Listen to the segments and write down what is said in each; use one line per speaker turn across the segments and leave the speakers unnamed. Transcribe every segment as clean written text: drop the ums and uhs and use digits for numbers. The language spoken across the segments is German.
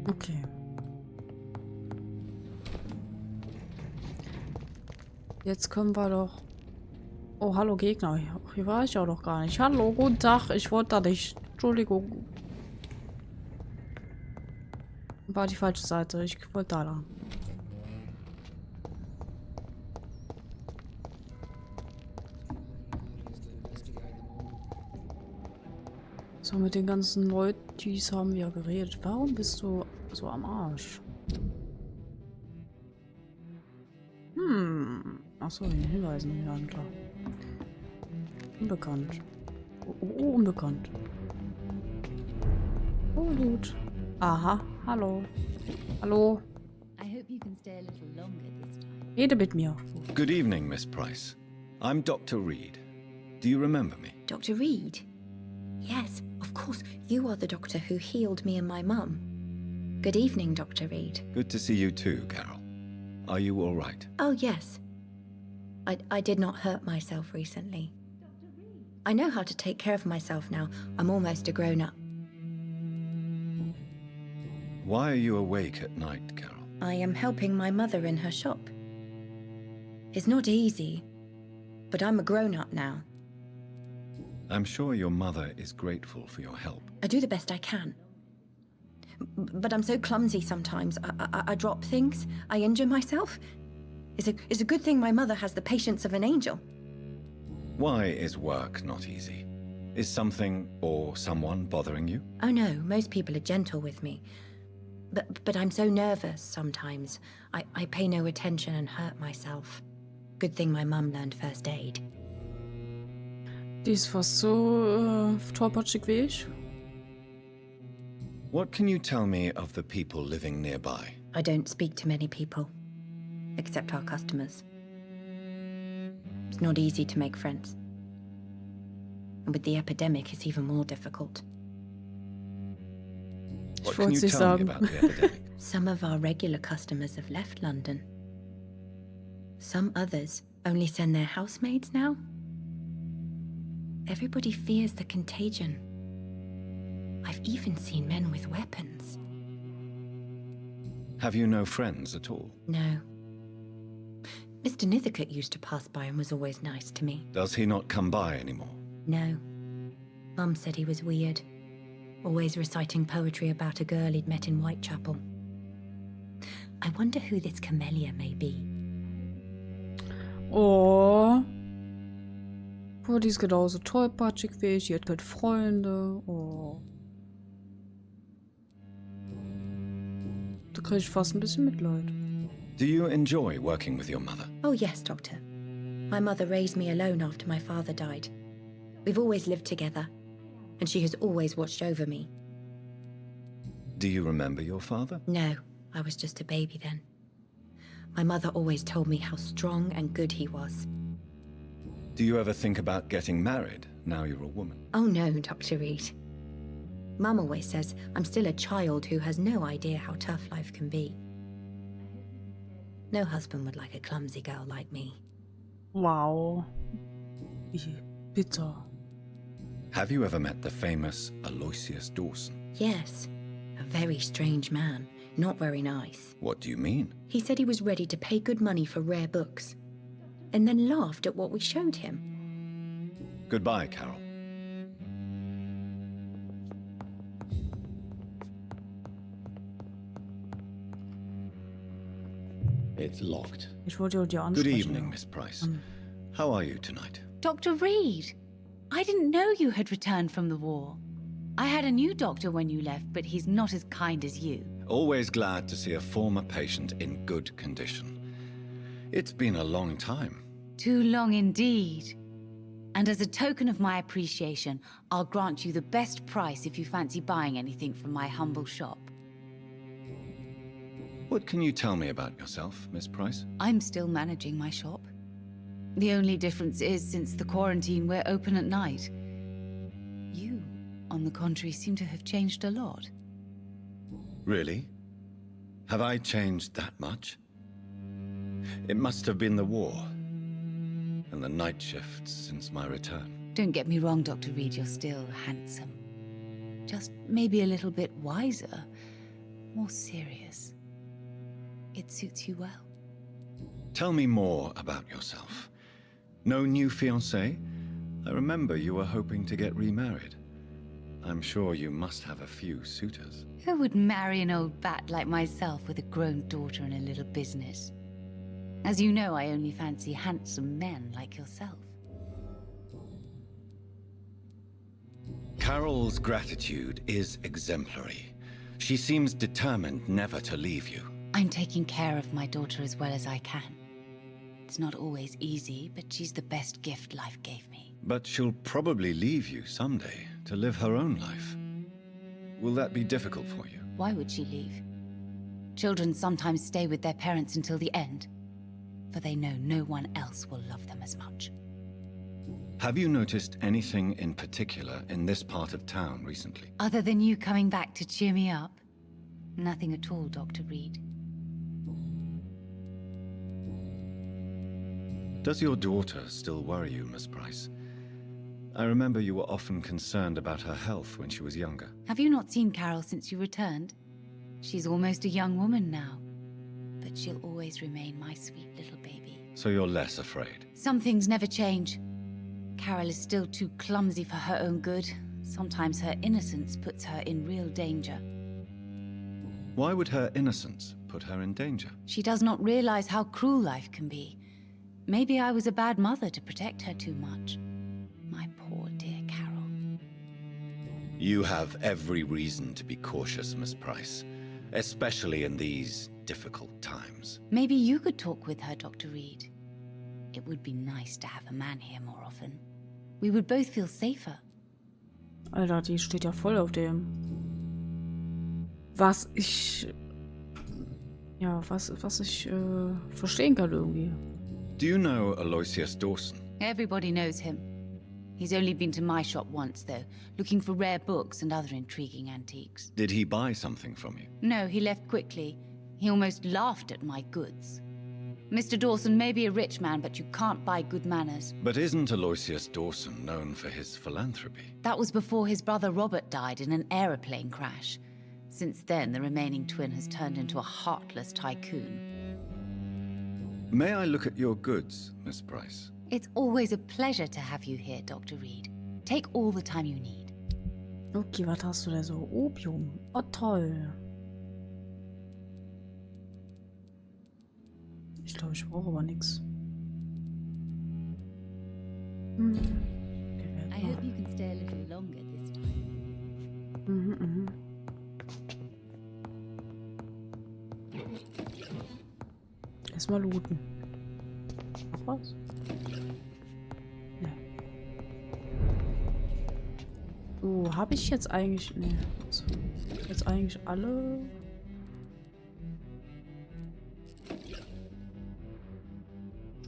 Okay. Jetzt können wir doch... Oh, hallo Gegner. Hier war ich auch noch gar nicht. Hallo, guten Tag. Ich wollte da nicht. Entschuldigung. War die falsche Seite. Ich wollte da lang. So, mit den ganzen Leuten haben wir geredet. Warum bist du so am Arsch? Achso, den Hinweisen hier an, klar. Unbekannt. Oh, unbekannt. Oh, gut. Aha, hallo. Hallo.
I hope you can stay a little longer this time.
Rede mit mir.
Good evening, Miss Price. I'm Dr. Reed. Do you remember me?
Dr. Reed? Yes, of course. You are the doctor who healed me and my mum. Good evening, Dr. Reed.
Good to see you too, Carol. Are you all right?
Oh, yes. I did not hurt myself recently. I know how to take care of myself now. I'm almost a grown-up.
Why are you awake at night, Carol?
I am helping my mother in her shop. It's not easy, but I'm a grown-up now.
I'm sure your mother is grateful for your help.
I do the best I can. But I'm so clumsy sometimes. I drop things. I injure myself. It's a good thing my mother has the patience of an angel.
Why is work not easy? Is something or someone bothering you?
Oh no, most people are gentle with me. But I'm so nervous sometimes. I pay no attention and hurt myself. Good thing my mum learned first aid.
Die ist fast so tollpatschig wie ich.
What can you tell me of the people living nearby?
I don't speak to many people, except our customers. It's not easy to make friends. And with the epidemic, it's even more difficult.
What can you tell me about the epidemic?
Some of our regular customers have left London. Some others only send their housemaids now. Everybody fears the contagion. I've even seen men with weapons.
Have you no friends at all?
No. Mr. Nithicut used to pass by and was always nice to me.
Does he not come by anymore?
No. Mum said he was weird. Always reciting poetry about a girl he'd met in Whitechapel. I wonder who this camellia may be.
Oh. Oh, die ist genauso tollpatschig wie ich. Die hat keine Freunde. Oh. Da kriege ich fast ein bisschen Mitleid.
Do you enjoy working with your mother?
Oh yes, Doctor. My mother raised me alone after my father died. We've always lived together, and she has always watched over me.
Do you remember your father?
No, I was just a baby then. My mother always told me how strong and good he was.
Do you ever think about getting married now you're a woman?
Oh no, Dr. Reed. Mum always says I'm still a child who has no idea how tough life can be. No husband would like a clumsy girl like me.
Wow. Wie bitter.
Have you ever met the famous Aloysius Dawson?
Yes, a very strange man, not very nice.
What do you mean?
He said he was ready to pay good money for rare books, and then laughed at what we showed him.
Goodbye, Carol.
It's locked.
Ich wollte dir
Good
ansprechen.
evening, Miss Price. How are you tonight?
Dr. Reed! I didn't know you had returned from the war. I had a new doctor when you left, but he's not as kind as you.
Always glad to see a former patient in good condition. It's been a long time.
Too long indeed. And as a token of my appreciation, I'll grant you the best price if you fancy buying anything from my humble shop.
What can you tell me about yourself, Miss Price?
I'm still managing my shop. The only difference is, since the quarantine, we're open at night. You, on the contrary, seem to have changed a lot.
Really? Have I changed that much? It must have been the war and the night shifts since my return.
Don't get me wrong, Dr. Reed, you're still handsome. Just maybe a little bit wiser. more serious. It suits you well.
Tell me more about yourself. No new fiancé? I remember you were hoping to get remarried. I'm sure you must have a few suitors.
Who would marry an old bat like myself with a grown daughter and a little business? As you know, I only fancy handsome men like yourself.
Carol's gratitude is exemplary. She seems determined never to leave you.
I'm taking care of my daughter as well as I can. It's not always easy, but she's the best gift life gave me.
But she'll probably leave you someday to live her own life. Will that be difficult for you?
Why would she leave? Children sometimes stay with their parents until the end, for they know no one else will love them as much.
Have you noticed anything in particular in this part of town recently?
Other than you coming back to cheer me up? Nothing at all, Dr. Reed.
Does your daughter still worry you, Miss Price? I remember you were often concerned about her health when she was younger.
Have you not seen Carol since you returned? She's almost a young woman now, but she'll always remain my sweet little baby.
So you're less afraid?
Some things never change. Carol is still too clumsy for her own good. Sometimes her innocence puts her in real danger.
Why would her innocence put her in danger?
She does not realize how cruel life can be. Maybe I was a bad mother to protect her too much. My poor dear Carol.
You have every reason to be cautious, Miss Price, especially in these difficult times.
Maybe you could talk with her, Dr. Reed. It would be nice to have a man here more often. We would both feel safer.
Alter, die steht ja voll auf dem. Was ich verstehen kann irgendwie.
Do you know Aloysius Dawson?
Everybody knows him. He's only been to my shop once, though, looking for rare books and other intriguing antiques.
Did he buy something from you?
No, he left quickly. He almost laughed at my goods. Mr. Dawson may be a rich man, but you can't buy good manners.
But isn't Aloysius Dawson known for his philanthropy?
That was before his brother Robert died in an aeroplane crash. Since then, the remaining twin has turned into a heartless tycoon.
May I look at your goods, Miss Price?
It's always a pleasure to have you here, Dr. Reed. Take all the time you need.
Okay, was hast du da so? Opium. Oh, toll. Ich glaube, ich brauche aber nichts.
I hope you can stay a little longer this time.
Erstmal looten. Noch was? Ja. So, habe ich jetzt eigentlich... Ne. So, jetzt eigentlich alle...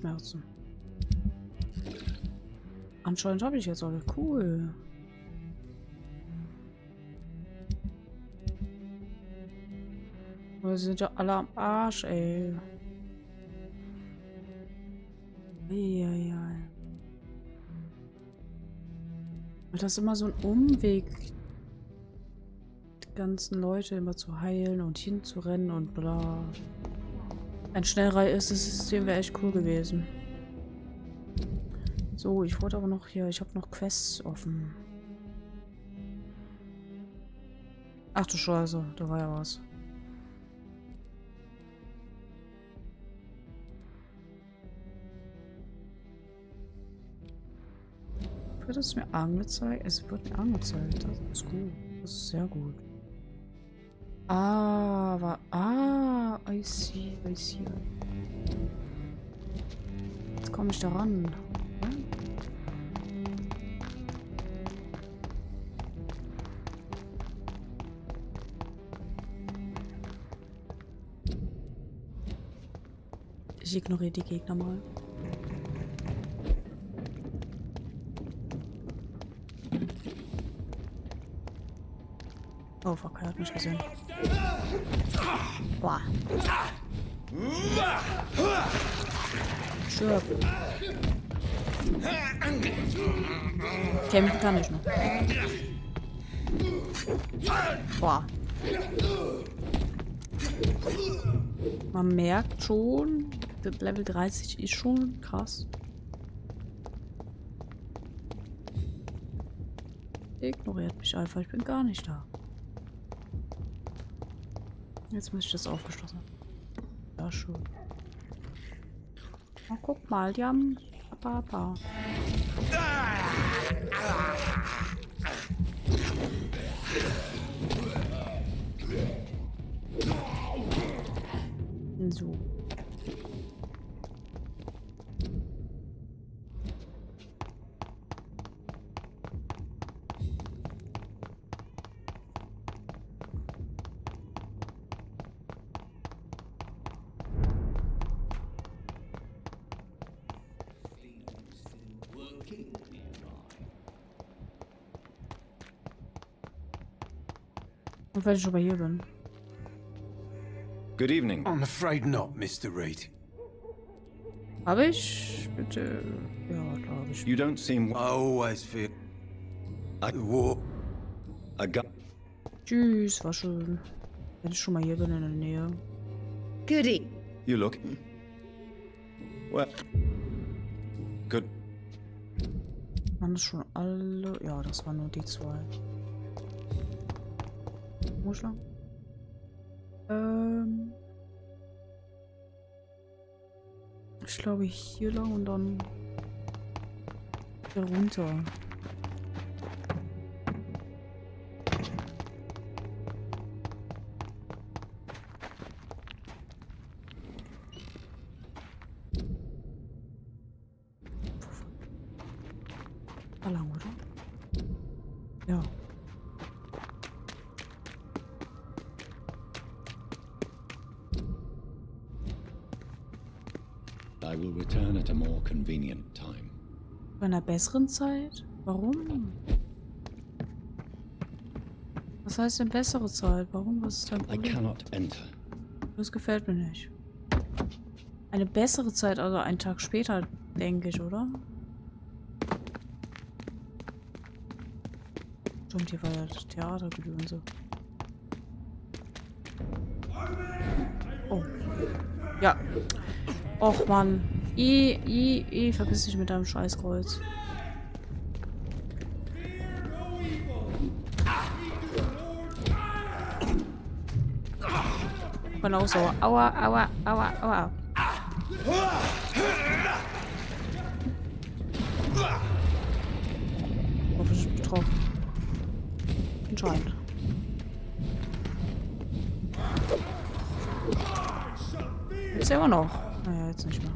Schmerzen. Anscheinend habe ich jetzt alle. Cool. Wir sind ja alle am Arsch, ey. Eieiei. Das ist immer so ein Umweg, die ganzen Leute immer zu heilen und hinzurennen und bla. Ein Schnellreise-System wäre echt cool gewesen. So, ich wollte aber noch hier, ich habe noch Quests offen. Ach du Scheiße, da war ja was. Wird es mir angezeigt? Es wird mir angezeigt. Das ist gut. Das ist sehr gut. I see. Jetzt komme ich da ran. Ich ignoriere die Gegner mal. Oh fuck, er hat mich gesehen. Boah. Stirb. Kämpfen kann ich noch. Boah. Man merkt schon, das Level 30 ist schon krass. Ignoriert mich einfach, ich bin gar nicht da. Jetzt muss ich das aufgeschlossen haben. Ja, schön. Oh, guck mal, die haben Papa. So. Und wenn ich schon bei hier bin.
Good evening.
I'm afraid not, Mr. Reed.
Habe ich? Bitte. Ja, glaube ich.
You don't seem...
I always feel
I-
the war.
A gu...
Tschüss, war schön. Wenn ich schon mal hier bin in der Nähe.
Goody.
You look... Well... Good...
Waren das schon alle? Ja, das waren nur die zwei. Wo ist lang? Ich glaube hier lang und dann hier runter. Da lang, oder? Ja.
I will return at a more convenient time.
Bei einer besseren Zeit? Warum? Was heißt denn bessere Zeit? Warum? Was ist dein
I
Problem?
cannot enter.
Das gefällt mir nicht. Eine bessere Zeit, also einen Tag später, denke ich, oder? Stimmt, hier war ja das Theatergedönse. Oh. Ja. Och, Mann. Verpiss dich mit deinem Scheißkreuz. Ich bin auch sauer. Aua, aua, aua, aua. Hoffe, ich bin betroffen. Anscheinend. Jetzt immer noch. Naja, jetzt nicht mehr.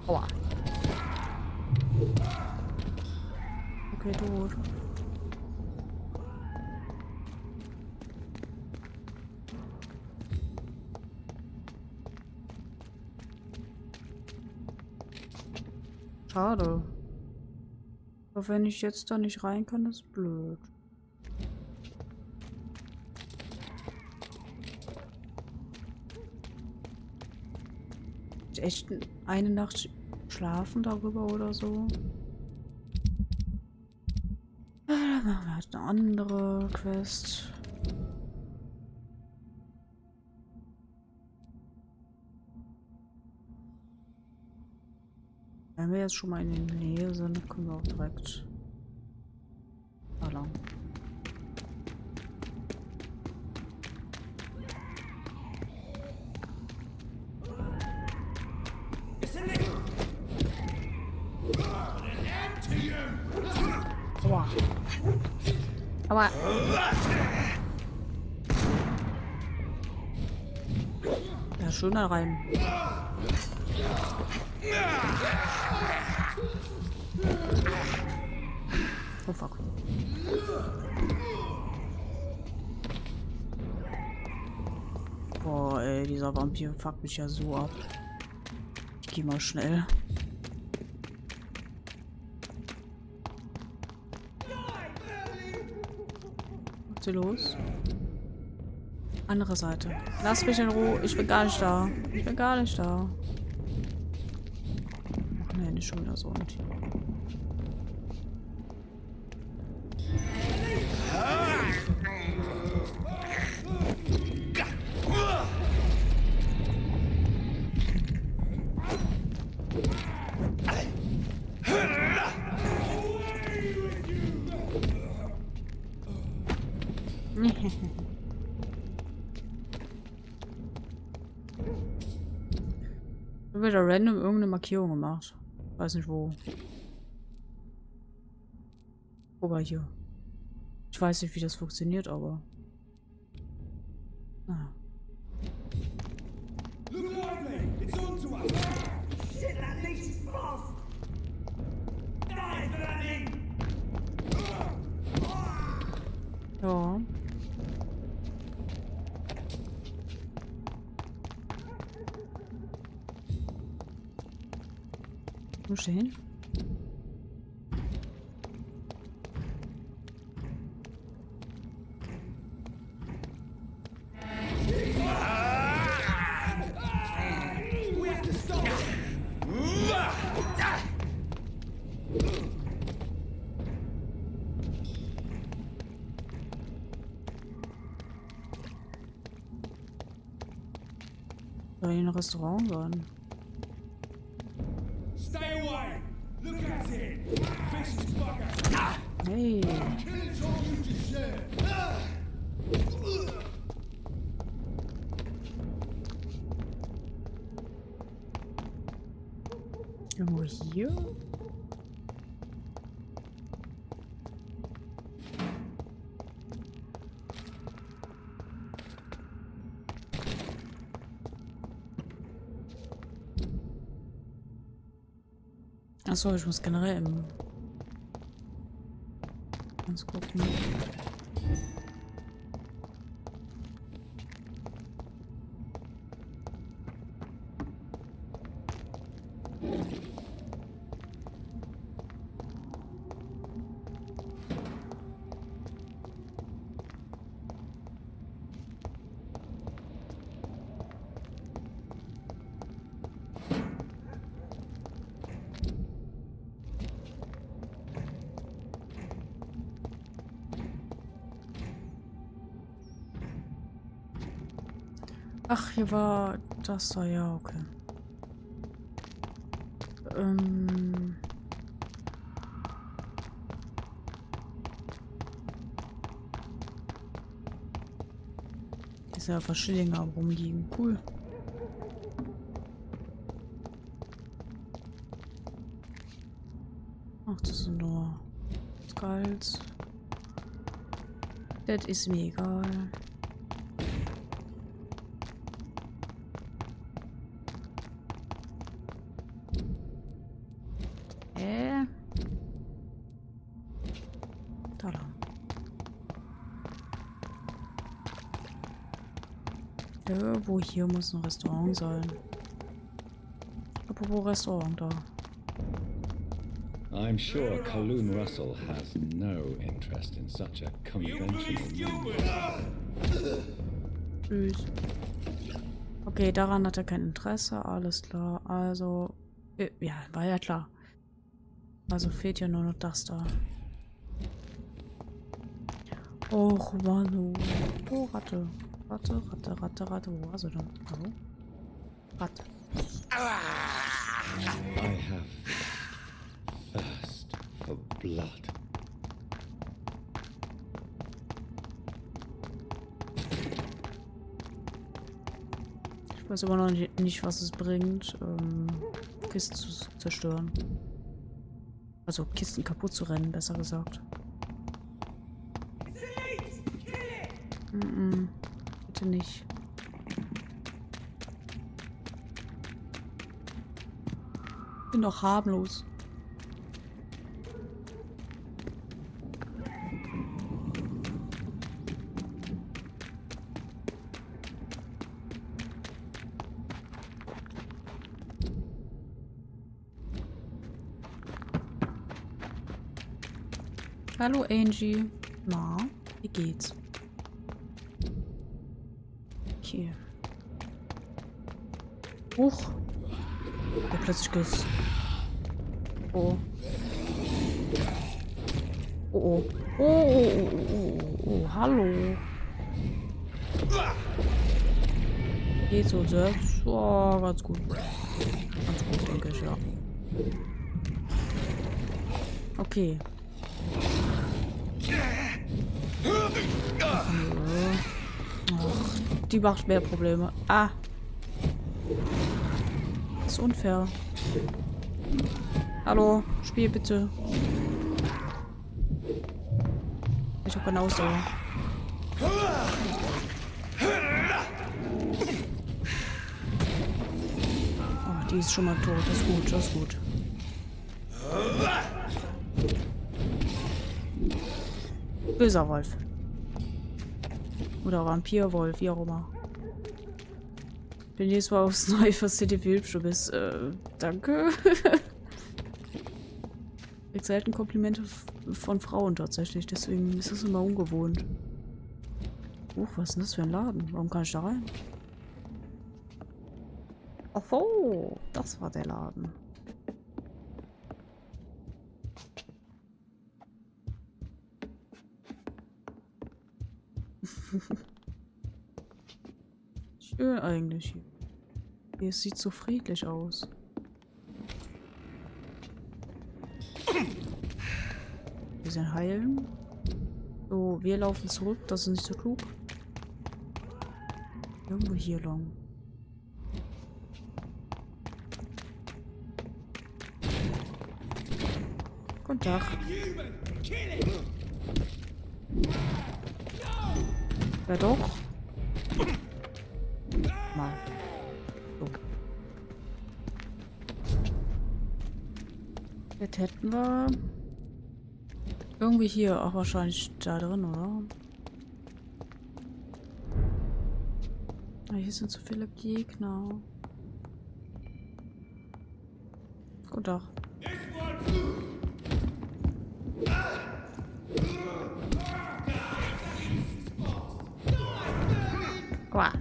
Aua. Okay, tot. Schade. Aber wenn ich jetzt da nicht rein kann, ist blöd. Echt eine Nacht schlafen darüber oder so. Dann machen wir halt eine andere Quest. Wenn wir jetzt schon mal in der Nähe sind, können wir auch direkt da lang. Aua. Aua. Ja, schön da rein. Oh fuck. Boah, ey, dieser Vampir fuckt mich ja so ab. Ich geh mal schnell. Was ist hier los? Andere Seite. Lass mich in Ruhe. Ich bin gar nicht da. Ich bin gar nicht da. Ach nee, nicht schon wieder so. Und Wieder random irgendeine Markierung gemacht. Weiß nicht wo. Wobei hier. Ich weiß nicht, wie das funktioniert, aber. Ah. Ja. Wo stehen? Soll hier ein Restaurant sein?
Stay away! Look at it! Vicious bugger!
Hey.
Killing all you deserve!
Irgendwo hier? Achso, ich muss generell im... Ganz gucken. Ach, hier war das da, ja, okay. Hier ist ja verschiedene rumliegen. Cool. Ach, das sind nur Skulls. Das ist mir egal. Da lang. Irgendwo hier muss ein Restaurant sein. Apropos Restaurant da.
I'm sure Kaloon Russell has no interest in such a conventional move.
Tschüss. Okay, daran hat er kein Interesse, alles klar. Also, ja, war ja klar. Also fehlt ja nur noch das da. Och, Manu. Oh, Ratte. Ratte, Ratte, Ratte, Ratte. Wo war sie denn? Hallo? Ratte.
I have thirst for blood.
Ich weiß aber noch nicht, was es bringt, Kisten zu zerstören. Also Kisten kaputt zu rennen, besser gesagt. Bitte nicht. Bin doch harmlos. Hallo Angie. Na, wie geht's? Okay. Huch. Der plötzlich geht's. Oh. Oh, oh. Oh, oh, oh, oh, oh, hallo. Geht so selbst? Oh, ganz gut. Ganz gut, denke ich, ja. Okay. Die macht mehr Probleme. Ah. Das ist unfair. Hallo, Spiel bitte. Ich hab keine Ausdauer. Oh, die ist schon mal tot. Das ist gut, das ist gut. Böser Wolf. Oder Vampyrwolf, wie auch immer. Bin jedes Mal aufs Neue fasziniert, wie hübsch du bist. Danke. Ich selten Komplimente von Frauen tatsächlich, deswegen ist es immer ungewohnt. Was ist denn das für ein Laden? Warum kann ich da rein? Ach so, das war der Laden. Schön eigentlich hier. Hier sieht so friedlich aus. Wir sind heilen. So, wir laufen zurück. Das ist nicht so klug. Irgendwo hier lang. Guten Tag. Ja doch. Mal. So. Jetzt hätten wir irgendwie hier, auch wahrscheinlich da drin, oder? Ah, hier sind so viele Gegner. Guten Tag. Aua.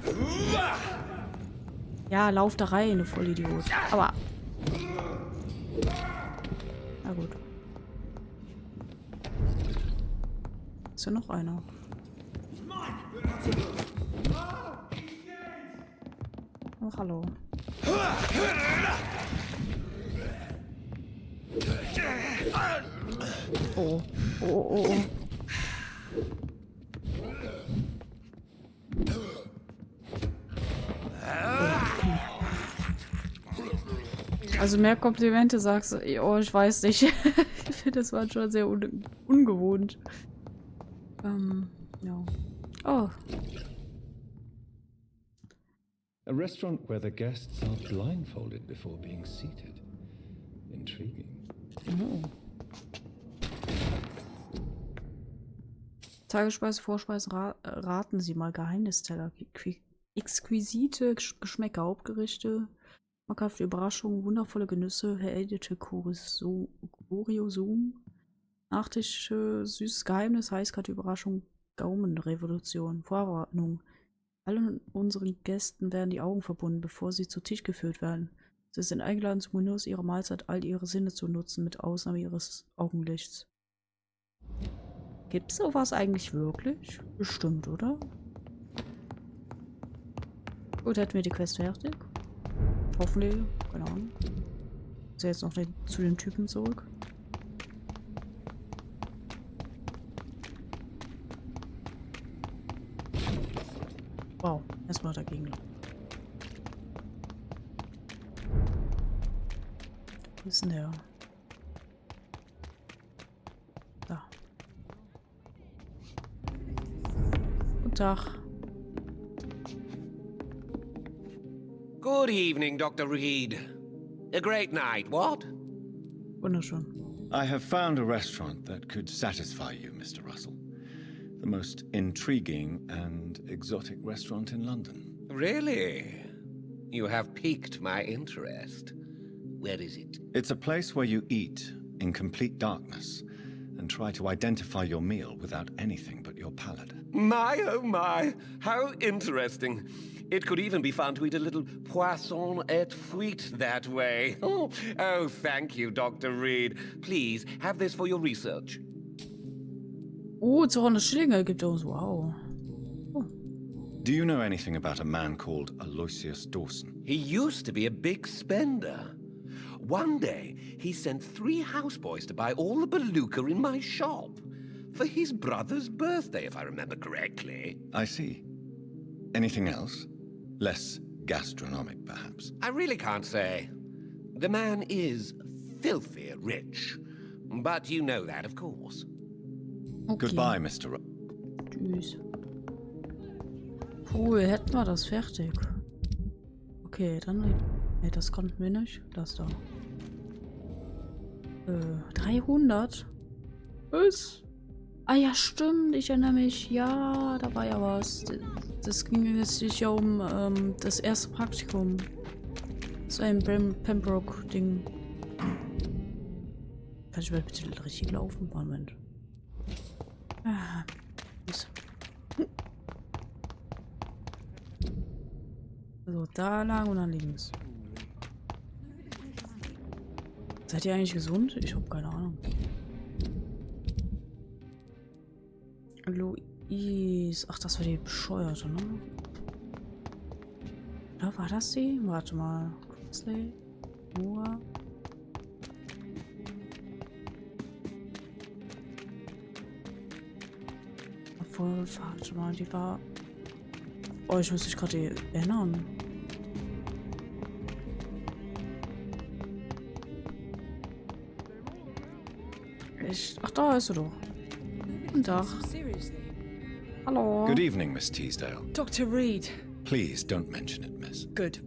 Ja, lauf da rein, du Vollidiot. Aua. Na gut. Ist ja noch einer. Oh, hallo. Oh. Oh, oh, oh. Also mehr Komplimente sagst du. Oh, ich weiß nicht. Ich finde, das war schon sehr ungewohnt. Ja. Oh.
A restaurant where the guests are blindfolded before being seated. Intriguing.
Oh. Tagesspeise, Vorspeise, raten Sie mal. Geheimnisteller. Exquisite Geschmäcker, Hauptgerichte, schmackhafte Überraschungen, wundervolle Genüsse, veredelte Kuriosumen, Nachtische, süßes Geheimnis, heißkalte Überraschung, Gaumenrevolution, Vorwarnung. Allen unseren Gästen werden die Augen verbunden, bevor sie zu Tisch geführt werden. Sie sind eingeladen, zum Genuss ihrer Mahlzeit all ihre Sinne zu nutzen, mit Ausnahme ihres Augenlichts. Gibt's sowas eigentlich wirklich? Bestimmt, oder? Gut, hätten wir die Quest fertig. Hoffentlich. Keine Ahnung. Ist ja jetzt noch zu den Typen zurück. Wow, erstmal dagegen. Wo ist denn der? Da. Guten Tag.
Good evening, Dr. Reed. A great night, what?
Wunderschön.
I have found a restaurant that could satisfy you, Mr. Russell. The most intriguing and exotic restaurant in London.
Really? You have piqued my interest. Where is it?
It's a place where you eat in complete darkness and try to identify your meal without anything but your palate.
My, oh my, how interesting. It could even be fun to eat a little poisson et frites that way. Oh, thank you, Dr. Reed. Please, have this for your research.
200 Schillinge gibt es. Wow. Oh.
Do you know anything about a man called Aloysius Dawson?
He used to be a big spender. One day, he sent 3 houseboys to buy all the beluga in my shop. For his brother's birthday, if I remember correctly.
I see. Anything else? Less gastronomic, perhaps.
I really can't say. The man is filthy rich. But you know that, of course.
Okay.
Goodbye, Mr.
Tschüss. Cool, hätten wir das fertig. Okay, dann... Ne, das konnten wir nicht. Das da. 300? Was? Ah ja, stimmt, ich erinnere mich. Ja, da war ja was. Das ging jetzt ja um das erste Praktikum. So ein Pembroke-Ding. Kann ich mal bitte richtig laufen? Moment. Ah, so, da lang und dann links. Seid ihr eigentlich gesund? Ich habe keine Ahnung. Louise. Ach, das war die Bescheuerte, ne? Oder war das sie? Warte mal. Crossley. Moore. Obwohl, warte mal, die war... Oh, ich muss mich gerade erinnern. Ach, da ist sie doch. Guten Tag. Hallo.
Good evening, Miss Teasdale.
Dr. Reed.
Please don't mention it, miss.
Good.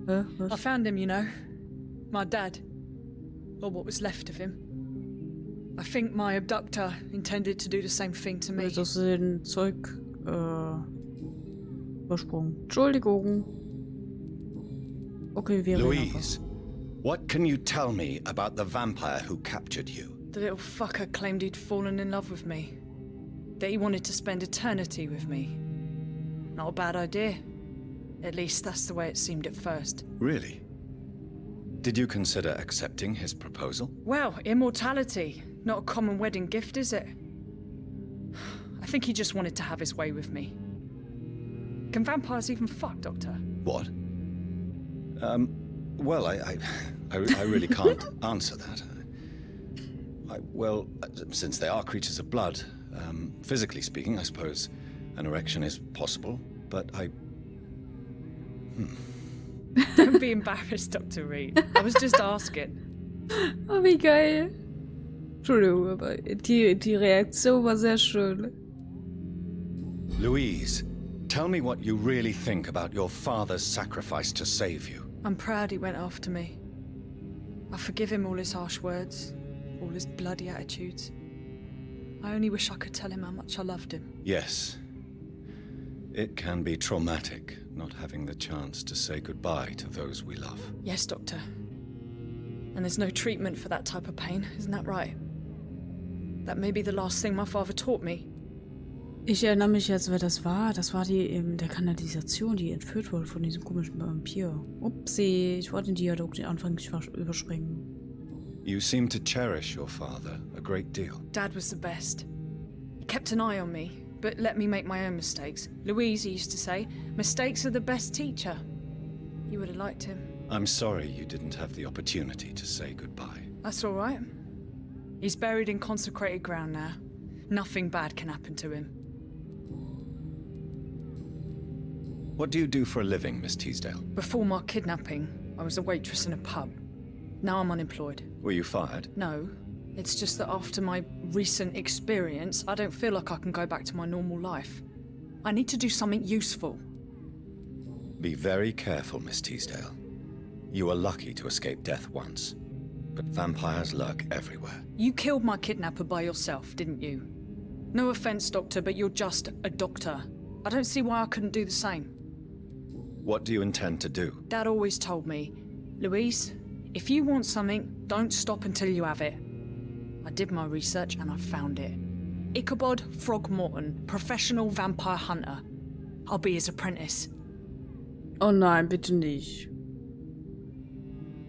Was?
I found him, you know. My dad. Or what was left of him. I think my abductor intended to do the same thing to me.
Jetzt hast du den Zeug übersprungen. Entschuldigung. Okay, wir reden
Louise, what can you tell me about the vampire who captured you?
The little fucker claimed he'd fallen in love with me. That he wanted to spend eternity with me. Not a bad idea. At least that's the way it seemed at first.
Really? Did you consider accepting his proposal?
Well, immortality. Not a common wedding gift, is it? I think he just wanted to have his way with me. Can vampires even fuck, Doctor?
What? Well, I really can't answer that. Well, since they are creatures of blood, physically speaking, I suppose an erection is possible, but
Don't be embarrassed, Dr. Reed. I was just asking.
Oh, wie geil. Entschuldigung, aber die Reaktion war sehr schön.
Louise, tell me what you really think about your father's sacrifice to save you.
I'm proud he went after me. I forgive him all his harsh words, all his bloody attitudes. I only wish I could tell him how much I loved him.
Yes. It can be traumatic not having the chance to say goodbye to those we love.
Yes, Doctor. And there's no treatment for that type of pain, isn't that right? That may be the last thing my father taught me.
Ich erinnere mich jetzt, wer das war. Das war die in der Kanalisation, die entführt wurde von diesem komischen Vampir. Upsi, ich wollte den Dialog den Anfang nicht überspringen.
You seem to cherish your father a great deal.
Dad was the best. He kept an eye on me, but let me make my own mistakes. Louise used to say, mistakes are the best teacher. You would have liked him.
I'm sorry you didn't have the opportunity to say goodbye.
That's all right. He's buried in consecrated ground now. Nothing bad can happen to him.
What do you do for a living, Miss Teasdale?
Before my kidnapping, I was a waitress in a pub. Now I'm unemployed.
Were you fired?
No, it's just that after my recent experience, I don't feel like I can go back to my normal life. I need to do something useful.
Be very careful, Miss Teasdale. You were lucky to escape death once, but vampires lurk everywhere.
You killed my kidnapper by yourself, didn't you? No offense, Doctor, but you're just a doctor. I don't see why I couldn't do the same.
What do you intend to do?
Dad always told me, Louise, if you want something, don't stop until you have it. I did my research and I found it. Ichabod Throgmorton, professional vampire hunter. I'll be his apprentice.
Oh nein, bitte nicht.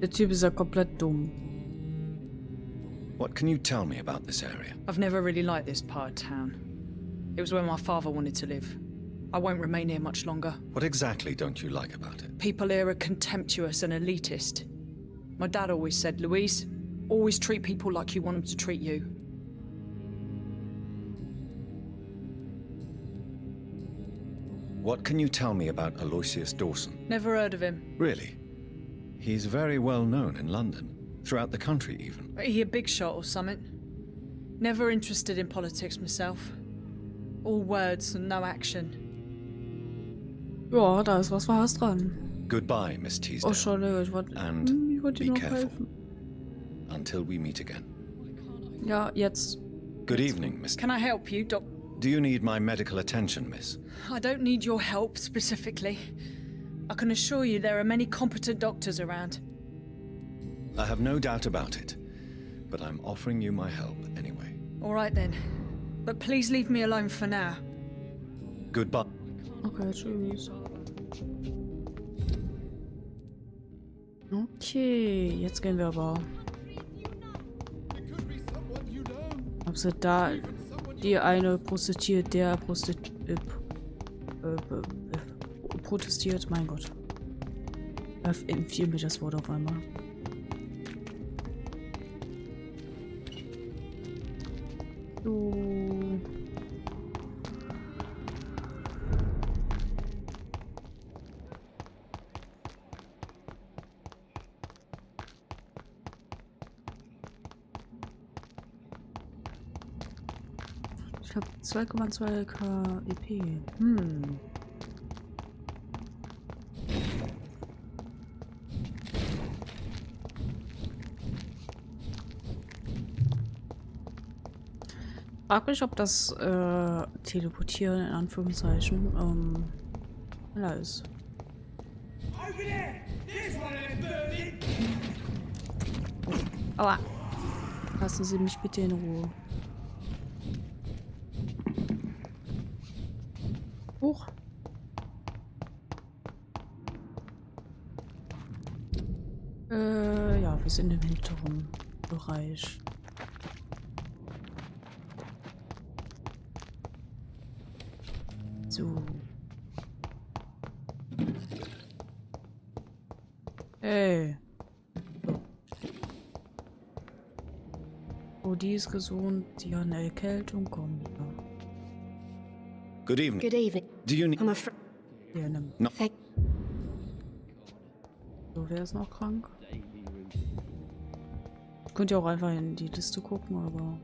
Der Typ ist ja komplett dumm.
What can you tell me about this area?
I've never really liked this part of town. It was where my father wanted to live. I won't remain here much longer.
What exactly don't you like about it?
People here are contemptuous and elitist. My dad always said, Louise, always treat people like you want them to treat you.
What can you tell me about Aloysius Dawson?
Never heard of him.
Really? He's very well known in London, throughout the country even.
He a big shot or something? Never interested in politics myself. All words and no action.
Ja, da ist was Wahres dran.
Goodbye, Miss Teasdale.
Oh, schade, ich wollte
And
dir
be
noch
careful.
helfen.
Until we meet again.
Ja, jetzt.
Good evening, Miss.
Can I help you, Doc?
Do you need my medical attention, miss?
I don't need your help specifically. I can assure you there are many competent doctors around.
I have no doubt about it, but I'm offering you my help anyway.
All right then. But please leave me alone for now.
Goodbye.
Okay, tschüss. Okay, jetzt gehen wir aber. Ob sie da die eine prostituiert, der protestiert, mein Gott. Da empfiehlt mir das Wort auf einmal. So. Ich habe 2,2 KEP. Frag mich, ob das Teleportieren in Anführungszeichen schneller ist.
Over there! There's one of them burning!
Aua! Lassen Sie mich bitte in Ruhe. Huch! Ja, wir sind im hinteren Bereich. So. Hey. So. Oh, die ist gesund. Die hat eine Erkältung. Komm. Ja.
Good evening.
Good evening.
Do you need...
I'm afraid.
Ja, nimm.
No.
Thank.
So, wer ist noch krank? Könnt ihr auch einfach in die Liste gucken, aber...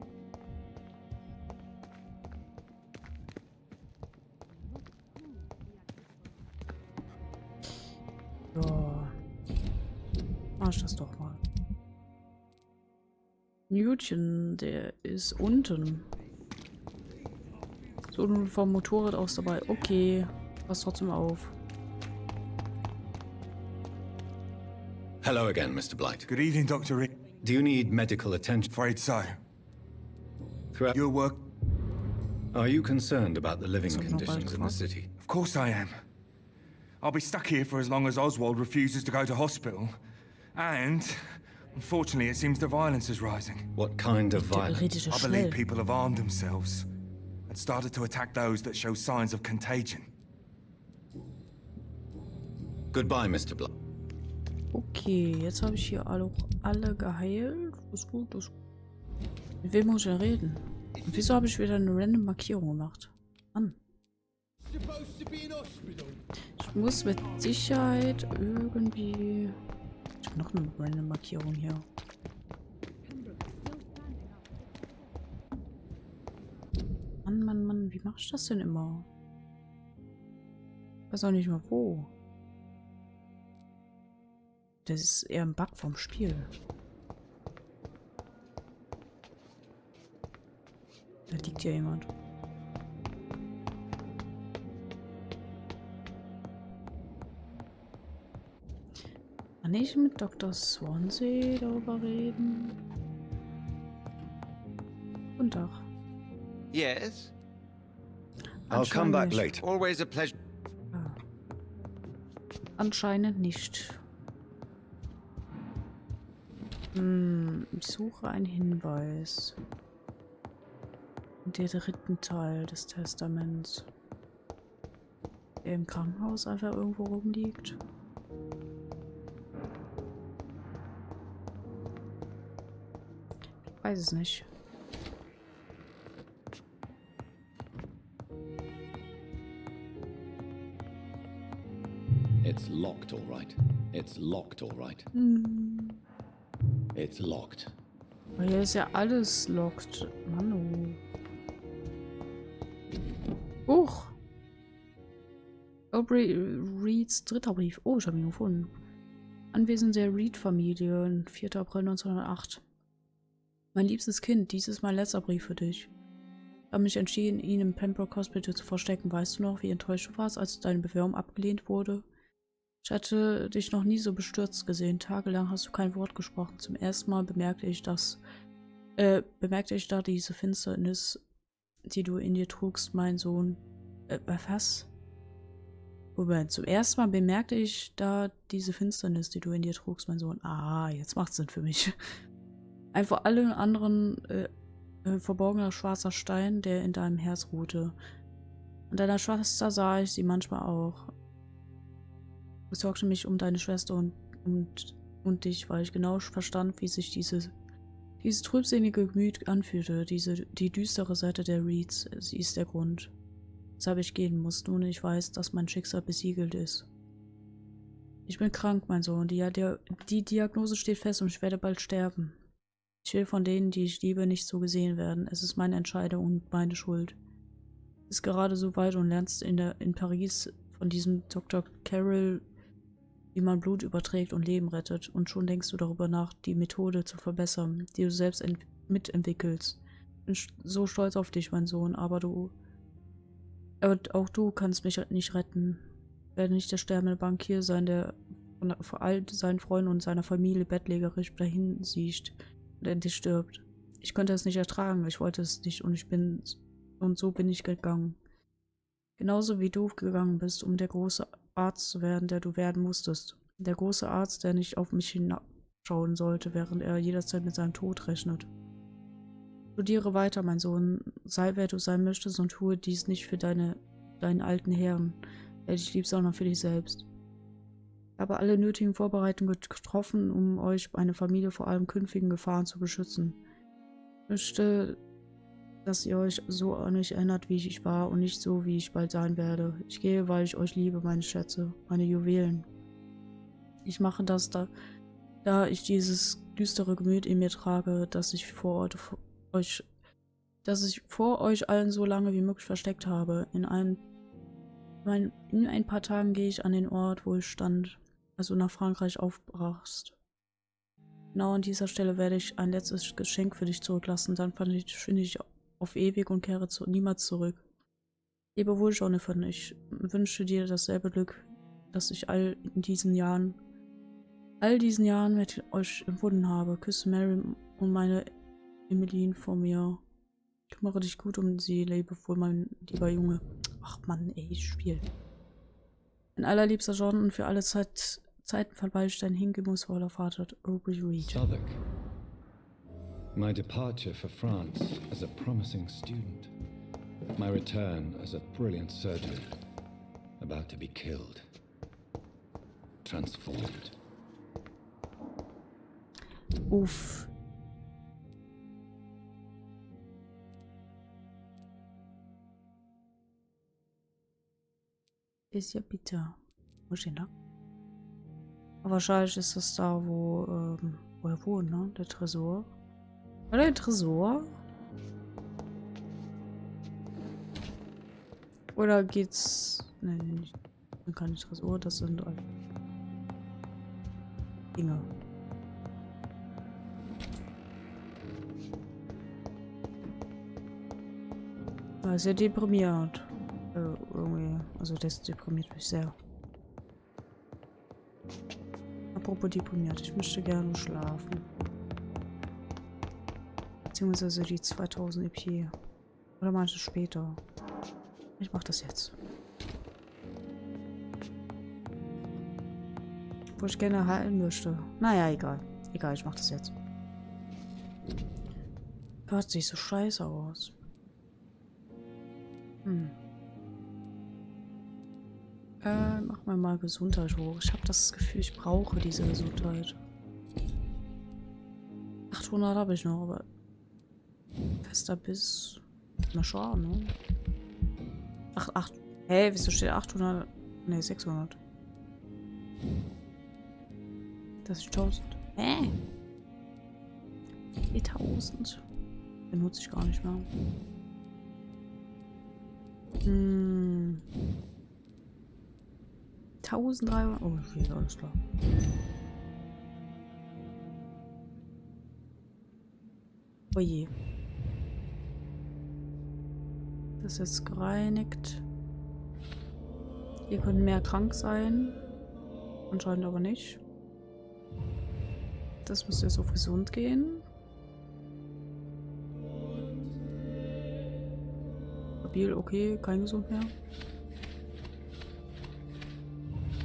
Ja. Mach ich das doch mal. Newton, der ist unten. So, nun vom Motorrad aus dabei. Okay. Pass trotzdem auf.
Hello again, Mr. Blight.
Good evening, Dr. Reed.
Do you need medical attention?
Afraid so.
Throughout...
Your work?
Are you concerned about the living
So, noch
conditions in the
bald
city?
Of course I am. I'll be stuck here for as long as Oswald refuses to go to hospital. And, unfortunately, it seems the violence is rising.
What kind of
Der
violence?
redet
I
so
believe
schnell.
people have armed themselves and started to attack those that show signs of contagion.
Goodbye, Mr. Blight.
Okay, jetzt habe ich hier alle geheilt. Das ist gut, das ist gut. Mit wem muss ich denn reden? Und wieso habe ich wieder eine random Markierung gemacht? Mann. Ich muss mit Sicherheit irgendwie... Ich habe noch eine random Markierung hier. Mann, Mann, Mann, wie mache ich das denn immer? Ich weiß auch nicht mal wo. Das ist eher ein Bug vom Spiel. Da liegt ja jemand. Kann ich mit Dr. Swansea darüber reden? Guten Tag.
Yes?
I'll come back
Anscheinend
later.
Always a pleasure.
nicht. Ah. Anscheinend nicht. Ich suche einen Hinweis. Der dritten Teil des Testaments. Der im Krankenhaus einfach irgendwo rumliegt. Ich weiß es nicht.
It's locked, all right. It's locked, all right. It's locked.
Aber hier ist ja alles locked. Manu. Aubrey Reeds dritter Brief. Oh, ich habe ihn gefunden. Anwesen der Reed-Familie, 4. April 1908. Mein liebstes Kind, dies ist mein letzter Brief für dich. Ich habe mich entschieden, ihn im Pembroke Hospital zu verstecken. Weißt du noch, wie enttäuscht du warst, als deine Bewerbung abgelehnt wurde? Ich hatte dich noch nie so bestürzt gesehen. Tagelang hast du kein Wort gesprochen. Zum ersten Mal bemerkte ich da diese Finsternis, die du in dir trugst, mein Sohn. Was? Moment, zum ersten Mal bemerkte ich da diese Finsternis, die du in dir trugst, mein Sohn. Ah, jetzt macht's Sinn für mich. Ein vor allen anderen verborgener schwarzer Stein, der in deinem Herz ruhte. An deiner Schwester sah ich sie manchmal auch. Ich sorgte mich um deine Schwester und dich, weil ich genau verstand, wie sich dieses trübselige Gemüt anfühlte. Die düstere Seite der Reeds, sie ist der Grund, weshalb ich gehen muss. Nun, ich weiß, dass mein Schicksal besiegelt ist. Ich bin krank, mein Sohn. Die Diagnose steht fest und ich werde bald sterben. Ich will von denen, die ich liebe, nicht so gesehen werden. Es ist meine Entscheidung und meine Schuld. Es ist gerade so weit und lernst in Paris von diesem Dr. Carroll, wie man Blut überträgt und Leben rettet. Und schon denkst du darüber nach, die Methode zu verbessern, die du selbst mitentwickelst. Ich bin so stolz auf dich, mein Sohn, aber auch du kannst mich nicht retten. Ich werde nicht der sterbende Bankier sein, der vor all seinen Freunden und seiner Familie bettlägerisch dahin siecht und endlich stirbt. Ich konnte es nicht ertragen, ich wollte es nicht und so bin ich gegangen. Genauso wie du gegangen bist, um der große Arzt zu werden, der du werden musstest. Der große Arzt, der nicht auf mich hinabschauen sollte, während er jederzeit mit seinem Tod rechnet. Studiere weiter, mein Sohn. Sei, wer du sein möchtest und tue dies nicht für deinen alten Herrn, der dich liebt, sondern für dich selbst. Ich habe alle nötigen Vorbereitungen getroffen, um euch, eine Familie, vor allem künftigen Gefahren zu beschützen. Ich möchte, dass ihr euch so an mich erinnert, wie ich war und nicht so, wie ich bald sein werde. Ich gehe, weil ich euch liebe, meine Schätze, meine Juwelen. Ich mache das, da ich dieses düstere Gemüt in mir trage, das ich vor euch allen so lange wie möglich versteckt habe. In ein paar Tagen gehe ich an den Ort, wo ich stand, als du nach Frankreich aufbrachst. Genau an dieser Stelle werde ich ein letztes Geschenk für dich zurücklassen, dann verschwinde ich auf ewig und kehre niemals zurück. Lebe wohl, Jonathan, ich wünsche dir dasselbe Glück, das ich all diesen Jahren mit euch empfunden habe. Küsse Mary und meine Emmeline vor mir. Kümmere dich gut um sie, lebe wohl, mein lieber Junge. Ach Mann, ey, ich spiel. Mein allerliebster John und für alle Zeiten verbleibe ich dein hingebungsvoller Vater, Aubrey Reed.
Southwark. My departure for France as a promising student. My return as a brilliant surgeon. About to be killed. Transformed.
Uff. Ist ja bitter. Wo ist denn da? Aber wahrscheinlich ist das da, wo er wohnt, ne? Der Tresor. War der Tresor? Oder geht's... Nee, nicht. Kein Tresor, das sind Dinge. Er ist ja deprimiert. Irgendwie. Also das deprimiert mich sehr. Apropos deprimiert, ich möchte gerne schlafen. Beziehungsweise die 2000 EP. Oder manche später. Ich mach das jetzt. Wo ich gerne heilen möchte. Naja, egal. Egal, ich mach das jetzt. Gott, sieht so scheiße aus. Mach mal Gesundheit hoch. Ich habe das Gefühl, ich brauche diese Gesundheit. 800 habe ich noch, aber fester Biss. Mal schauen, ne? Ach. Hä, wieso steht 800? Ne, 600. Das ist 1000. 4000. Benutze ich gar nicht mehr. 1300. Oh, okay, alles klar. Oh je. Das ist jetzt gereinigt. Hier können mehr krank sein. Anscheinend aber nicht. Das müsste jetzt auf gesund gehen. Stabil, okay, kein gesund mehr.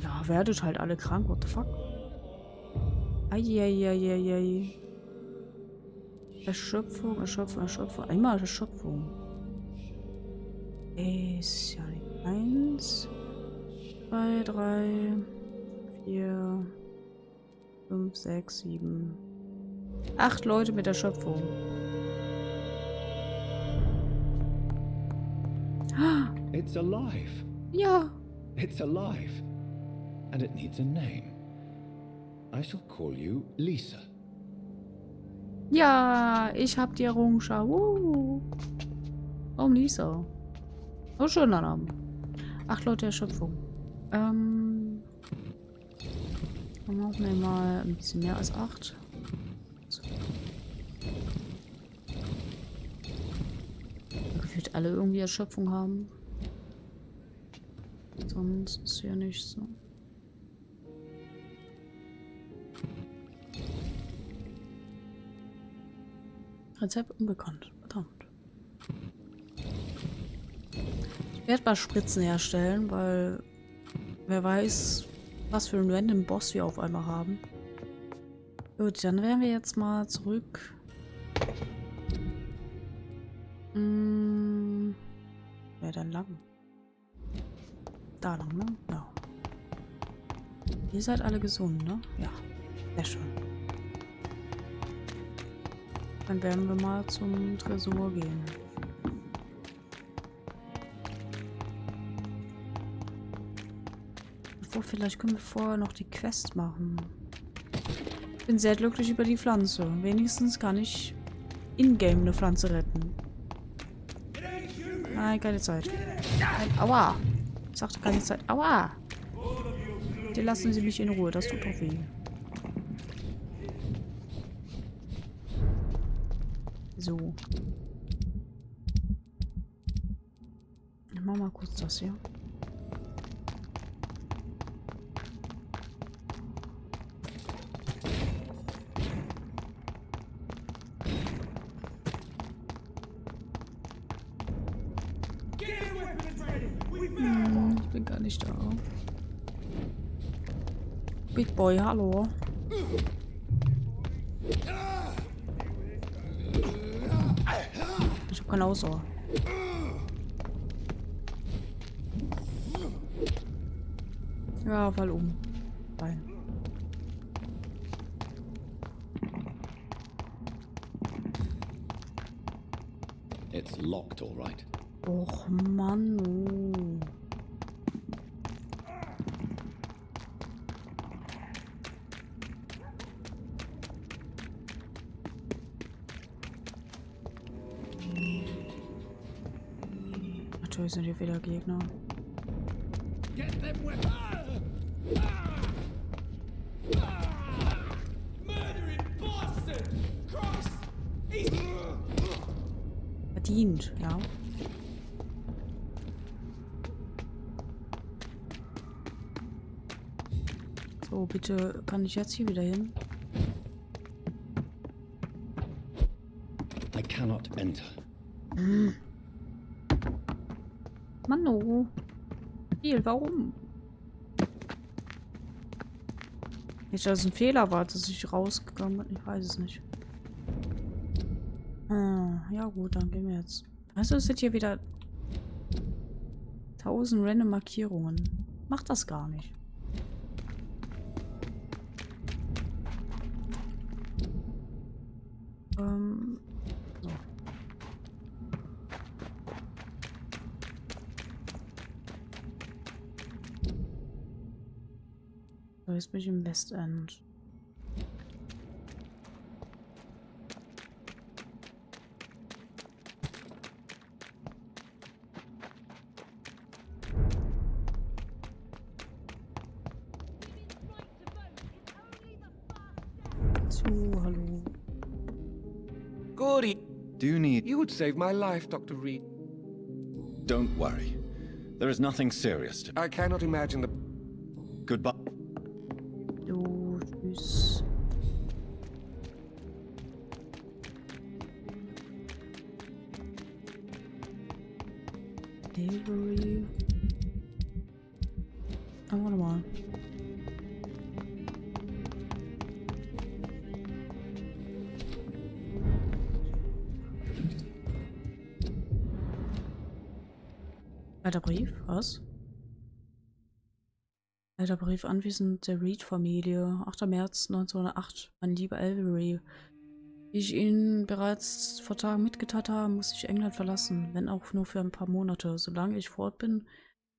Ja, werdet halt alle krank, what the fuck? Eieieiei. Erschöpfung, Erschöpfung, Erschöpfung. Einmal Erschöpfung. Ist ja nicht. 1, 2, 3, 4, 5, 6, 7, 8 Leute mit Erschöpfung.
It's alive.
Ja.
It's alive. And it needs a name. I shall call you Lisa.
Ja, ich hab die Errungenschaft. Warum Lisa? Oh, schöner Name. 8 Leute Erschöpfung. Dann machen wir mal ein bisschen mehr als 8. So. Gefühlt alle irgendwie Erschöpfung haben. Sonst ist ja nicht so. Rezept unbekannt. Verdammt. Ich werde mal Spritzen herstellen, weil wer weiß, was für einen random Boss wir auf einmal haben. Gut, dann wären wir jetzt mal zurück. Ja, dann lang. Da lang, ne? Ja. Ihr seid alle gesund, ne? Ja. Sehr schön. Dann werden wir mal zum Tresor gehen. Obwohl, vielleicht können wir vorher noch die Quest machen. Ich bin sehr glücklich über die Pflanze. Wenigstens kann ich in-game eine Pflanze retten. Nein, keine Zeit. Nein, aua! Ich sagte keine Zeit. Aua! Die lassen Sie mich in Ruhe. Das tut doch weh. So. Ich mach mal kurz das hier. Ich bin gar nicht da. Big Boy, hallo. Ich hab keine Ausdauer. Ja, fall um. Nein.
It's locked, all right.
Och, Mann. Oh. Natürlich sind hier wieder Gegner.
Get them weapons! Murdering bastard! Christ! He's...
Verdient, ja. So, bitte, kann ich jetzt hier wieder hin?
I cannot enter.
Mann, oh. Spiel, warum? Nicht, dass es ein Fehler war, dass ich rausgegangen bin. Ich weiß es nicht. Ja gut, dann gehen wir jetzt. Weißt du, es sind hier wieder 1000 random Markierungen. Macht das gar nicht. So. So, jetzt bin ich im Westend. So, hallo.
Goody.
Do you need...
You would save my life, Dr. Reed.
Don't worry. There is nothing serious to...
I cannot imagine the...
Goodbye.
Jo, tschüss. Delivery. Ah, warte mal. Alter Brief? Was? Alter Brief anwesend der Reed-Familie. 8. März 1908. Mein lieber Avery. Wie ich Ihnen bereits vor Tagen mitgeteilt habe, muss ich England verlassen, wenn auch nur für ein paar Monate. Solange ich fort bin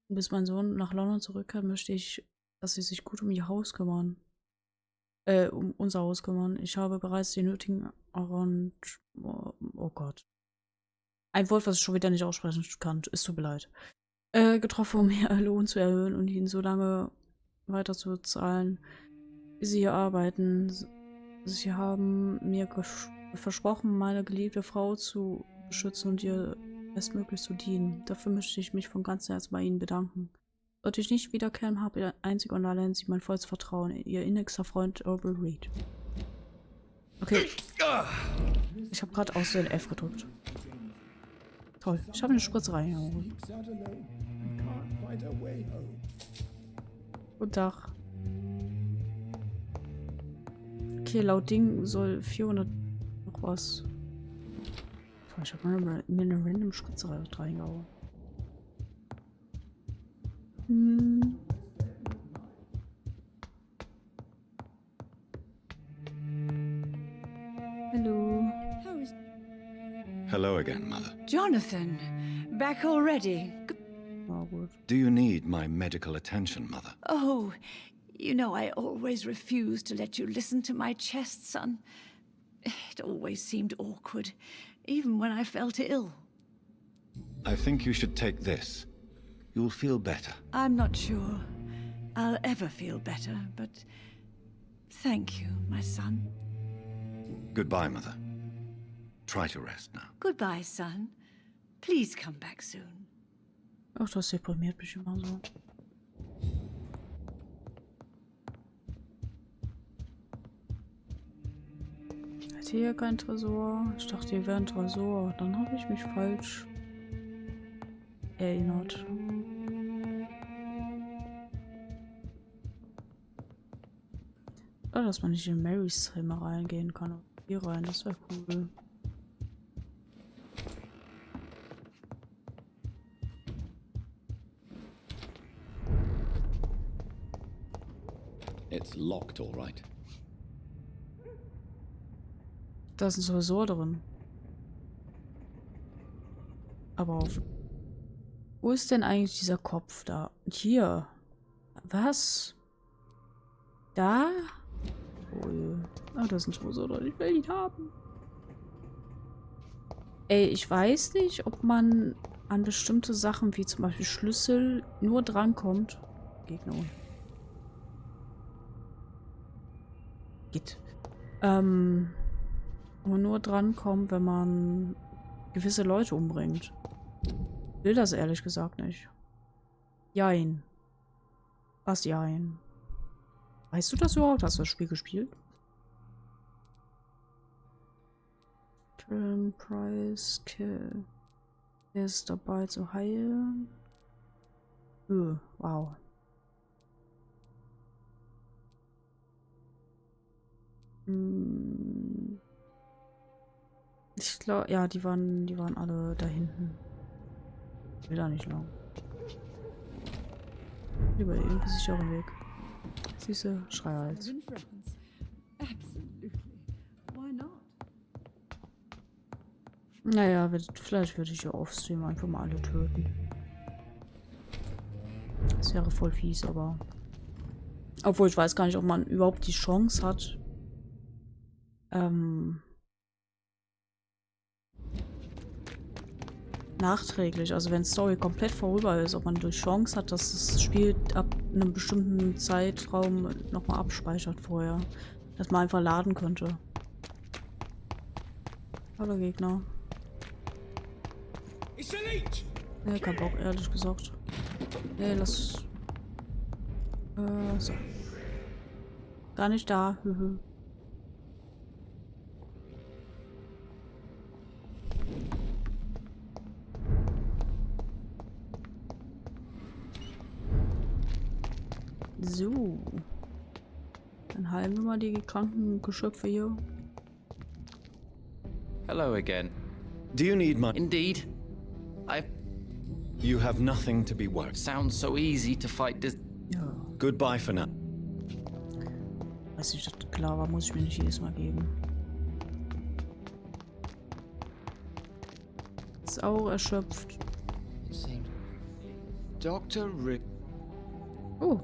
und bis mein Sohn nach London zurückkehrt, möchte ich, dass Sie sich gut um Ihr Haus kümmern. Um unser Haus kümmern. Ich habe bereits die nötigen oh Gott. Ein Wort, was ich schon wieder nicht aussprechen kann. Es tut mir leid. Getroffen, um Ihr Lohn zu erhöhen und Ihnen so lange weiter zu zahlen, wie Sie hier arbeiten. Sie haben mir versprochen, meine geliebte Frau zu beschützen und ihr bestmöglich zu dienen. Dafür möchte ich mich von ganzem Herzen bei Ihnen bedanken. Sollte ich nicht wiederkehren, habe ich einzig und allein Sie mein volles Vertrauen. Ihr innigster Freund, Aubrey Reed. Okay. Ich habe gerade aus den F gedrückt. Toll. Ich habe eine Spritze reingeholt. Guten Tag. Okay, laut Ding soll 400 noch was. Toll, ich habe mir eine random Spritze reingehauen. Hallo.
Hello again, Mother.
Jonathan, back already?
War gut.
Do you need my medical attention, Mother?
Oh, you know I always refused to let you listen to my chest, son. It always seemed awkward, even when I felt ill.
I think you should take this. You'll feel better.
I'm not sure I'll ever feel better, but thank you, my son.
Goodbye, Mother. Try to rest now.
Goodbye, son. Please come back soon.
Ach, das deprimiert mich immer so. Hat hier kein Tresor? Ich dachte, hier wäre ein Tresor. Dann habe ich mich falsch erinnert. Dass man nicht in Marys Zimmer reingehen kann. Hier rein, das wäre cool.
It's locked, all right.
Da ist ein Tresor drin. Aber auf... Wo ist denn eigentlich dieser Kopf da? Hier. Was? Da? Oh je. Ah, da ist ein Tresor drin. Ich will ihn haben. Ey, ich weiß nicht, ob man an bestimmte Sachen, wie zum Beispiel Schlüssel, nur drankommt. Gegner. Geht. Aber nur drankommt, wenn man gewisse Leute umbringt. Will das ehrlich gesagt nicht. Jein. Was jein? Weißt du das überhaupt? Hast du das Spiel gespielt? Turn Price Kill. Er ist dabei zu heilen. Wow. Ich glaube, ja, die waren alle da hinten. Ich will da nicht lang. Über irgendwie sicheren Weg. Süße Schreihals. Naja, vielleicht würde ich ja offstream einfach mal alle töten. Das wäre voll fies, aber Obwohl ich weiß gar nicht, ob man überhaupt die Chance hat, nachträglich, also wenn Story komplett vorüber ist, ob man die Chance hat, dass das Spiel ab einem bestimmten Zeitraum nochmal abspeichert vorher. Dass man einfach laden könnte. Hallo Gegner.
It's a leech!
Nee, kein Bock, ehrlich gesagt. Nee, lass... so. Gar nicht da. So. Dann heilen wir mal die kranken Geschöpfe hier.
Hello again.
Do you need my...
Indeed.
You have nothing to be worried.
Sounds so easy to fight this.
Ja.
Goodbye for now.
Weiß nicht, das klar war, muss ich mir nicht jedes Mal geben. Ist auch erschöpft.
It seemed. Dr. Rick.
Oh.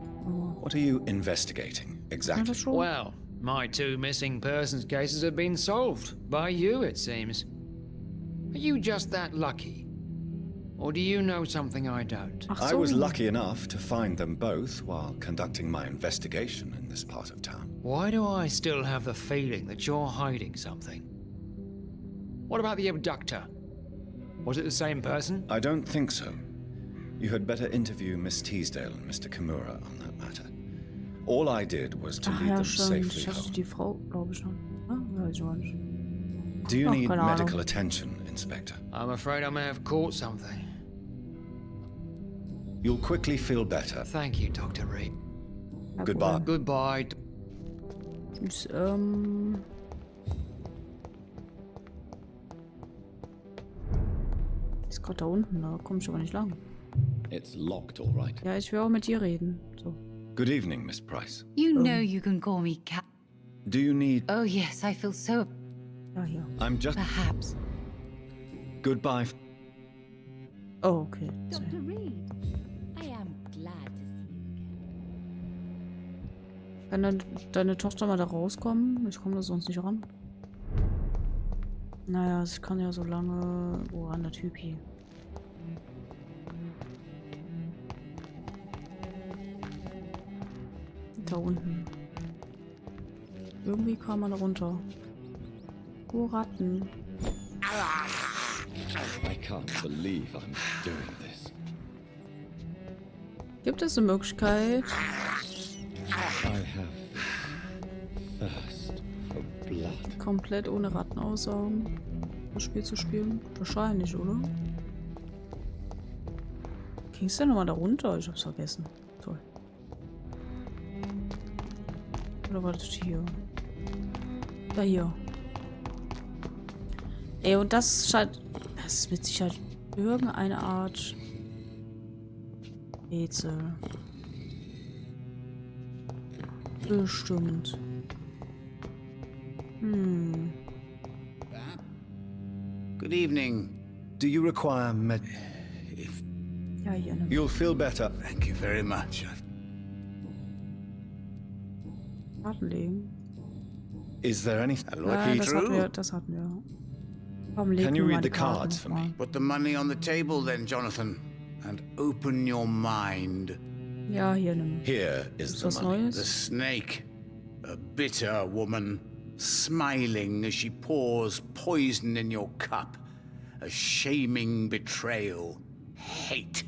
What are you investigating
Ja,
exactly?
das schon.
Well, my 2 missing persons cases have been solved. By you, it seems. Are you just that lucky? Or do you know something I don't?
Ach
I
so.
was lucky enough to find them both while conducting my investigation in this part of town.
Why do I still have the feeling that you're hiding something? What about the abductor? Was it the same person?
I don't think so. You had better interview Miss Teasdale and Mr. Kimura on that matter. All I did was to
Ach
lead
ja,
them
schon.
safely
Ich hatte
home.
die Frau, glaube ich, schon. Ah, weiß ich auch nicht.
Do you
Ach,
need
keine Ahnung.
medical attention, Inspector?
I'm afraid I may have caught something.
You'll quickly feel better.
Thank you, Dr. Reed.
Ja,
Goodbye.
gut.
Goodbye.
Tschüss, ist gerade da unten, da komme ich aber nicht lang.
It's locked, all right.
Ja, ich will auch mit dir reden. So.
Good evening, Miss Price.
You know you can call me Cat.
Do you need...
Oh, yes, I feel so.
Ja, hier.
I'm just...
Perhaps.
Goodbye.
Oh, okay. So.
Dr. Reed, I am glad to see you again.
Kann dann deine Tochter mal da rauskommen? Ich komme da sonst nicht ran. Naja, ich kann ja so lange... Wo war denn der Typ hier? Da unten. Irgendwie kam man da runter. Oh, Ratten.
I can't believe I'm doing this.
Gibt es eine Möglichkeit?
I have this thirst for blood.
Komplett ohne Ratten aussaugen, das Spiel zu spielen? Wahrscheinlich, oder? Ging's denn nochmal da runter? Ich hab's vergessen. Toll. Oder war das hier? Da hier. Ey, und das scheint... Das ist mit Sicherheit irgendeine Art... Rätsel. Bestimmt.
Good evening.
Do you require med...
Ja, hier. Ne?
You'll feel better.
Thank you very much.
Karten legen.
Is there anything...
Das hatten wir. Warum legen
Can you
wir mal
read
die
the
Karten
cards for
nochmal?
me?
Put the money on the table then, Jonathan. And open your mind.
Ja, hier nimm.
Here is
Ist
the
was
money.
The
Neues?
snake. A bitter woman. Smiling as she pours poison in your cup. A shaming betrayal. Hate.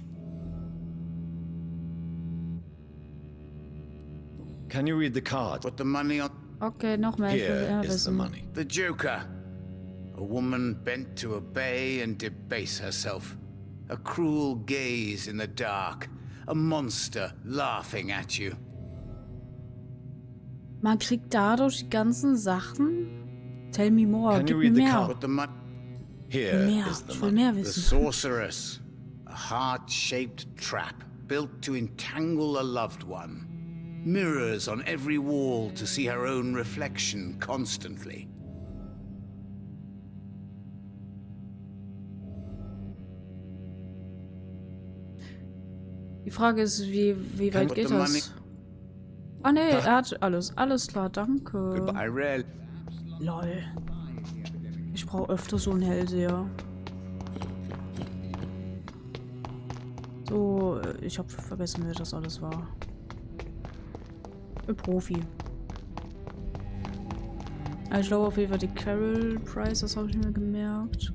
Can you read the cards?
Put the money on...
Okay, noch mehr. Ich will
Here
eher
is the
wissen.
money.
The Joker. A woman bent to obey and debase herself. A cruel gaze in the dark. A monster laughing at you.
Man kriegt dadurch die ganzen Sachen? Tell me more.
Can
Gib
you
mir
read the
mehr.
card?
Put the money...
Here
Mehr.
is the
Ich will
money.
mehr
The
wissen.
sorceress. A heart-shaped trap built to entangle a loved one. Mirrors on every wall to see her own reflection constantly.
Die Frage ist, wie weit
Put
geht
the money-
das? Ah ne, er hat alles. Alles klar, danke.
Goodbye, Rel.
Lol. Ich brauche öfter so einen Hellseher. So, ich habe vergessen, wer das alles war. Ein Profi. Also ich glaube auf jeden Fall die Carol Price, das habe ich mir gemerkt.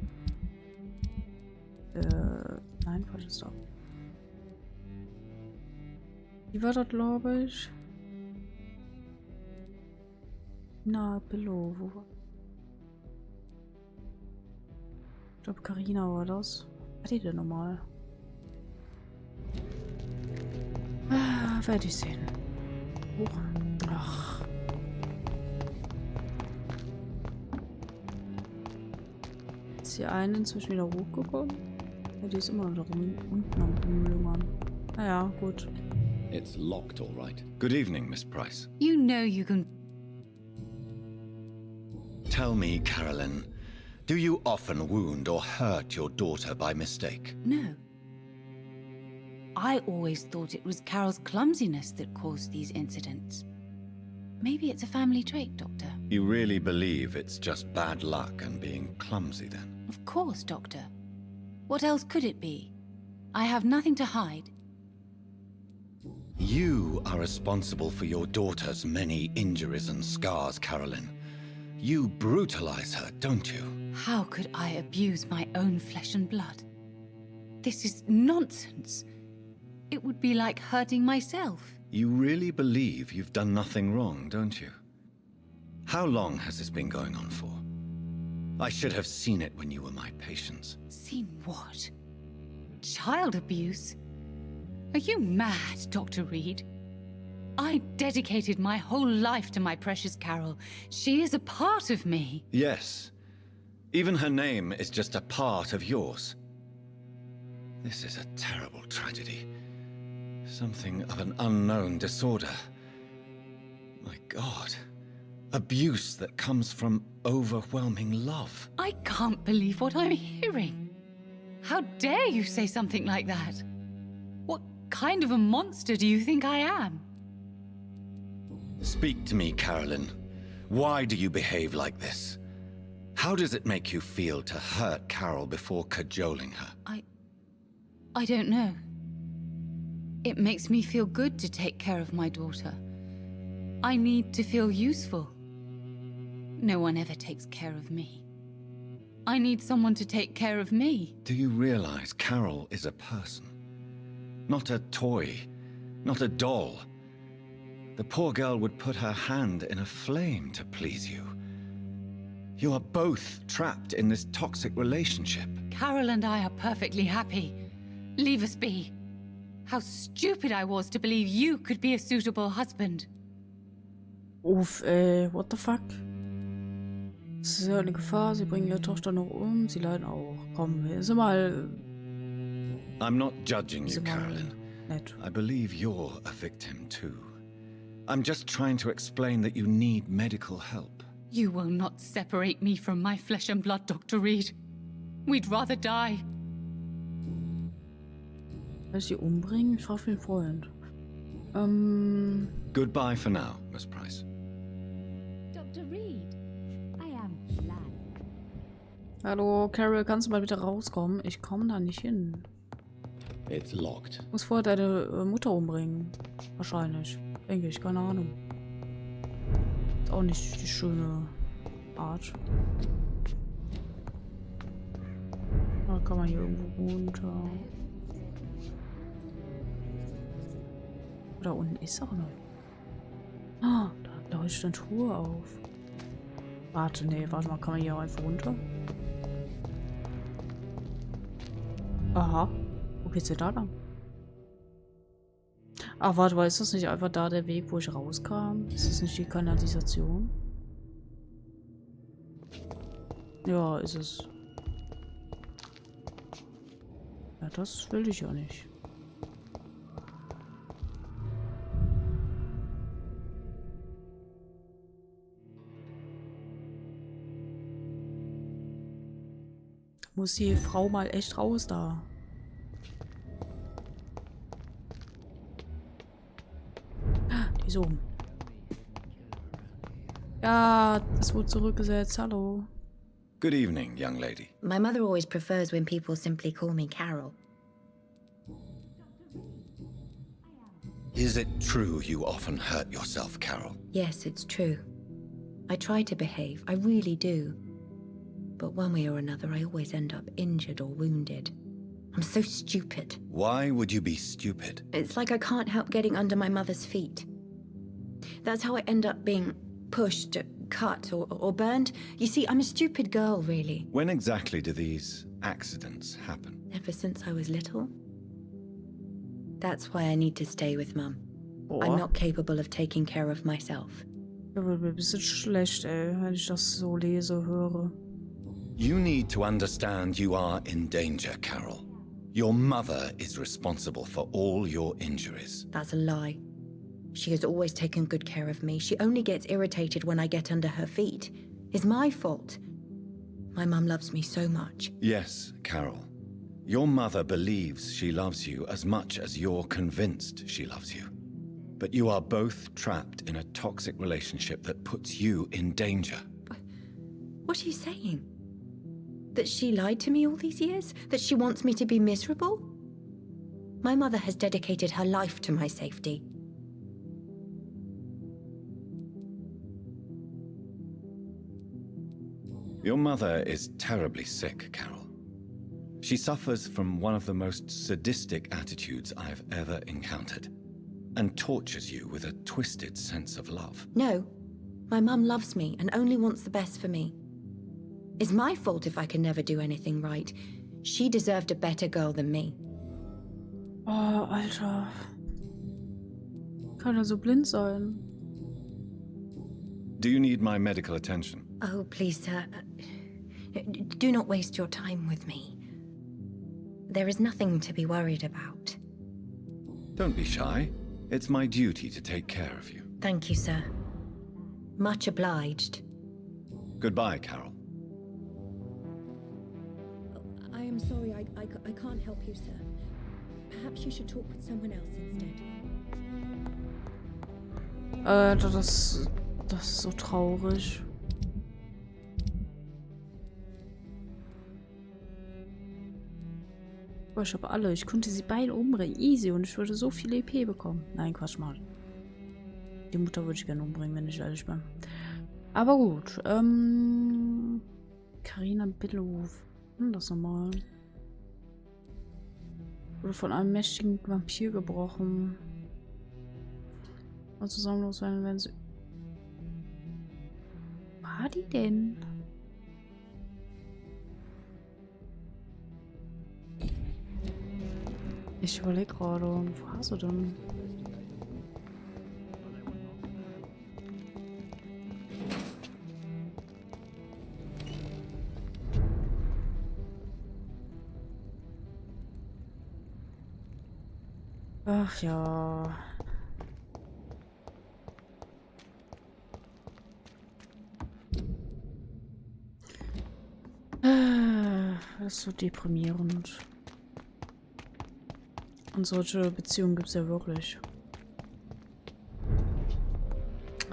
Nein, falsches da. Die war das, glaube ich. Na, Pillow, wo war? Ich glaube, Carina war das. Was hat die denn nochmal? Ah, werde ich sehen. Hoch. Ach. Ist hier eine inzwischen wieder hochgekommen? Ja, die ist immer noch da unten am Rumlungern. Naja, gut.
It's locked, all right. Good evening, Miss Price.
You know you can.
Tell me, Carolyn, do you often wound or hurt your daughter by mistake?
No. I always thought it was Carol's clumsiness that caused these incidents. Maybe it's a family trait, Doctor.
You really believe it's just bad luck and being clumsy, then?
Of course, Doctor. What else could it be? I have nothing to hide.
You are responsible for your daughter's many injuries and scars, Carolyn. You brutalize her, don't you?
How could I abuse my own flesh and blood? This is nonsense. It would be like hurting myself.
You really believe you've done nothing wrong, don't you? How long has this been going on for? I should have seen it when you were my patients.
Seen what? Child abuse? Are you mad, Dr. Reed? I dedicated my whole life to my precious Carol. She is a part of me.
Yes. Even her name is just a part of yours. This is a terrible tragedy. Something of an unknown disorder. My God. Abuse that comes from overwhelming love.
I can't believe what I'm hearing. How dare you say something like that? What kind of a monster do you think I am?
Speak to me, Carolyn. Why do you behave like this? How does it make you feel to hurt Carol before cajoling her?
I don't know. It makes me feel good to take care of my daughter. I need to feel useful. No one ever takes care of me. I need someone to take care of me.
Do you realize Carol is a person? Not a toy, not a doll. The poor girl would put her hand in a flame to please you. You are both trapped in this toxic relationship.
Carol and I are perfectly happy. Leave us be. How stupid I was to believe you could be a suitable husband.
Uff, what the fuck? Es ist ja eine Gefahr, sie bringen ihre Tochter noch um, sie leiden auch. Komm, ist mal...
I'm not judging you, Carolyn.
Nett.
I believe you're a victim too. I'm just trying to explain that you need medical help.
You will not separate me from my flesh and blood, Dr. Reed. We'd rather die.
Soll ich sie umbringen? Ich frage für den Freund.
Goodbye for now, Miss Price.
Dr. Reed, I am glad.
Hallo, Carol, kannst du mal bitte rauskommen? Ich komme da nicht hin.
It's locked.
Du musst vorher deine Mutter umbringen. Wahrscheinlich. Denke ich, keine Ahnung. Ist auch nicht die schöne Art. Da kann man hier irgendwo runter. Da unten ist auch noch. Ah, da leuchtet eine Truhe auf. Warte, nee, warte mal, kann man hier auch einfach runter? Aha. Wo geht's denn da lang? Ach, warte mal, ist das nicht einfach da der Weg, wo ich rauskam? Ist das nicht die Kanalisation? Ja, ist es. Ja, das will ich ja nicht. Muss die Frau mal echt raus da. Die ist oben. Ja, es wurde zurückgesetzt. Hallo.
Good evening, young lady.
My mother always prefers when people simply call me Carol.
Is it true you often hurt yourself, Carol?
Yes, it's true. I try to behave, I really do. But one way or another, I always end up injured or wounded. I'm so stupid.
Why would you be stupid?
It's like I can't help getting under my mother's feet. That's how I end up being pushed, cut, or burned. You see, I'm a stupid girl, really.
When exactly do these accidents happen?
Ever since I was little. That's why I need to stay with Mum.
Boah.
I'm not capable of taking care of myself.
Da wird mir ein bisschen schlecht, ey, wenn ich das so lese, höre.
You need to understand you are in danger, Carol. Your mother is responsible for all your injuries.
That's a lie. She has always taken good care of me. She only gets irritated when I get under her feet. It's my fault. My mum loves me so much.
Yes, Carol. Your mother believes she loves you as much as you're convinced she loves you. But you are both trapped in a toxic relationship that puts you in danger.
What are you saying? That she lied to me all these years? That she wants me to be miserable? My mother has dedicated her life to my safety.
Your mother is terribly sick, Carol. She suffers from one of the most sadistic attitudes I've ever encountered, and tortures you with a twisted sense of love.
No, my mum loves me and only wants the best for me. It's my fault if I can never do anything right. She deserved a better girl than me.
Oh, Alter. Kann er so blind sein?
Do you need my medical attention?
Oh, please, sir. Do not waste your time with me. There is nothing to be worried about.
Don't be shy. It's my duty to take care of you.
Thank you, sir. Much obliged.
Goodbye, Carol.
I am sorry, I can't help you, sir. Perhaps you should talk with someone else instead.
Das ist so traurig. Boah, ich habe alle. Ich konnte sie beide umbringen. Easy. Und ich würde so viel EP bekommen. Nein, Quatsch mal. Die Mutter würde ich gerne umbringen, wenn ich ehrlich bin. Aber gut. Carina Billhof. Das nochmal. Wurde von einem mächtigen Vampyr gebrochen. Und zusammenlos werden, wenn sie... Wo war die denn? Ich überlege gerade, wo war sie denn? Ach ja. Das ist so deprimierend. Und solche Beziehungen gibt es ja wirklich.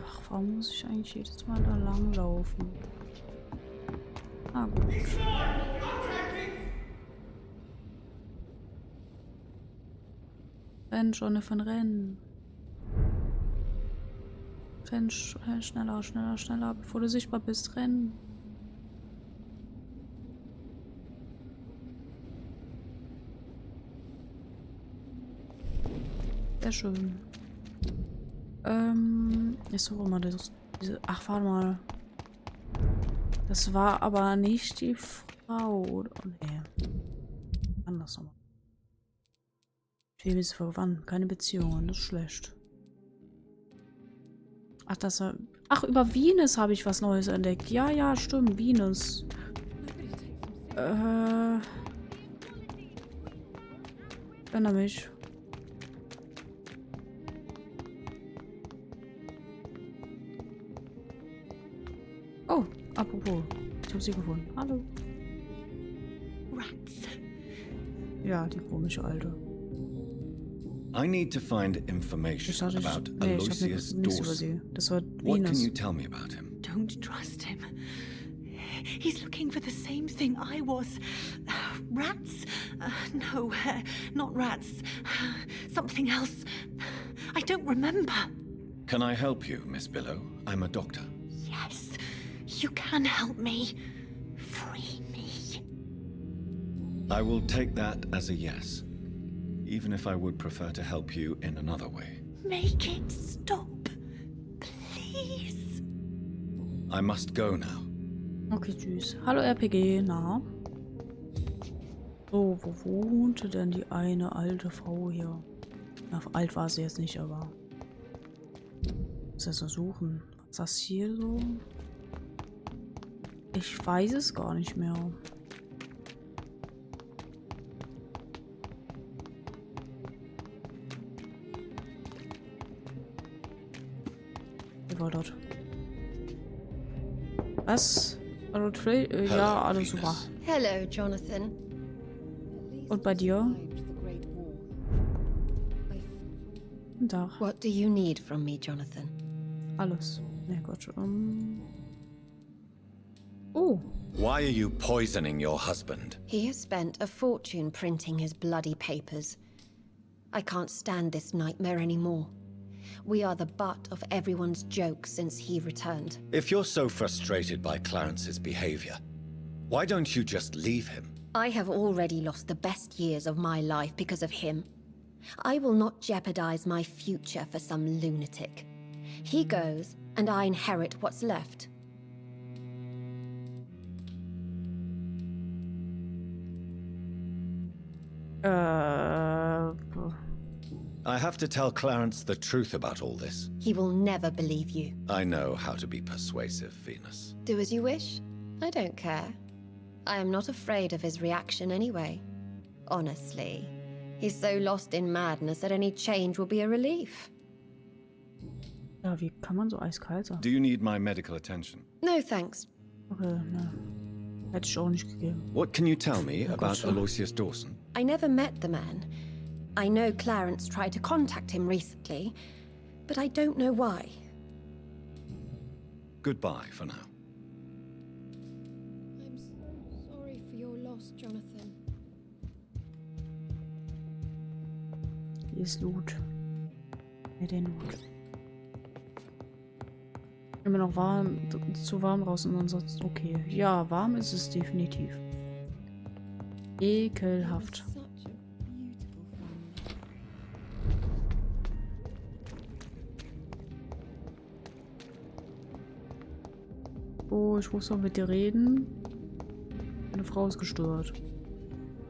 Ach, warum muss ich eigentlich jedes Mal da lang laufen? Ah, gut. Renn, Jonathan, renn. Renn, schneller, schneller, schneller, bevor du sichtbar bist, renn. Sehr schön. Ich suche mal diese... Ach, warte mal. Das war aber nicht die Frau. Oh, nee. Anders nochmal. Wem ist verwandt? Keine Beziehung. Das ist schlecht. Ach, das war... Ach, über Venus habe ich was Neues entdeckt. Ja, ja, stimmt. Venus. Erinnere mich. Oh, apropos. Ich habe sie gefunden. Hallo.
Rats.
Ja, die komische Alte. I need to find information about Aloysius Dawson.
Das war
What can
Venus.
you tell me about him?
don't trust him. He's looking for the same thing I was. Rats? No, not rats. Something else. I don't remember.
Can I help you, Miss Billow? I'm a doctor.
Yes, you can help me. Free me.
I will take that as a yes, even if I would prefer to help you in another way.
Make it stop, please.
I must go now.
Okay, tschüss. Hallo RPG, na? So, wo wohnte denn die eine alte Frau hier? Na, alt war sie jetzt nicht, aber... Muss ja so suchen. Was ist das hier so? Ich weiß es gar nicht mehr. Wie war das? Was? Hallo, ja, alles super.
Hello, Jonathan.
Und bei dir? Guten Tag.
What do you need from me, Jonathan?
Alles. Ja, Gott. Oh.
Why are you poisoning your husband?
He has spent a fortune printing his bloody papers. I can't stand this nightmare anymore. We are the butt of everyone's jokes since he returned.
If you're so frustrated by Clarence's behavior, why don't you just leave him?
I have already lost the best years of my life because of him. I will not jeopardize my future for some lunatic. He goes, and I inherit what's left.
I have to tell Clarence the truth about all this.
He will never believe you.
I know how to be persuasive, Venus.
Do as you wish. I don't care. I am not afraid of his reaction anyway. Honestly, he's so lost in madness that any change will be a relief.
Ja, wie kann man so eiskalt sein?
Do you need my medical attention?
No thanks.
Okay, ne. Hätte ich auch nicht gegeben.
What can you tell me about Aloysius Dawson?
I never met the man. I know Clarence tried to contact him recently, but I don't know why.
Goodbye for now.
I'm so sorry for your loss, Jonathan.
Hier ist Loot. Ja, den Loot. Immer noch warm, zu warm draußen, ansonsten okay. Ja, warm ist es definitiv. Ekelhaft. Oh, ich muss noch mit dir reden. Meine Frau ist gestört.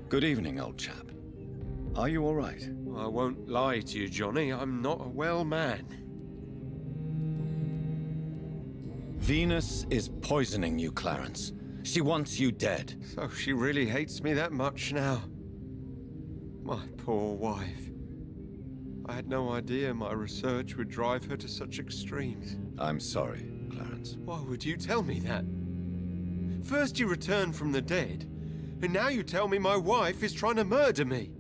Good evening, old chap. Are you all right?
I won't lie to you, Johnny. I'm not a well man.
Venus is poisoning you, Clarence. She wants you dead.
So she really hates me that much now. My poor wife. I had no idea my research would drive her to such extremes.
I'm sorry, Clarence.
Why would you tell me that? First you return from the dead, and now you tell me my wife is trying to murder me.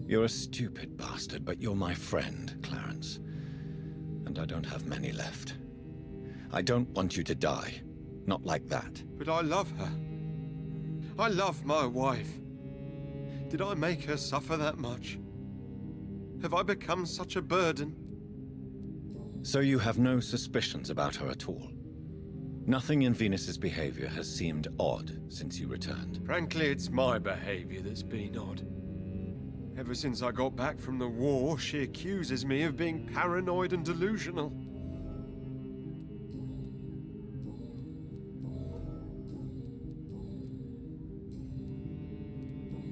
You're a stupid bastard, but you're my friend, Clarence. And I don't have many left. I don't want you to die. Not like that.
But I love her. I love my wife. Did I make her suffer that much? Have I become such a burden?
So you have no suspicions about her at all? Nothing in Venus's behavior has seemed odd since you returned?
Frankly, it's my behavior that's been odd. Ever since I got back from the war, she accuses me of being paranoid and delusional.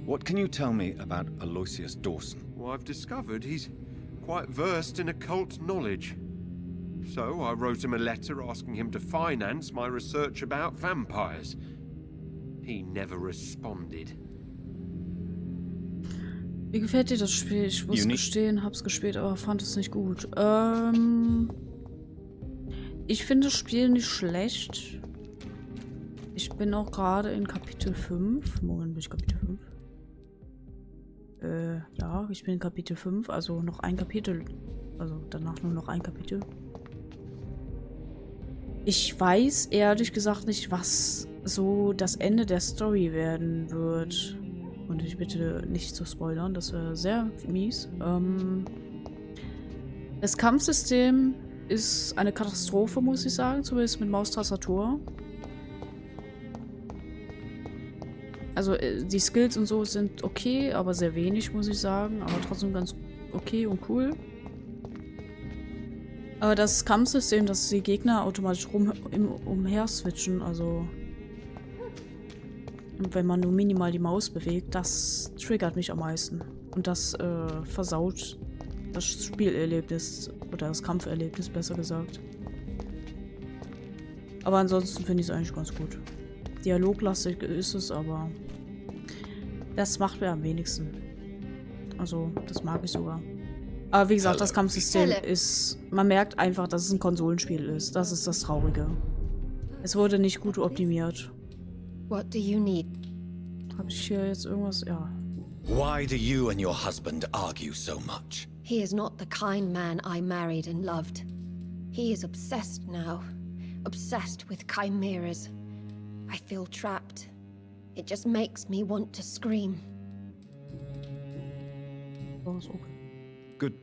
What can you tell me about Aloysius Dawson?
Well, I've discovered he's quite versed in occult knowledge. So I wrote him a letter asking him to finance my research about vampires. He never responded.
Wie gefällt dir das Spiel? Ich muss gestehen, hab's gespielt, aber fand es nicht gut. Ich finde das Spiel nicht schlecht. Ich bin auch gerade in Kapitel 5. Moment, bin ich Kapitel 5? Ja, ich bin in Kapitel 5, also noch ein Kapitel. Also danach nur noch ein Kapitel. Ich weiß ehrlich gesagt nicht, was so das Ende der Story werden wird. Und ich bitte nicht zu spoilern, das wäre sehr mies. Das Kampfsystem ist eine Katastrophe, muss ich sagen, zumindest mit Maustastatur. Also die Skills und so sind okay, aber sehr wenig, muss ich sagen. Aber trotzdem ganz okay und cool. Aber das Kampfsystem, dass die Gegner automatisch umher switchen, also wenn man nur minimal die Maus bewegt, das triggert mich am meisten. Und das versaut das Spielerlebnis oder das Kampferlebnis, besser gesagt. Aber ansonsten finde ich es eigentlich ganz gut. Dialoglastig ist es, aber das macht mir am wenigsten. Also, das mag ich sogar. Aber wie gesagt, das Kampfsystem ist... Man merkt einfach, dass es ein Konsolenspiel ist. Das ist das Traurige. Es wurde nicht gut optimiert.
What do you need?
Habe ich hier jetzt irgendwas? Ja.
Why do you and your husband argue so much?
He is not the kind man I married and loved. He is obsessed now. Obsessed with chimeras. I feel trapped. It just makes me want to scream.
Oh, ist okay.
Good.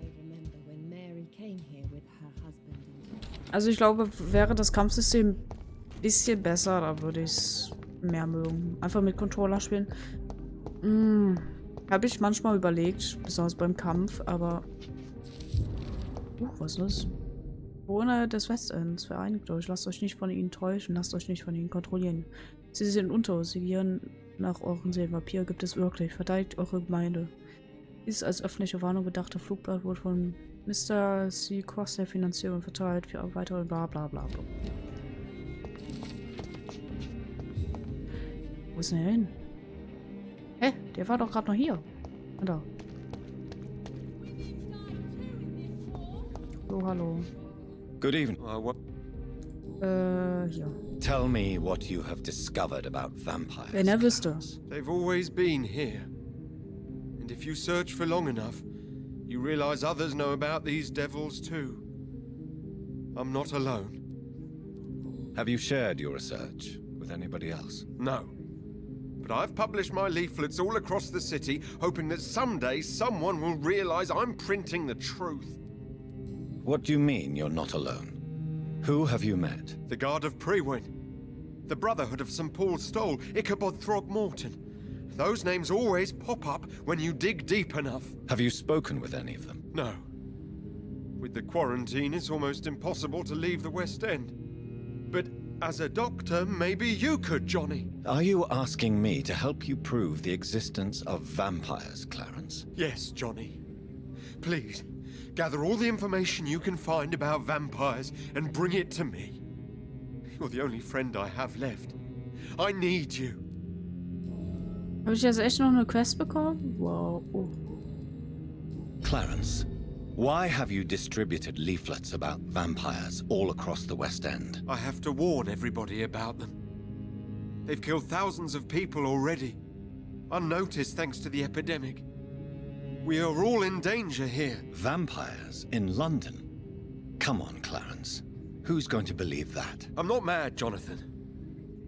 I remember when Mary came here with her husband and...
Also ich glaube, wäre das Kampfsystem ein bisschen besser, da würde ich es mehr mögen. Einfach mit Controller spielen. Habe ich manchmal überlegt, besonders beim Kampf, aber... was ist das? Bewohner des Westends, vereinigt euch. Lasst euch nicht von ihnen täuschen, lasst euch nicht von ihnen kontrollieren. Sie sind unter uns, sie gieren nach euren Seelen. Vampyr gibt es wirklich. Verteidigt eure Gemeinde. Dieses als öffentliche Warnung bedachte Flugblatt wurde von Mr. C. Cross der Finanzierung verteilt für weitere bla bla bla bla. Wo ist denn der hin? Hä? Der war doch gerade noch hier. Ah, da. Hallo, hallo.
Good evening.
Hier.
Tell me what you have discovered about vampires.
Wenn er wüsste.
They've always been here. And if you search for long enough, you realize others know about these devils too. I'm not alone.
Have you shared your research with anybody else?
No. But I've published my leaflets all across the city, hoping that someday someone will realize I'm printing the truth.
What do you mean you're not alone? Who have you met?
The Guard of Prewin, the Brotherhood of St. Paul Stole, Ichabod Throgmorton. Those names always pop up when you dig deep enough.
Have you spoken with any of them?
No. With the quarantine, it's almost impossible to leave the West End. But as a doctor, maybe you could, Johnny.
Are you asking me to help you prove the existence of vampires, Clarence?
Yes, Johnny. Please, gather all the information you can find about vampires and bring it to me. You're the only friend I have left. I need you.
Habe ich jetzt echt noch eine Quest bekommen? Wow. Oh.
Clarence, why have you distributed leaflets about vampires all across the West End?
I have to warn everybody about them. They've killed thousands of people already, unnoticed thanks to the epidemic. We are all in danger here.
Vampires in London? Come on, Clarence. Who's going to believe that?
I'm not mad, Jonathan.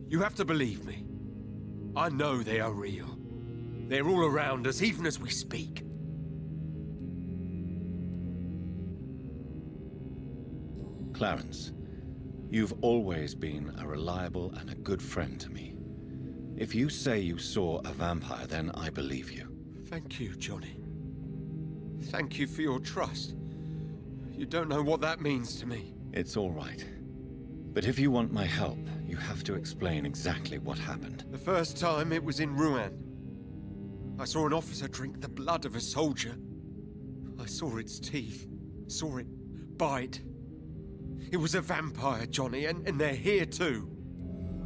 You have to believe me. I know they are real. They're all around us, even as we speak.
Clarence, you've always been a reliable and a good friend to me. If you say you saw a vampire, then I believe you.
Thank you, Johnny. Thank you for your trust. You don't know what that means to me.
It's all right. But if you want my help, you have to explain exactly what happened.
The first time it was in Rouen. I saw an officer drink the blood of a soldier. I saw its teeth, saw it bite. It was a vampire, Johnny, and they're here too.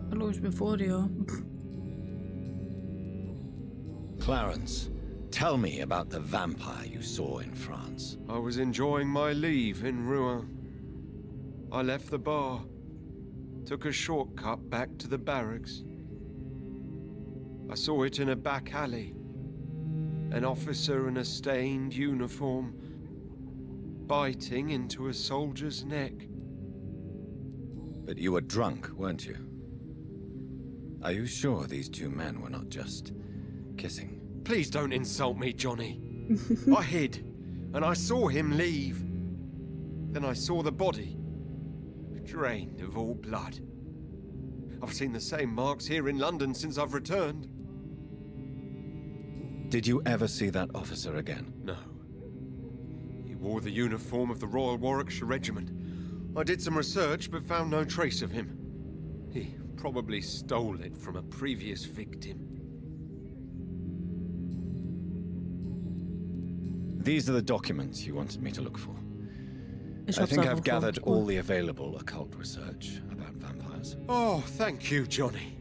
Hallo, ich bin vor dir.
Clarence, tell me about the vampire you saw in France.
I was enjoying my leave in Rouen. I left the bar, took a shortcut back to the barracks. I saw it in a back alley. An officer in a stained uniform, biting into a soldier's neck.
But you were drunk, weren't you? Are you sure these two men were not just kissing?
Please don't insult me, Johnny. I hid, and I saw him leave. Then I saw the body, drained of all blood. I've seen the same marks here in London since I've returned.
Did you ever see that officer again?
No. He wore the uniform of the Royal Warwickshire Regiment. I did some research, but found no trace of him. He probably stole it from a previous victim.
These are the documents you wanted me to look for.
Ich
I
hab's
think
einfach
I've gathered
gefunden.
all the available occult research about vampires.
Oh, thank you, Johnny.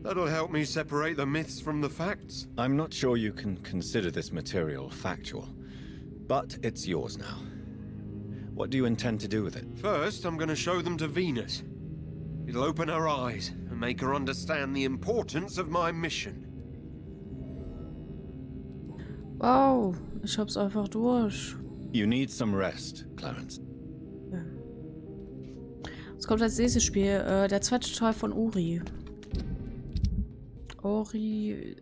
That'll help me separate the myths from the facts.
I'm not sure you can consider this material factual, but it's yours now. What do you intend to do with it?
First, I'm going to show them to Venus. It'll open her eyes and make her understand the importance of my mission.
Wow, ich hab's einfach durch.
You need some rest, Clarence.
Ja. Es kommt als nächstes Spiel, der zweite Teil von Ori. Ori,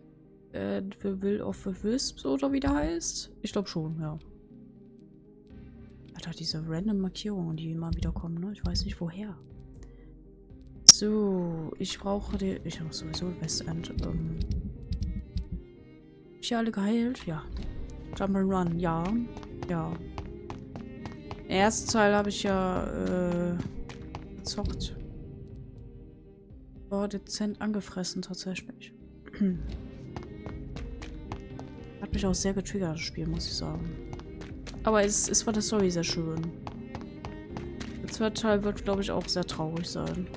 The Will of the Wisps oder wie der heißt? Ich glaube schon, ja. Alter, diese random Markierungen, die immer wieder kommen, ne? Ich weiß nicht woher. So, ich brauche den. Ich habe sowieso Westend. Ich alle geheilt? Ja. Jump'n'Run, ja. Ja. Den ersten Teil habe ich ja gezockt. War dezent angefressen tatsächlich. Hat mich auch sehr getriggert, das Spiel, muss ich sagen. Aber es ist von der Story sehr schön. Der zweite Teil wird, glaube ich, auch sehr traurig sein.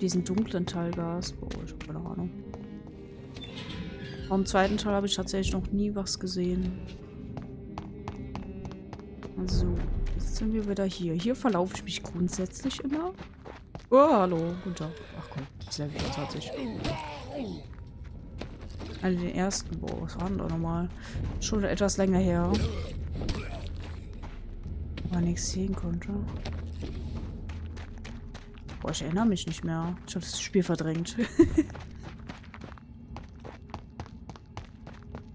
Diesen dunklen Teil Gas. Boah, ich habe keine Ahnung. Vom zweiten Teil habe ich tatsächlich noch nie was gesehen. Also, jetzt sind wir wieder hier. Hier verlaufe ich mich grundsätzlich immer. Oh, hallo. Guten Tag. Ach komm, das Level 20. Also den ersten. Boah, was war denn da nochmal? Schon etwas länger her. Aber nichts sehen konnte. Boah, ich erinnere mich nicht mehr. Ich habe das Spiel verdrängt.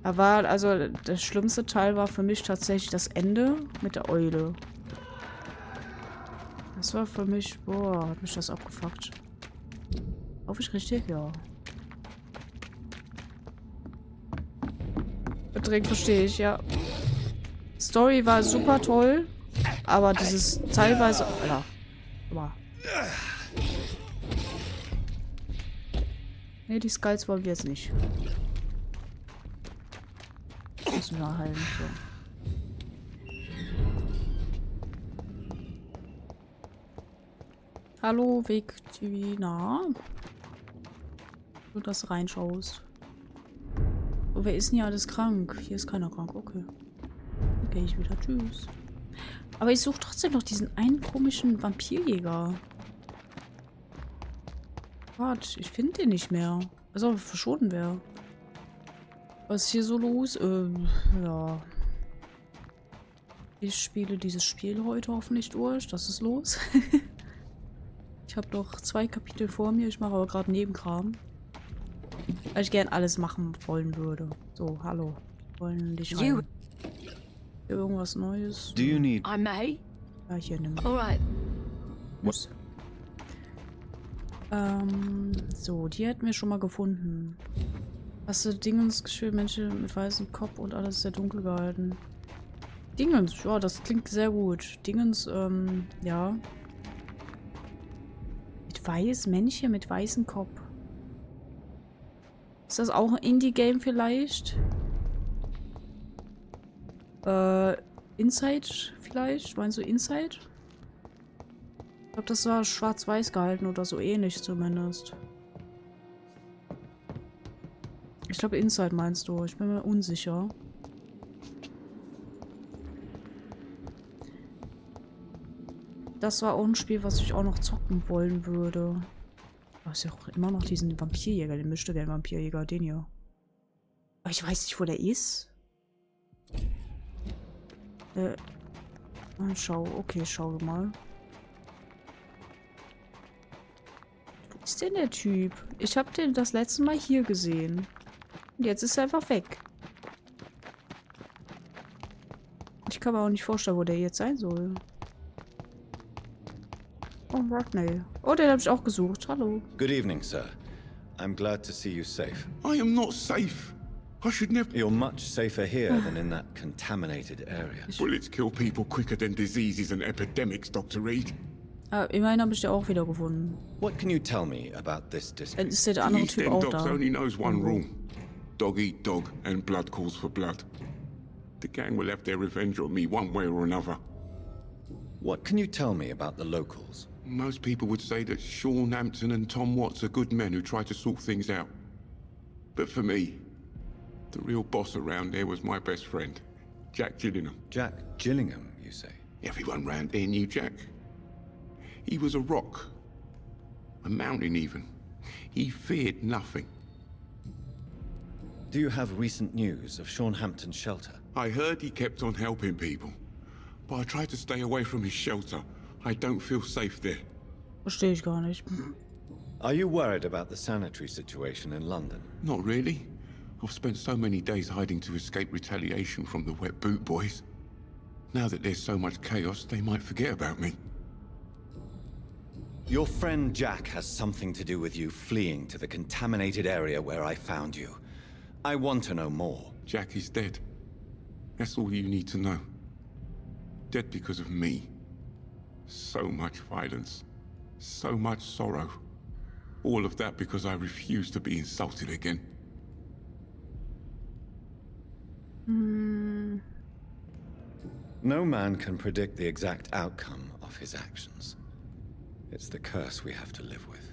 Aber also der schlimmste Teil war für mich tatsächlich das Ende mit der Eule. Das war für mich, boah, hat mich das abgefuckt. Hoffe ich richtig? Ja. Verdrängt verstehe ich, ja. Story war super toll, aber dieses teilweise, Alter, aber ne, die Skulls wollen wir jetzt nicht. Müssen wir heilen, so. Hallo, Victina. Du das reinschaust. Oh, wer ist denn hier alles krank? Hier ist keiner krank, okay. Dann gehe ich wieder, tschüss. Aber ich suche trotzdem noch diesen einen komischen Vampirjäger. Warte, ich finde den nicht mehr. Als ob er verschwunden wäre. Was ist hier so los? Ja. Ich spiele dieses Spiel heute hoffentlich durch. Das ist los. Ich habe noch 2 Kapitel vor mir. Ich mache aber gerade Nebenkram. Weil ich gern alles machen wollen würde. So, hallo. Wollen dich rein. Irgendwas Neues?
Do you need...
I may.
Ja, hier nimm.
Alright.
So, die hätten wir schon mal gefunden. Hast du Dingens gespielt? Menschen mit weißem Kopf und alles sehr dunkel gehalten. Dingens, ja, das klingt sehr gut. Dingens, ja. Mit weiß, Männchen mit weißem Kopf. Ist das auch ein Indie-Game vielleicht? Inside vielleicht? Meinst du Inside? Ich glaube, das war schwarz-weiß gehalten oder so ähnlich zumindest. Ich glaube, Inside meinst du. Ich bin mir unsicher. Das war auch ein Spiel, was ich auch noch zocken wollen würde. Aber ist ja auch immer noch diesen Vampirjäger. Den möchte gerne Vampirjäger. Den hier. Aber ich weiß nicht, wo der ist. Schau, okay, schau mal. Wo ist denn der Typ? Ich habe den das letzte Mal hier gesehen. Und jetzt ist er einfach weg. Ich kann mir auch nicht vorstellen, wo der jetzt sein soll. Oh, Rodney. Oh, den habe ich auch gesucht. Hallo.
Good evening, sir. I'm glad to see you safe.
I am not safe. I should never...
You're much safer here than in that contaminated area.
Bullets kill people quicker than diseases and epidemics, Dr. Reed.
Immerhin habe ich den auch wieder gefunden.
What can you tell me about this district?
Ist der andere
East
Typ
End
auch
Docs
da?
only knows one rule. Dog eat dog, and blood calls for blood. The gang will have their revenge on me one way or another.
What can you tell me about the locals?
Most people would say that Sean Hampton and Tom Watts are good men who try to sort things out. But for me, the real boss around there was my best friend, Jack Gillingham.
Jack Gillingham, you say?
Everyone round there knew Jack. He was a rock. A mountain even. He feared nothing.
Do you have recent news of Sean Hampton's shelter?
I heard he kept on helping people. But I tried to stay away from his shelter. I don't feel safe there.
Verstehe ich gar nicht.
Are you worried about the sanitary situation in London?
Not really. I've spent so many days hiding to escape retaliation from the Wet Boot Boys. Now that there's so much chaos, they might forget about me.
Your friend Jack has something to do with you fleeing to the contaminated area where I found you. I want to know more.
Jack is dead. That's all you need to know. Dead because of me. So much violence. So much sorrow. All of that because I refuse to be insulted again.
No man can predict the exact outcome of his actions. It's the curse we have to live with.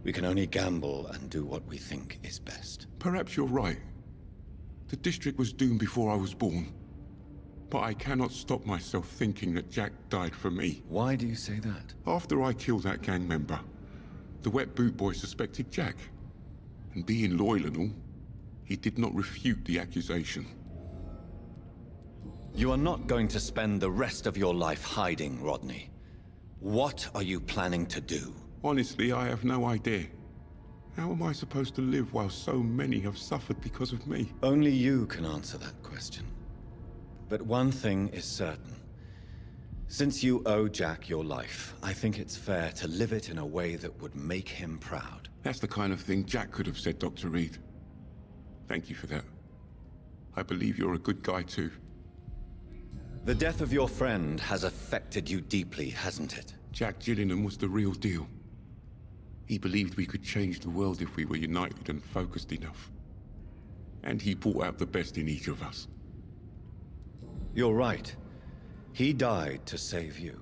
We can only gamble and do what we think is best.
Perhaps you're right. The district was doomed before I was born. But I cannot stop myself thinking that Jack died for me.
Why do you say that?
After I killed that gang member, the Wet Boot Boy suspected Jack. And being loyal and all, he did not refute the accusation.
You are not going to spend the rest of your life hiding, Rodney. What are you planning to do?
Honestly, I have no idea. How am I supposed to live while so many have suffered because of me?
Only you can answer that question. But one thing is certain. Since you owe Jack your life, I think it's fair to live it in a way that would make him proud.
That's the kind of thing Jack could have said, Dr. Reed. Thank you for that. I believe you're a good guy too.
The death of your friend has affected you deeply, hasn't it?
Jack Gillingham was the real deal. He believed we could change the world if we were united and focused enough. And he brought out the best in each of us.
You're right. He died to save you.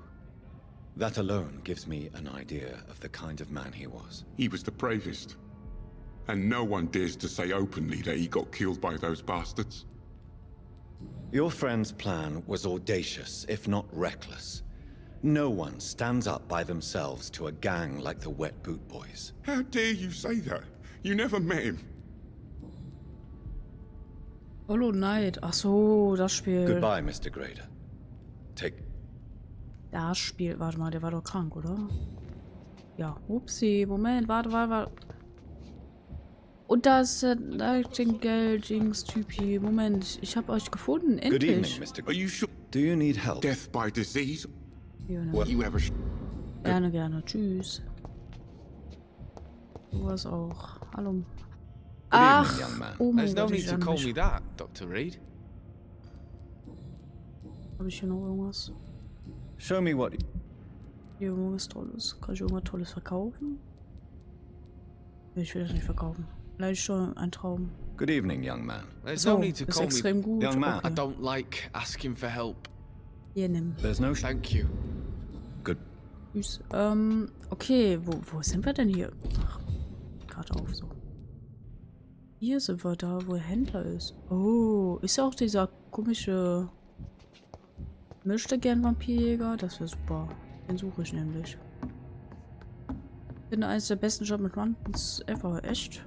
That alone gives me an idea of the kind of man he was.
He was the bravest. And no one dares to say openly that he got killed by those bastards.
Your friend's plan was audacious, if not reckless. No one stands up by themselves to a gang like the Wet Boot Boys.
How dare you say that? You never met him.
Hollow Knight. Ach so, das Spiel.
Goodbye, Mr. Grader. Take...
Das Spiel. Warte mal, der war doch krank, oder? Ja, upsi. Moment, warte. Und da ist der Nightingale-Dings-Typ hier. Moment, ich habe euch gefunden. Endlich.
Good evening, Mr.
Are you sure?
Do you need help?
Death by disease?
Well,
you ever...
Gerne. Tschüss. Du warst auch. Hallo.
Good
Ach,
evening, young man.
oh mein
There's no
Gott,
need
ich
to
an
call
mich.
me that, Dr. Reed.
Habe ich hier noch irgendwas?
Show me what...
Hier irgendwas Tolles. Kann ich irgendwas Tolles verkaufen? Nee, ich will das nicht verkaufen. Vielleicht schon ein Traum.
Good evening, young man.
There's
So,
no need to
ist
call
extrem
me.
gut.
Young man.
Okay.
I don't like asking for help.
Hier, nimm.
There's no...
Thank you.
Good.
Tschüss. Okay, wo sind wir denn hier? Ach, gerade auf so. Hier sind wir da, wo der Händler ist. Oh, ist ja auch dieser komische Möchte-gern Vampirjäger? Das wäre super. Den suche ich nämlich. Ich finde eines der besten Jobs mit Runs ever. Echt?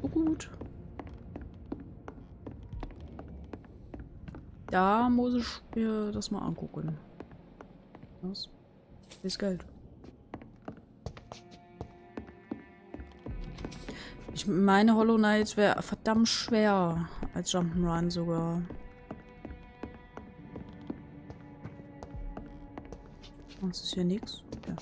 So gut. Da muss ich mir das mal angucken. Was? Ist Geld. Ich meine, Hollow Knight wäre verdammt schwer als Jump'n'Run sogar. Sonst ist hier nichts. Ja.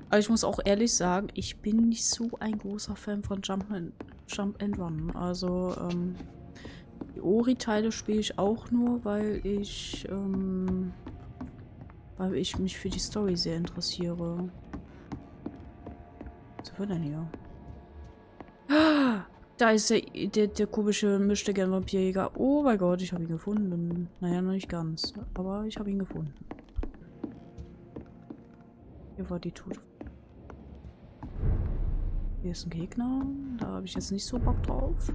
Aber ich muss auch ehrlich sagen, ich bin nicht so ein großer Fan von Jump&Run. Also, die Ori-Teile spiele ich auch nur, weil ich mich für die Story sehr interessiere. Was wird denn hier? Da ist der komische Mischtegern Vampirjäger. Oh mein Gott, ich habe ihn gefunden. Naja, noch nicht ganz. Aber ich habe ihn gefunden. Hier war die Tote. Hier ist ein Gegner. Da habe ich jetzt nicht so Bock drauf.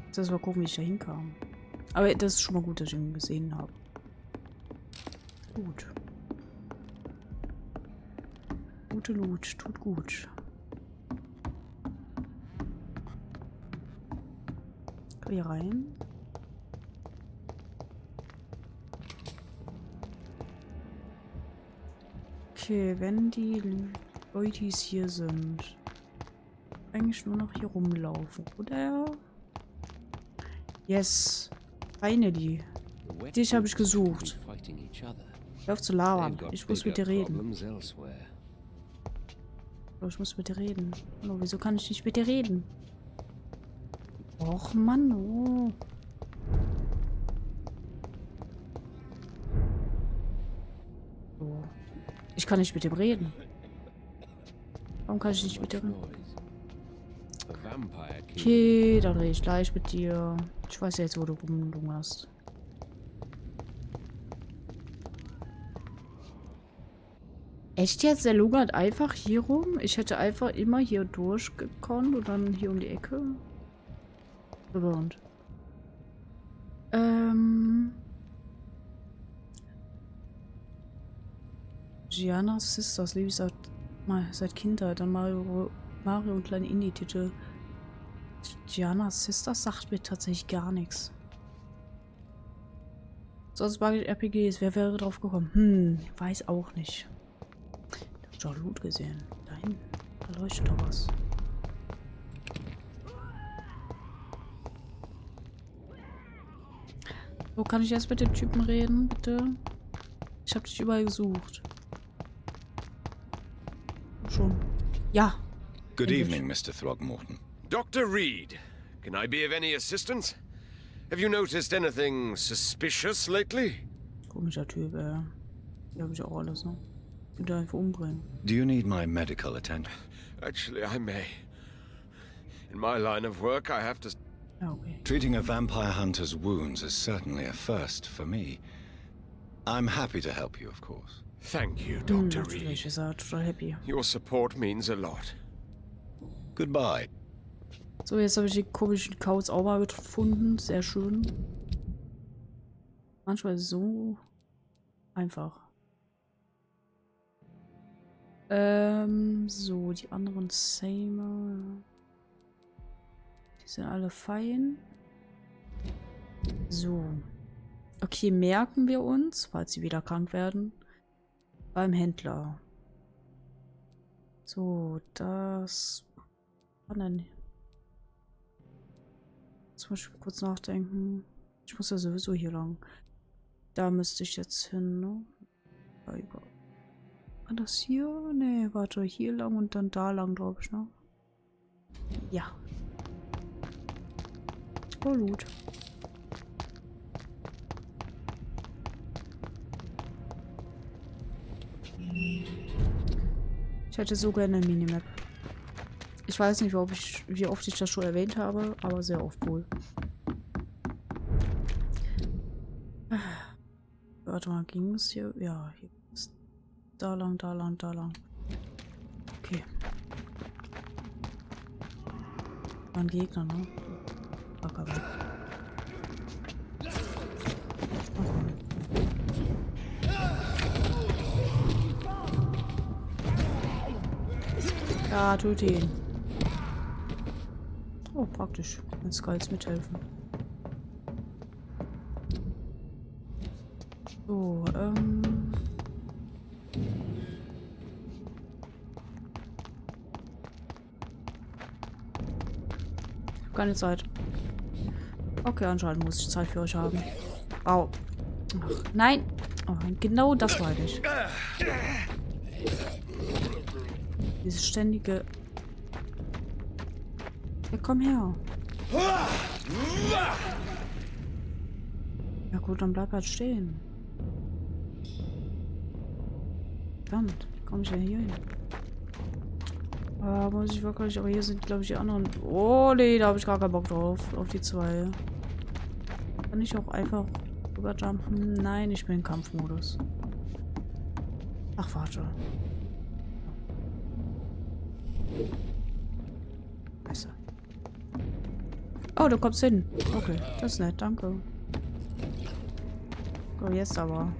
Jetzt mal gucken, wie ich da hinkam. Aber das ist schon mal gut, dass ich ihn gesehen habe. Gut. Gute Loot, tut gut. Komm hier rein. Okay, wenn die Leute hier sind, eigentlich nur noch hier rumlaufen, oder? Yes, finally. Dich habe ich gesucht. Hör auf zu labern. Ich muss mit dir reden. Oh, ich muss mit dir reden. Oh, wieso kann ich nicht mit dir reden? Och, Mann, oh. So. Ich kann nicht mit ihm reden. Warum kann ich nicht mit dir reden? Okay, dann rede ich gleich mit dir. Ich weiß ja jetzt, wo du rumlungerst. Echt jetzt? Der lungert einfach hier rum? Ich hätte einfach immer hier durchgekonnt und dann hier um die Ecke. Verwirrend. Giannas Sisters liebe ich seit Kindheit. Dann Mario und kleine Indie-Titel. Giannas Sisters sagt mir tatsächlich gar nichts. Sonst mag ich RPGs. Wer wäre drauf gekommen? Weiß auch nicht. Ich habe Loot gesehen. Da hinten. Da leuchtet doch was. Wo kann ich jetzt mit dem Typen reden, bitte? Ich habe dich überall gesucht. Schon. Ja.
Good evening, Mr. Throgmorton.
Dr. Reed, can I be of any assistance? Have you noticed anything suspicious lately?
Komischer Typ, Hier habe ich auch alles, ne? Ich will einfach umbringen.
Do you need my medical attention?
Actually, I may. In my line of work, I have to...
Okay.
Treating a vampire hunter's wounds is certainly a first for me. I'm happy to help you, of course.
Thank you, Dr. Reed.
Natürlich ist er total happy.
Your support means a lot.
Goodbye.
So, jetzt habe ich die komischen Codes auch mal gefunden. Sehr schön. Manchmal ist es so einfach. So, die anderen same. Die sind alle fein. So. Okay, merken wir uns, falls sie wieder krank werden. Beim Händler. So, das... Jetzt muss ich kurz nachdenken. Ich muss ja sowieso hier lang. Da müsste ich jetzt hin, ne? War das hier? Ne, warte, hier lang und dann da lang, glaube ich, ne? Ja. Oh, Loot. Ich hätte so gerne eine Minimap. Ich weiß nicht, wie oft ich das schon erwähnt habe, aber sehr oft wohl. Warte mal, ging es hier? Ja, hier ist da lang, da lang, da lang. Okay. War ein Gegner, ne? Backer weg. Ja, tut ihn. Oh, praktisch. Kann Skulls mithelfen. So, keine Zeit. Okay, anscheinend muss ich Zeit für euch haben. Au. Ach, nein. Oh, genau das wollte ich. Dieses ständige... Ja, komm her. Ja gut, dann bleib halt stehen. Verdammt, wie komme ich denn hier hin? Ah, muss ich wirklich... Aber hier sind, glaube ich, die anderen... Oh, nee, da habe ich gar keinen Bock drauf. Auf die zwei. Kann ich auch einfach rüberjumpen? Nein, ich bin im Kampfmodus. Ach, warte. Scheiße. Oh, du kommst hin. Okay, das ist nett, danke. Oh, jetzt aber.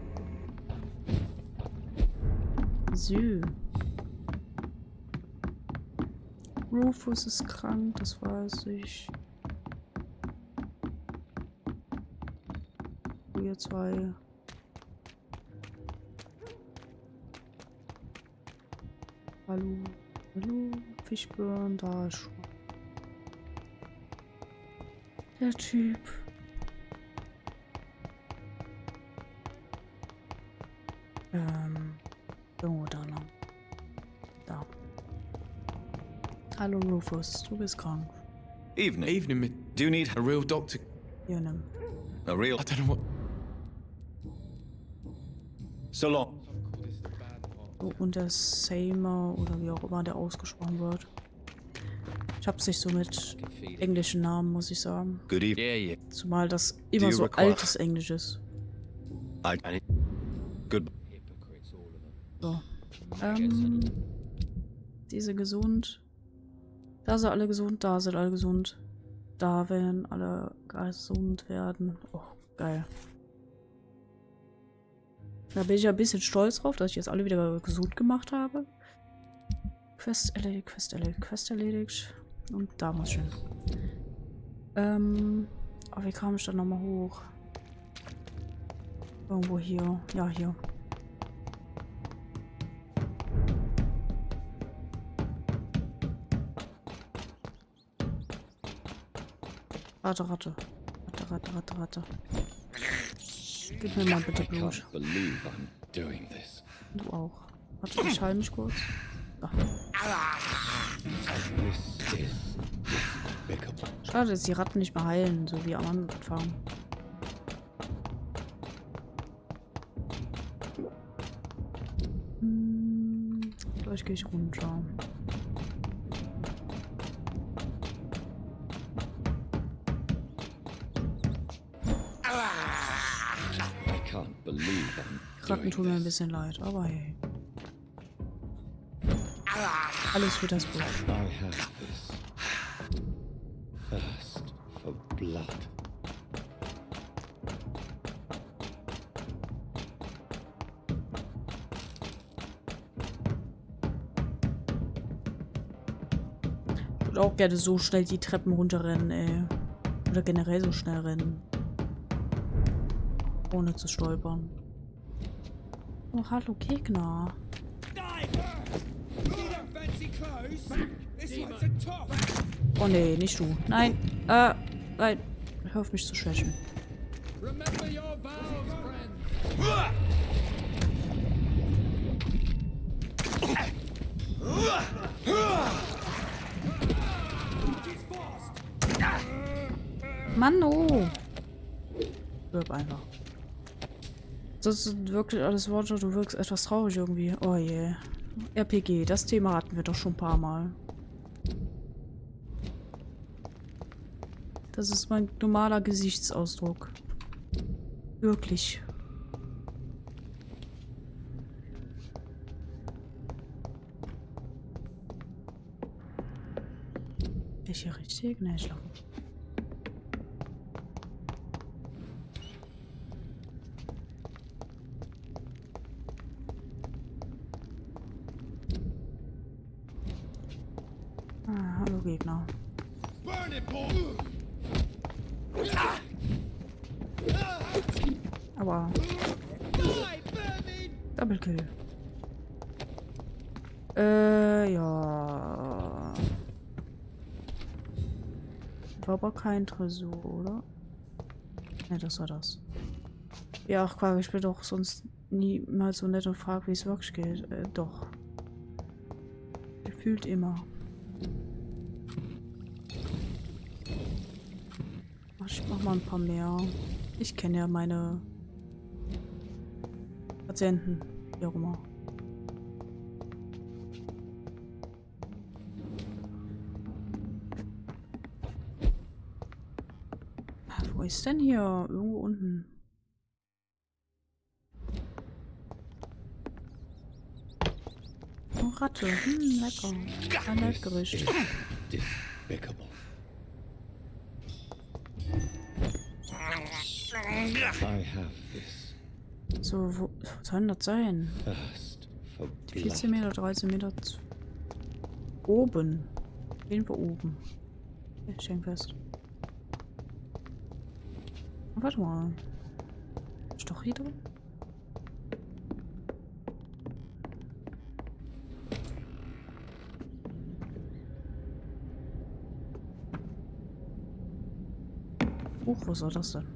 So. Rufus ist krank, das weiß ich. Ihr zwei. Hallo. Hallo. Fischbirn, da ist schon. Der Typ. Irgendwo da lang. Da. Hallo Rufus, du bist krank.
Evening.
Evening.
Do you need
a real doctor?
Hier, nimm.
A real...
I don't know what...
So long.
So, und der Seymour oder wie auch immer der ausgesprochen wird. Ich hab's nicht so mit englischen Namen, muss ich sagen.
Good evening.
Zumal das immer so altes Englisch ist.
Good.
So. Diese gesund. Da sind alle gesund, da sind alle gesund. Da werden alle gesund werden. Oh, geil. Da bin ich ja ein bisschen stolz drauf, dass ich jetzt alle wieder gesund gemacht habe. Quest erledigt, Quest erledigt, Quest erledigt. Und da muss ich hin. Oh, wie kam ich dann nochmal hoch? Irgendwo hier. Ja, hier. Ratte, Ratte. Ratte, Ratte, Ratte, Ratte. Gib mir mal bitte Blut. Du auch. Warte, ich heile mich kurz. Da. Schade, dass die Ratten nicht mehr heilen, so wie am Anfang. Gleich gehe ich runter. Die Ratten tun mir ein bisschen leid, aber hey. Alles für das Blut. Ich würde auch gerne so schnell die Treppen runterrennen, ey. Oder generell so schnell rennen. Ohne zu stolpern. Oh, hallo Gegner. Oh nee, nicht du. Nein. Nein. Hör auf mich zu schwächen. Mann, oh. Wirb einfach. Das sind wirklich alles Worte, du wirkst etwas traurig irgendwie. Oh je. RPG, das Thema hatten wir doch schon ein paar Mal. Das ist mein normaler Gesichtsausdruck. Wirklich. Bin ich hier richtig? Ne, ich glaube. Nur Gegner. Aber. Double Kill. Ja. War aber kein Tresor, oder? Ne, das war das. Ja, ach Quark, ich bin doch sonst niemals so nett und frag, wie es wirklich geht. Doch. Gefühlt immer. Ach, ich mach mal ein paar mehr. Ich kenne ja meine Patienten. Wie auch immer. Wo ist denn hier? Irgendwo unten. Oh, Ratte. Lecker. Ein Leibgericht.
Despicable. I have this.
So, wo soll denn das sein?
Thirst for
14 Meter, 13 Meter. Oben. Jeden Fall oben. Ich stehe fest. Warte mal. Ist doch hier drin? Wo soll das denn?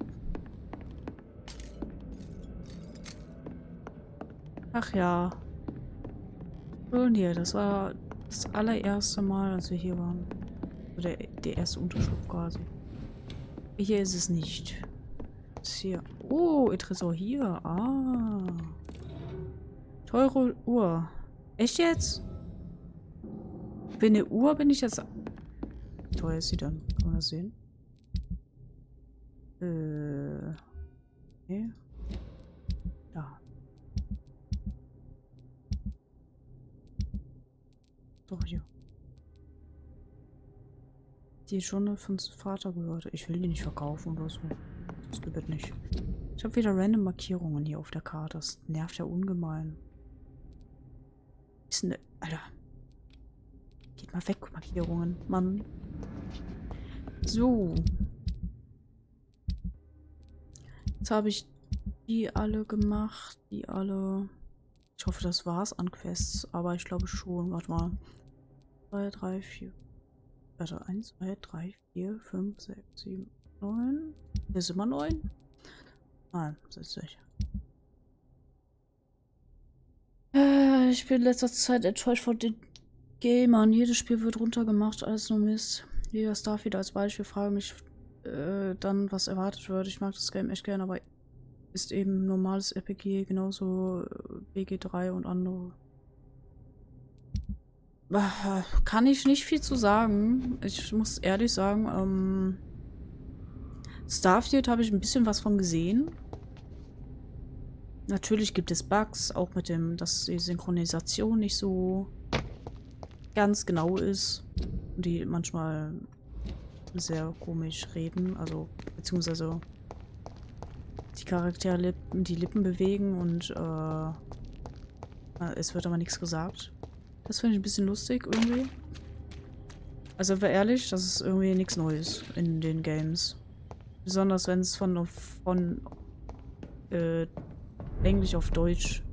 Ach ja. Und hier, das war das allererste Mal, als wir hier waren. Oder der erste Unterschlupf quasi. Hier ist es nicht. Ist hier. Oh, ein Tresor hier. Ah. Teure Uhr. Echt jetzt? Für eine Uhr bin ich jetzt... Wie teuer ist sie dann? Kann man das sehen? Okay. Da. Doch, hier. Die schon von Vater gehört. Ich will die nicht verkaufen oder so. Das gibt nicht. Ich habe wieder random Markierungen hier auf der Karte. Das nervt ja ungemein. Ist ne... Alter. Geht mal weg, Markierungen. Mann. So. Jetzt habe ich die alle gemacht. Die alle... Ich hoffe, das war's an Quests. Aber ich glaube schon. Warte mal. 2, 3, 4... Also 1, 2, 3, 4, 5, 6, 7, 9. Hier sind immer 9. Nein, setzt sich. Ich bin in letzter Zeit enttäuscht von den Gamern. Jedes Spiel wird runtergemacht, alles nur Mist. Jeder Starfield als Beispiel, frage mich dann, was erwartet wird. Ich mag das Game echt gerne, aber ist eben normales RPG, genauso BG3 und andere. Kann ich nicht viel zu sagen. Ich muss ehrlich sagen, Starfield habe ich ein bisschen was von gesehen. Natürlich gibt es Bugs, auch mit dem, dass die Synchronisation nicht so ganz genau ist. Und die manchmal sehr komisch reden, also beziehungsweise die Charaktere die Lippen bewegen und es wird aber nichts gesagt. Das finde ich ein bisschen lustig irgendwie. Also wäre ehrlich, das ist irgendwie nichts Neues in den Games. Besonders wenn es von Englisch auf Deutsch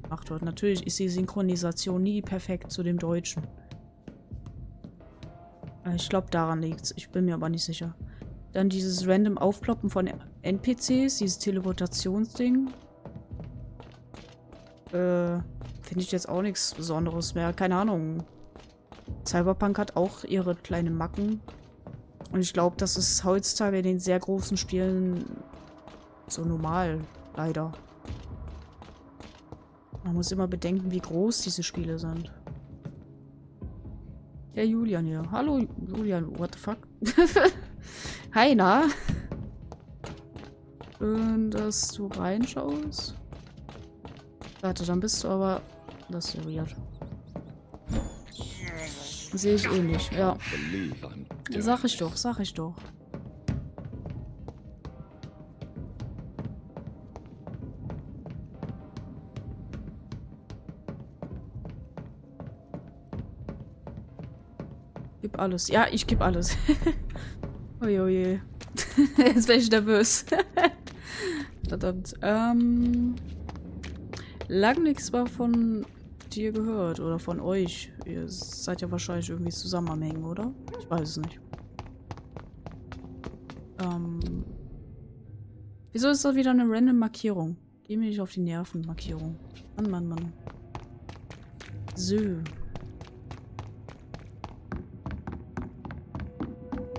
gemacht wird. Natürlich ist die Synchronisation nie perfekt zu dem Deutschen. Ich glaube, daran liegt's. Ich bin mir aber nicht sicher. Dann dieses random Aufploppen von NPCs, dieses Teleportationsding. Finde ich jetzt auch nichts Besonderes mehr. Keine Ahnung. Cyberpunk hat auch ihre kleinen Macken. Und ich glaube, das ist heutzutage in den sehr großen Spielen so normal. Leider. Man muss immer bedenken, wie groß diese Spiele sind. Der Julian hier. Hallo, Julian. What the fuck? Hi, na? Schön, dass du reinschaust. Warte, dann bist du aber... Das ist weird. Sehe ich ähnlich, ja. Sag ich doch, sag ich doch. Gib alles. Ja, ich geb alles. Oje. Jetzt bin ich nervös. Verdammt. Lang nichts war von dir gehört oder von euch. Ihr seid ja wahrscheinlich irgendwie zusammen am Hängen, oder? Ich weiß es nicht. Wieso ist das wieder eine random Markierung? Geh mir nicht auf die Nerven, Markierung. Mann, Mann, Mann. So.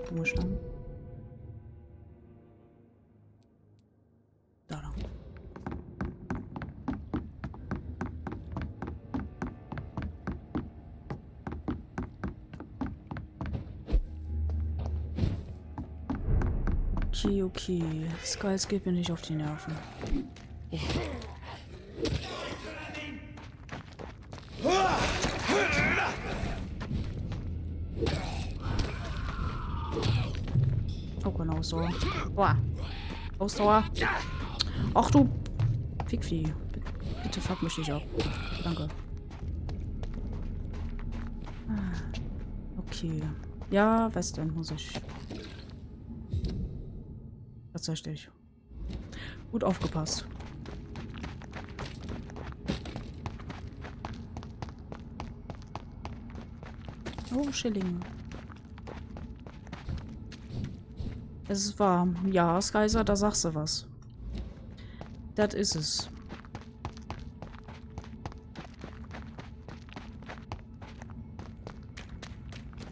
Komisch lang. Da lang. Okay, okay. Skies geht mir nicht auf die Nerven. Oh. Oh, keine Ausdauer. Boah. Ausdauer. Ach du Fickvieh. Bitte fuck mich nicht ab. Danke. Okay. Ja, Western muss ich. Tatsächlich. Gut aufgepasst. Oh, Schilling. Es ist warm. Ja, Skyser, da sagst du was. Das ist es.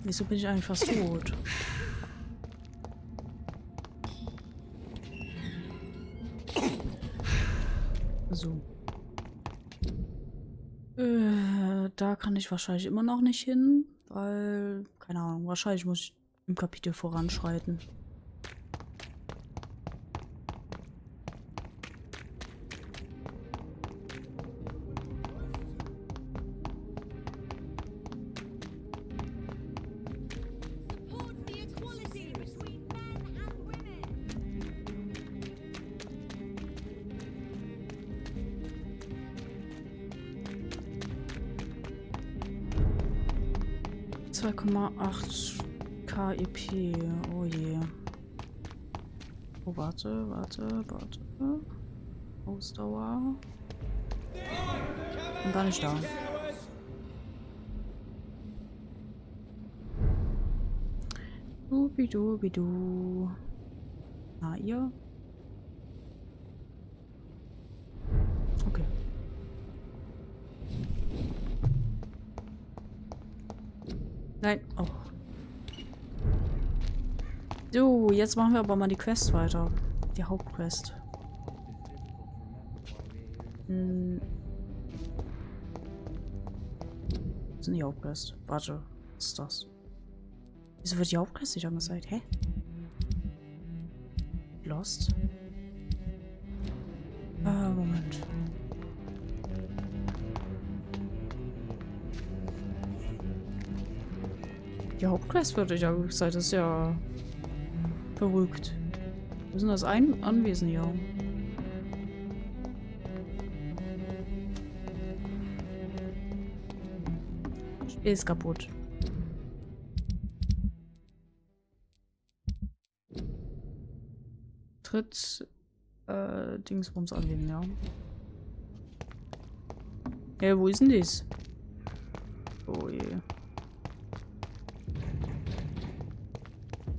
Wieso bin ich eigentlich fast tot? So. Da kann ich wahrscheinlich immer noch nicht hin, weil, keine Ahnung, wahrscheinlich muss ich im Kapitel voranschreiten. KEP. Oh je. Oh, warte. Ausdauer. Und gar nicht da. Dubidu. Na, ihr? Okay. Nein. Oh. So, jetzt machen wir aber mal die Quest weiter. Die Hauptquest. Was ist denn die Hauptquest? Warte, was ist das? Wieso wird die Hauptquest nicht angezeigt? Hä? Lost? Moment. Die Hauptquest wird nicht angezeigt, das ist ja verrückt. Wo ist denn das Anwesen hier? Spiel ist kaputt. Tritt Dingsbums anwählen, ja. Ja, wo ist denn das? Oh je.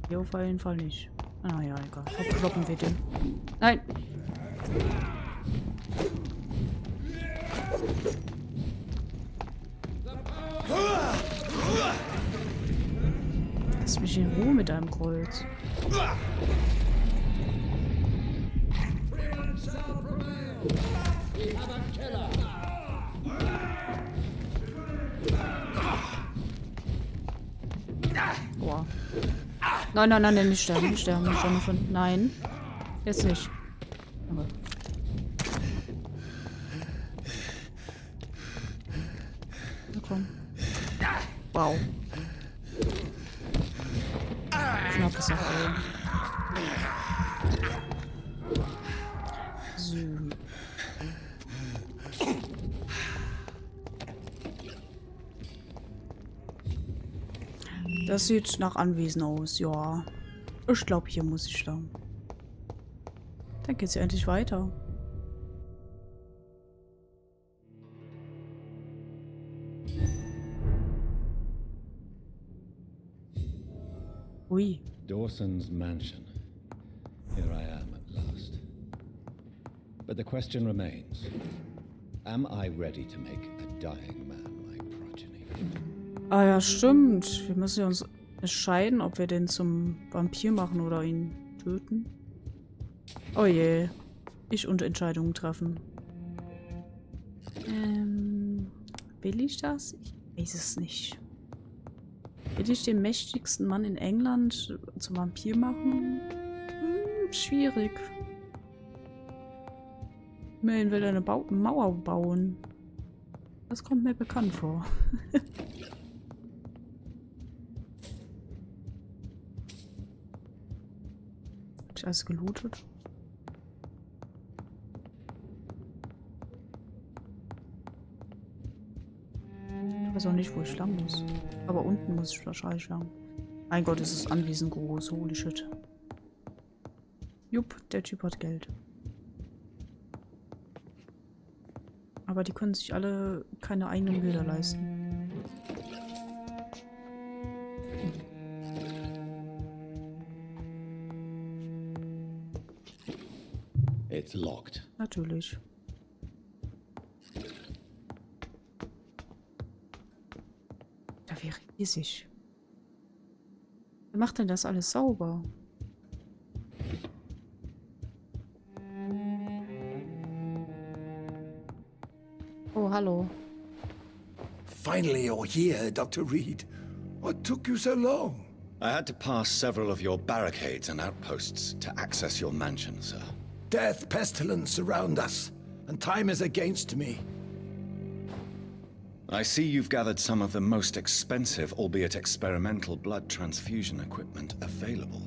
Hier auf jeden Fall nicht. Ah ja, egal. Verkloppen wir den. Nein! Lass mich in Ruhe mit deinem Kreuz. Boah. Nein, nein, nein, nein, nicht sterben, nicht sterben, nicht sterben. Nein. Jetzt nicht. Aber. Na komm. Wow. Knapp gesagt, ey. So. Das sieht nach Anwesen aus, ja. Ich glaube, hier muss ich lang. Dann geht's ja endlich weiter. Ui.
Dawson's mansion. Here I am at last. But the question remains. Am I ready to make a dying man my progeny?
Ah ja, stimmt. Wir müssen ja uns entscheiden, ob wir den zum Vampir machen oder ihn töten. Oh je. Ich und Entscheidungen treffen. Will ich das? Ich weiß es nicht. Will ich den mächtigsten Mann in England zum Vampir machen? Schwierig. Immerhin will er eine Mauer bauen. Das kommt mir bekannt vor. Hab ich alles gelootet? Ich weiß auch nicht, wo ich lang muss. Aber unten muss ich wahrscheinlich lang. Mein Gott, ist das Anwesen groß. Holy shit. Jupp, der Typ hat Geld. Aber die können sich alle keine eigenen Bilder leisten.
It's locked.
Natürlich. Da wäre riesig. Wer macht denn das alles sauber? Oh, hallo.
Finally you're here, Dr. Reed. What took you so long?
I had to pass several of your barricades and outposts to access your mansion, sir.
Death, pestilence surround us, and time is against me.
I see you've gathered some of the most expensive, albeit experimental, blood transfusion equipment available.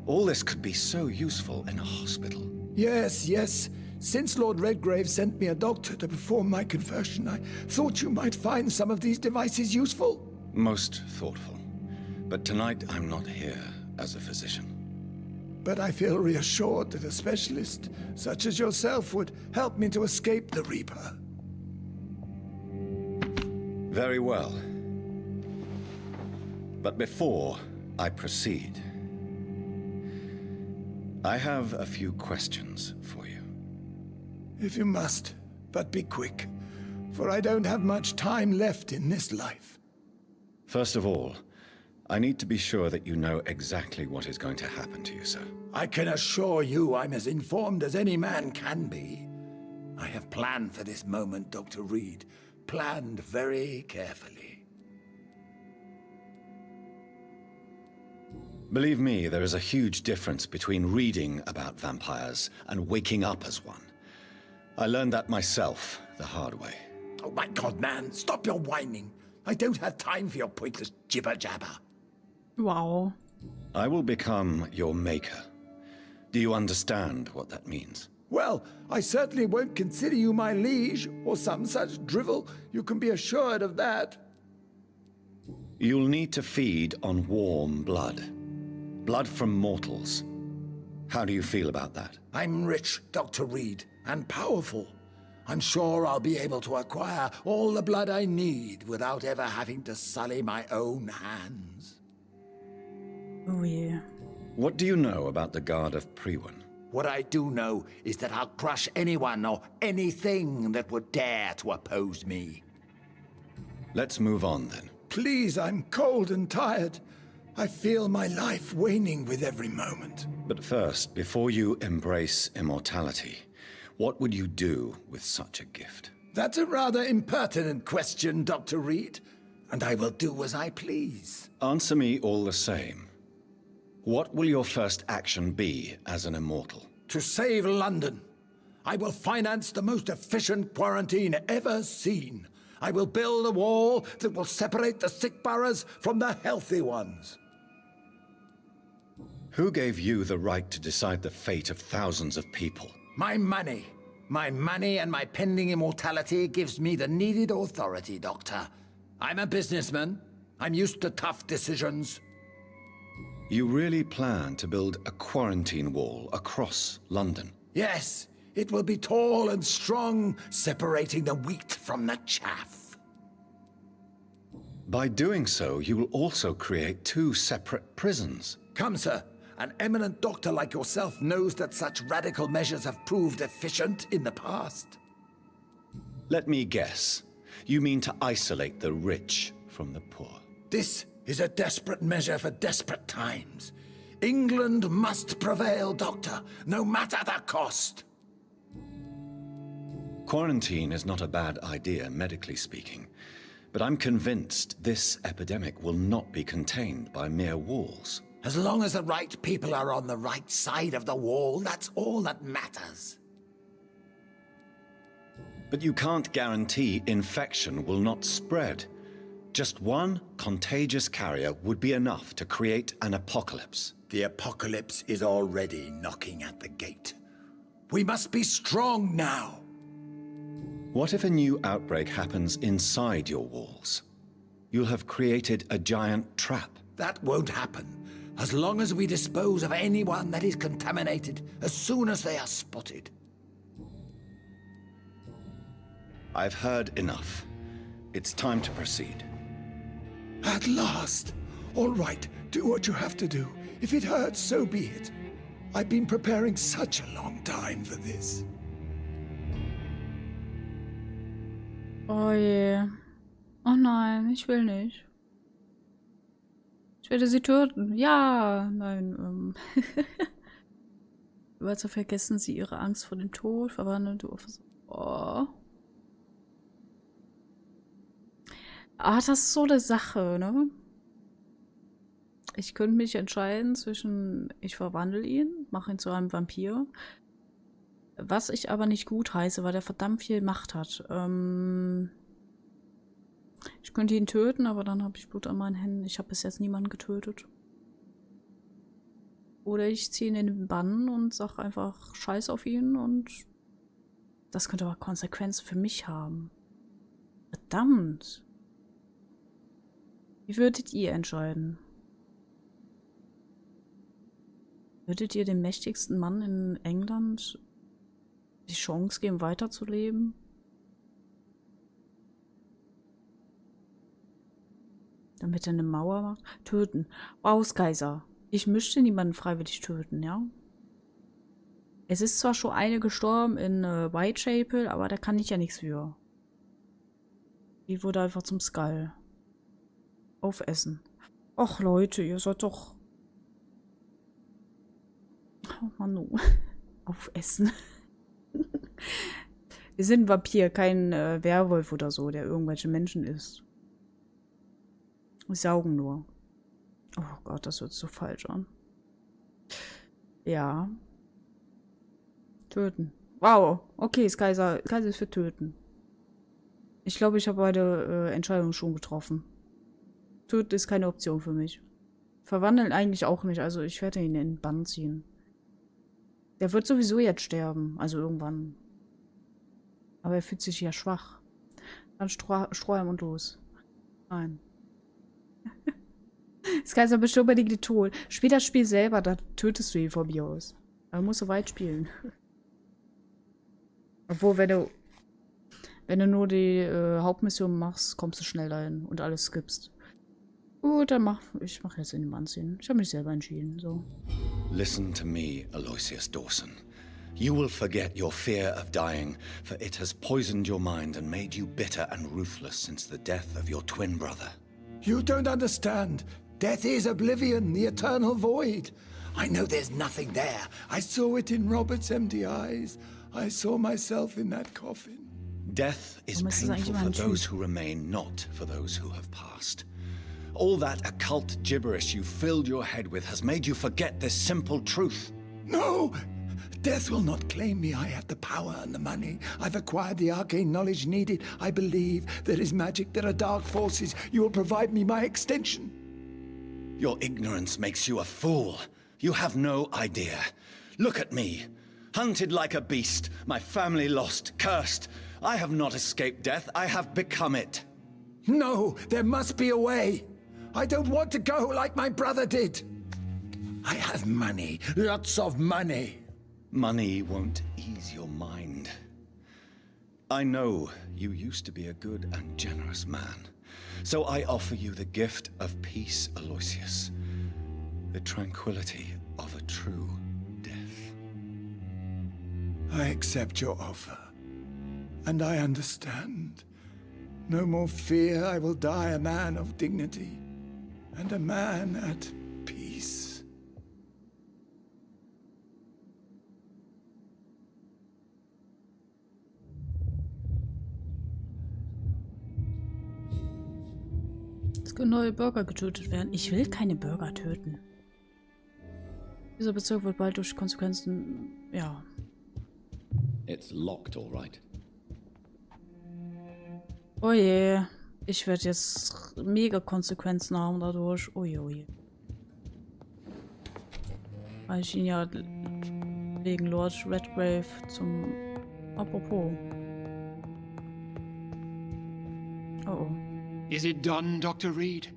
All this could be so useful in a hospital.
Yes, yes. Since Lord Redgrave sent me a doctor to perform my conversion, I thought you might find some of these devices useful.
Most thoughtful. But tonight I'm not here as a physician.
But I feel reassured that a specialist such as yourself would help me to escape the Reaper.
Very well. But before I proceed, I have a few questions for you.
If you must, but be quick, for I don't have much time left in this life.
First of all, I need to be sure that you know exactly what is going to happen to you, sir.
I can assure you I'm as informed as any man can be. I have planned for this moment, Dr. Reed. Planned very carefully.
Believe me, there is a huge difference between reading about vampires and waking up as one. I learned that myself the hard way.
Oh my God, man, stop your whining. I don't have time for your pointless jibber-jabber.
Wow.
I will become your maker. Do you understand what that means?
Well, I certainly won't consider you my liege, or some such drivel. You can be assured of that.
You'll need to feed on warm blood. Blood from mortals. How do you feel about that?
I'm rich, Dr. Reed, and powerful. I'm sure I'll be able to acquire all the blood I need without ever having to sully my own hands.
Oh yeah.
What do you know about the Guard of Priwen?
What I do know is that I'll crush anyone or anything that would dare to oppose me.
Let's move on then.
Please, I'm cold and tired. I feel my life waning with every moment.
But first, before you embrace immortality, what would you do with such a gift?
That's a rather impertinent question, Dr. Reed, and I will do as I please.
Answer me all the same. What will your first action be as an immortal?
To save London. I will finance the most efficient quarantine ever seen. I will build a wall that will separate the sick boroughs from the healthy ones.
Who gave you the right to decide the fate of thousands of people?
My money. My money and my pending immortality gives me the needed authority, Doctor. I'm a businessman. I'm used to tough decisions.
You really plan to build a quarantine wall across London?
Yes, it will be tall and strong, separating the wheat from the chaff.
By doing so, you will also create 2 separate prisons.
Come, sir. An eminent doctor like yourself knows that such radical measures have proved efficient in the past.
Let me guess. You mean to isolate the rich from the poor?
This is a desperate measure for desperate times. England must prevail, Doctor, no matter the cost.
Quarantine is not a bad idea, medically speaking. But I'm convinced this epidemic will not be contained by mere walls.
As long as the right people are on the right side of the wall, that's all that matters.
But you can't guarantee infection will not spread. Just one contagious carrier would be enough to create an apocalypse.
The apocalypse is already knocking at the gate. We must be strong now.
What if a new outbreak happens inside your walls? You'll have created a giant trap.
That won't happen. As long as we dispose of anyone that is contaminated as soon as they are spotted.
I've heard enough. It's time to proceed.
At last! All right, do what you have to do. If it hurts, so be it. I've been preparing such a long time for this.
Oh je. Oh nein, ich will nicht. Ich werde sie töten. Ja, nein. Überall vergessen sie ihre Angst vor dem Tod, verwandeln du auf... Oh. Ah, das ist so eine Sache, ne? Ich könnte mich entscheiden zwischen, ich verwandle ihn, mache ihn zu einem Vampir. Was ich aber nicht gut heiße, weil der verdammt viel Macht hat. Ich könnte ihn töten, aber dann habe ich Blut an meinen Händen. Ich habe bis jetzt niemanden getötet. Oder ich ziehe ihn in den Bann und sage einfach Scheiß auf ihn und das könnte aber Konsequenzen für mich haben. Verdammt. Wie würdet ihr entscheiden? Würdet ihr dem mächtigsten Mann in England die Chance geben, weiterzuleben? Damit er eine Mauer macht? Töten. Auskaiser. Ich möchte niemanden freiwillig töten, ja? Es ist zwar schon eine gestorben in Whitechapel, aber da kann ich ja nichts für. Die wurde einfach zum Skull. Aufessen. Och Leute, ihr seid doch... Oh Mann, no. Aufessen. Wir sind ein Vampir, kein Werwolf oder so, der irgendwelche Menschen isst. Wir saugen nur. Oh Gott, das hört so falsch an. Ja. Töten. Wow. Okay, Kaiser ist für töten. Ich glaube, ich habe beide Entscheidungen schon getroffen. Töten ist keine Option für mich. Verwandeln eigentlich auch nicht. Also ich werde ihn in den Bann ziehen. Der wird sowieso jetzt sterben. Also irgendwann. Aber er fühlt sich ja schwach. Dann Strohhalm und los. Nein. Das Kaiser bestimmt unbedingt den Tod. Spiel das Spiel selber, da tötest du ihn von mir aus. Aber musst du weit spielen. Obwohl, wenn du nur die Hauptmission machst, kommst du schnell dahin und alles skippst. Gut, dann ich mach jetzt in den Mann ziehen. Ich habe mich selber entschieden, so.
Listen to me, Aloysius Dawson. You will forget your fear of dying, for it has poisoned your mind and made you bitter and ruthless since the death of your twin brother.
You don't understand. Death is oblivion, the eternal void. I know there's nothing there. I saw it in Robert's empty eyes. I saw myself in that coffin.
Death is painful for those who remain, not for those who have passed. All that occult gibberish you filled your head with has made you forget this simple truth.
No! Death will not claim me. I have the power and the money. I've acquired the arcane knowledge needed. I believe there is magic, there are dark forces. You will provide me my extension.
Your ignorance makes you a fool. You have no idea. Look at me. Hunted like a beast, my family lost, cursed. I have not escaped death, I have become it.
No, there must be a way. I don't want to go like my brother did. I have money, lots of money.
Money won't ease your mind. I know you used to be a good and generous man, so I offer you the gift of peace, Aloysius. The tranquility of a true death.
I accept your offer, and I understand. No more fear, I will die a man of dignity, and a man at peace.
Es können neue Bürger getötet werden. Ich will keine Bürger töten. Dieser Bezirk wird bald durch Konsequenzen, ja.
It's locked, all right.
Oh je. Ich werde jetzt mega Konsequenzen haben dadurch. Oh je, oh je. Weil ich ihn ja wegen Lord Redgrave zum... Apropos. Oh oh.
Is it done, Dr. Reed?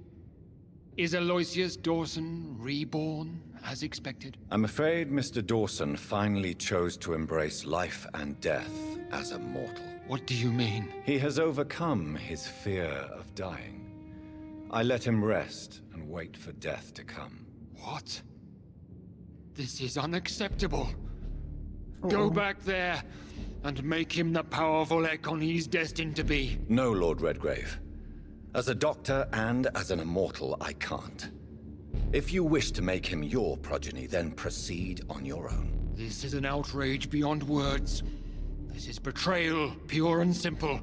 Is Aloysius Dawson reborn, as expected?
I'm afraid Mr. Dawson finally chose to embrace life and death as a mortal.
What do you mean?
He has overcome his fear of dying. I let him rest and wait for death to come.
What? This is unacceptable. Go back there and make him the powerful Ekon he's destined to be.
No, Lord Redgrave. As a doctor and as an immortal, I can't. If you wish to make him your progeny, then proceed on your own.
This is an outrage beyond words. This is betrayal, pure and simple.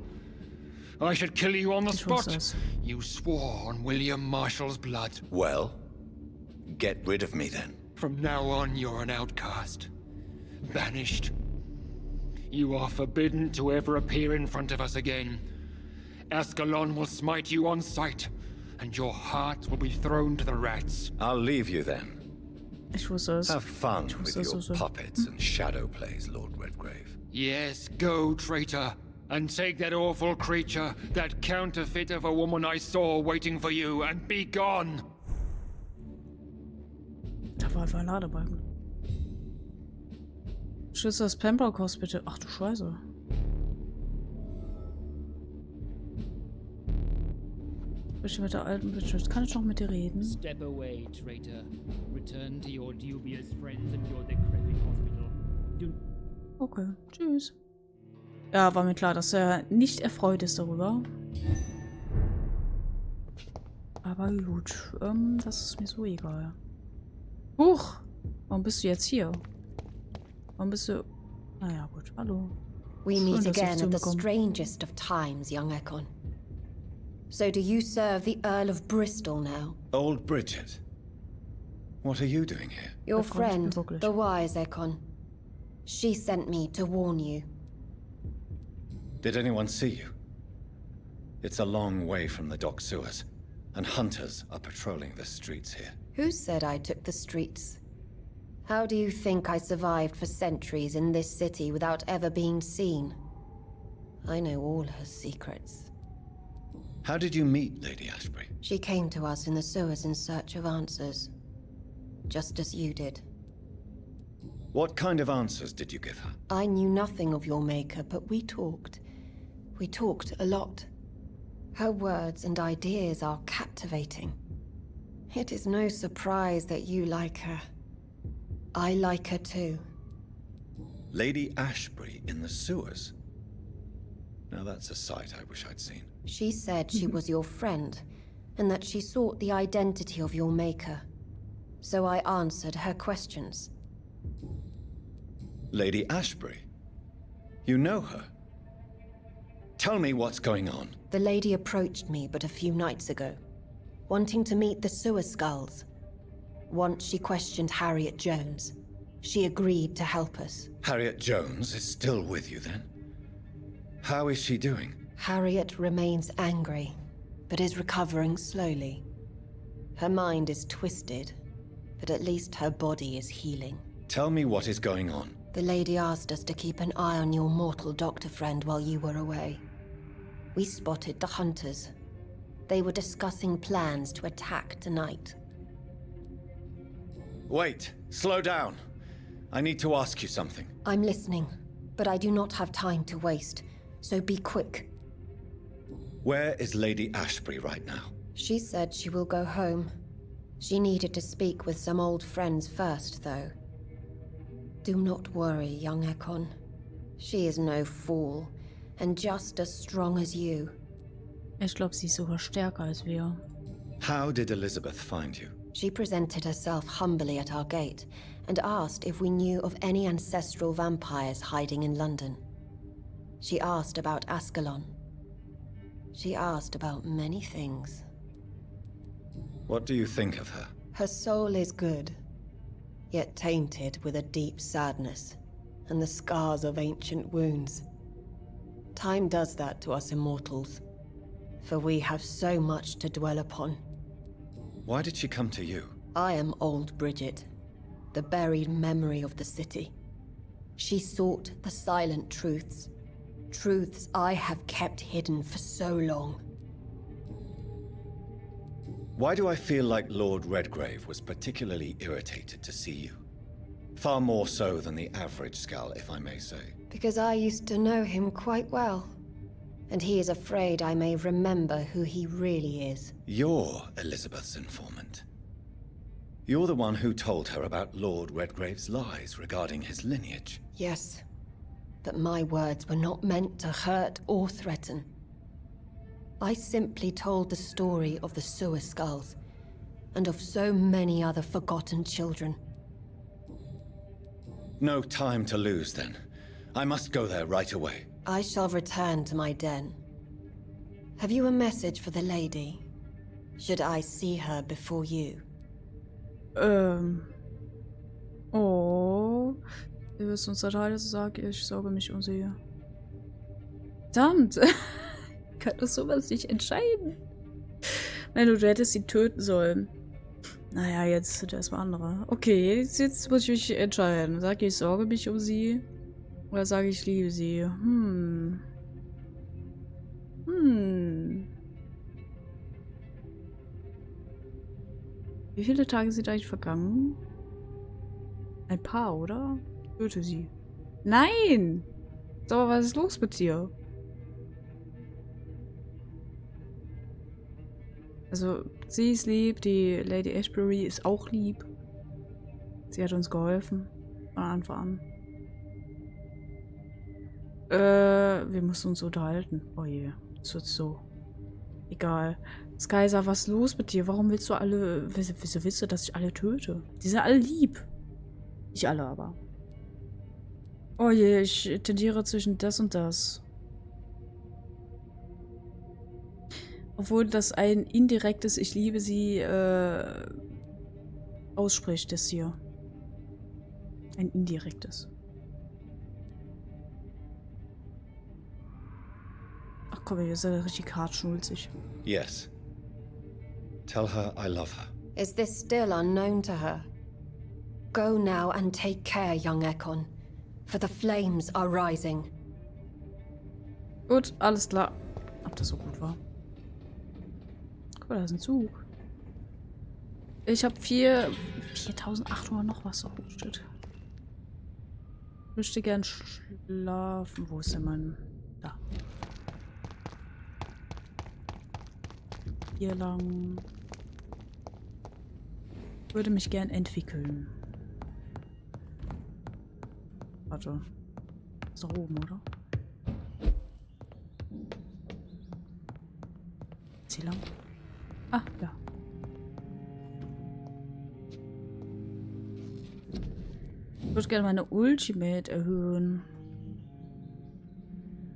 I should kill you on the spot. You swore on William Marshall's blood.
Well, get rid of me then.
From now on, you're an outcast. Banished. You are forbidden to ever appear in front of us again. Ascalon will smite you on sight, and your heart will be thrown to the rats.
I'll leave you then.
Ich wusste es.
Have fun
Ich
with
wusste es
your
so.
puppets and shadow plays, Lord Redgrave.
Yes, go, traitor, and take that awful creature, that counterfeit of a woman I saw waiting for you, and be gone!
Da war einfach ein Ladebalken. Schlüssel des Pembroke Hospital. Ach du Scheiße. Bitte mit der alten Bitch. Kann ich noch mit dir reden?
Step away, traitor. Return to your dubious friends and your decrepit hospital.
Okay, tschüss. Ja, war mir klar, dass er nicht erfreut ist darüber. Aber gut, das ist mir so egal. Huch! Warum bist du jetzt hier? Warum bist du... Naja, gut, hallo.
We
Schön,
meet
dass ich
again
zu
at
mir
the
komme.
strangest of times, young Ekon. So do you serve the Earl of Bristol now?
Old Bridget. What are you doing here?
Your friend, the wise Ekon. She sent me to warn you.
Did anyone see you? It's a long way from the dock sewers, and hunters are patrolling the streets here.
Who said I took the streets? How do you think I survived for centuries in this city without ever being seen? I know all her secrets.
How did you meet Lady Ashbury?
She came to us in the sewers in search of answers. Just as you did.
What kind of answers did you give her?
I knew nothing of your maker, but we talked. We talked a lot. Her words and ideas are captivating. It is no surprise that you like her. I like her too.
Lady Ashbury in the sewers? Now that's a sight I wish I'd seen.
She said she was your friend, and that she sought the identity of your maker. So I answered her questions.
Lady Ashbury? You know her? Tell me what's going on.
The lady approached me but a few nights ago, wanting to meet the sewer skulls. Once she questioned Harriet Jones. She agreed to help us.
Harriet Jones is still with you then? How is she doing?
Harriet remains angry, but is recovering slowly. Her mind is twisted, but at least her body is healing.
Tell me what is going on.
The lady asked us to keep an eye on your mortal doctor friend while you were away. We spotted the hunters, They were discussing plans to attack tonight.
Wait, slow down. I need to ask you something.
I'm listening, but I do not have time to waste, so be quick.
Where is Lady Ashbury right now?
She said she will go home. She needed to speak with some old friends first, though. Do not worry, young Ekon. She is no fool, and just as strong as you.
Ich glaube, sie ist sogar stärker als wir.
How did Elizabeth find you?
She presented herself humbly at our gate and asked if we knew of any ancestral vampires hiding in London. She asked about Ascalon. She asked about many things.
What do you think of her?
Her soul is good, yet tainted with a deep sadness and the scars of ancient wounds. Time does that to us immortals, for we have so much to dwell upon.
Why did she come to you?
I am old Bridget, the buried memory of the city. She sought the silent truths, truths I have kept hidden for so long.
Why do I feel like Lord Redgrave was particularly irritated to see you? Far more so than the average Skull, if I may say.
Because I used to know him quite well, and he is afraid I may remember who he really is.
You're Elizabeth's informant. You're the one who told her about Lord Redgrave's lies regarding his lineage.
Yes, but my words were not meant to hurt or threaten. I simply told the story of the sewer skulls, and of so many other forgotten children.
No time to lose, then. I must go there right away.
I shall return to my den. Have you a message for the lady? Should I see her before you?
Oh. Ihr wisst uns Teil, sage ich sorge mich um sie. Verdammt! Kann das sowas nicht entscheiden? Nein, du hättest sie töten sollen. Naja, jetzt sind erstmal andere. Okay, jetzt muss ich mich entscheiden. Sag ich sorge mich um sie? Oder sage ich liebe sie? Wie viele Tage sind eigentlich vergangen? Ein paar, oder? Töte sie. Nein! So, was ist los mit dir? Also, sie ist lieb, die Lady Ashbury ist auch lieb. Sie hat uns geholfen. Von Anfang an. Wir müssen uns unterhalten. Oh je, das wird so. Egal. Skysa, was ist los mit dir? Warum willst du alle... Wieso willst du, dass ich alle töte? Die sind alle lieb. Nicht alle, aber. Oh je, ich tendiere zwischen das und das. Obwohl das ein indirektes Ich liebe sie ausspricht, das hier. Ein indirektes. Ach komm, ihr seid richtig hart schnulzig.
Yes. Tell her I love her.
Is this still unknown to her? Go now and take care, young Ekon, for the flames are rising.
Gut, alles klar. Ob das so gut war. Guck mal, da ist ein Zug. Ich habe 4.800 noch was. Oh, shit. Ich möchte gern schlafen. Wo ist denn mein... Da. Hier lang. Würde mich gern entwickeln. Warte. Ist doch oben, oder? Ist hier lang? Ah, ja. Ich würde gerne meine Ultimate erhöhen.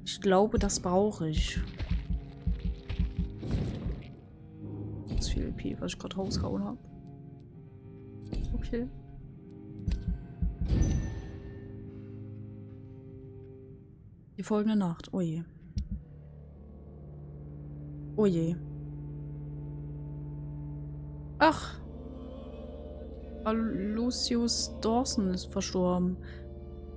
Ich glaube, das brauche ich. Das ist viel EP, was ich gerade rausgehauen habe. Okay. Die folgende Nacht. Oh je. Oh je. Ach. Lucius Dawson ist verstorben.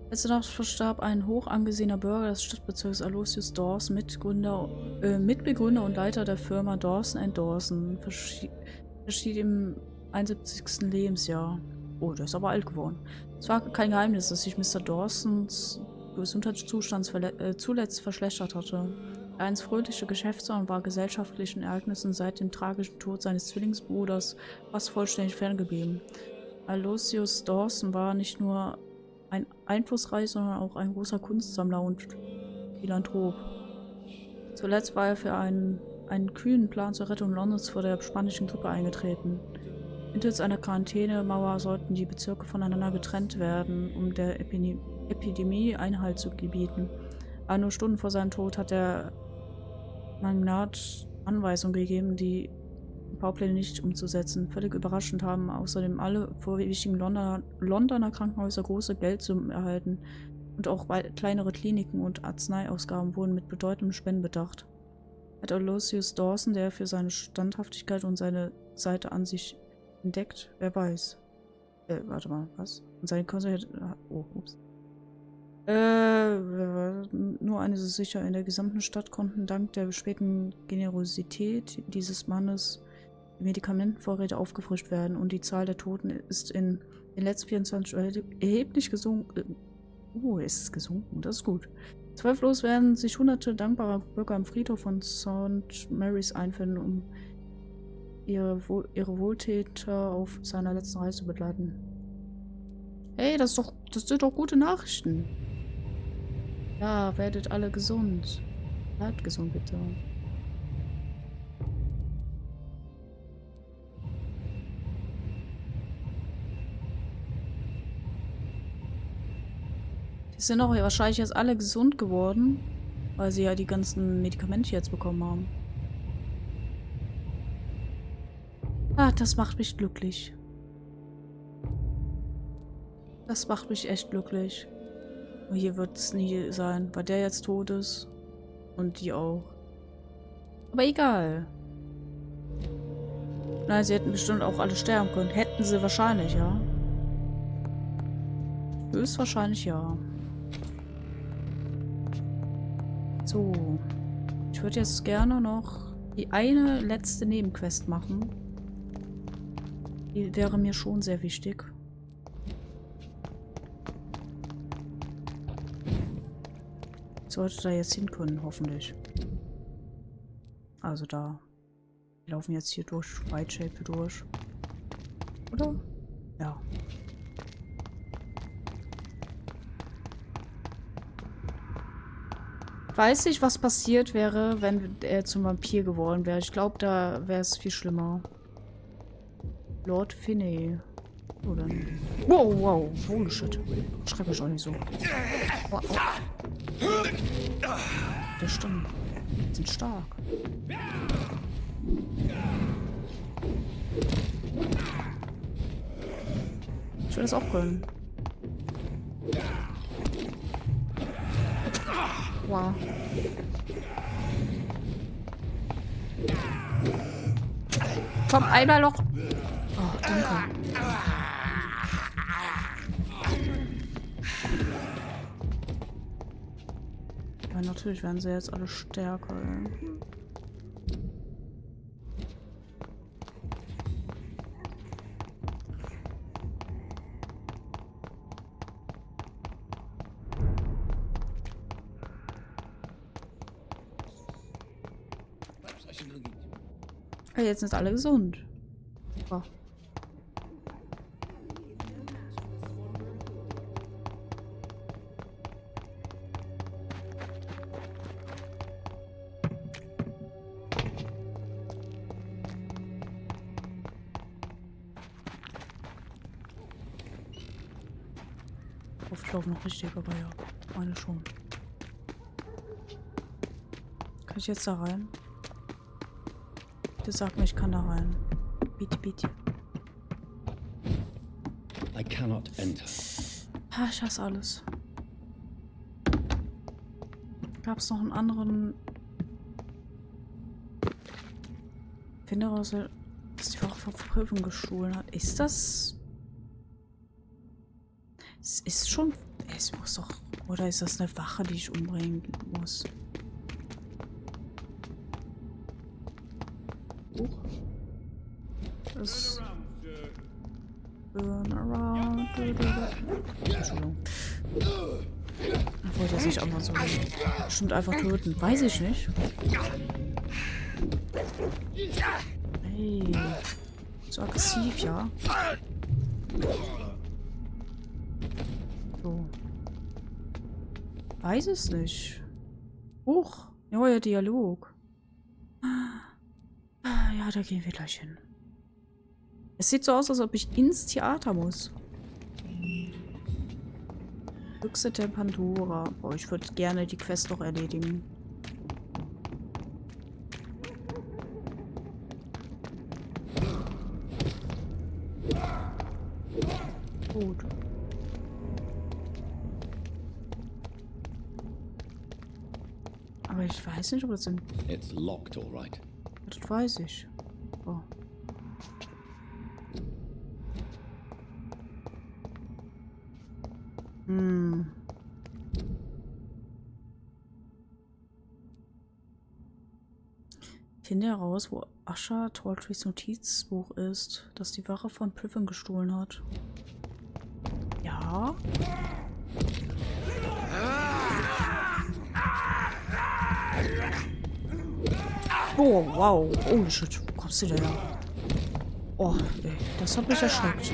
Letzte Nacht verstarb ein hoch angesehener Bürger des Stadtbezirks Aloysius Dawson, Mitbegründer und Leiter der Firma Dawson & Dawson, verschied im 71. Lebensjahr. Oh, der ist aber alt geworden. Es war kein Geheimnis, dass sich Mr. Dawsons Gesundheitszustand zuletzt verschlechtert hatte. Der einst fröhliche Geschäftsmann war gesellschaftlichen Ereignissen seit dem tragischen Tod seines Zwillingsbruders fast vollständig ferngeblieben. Aloysius Dawson war nicht nur ein einflussreicher, sondern auch ein großer Kunstsammler und Philanthrop. Zuletzt war er für einen kühnen Plan zur Rettung Londons vor der spanischen Grippe eingetreten. Mittels einer Quarantänemauer sollten die Bezirke voneinander getrennt werden, um der Epidemie Einhalt zu gebieten. Aber nur Stunden vor seinem Tod hat der Magnat Anweisungen gegeben, die Baupläne nicht umzusetzen. Völlig überraschend haben außerdem alle vorwiegenden Londoner Krankenhäuser große Geldsummen erhalten und auch kleinere Kliniken und Arzneiausgaben wurden mit bedeutendem Spenden bedacht. Hat Aloysius Dawson, der für seine Standhaftigkeit und seine Seite an sich entdeckt? Wer weiß. Warte mal, was? Und seine Konsequenzen. Oh, ups. Nur eine so sicher in der gesamten Stadt konnten dank der späten Generosität dieses Mannes die Medikamentenvorräte aufgefrischt werden und die Zahl der Toten ist in den letzten 24 Stunden erheblich gesunken. Ist es gesunken? Das ist gut. Zweifellos werden sich hunderte dankbarer Bürger am Friedhof von St. Mary's einfinden, um ihre Wohltäter auf seiner letzten Reise zu begleiten. Hey, das sind doch gute Nachrichten. Ja, werdet alle gesund. Bleibt gesund, bitte. Die sind auch wahrscheinlich jetzt alle gesund geworden, weil sie ja die ganzen Medikamente jetzt bekommen haben. Ah, das macht mich glücklich. Das macht mich echt glücklich. Aber hier wird es nie sein, weil der jetzt tot ist. Und die auch. Aber egal. Nein, sie hätten bestimmt auch alle sterben können. Hätten sie wahrscheinlich, ja. Höchstwahrscheinlich ja. So. Ich würde jetzt gerne noch die eine letzte Nebenquest machen. Die wäre mir schon sehr wichtig. Ich sollte da jetzt hin können, hoffentlich. Also da. Wir laufen jetzt hier durch Whitechapel durch. Oder? Ja. Weiß nicht, was passiert wäre, wenn er zum Vampir geworden wäre. Ich glaube, da wäre es viel schlimmer. Lord Finney. Oder? Wow, wow. Holy shit. Schreib mich auch nicht so. Oh, oh. Das stimmt. Die sind stark. Ich will das auch können. Wow. Komm, einmal noch. Oh, danke. Ja, natürlich werden sie jetzt alle stärker. Ja, jetzt sind alle gesund. Super. Ich laufe noch richtig, aber ja, meine schon. Kann ich jetzt da rein? Bitte sag mir, ich kann da rein. Bitte, bitte.
I cannot enter.
Ah, ich hasse alles. Gab es noch einen anderen... Finde raus, dass die Verprüfung gestohlen hat. Ist das... Es ist schon Es muss doch... Oder ist das eine Wache, die ich umbringen muss? Huch. Das... Turn around. Entschuldigung. Wollte er sich auch mal so bestimmt einfach töten. Weiß ich nicht. Hey. So aggressiv, ja. So. Weiß es nicht. Huch. Neuer Dialog. Ja, da gehen wir gleich hin. Es sieht so aus, als ob ich ins Theater muss. Büchse der Pandora. Boah, ich würde gerne die Quest noch erledigen. Gut. Aber ich weiß nicht, ob das sind.
It's locked, all right.
Das weiß ich. Oh. Finde heraus, wo Asha Tawtrys Notizbuch ist, das die Wache von Priven gestohlen hat. Ja. Oh, wow. Oh, shit. Wo kommst du denn da? Oh, ey. Das hat mich erschreckt.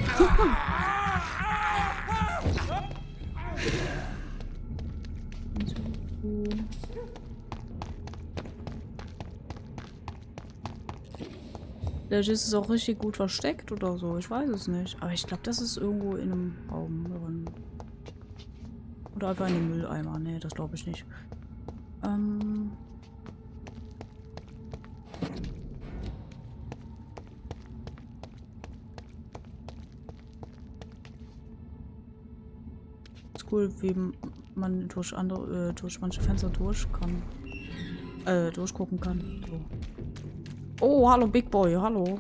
Vielleicht ist es auch richtig gut versteckt oder so. Ich weiß es nicht. Aber ich glaube, das ist irgendwo in einem Raum drin. Oder einfach in einem Mülleimer. Nee, das glaube ich nicht. Ist cool, wie man durch andere, durch manche Fenster durchgucken kann. So. Oh, hallo Big Boy, hallo.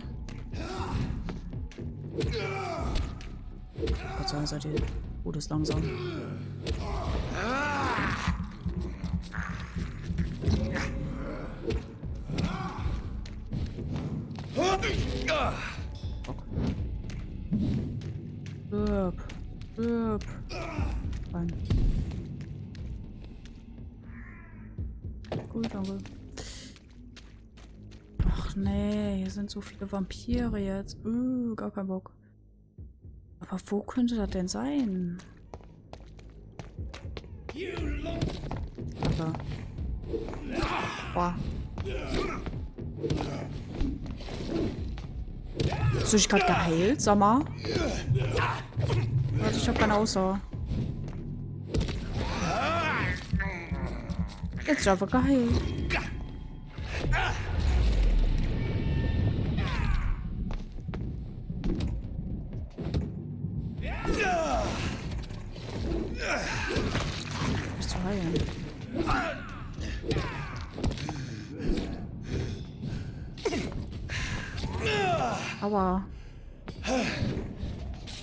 Gott sei Dank seid ihr gutes langsam. Stirb. Rein. Gut, danke. Ach nee, hier sind so viele Vampire jetzt. Gar kein Bock. Aber wo könnte das denn sein? Alter. Boah. Hast du dich gerade geheilt, sag mal? Warte, ich hab keine Ausdauer. Jetzt ist er einfach geheilt. Nicht zu heilen. Aua.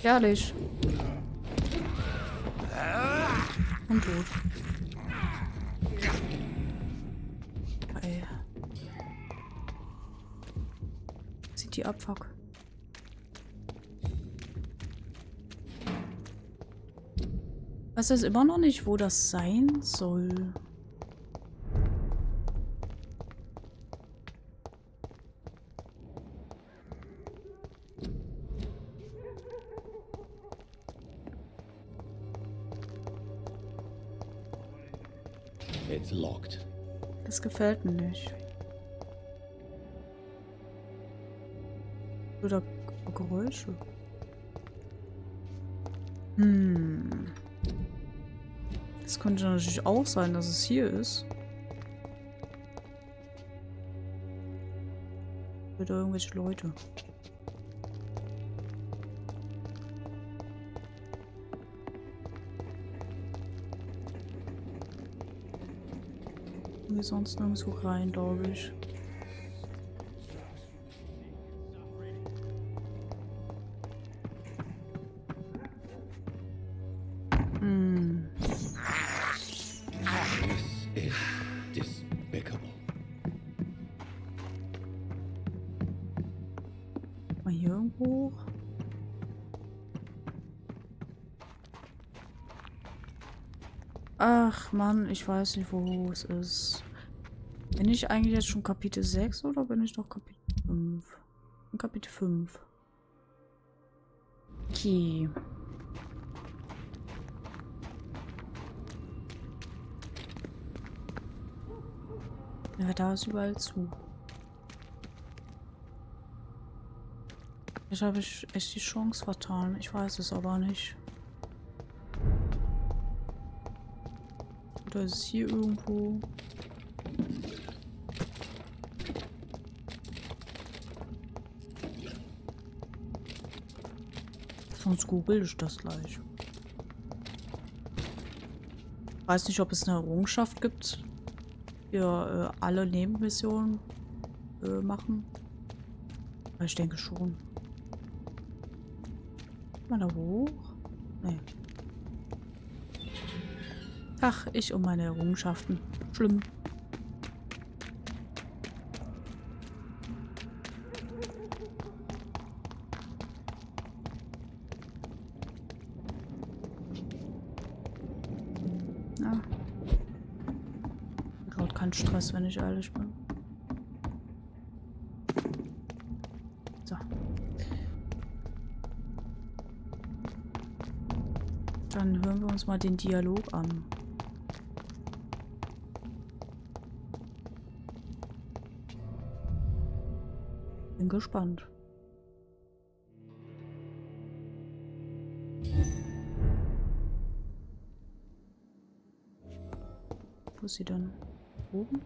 Ehrlich. Und tot. Ey. Sieht die Abfuck. Ich weiß jetzt immer noch nicht, wo das sein soll.
It's locked.
Das gefällt mir nicht. Oder Geräusche. Das könnte natürlich auch sein, dass es hier ist. Oder irgendwelche Leute. Wir sonst nirgendwo rein, glaube ich. Mal hier irgendwo. Ach Mann, ich weiß nicht, wo es ist. Bin ich eigentlich jetzt schon Kapitel 6 oder bin ich noch Kapitel 5? Kapitel 5. Okay. Ja, da ist überall zu. Jetzt habe ich echt die Chance vertan. Ich weiß es aber nicht. Oder ist es hier irgendwo? Sonst google ich das gleich. Weiß nicht, ob es eine Errungenschaft gibt, für alle Nebenmissionen machen. Aber ich denke schon. Mal da hoch? Nee. Ach, ich und meine Errungenschaften. Schlimm. Ja. Gerade kein Stress, wenn ich ehrlich bin. So. Dann hören wir uns mal den Dialog an. Bin gespannt. Wo ist sie denn? Oben?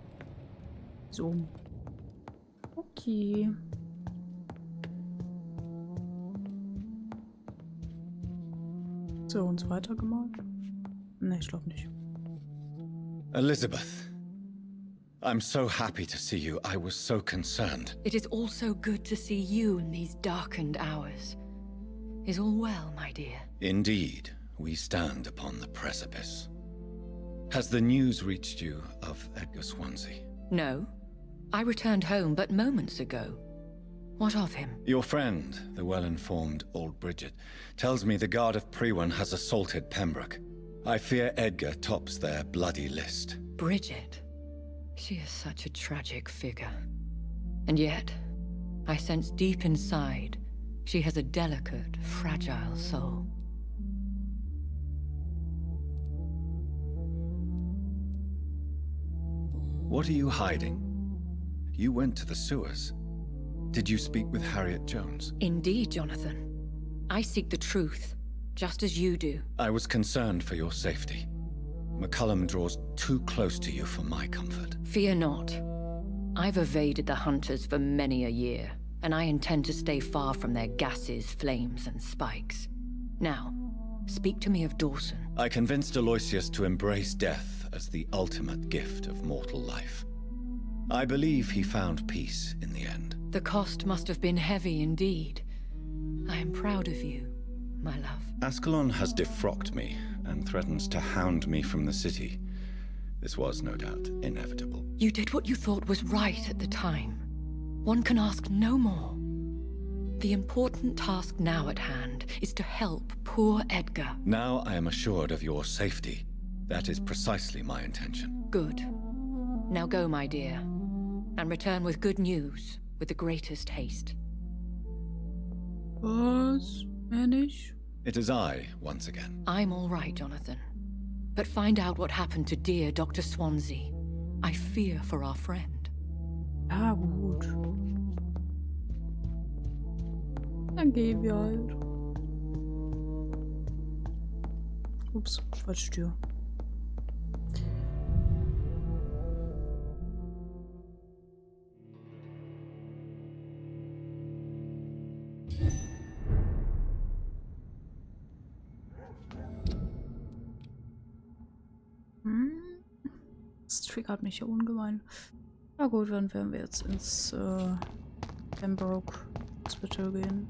So. Okay. So, uns weitergemalt? Ne, ich glaube nicht.
Elizabeth, I'm so happy to see you. I was so concerned.
It is also good to see you in these darkened hours. Is all well, my dear?
Indeed, we stand upon the precipice. Has the news reached you of Edgar Swansea?
No. I returned home but moments ago. What of him?
Your friend, the well-informed old Bridget, tells me the Guard of Priwen has assaulted Pembroke. I fear Edgar tops their bloody list.
Bridget? She is such a tragic figure. And yet, I sense deep inside, she has a delicate, fragile soul.
What are you hiding? You went to the sewers. Did you speak with Harriet Jones?
Indeed, Jonathan. I seek the truth, just as you do.
I was concerned for your safety. McCullum draws too close to you for my comfort.
Fear not. I've evaded the hunters for many a year, and I intend to stay far from their gases, flames, and spikes. Now, speak to me of Dawson.
I convinced Aloysius to embrace death as the ultimate gift of mortal life. I believe he found peace in the end.
The cost must have been heavy indeed. I am proud of you, my love.
Ascalon has defrocked me and threatens to hound me from the city. This was, no doubt, inevitable.
You did what you thought was right at the time. One can ask no more. The important task now at hand is to help poor Edgar.
Now I am assured of your safety. That is precisely my intention.
Good. Now go, my dear, and return with good news with the greatest haste.
Was? Manage?
It is I, once again.
I'm all right, Jonathan. But find out what happened to dear Dr. Swansea. I fear for our friend.
Ja, gut. Dann gehen wir halt. Ups, falsche Tür. Das triggert mich ja ungemein. Na gut, dann werden wir jetzt ins Pembroke Hospital gehen.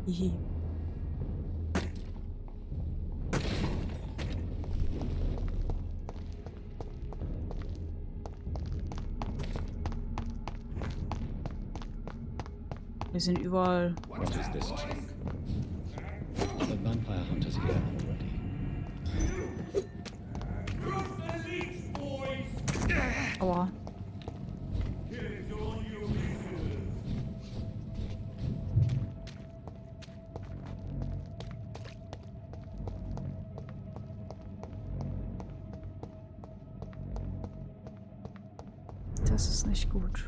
Hihi. Wir sind überall.
What is this junk? Are the vampire hunters here already?
Aua. Das ist nicht gut.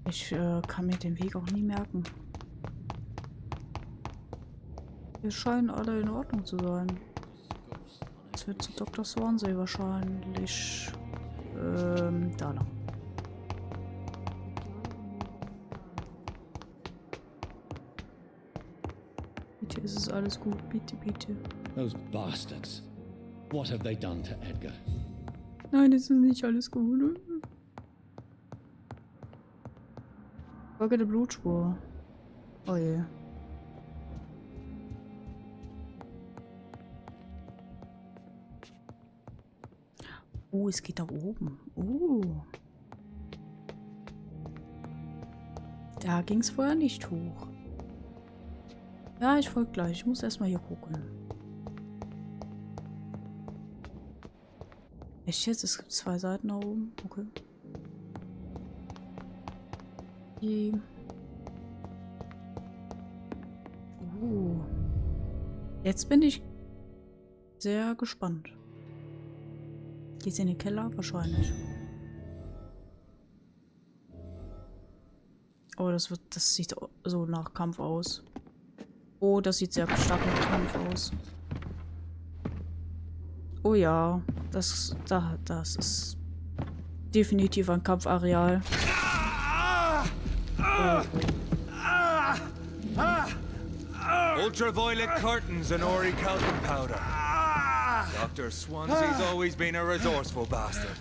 Ich kann mir den Weg auch nie merken. Wir scheinen alle in Ordnung zu sein. Es wird zu Dr. Swansea wahrscheinlich. Da lang. Bitte ist es alles gut. Bitte, bitte.
Those bastards. What have they done to Edgar?
Nein, es ist nicht alles gut. Folge der Blutspur. Oh je. Oh, es geht da oben. Da ging es vorher nicht hoch. Ja, ich folge gleich. Ich muss erstmal hier gucken. Echt jetzt? Es gibt 2 Seiten da oben. Okay. Jetzt bin ich sehr gespannt. Geht's in den Keller? Wahrscheinlich. Oh, das sieht so nach Kampf aus. Oh, das sieht sehr stark nach Kampf aus. Oh ja, das ist definitiv ein Kampfareal.
Ultraviolet curtains and Ori Calvin powder. Dr. Swansea's always been a resourceful bastard.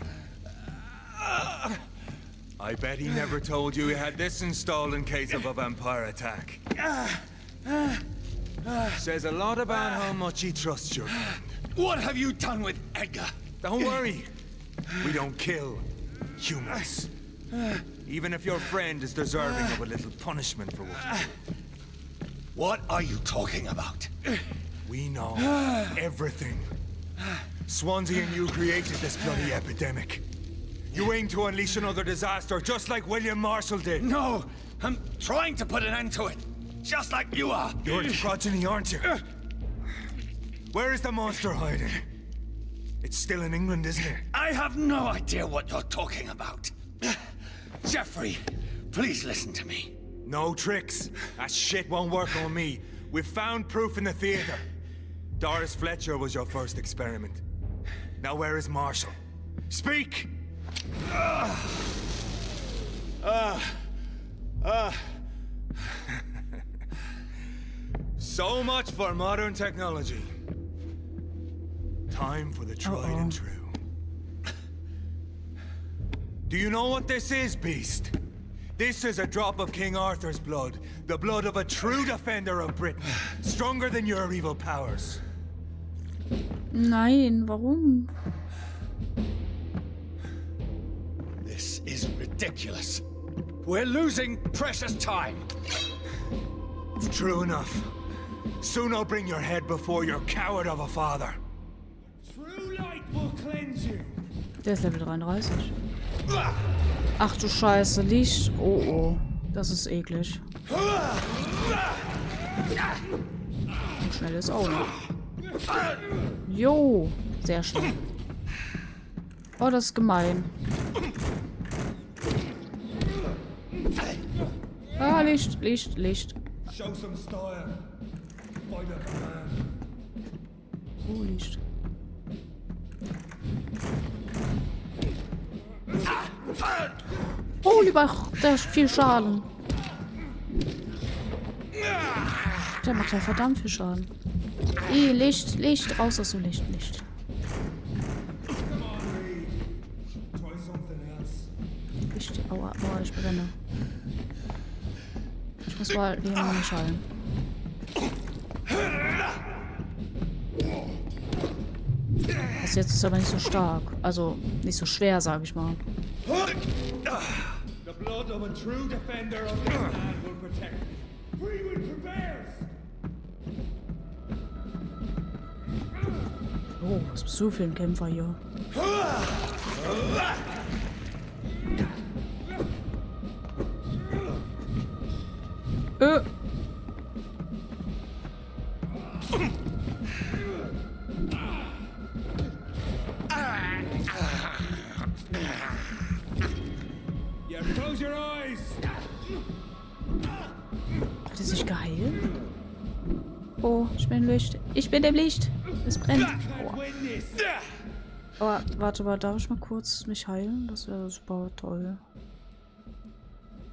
I bet he never told you he had this installed in case of a vampire attack. Says a lot about how much he trusts your friend.
What have you done with Edgar?
Don't worry. We don't kill humans. Even if your friend is deserving of a little punishment for what he did.
What are you talking about?
We know everything. Swansea and you created this bloody epidemic. You aim to unleash another disaster, just like William Marshall did.
No, I'm trying to put an end to it, just like you are.
You're its progeny, aren't you? Where is the monster hiding? It's still in England, isn't it?
I have no idea what you're talking about. Jeffrey, please listen to me.
No tricks. That shit won't work on me. We've found proof in the theater. Doris Fletcher was your first experiment. Now where is Marshall? Speak! So much for modern technology. Time for the tried and true. Do you know what this is, Beast? This is a drop of King Arthur's blood. The blood of a true defender of Britain. Stronger than your evil powers.
Nein, warum?
This is ridiculous. We're losing precious time.
True enough. Soon I'll bring your head before your coward of a father.
True light will cleanse you.
Der ist Level 33. Ach du Scheiße, Licht. Oh oh. Das ist eklig. Und schnell ist auch noch. Jo. Sehr schnell. Oh, das ist gemein. Ah, Licht, Licht, Licht.
Show some style. Fight like a man.
Oh, Licht. Oh, lieber, der ist viel Schaden. Der macht ja verdammt viel Schaden. Licht, Licht, raus aus dem Licht, Licht. Licht, aua, aua, ich brenne. Ich Das war jemand nicht schallen. Das jetzt ist aber nicht so stark. Also nicht so schwer, sag ich mal.
The blood of a true defender of this land will protect me. Freewood prevails!
Oh, was bist du für ein Kämpfer hier?
Yeah, close your eyes!
Hat er sich geheilt? Oh, ich bin Licht. Ich bin im Licht. Es brennt. Oh. Aber warte mal, darf ich mal kurz mich heilen? Das wäre super toll.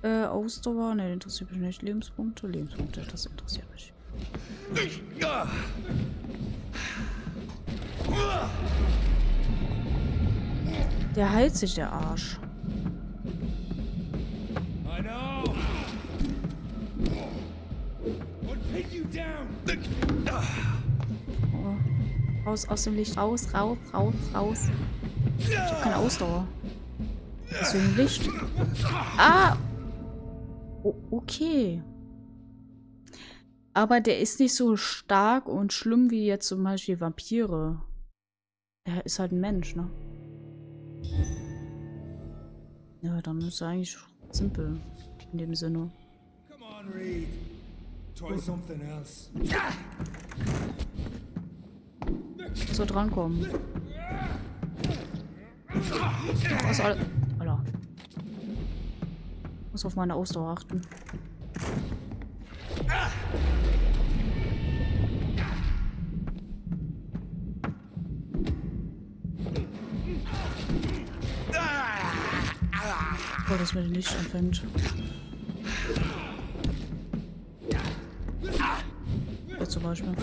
Ausdauer, ne, interessiert mich nicht. Lebenspunkte, das interessiert mich. Der heilt sich, der Arsch.
I know. Would pin you down.
Oh. Aus dem Licht. Raus. Ich hab keine Ausdauer. Deswegen Licht. Ah! Oh, okay. Aber der ist nicht so stark und schlimm wie jetzt zum Beispiel Vampire. Er ist halt ein Mensch, ne? Ja, dann ist er eigentlich simpel. In dem Sinne.
Come on, Reed. Try something else.
Muss er drankommen. Was all... Alter. Muss auf meine Ausdauer achten. Oh, das mir nicht anfängt. Jetzt zum Beispiel.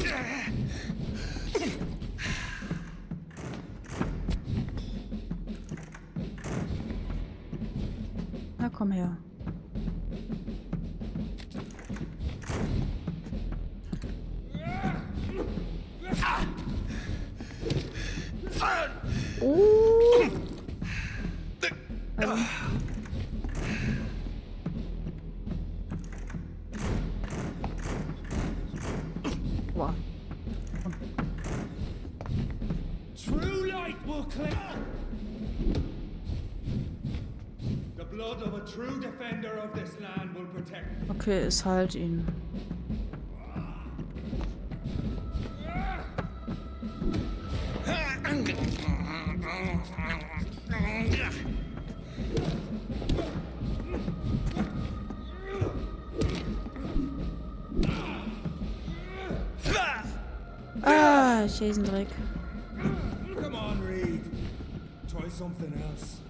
Na, komm her. Oh! Wow.
True light will clear. The blood of a true defender of this land will protect me.
Okay, es halt ihn. Ah, Schäsendreck.
Come on, Reed. Try something else.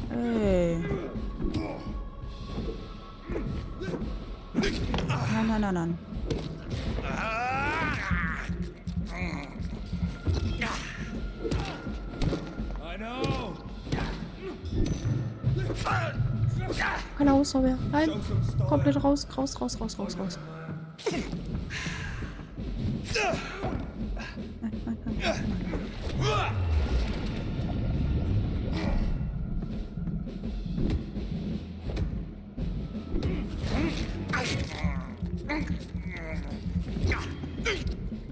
Hey. Nein.
I know.
Keine Ausdauer mehr. Nein. Komplett raus. Nein.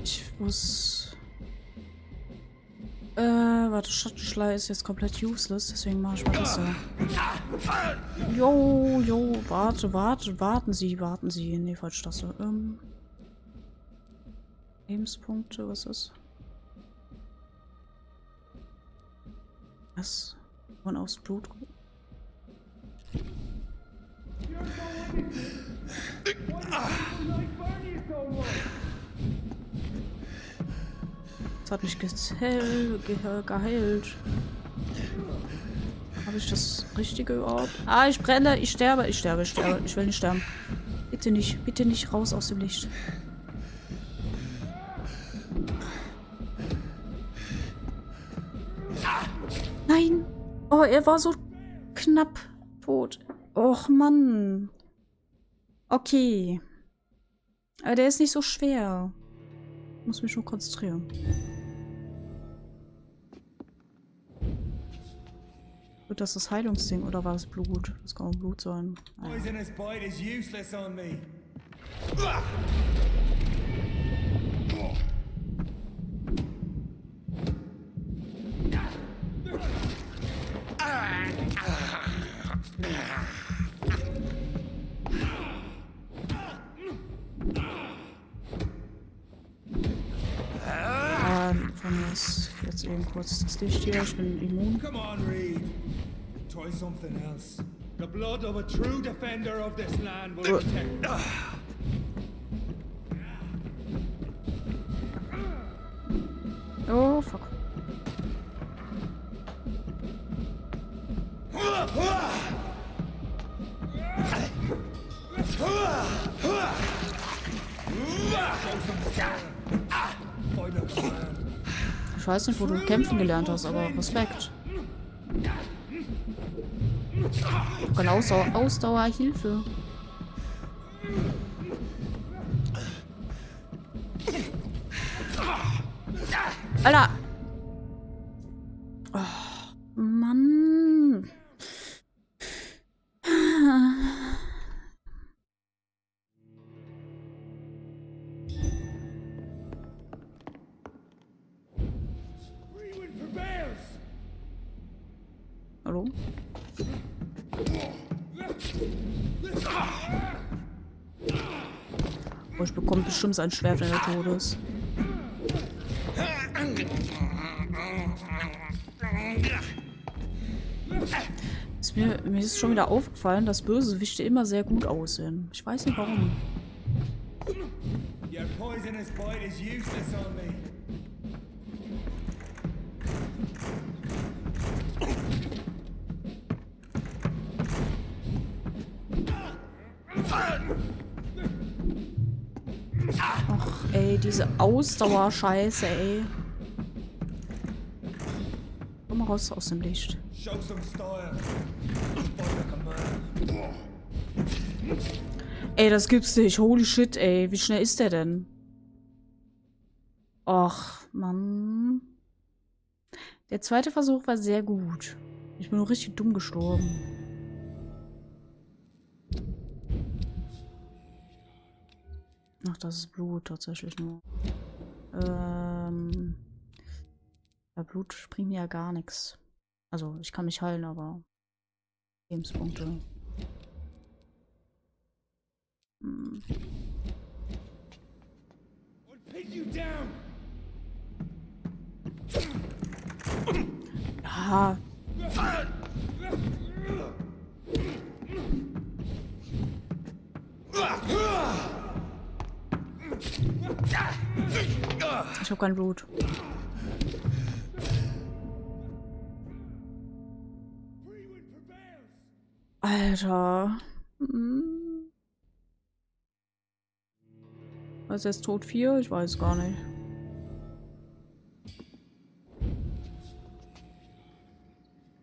Ich muss... warte, Schattenschlei ist jetzt komplett useless, deswegen mache ich mal das so. Jo, warten Sie. Nee, falsch Taste. Lebenspunkte, was ist? Was? Von aus Blut? Das hat mich geheilt. Habe ich das Richtige überhaupt? Ah, ich brenne, ich sterbe. Ich will nicht sterben. Bitte nicht raus aus dem Licht. Nein! Oh, er war so knapp tot. Och, Mann. Okay. Aber der ist nicht so schwer. Ich muss mich nur konzentrieren. Wird das das Heilungsding oder war das Blut? Das kann auch Blut sein. Ah, ja.
Poisonous bite is useless on me.
Von mir ist jetzt eben kurz das Licht hier. Ich bin immun.
Come on, Reed. Try something else. The blood of a true defender of this land will protect.
Oh, fuck. Ich weiß nicht, wo du kämpfen gelernt hast, aber Respekt. Ich kann Ausdauer, Hilfe. Alter! Oh, Mann! Hallo? Oh, ich bekomme bestimmt sein Schwert, wenn er tot ist. Mir ist schon wieder aufgefallen, dass Bösewichte immer sehr gut aussehen. Ich weiß nicht warum.
Your poisonous bite is useless on me.
Ach, ey, diese Ausdauerscheiße, ey. Komm mal raus aus dem Licht.
Show some style.
Ey, das gibt's nicht. Holy shit, ey. Wie schnell ist der denn? Och, Mann. Der zweite Versuch war sehr gut. Ich bin nur richtig dumm gestorben. Ach, das ist Blut tatsächlich nur. Bei Blut bringt mir ja gar nichts. Also, ich kann mich heilen, aber Lebenspunkte. Hm. Ja. Ich hab kein Blut. Alter. Was ist jetzt Tod 4? Ich weiß gar nicht.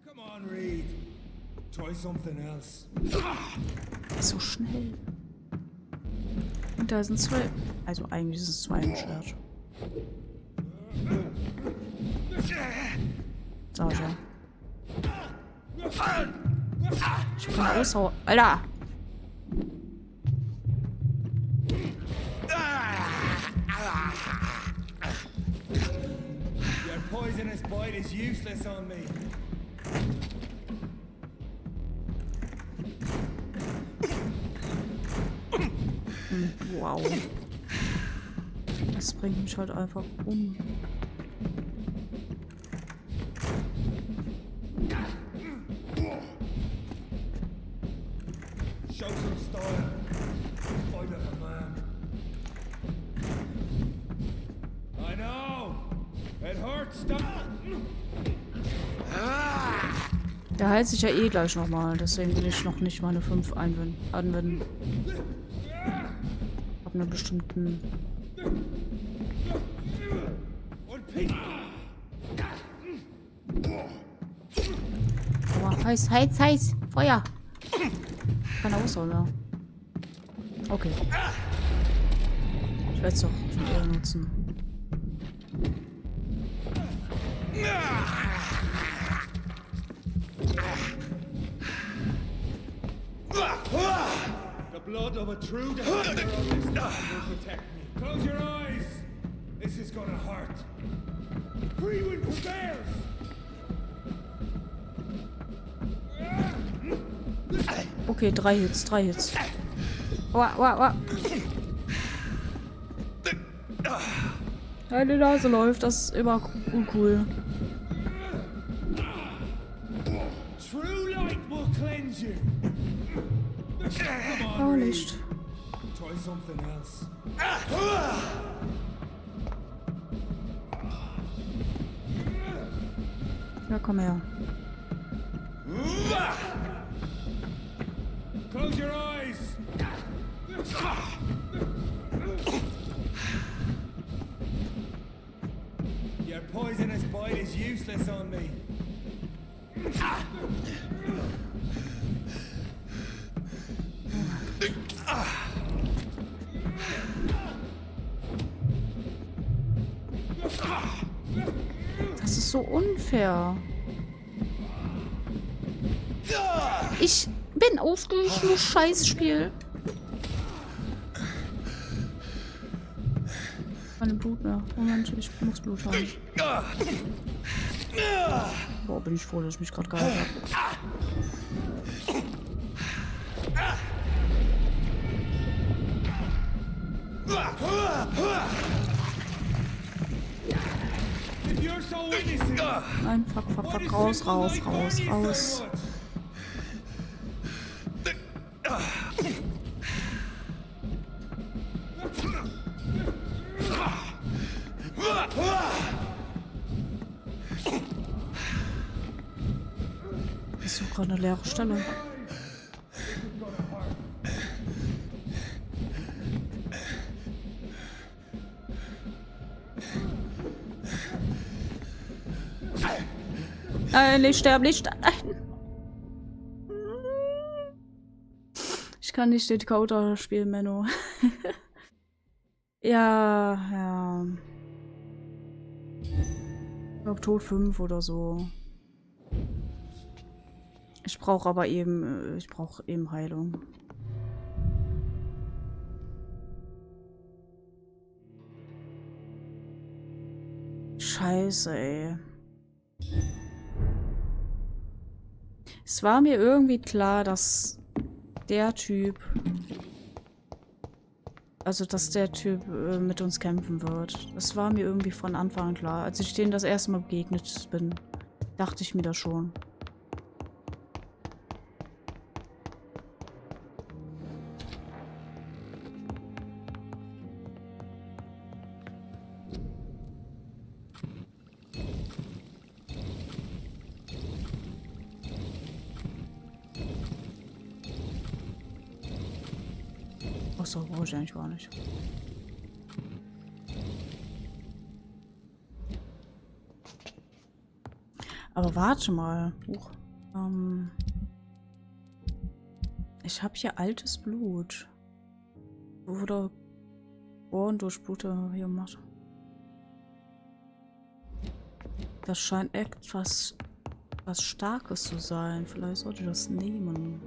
Come on, Reed. Try something else.
So schnell. Und da sind 2. Also eigentlich ist es 2 im Schwert. So, ja. Ich kann aushauen. Alter!
Your poisonous bite is useless on me.
Wow. Das bringt mich halt einfach um.
Show some style. Fight like a man. I know. It hurts. Stop.
Der heilt sich ja eh gleich nochmal, deswegen will ich noch nicht meine 5 anwenden. Ab einer bestimmten. Aber heiß, Feuer! Keine Ausdauer mehr. Okay. Ich werde es doch nutzen.
The blood of a true defender of this land will protect me. Close your eyes. This is gonna hurt. Freewind prevails.
Okay, 3 Hits. Aua. Deine Nase läuft, das ist immer uncool.
True light will cleanse you. Come on,
Oh,
Reed.
nicht.
Try something else.
Ja, komm her.
Close your eyes. Your poisonous bite is useless on me.
Das ist so unfair. Ich bin ausgewichen, du Scheißspiel. Keine Blut mehr. Moment, ich muss Blut haben. Boah, bin ich froh, dass ich mich gerade geheilt habe. Nein, fuck, raus. Ich suche gerade eine leere Stelle. Nein, ich sterbe nicht. Nein. Ich kann nicht den Coder spielen, Menno. Ja. Ich glaube Tod 5 oder so. Ich brauche aber eben, Heilung. Scheiße, ey. Es war mir irgendwie klar, dass der Typ mit uns kämpfen wird. Das war mir irgendwie von Anfang an klar. Als ich denen das erste Mal begegnet bin, dachte ich mir das schon. Achso, brauche ich eigentlich gar nicht. Aber warte mal. Ich habe hier altes Blut. Wurde geboren durch Blut hier gemacht. Das scheint etwas was Starkes zu sein. Vielleicht sollte ich das nehmen.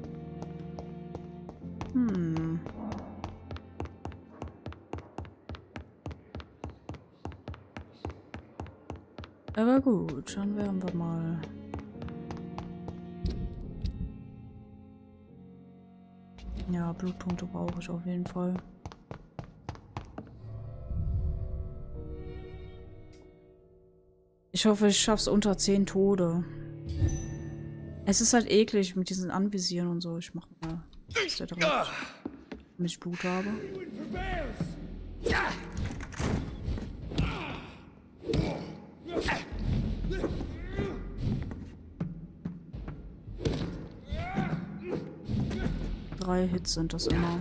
Aber gut, dann werden wir mal. Ja, Blutpunkte brauche ich auf jeden Fall. Ich hoffe, ich schaff's unter 10 Tode. Es ist halt eklig mit diesen Anvisieren und so. Ich mache mal das da direkt, damit ich Blut habe. Drei Hits sind das immer.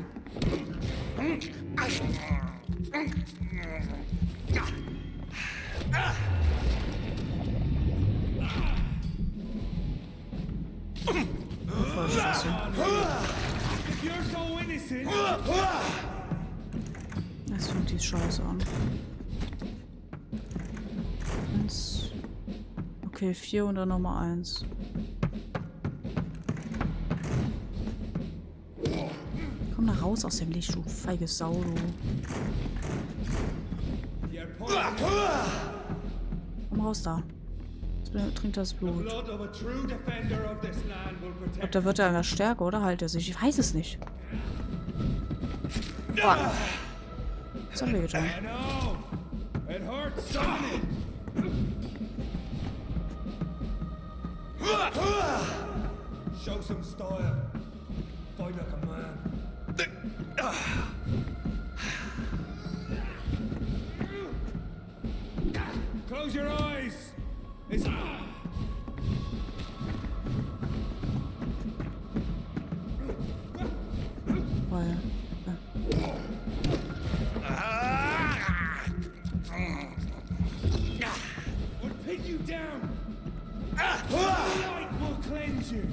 Das fängt die Scheiße an. Okay, 4 und dann nochmal 1. Komm da raus aus dem Licht, du feige Sau, du. Komm raus da. Jetzt trinkt das Blut. Ich glaube, da wird er immer stärker, oder? Halt er sich. Ich weiß es nicht. Boah. Was haben wir getan?
Show some style. Fight like a man. Close your eyes. It's...
Boah.
We'll pin you down. The light will cleanse you.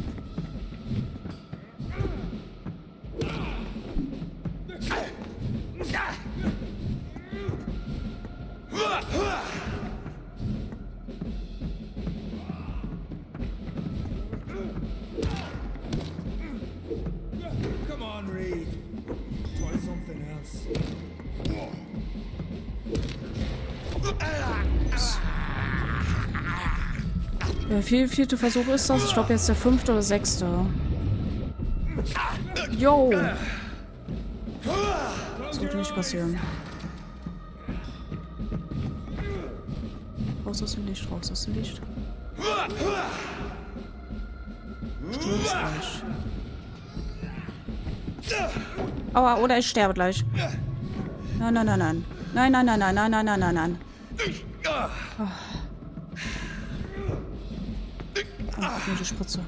Come on, Reed. Try something else.
Der vierte Versuch ist das. Ich glaube jetzt der 5. oder 6. Yo! Das sollte nicht passieren. Raus aus dem Licht, raus aus dem Licht. Stirbst gleich. Aua, oder ich sterbe gleich. Nein, nein, nein, nein. Nein, nein, nein, nein, nein, nein, nein, nein, nein. Oh. Oh, die Spritze.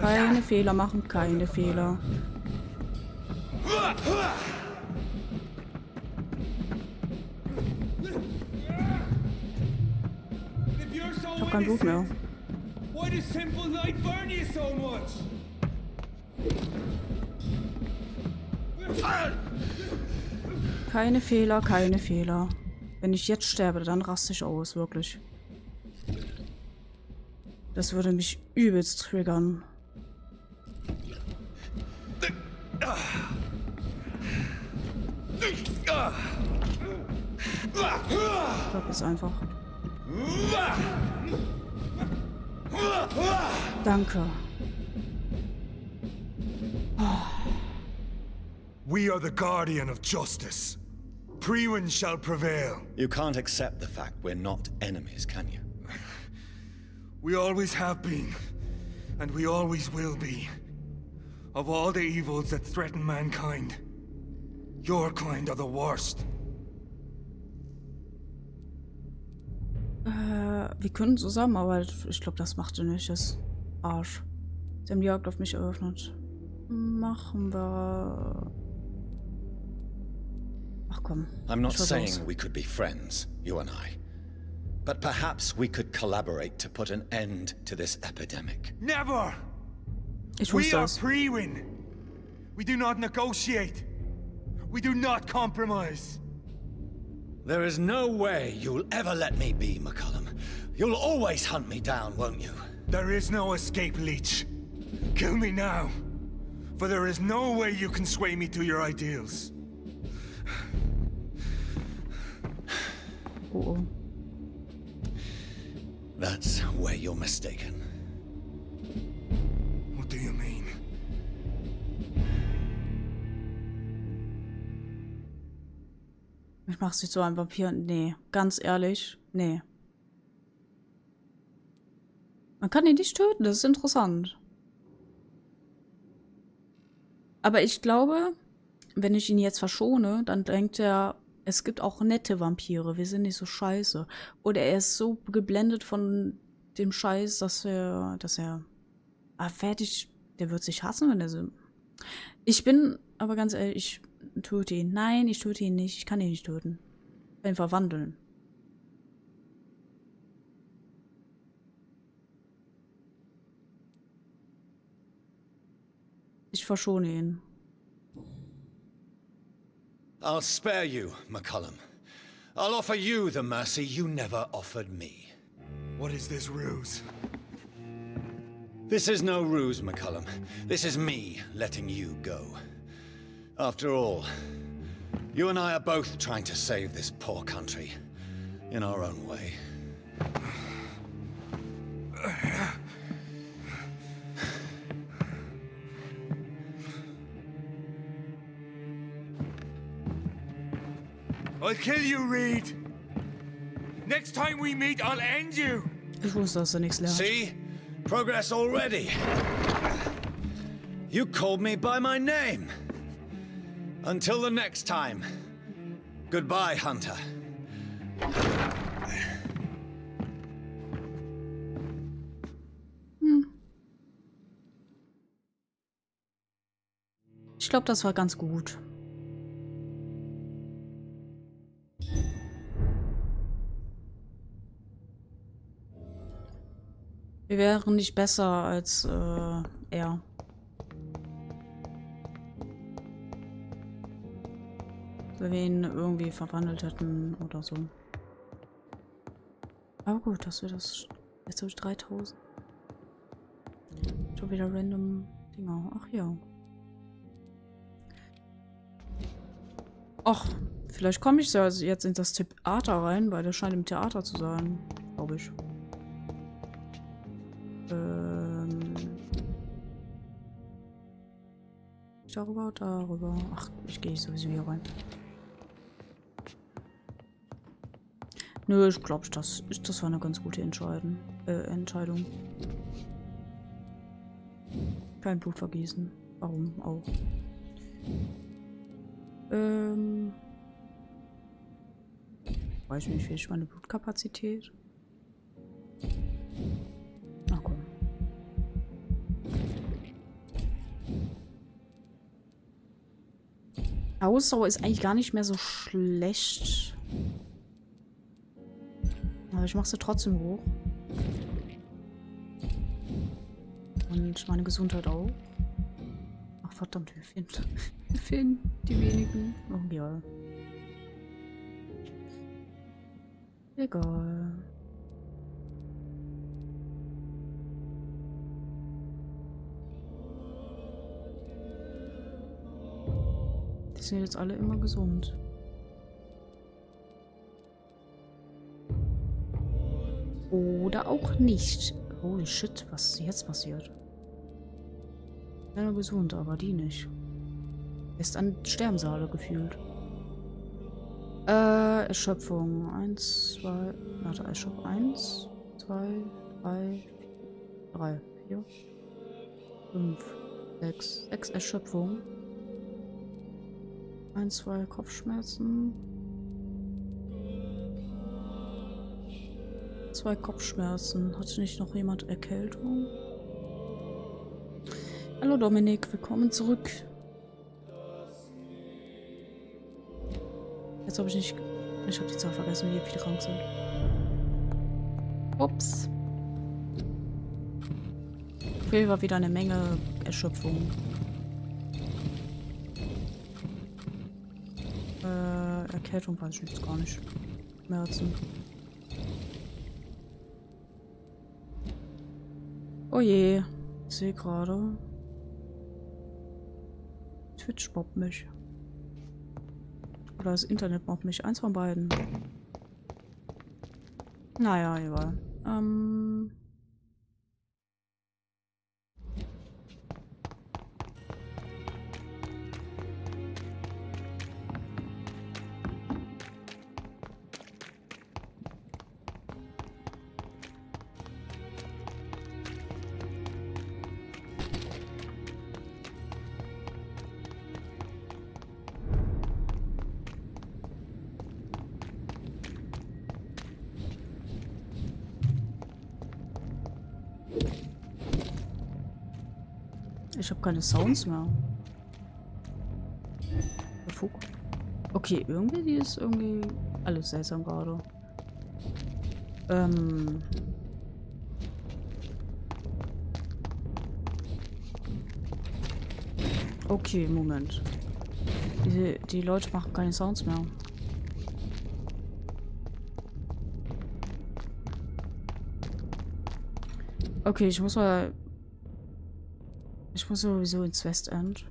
Keine Fehler machen, keine Fehler. Ich hab kein Blut mehr.
Why does simple light burn you so much?
Keine Fehler, keine Fehler. Wenn ich jetzt sterbe, dann raste ich aus, wirklich. Das würde mich übelst triggern. Ich glaube jetzt einfach. Danke.
We are the guardian of justice. Priwen shall prevail.
You can't accept the fact we're not enemies, can you?
We always have been, and we always will be. Of all the evils that threaten mankind, your kind are the worst.
Wir können zusammen, aber ich glaube, das macht er nicht. Das ist Arsch. Sie haben die Jagd auf mich eröffnet. Machen wir... Ach komm.
I'm not saying we could be friends, you and I. But perhaps we could collaborate to put an end to this epidemic.
Never!
We
are Priwen. We do not negotiate. We do not compromise.
There is no way you'll ever let me be, McCullum. You'll always hunt me down, won't you?
There is no escape, Leech. Kill me now. For there is no way you can sway me to your ideals.
Oh.
That's where you're mistaken.
What do you mean?
Ich mach sie zu einem Vampir. Nee, ganz ehrlich, nee. Man kann ihn nicht töten, das ist interessant. Aber ich glaube, wenn ich ihn jetzt verschone, dann denkt er, es gibt auch nette Vampire, wir sind nicht so scheiße. Oder er ist so geblendet von dem Scheiß, dass er fertig, der wird sich hassen, wenn er so... Ich bin, aber ganz ehrlich, ich töte ihn. Nein, ich töte ihn nicht, ich kann ihn nicht töten. Ich kann ihn verwandeln. Ich verschone ihn.
I'll spare you, McCullum. I'll offer you the mercy you never offered me.
What is this ruse?
This is no ruse, McCullum. This is me letting you go. After all, you and I are both trying to save this poor country in our own way.
I'll kill you, Reed. Next time we meet, I'll end you.
Ich wusste, dass er nichts lernt.
See? Progress already. You called me by my name. Until the next time. Goodbye, Hunter.
Ich glaube, das war ganz gut. Wir wären nicht besser als er. Wenn wir ihn irgendwie verwandelt hätten oder so. Aber gut, dass wir das... Jetzt habe ich 3000. Schon wieder random Dinger. Ach ja. Ach, vielleicht komme ich ja jetzt in das Theater rein, weil der scheint im Theater zu sein. Glaube ich. Darüber. Ach, ich gehe sowieso hier rein. Nö, ich glaube, das war eine ganz gute Entscheidung. Kein Blut vergießen. Warum auch? Weiß nicht, wie ist meine Blutkapazität? Ach komm. Ausdauer ist eigentlich gar nicht mehr so schlecht. Aber ich mache sie trotzdem hoch. Und meine Gesundheit auch. Ach verdammt, wir fehlen die wenigen. Oh ja. Egal. Die sind jetzt alle immer gesund. Oder auch nicht. Holy shit, was ist jetzt passiert? Ja, gesund, aber die nicht. Ist an Sterbensaale gefühlt. Erschöpfung. 1, 2. Warte, Erschöpfung. 1, 2, 3, 3, 4, 5, 6. 6 Erschöpfung. 1, 2 Kopfschmerzen. 2 Kopfschmerzen. Hatte nicht noch jemand Erkältung? Hallo Dominik, willkommen zurück. Jetzt habe ich nicht... Ich habe die Zahl vergessen, wie viele krank sind. Ups. Okay, war wieder eine Menge Erschöpfung. Erkältung weiß ich jetzt gar nicht. Schmerzen. Oh je. Ich sehe gerade. Twitch mobbt mich. Oder das Internet mobbt mich. Eins von beiden. Naja, egal. Ich habe keine Sounds mehr. Fug. Okay, irgendwie ist irgendwie alles seltsam gerade. Okay, Moment. Die Leute machen keine Sounds mehr. Okay, ich muss sowieso ins Westend.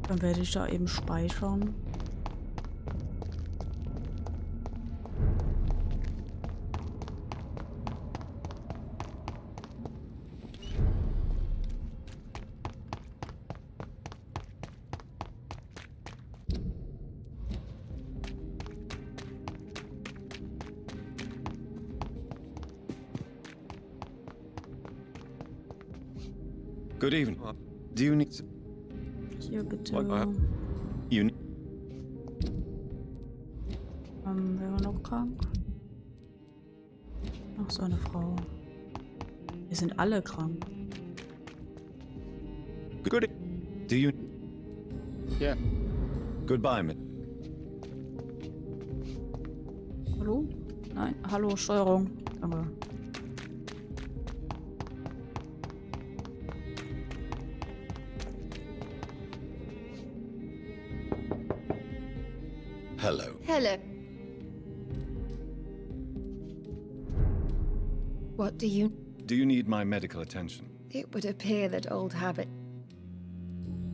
Dann werde ich da eben speichern.
Good evening. Do you need...
Hier bitte.
You...
Wer war noch krank? Noch so eine Frau. Wir sind alle krank.
Good... Do you...
Yeah.
Goodbye, mit...
Hallo? Nein, hallo, Steuerung. Danke.
Hello.
Hello. What do you...
Do you need my medical attention?
It would appear that old habit...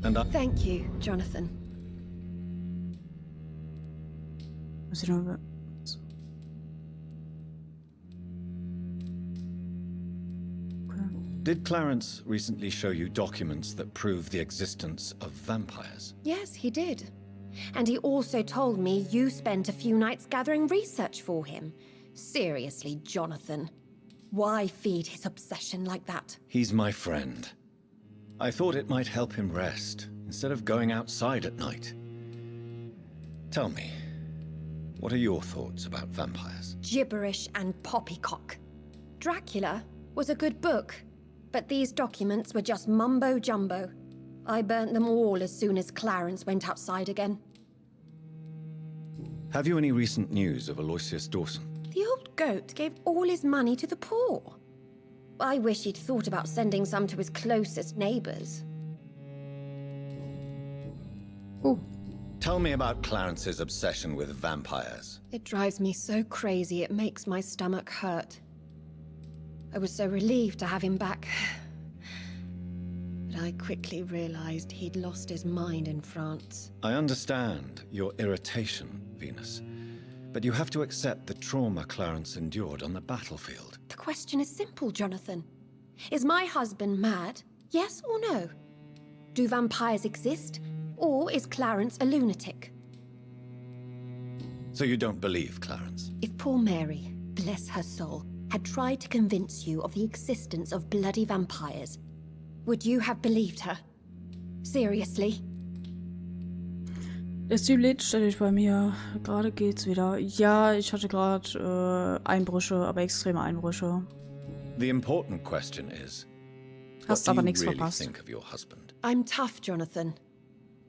And I...
Thank you, Jonathan.
Muss ich noch...
Did Clarence recently show you documents that prove the existence of vampires?
Yes, he did. And he also told me you spent a few nights gathering research for him. Seriously, Jonathan. Why feed his obsession like that?
He's my friend. I thought it might help him rest, instead of going outside at night. Tell me, what are your thoughts about vampires?
Gibberish and poppycock. Dracula was a good book, but these documents were just mumbo-jumbo. I burnt them all as soon as Clarence went outside again.
Have you any recent news of Aloysius Dawson?
The old goat gave all his money to the poor. I wish he'd thought about sending some to his closest neighbors.
Oh.
Tell me about Clarence's obsession with vampires.
It drives me so crazy it makes my stomach hurt. I was so relieved to have him back. But I quickly realized he'd lost his mind in France.
I understand your irritation, Venus. But you have to accept the trauma Clarence endured on the battlefield.
The question is simple, Jonathan. Is my husband mad? Yes or no? Do vampires exist? Or is Clarence a lunatic?
So you don't believe Clarence?
If poor Mary, bless her soul, had tried to convince you of the existence of bloody vampires, would you have believed her? Seriously?
Der Stream lädt ständig bei mir. Gerade geht's wieder. Ja, ich hatte gerade Einbrüche, aber extreme Einbrüche.
The important question is,
Hast
what
aber
do you
nichts
really
verpasst.
think of your husband?
I'm tough, Jonathan.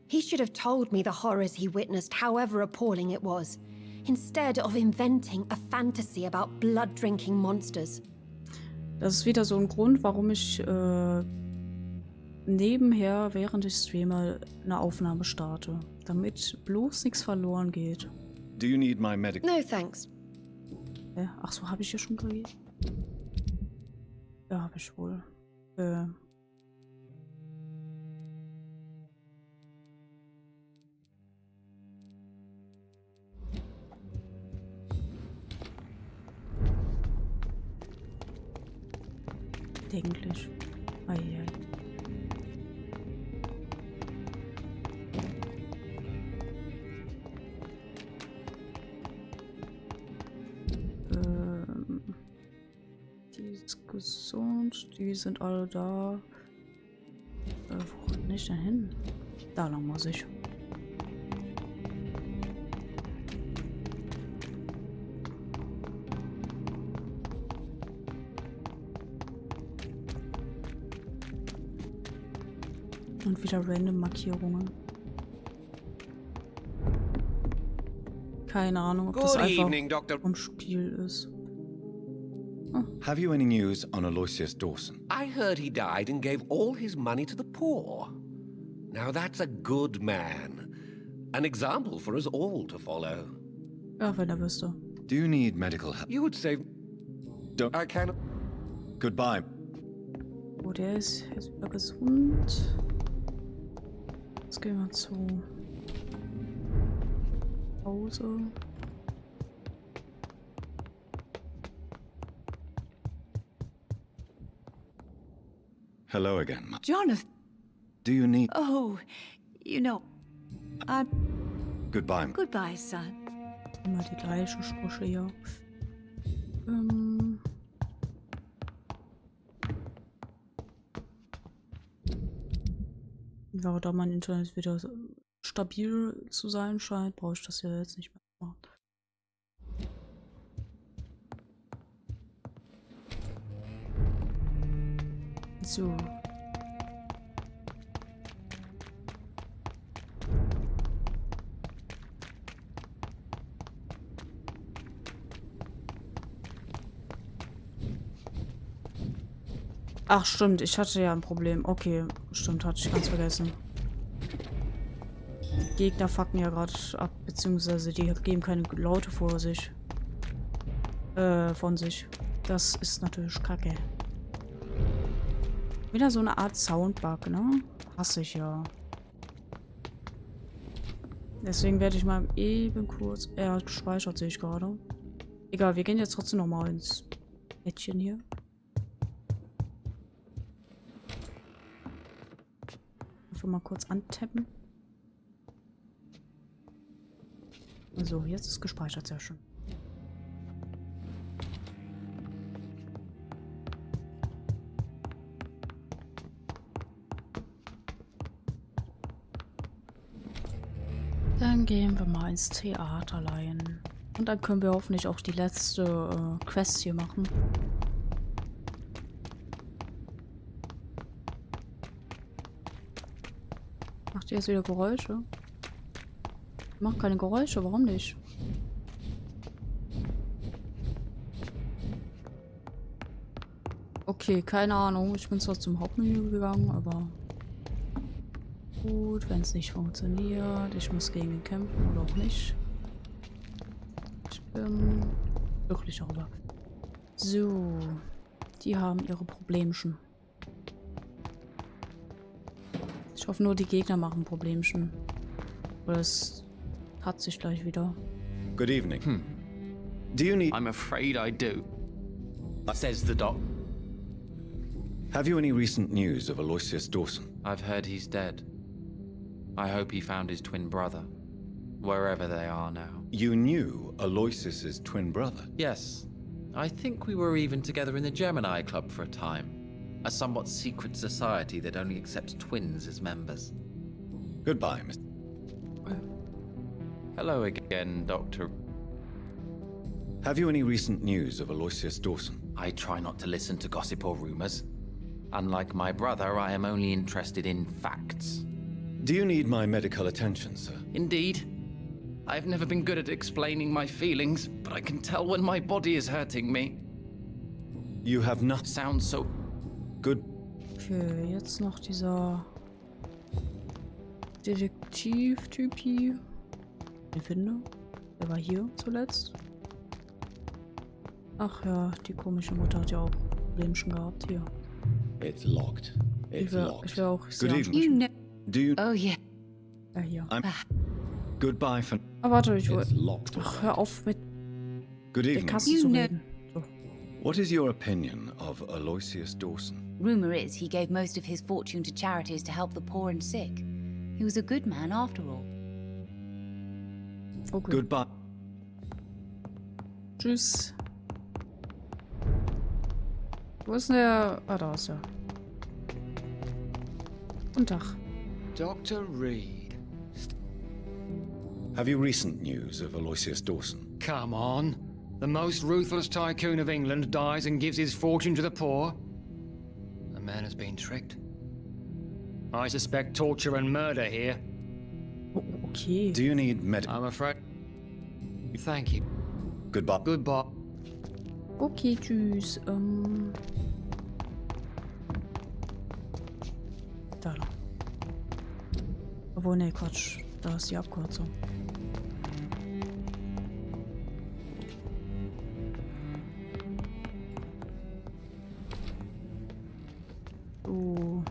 He should have told me the horrors he witnessed, however appalling it was, instead of inventing a fantasy about blood-drinking monsters.
Das ist wieder so ein Grund, warum ich nebenher, während ich streame, eine Aufnahme starte. Damit bloß nichts verloren geht.
Do you need my medical...
No, thanks.
Ach so, habe ich hier schon gekriegt? Ja, habe ich wohl. Eigentlich. Eieiei. Die ist gesund, die sind alle da. Wo renn ich denn hin? Da lang muss ich. Und wieder random Markierungen. Keine Ahnung, ob das einfach vom Spiel ist.
Have you any news on Aloysius Dawson?
I heard he died and gave all his money to the poor. Now that's a good man. An example for us all to follow.
Ja, wenn er wüsste.
Do you need medical help?
You would say...
Don't...
I cannot...
Goodbye.
Oh, der ist jetzt wieder gesund. Jetzt gehen wir zu Hause.
Hello again.
Jonathan!
Do you need...
Oh, you know...
Goodbye.
Goodbye, son.
Immer die gleichen Sprüche hier. Ja, da mein Internet wieder stabil zu sein scheint, brauche ich das ja jetzt nicht mehr machen. So. Ach stimmt, ich hatte ja ein Problem. Okay, stimmt, hatte ich ganz vergessen. Die Gegner fucken ja gerade ab, beziehungsweise die geben keine Laute von sich. Das ist natürlich kacke. Wieder so eine Art Soundbug, ne? Hasse ich ja. Deswegen werde ich mal eben kurz... Er hat gespeichert, sehe ich gerade. Egal, wir gehen jetzt trotzdem nochmal ins Bettchen hier. Einfach mal kurz antappen. So, jetzt ist gespeichert, sehr schön. Dann gehen wir mal ins Theaterlein. Und dann können wir hoffentlich auch die letzte Quest hier machen. Macht ihr jetzt wieder Geräusche? Macht keine Geräusche, warum nicht? Okay, keine Ahnung. Ich bin zwar zum Hauptmenü gegangen, aber... Gut, wenn es nicht funktioniert. Ich muss gegen ihn kämpfen oder auch nicht. Ich bin glücklich darüber. So. Die haben ihre Problemchen. Ich hoffe nur, die Gegner machen Problemchen. Oder es hat sich gleich wieder.
Good evening. Do you need...
I'm afraid I do. Says the doc.
Have you any recent news of Aloysius Dawson?
I've heard he's dead. I hope he found his twin brother, wherever they are now.
You knew Aloysius's twin brother?
Yes. I think we were even together in the Gemini Club for a time. A somewhat secret society that only accepts twins as members.
Goodbye, Mr.
Hello again, Doctor.
Have you any recent news of Aloysius Dawson?
I try not to listen to gossip or rumors. Unlike my brother, I am only interested in facts.
Do you need my medical attention, sir?
Indeed. I've never been good at explaining my feelings, but I can tell when my body is hurting me.
You have not...
Sounds so...
Good.
Okay, jetzt noch dieser Detektiv-Typ hier. Ich finde, der war hier zuletzt. Ach ja, die komische Mutter hat ja auch Problemchen gehabt hier.
It's locked.
Ich will auch
Good evening. Do you...
Oh, yeah.
Ja, hier.
Goodbye for...
Ah, warte, ich wollte... Ach, hör auf mit
Good
der
evening.
Kasse zu reden. So.
What is your opinion of Aloysius Dawson?
Rumor is he gave most of his fortune to charities to help the poor and sick. He was a good man after all.
Okay.
Goodbye.
Tschüss. Wo ist denn der... Ah, da ist er. Guten Tag.
Dr. Reed.
Have you recent news of Aloysius Dawson?
Come on. The most ruthless tycoon of England dies and gives his fortune to the poor. The man has been tricked. I suspect torture and murder here.
Okay.
Do you need medical...
I'm afraid... Thank you.
Goodbye.
Goodbye.
Okay, tschüss. Da lang. Obwohl, ne, Quatsch. Da ist die Abkürzung. So.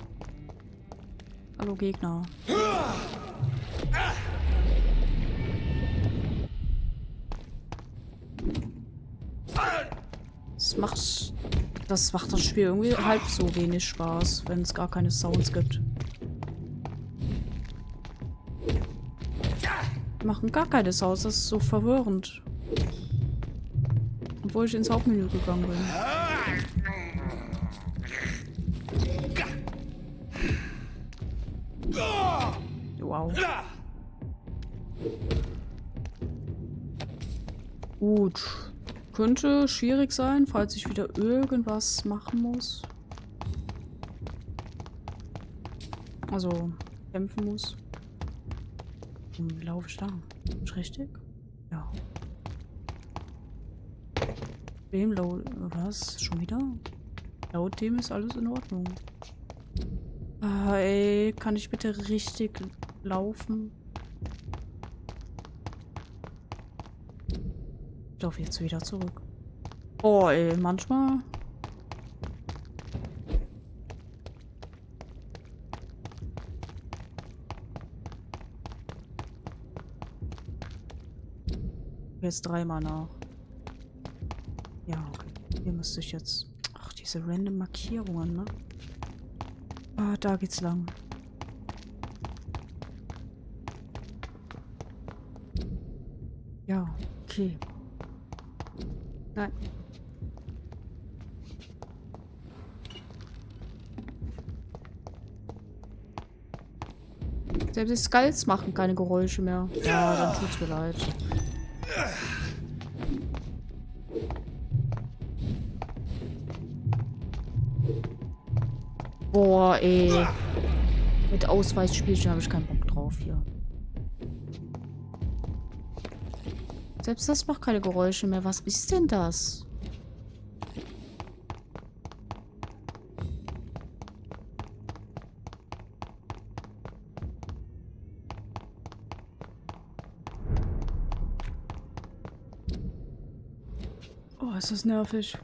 Hallo, Gegner. Das macht das Spiel irgendwie halb so wenig Spaß, wenn es gar keine Sounds gibt. Die machen gar keine Sounds, das ist so verwirrend. Obwohl ich ins Hauptmenü gegangen bin. Wow. Gut. Könnte schwierig sein, falls ich wieder irgendwas machen muss. Also kämpfen muss. Wie laufe ich da? Ist richtig? Ja. Dem was? Schon wieder? Laut dem ist alles in Ordnung. Ey, kann ich bitte richtig laufen? Ich laufe jetzt wieder zurück. Oh, ey, manchmal. Jetzt dreimal nach. Ja, okay. Hier müsste ich jetzt. Ach, diese random Markierungen, ne? Ah, da geht's lang. Ja, okay. Nein. Selbst die Skulls machen keine Geräusche mehr. Ja, dann tut's mir leid. Boah, ey. Mit Ausweichspielchen habe ich keinen Bock drauf hier. Selbst das macht keine Geräusche mehr. Was ist denn das? Oh, ist das nervig.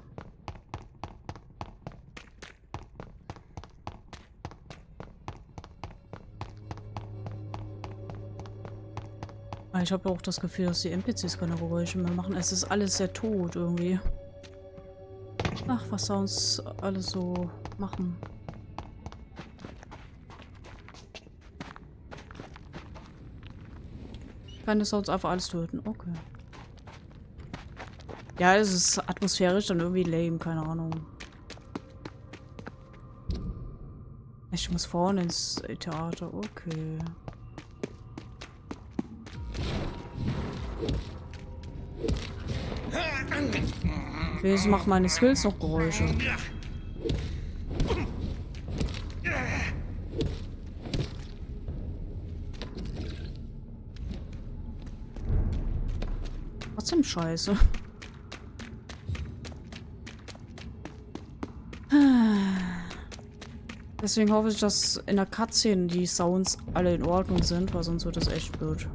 Ich habe auch das Gefühl, dass die NPCs keine Geräusche mehr machen. Es ist alles sehr tot irgendwie. Ach, was Sounds alles so machen. Keine Sounds, einfach alles töten. Okay. Ja, es ist atmosphärisch dann irgendwie lame, keine Ahnung. Ich muss vorne ins Theater, okay. Wieso machen meine Skills noch Geräusche? Trotzdem scheiße. Deswegen hoffe ich, dass in der Cutscene die Sounds alle in Ordnung sind, weil sonst wird das echt blöd.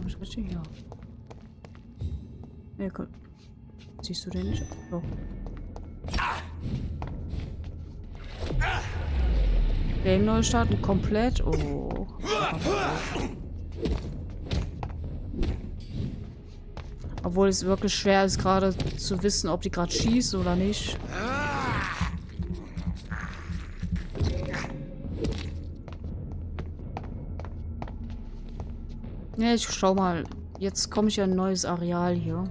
Ich richtig hier. Nee, cool. Siehst du den nicht? Doch. Game neu starten komplett. Oh. Obwohl es wirklich schwer ist, gerade zu wissen, ob die gerade schießt oder nicht. Ja, ich schau mal. Jetzt komme ich ja in ein neues Areal hier.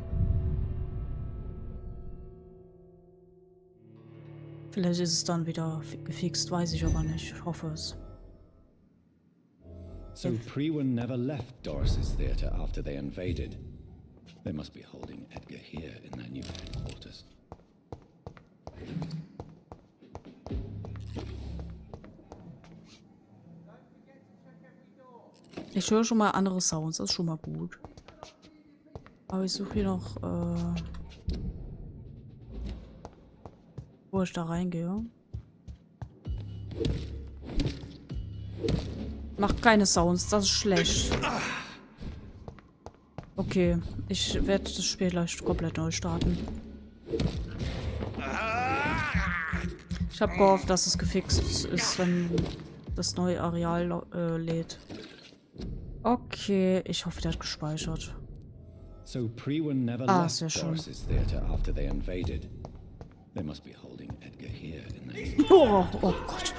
Vielleicht ist es dann wieder gefixt, weiß ich aber nicht. Ich hoffe es.
So Priwen never left Doris's theatre after they invaded. They must be holding Edgar here in their new headquarters.
Ich höre schon mal andere Sounds, das ist schon mal gut. Aber ich suche hier noch, wo ich da reingehe. Macht keine Sounds, das ist schlecht. Okay, ich werde das Spiel gleich komplett neu starten. Ich habe gehofft, dass es gefixt ist, wenn das neue Areal lädt. Okay, ich hoffe, der hat gespeichert.
So Priwen never
Sehr
left
schön.
Doris's theater after they invaded. They must be holding Edgar here in the...
Oh Gott.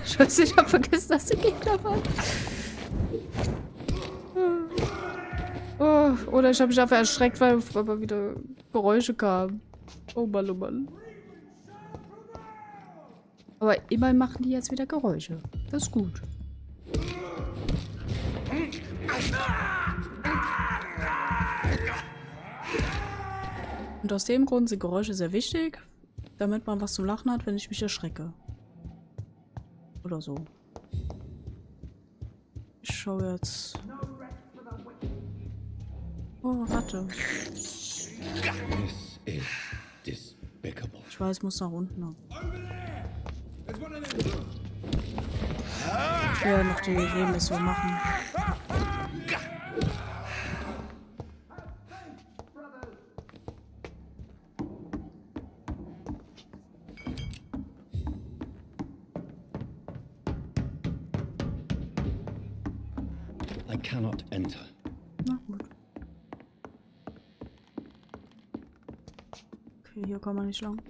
Scheiße, ich hab vergessen, dass die Gegner waren. Oh, oder ich habe mich einfach erschreckt, weil aber wieder Geräusche kamen. Oh Mann, oh Mann. Aber immerhin machen die jetzt wieder Geräusche. Das ist gut. Und aus dem Grund sind Geräusche sehr wichtig, damit man was zum Lachen hat, wenn ich mich erschrecke. Oder so. Ich schaue jetzt. Oh, warte.
This is despicable.
Ich weiß, ich muss nach unten. Ich will ja noch die Nebenmission machen.
I cannot enter.
Na gut. Okay, hier kann man nicht lang.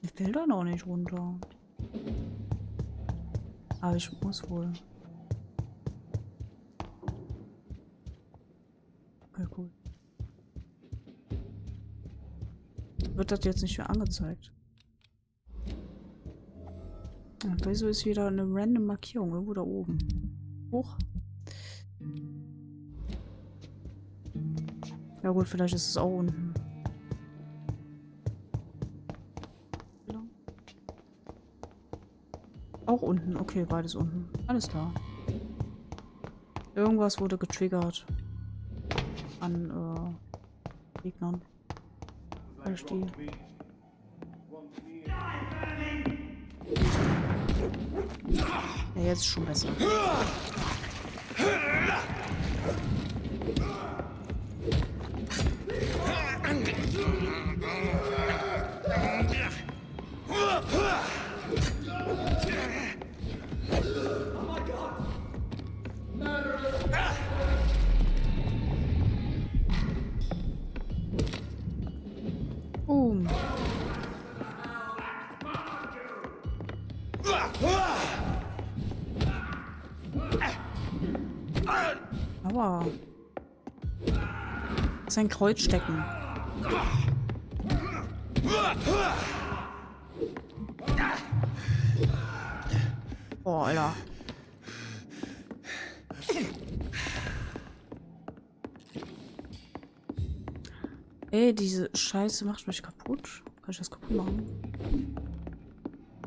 Ich will da noch nicht runter. Aber ich muss wohl. Okay, cool. Wird das jetzt nicht mehr angezeigt? Ja, wieso ist wieder eine random Markierung irgendwo da oben? Hoch. Ja gut, vielleicht ist es auch unten. Auch unten, okay, beides unten. Alles klar. Irgendwas wurde getriggert. An Gegnern. Vielleicht die. Ja, jetzt ist schon besser. Aua. Das ist ein Kreuzstecken. Boah, Alter. Ey, diese Scheiße macht mich kaputt. Kann ich das kaputt machen?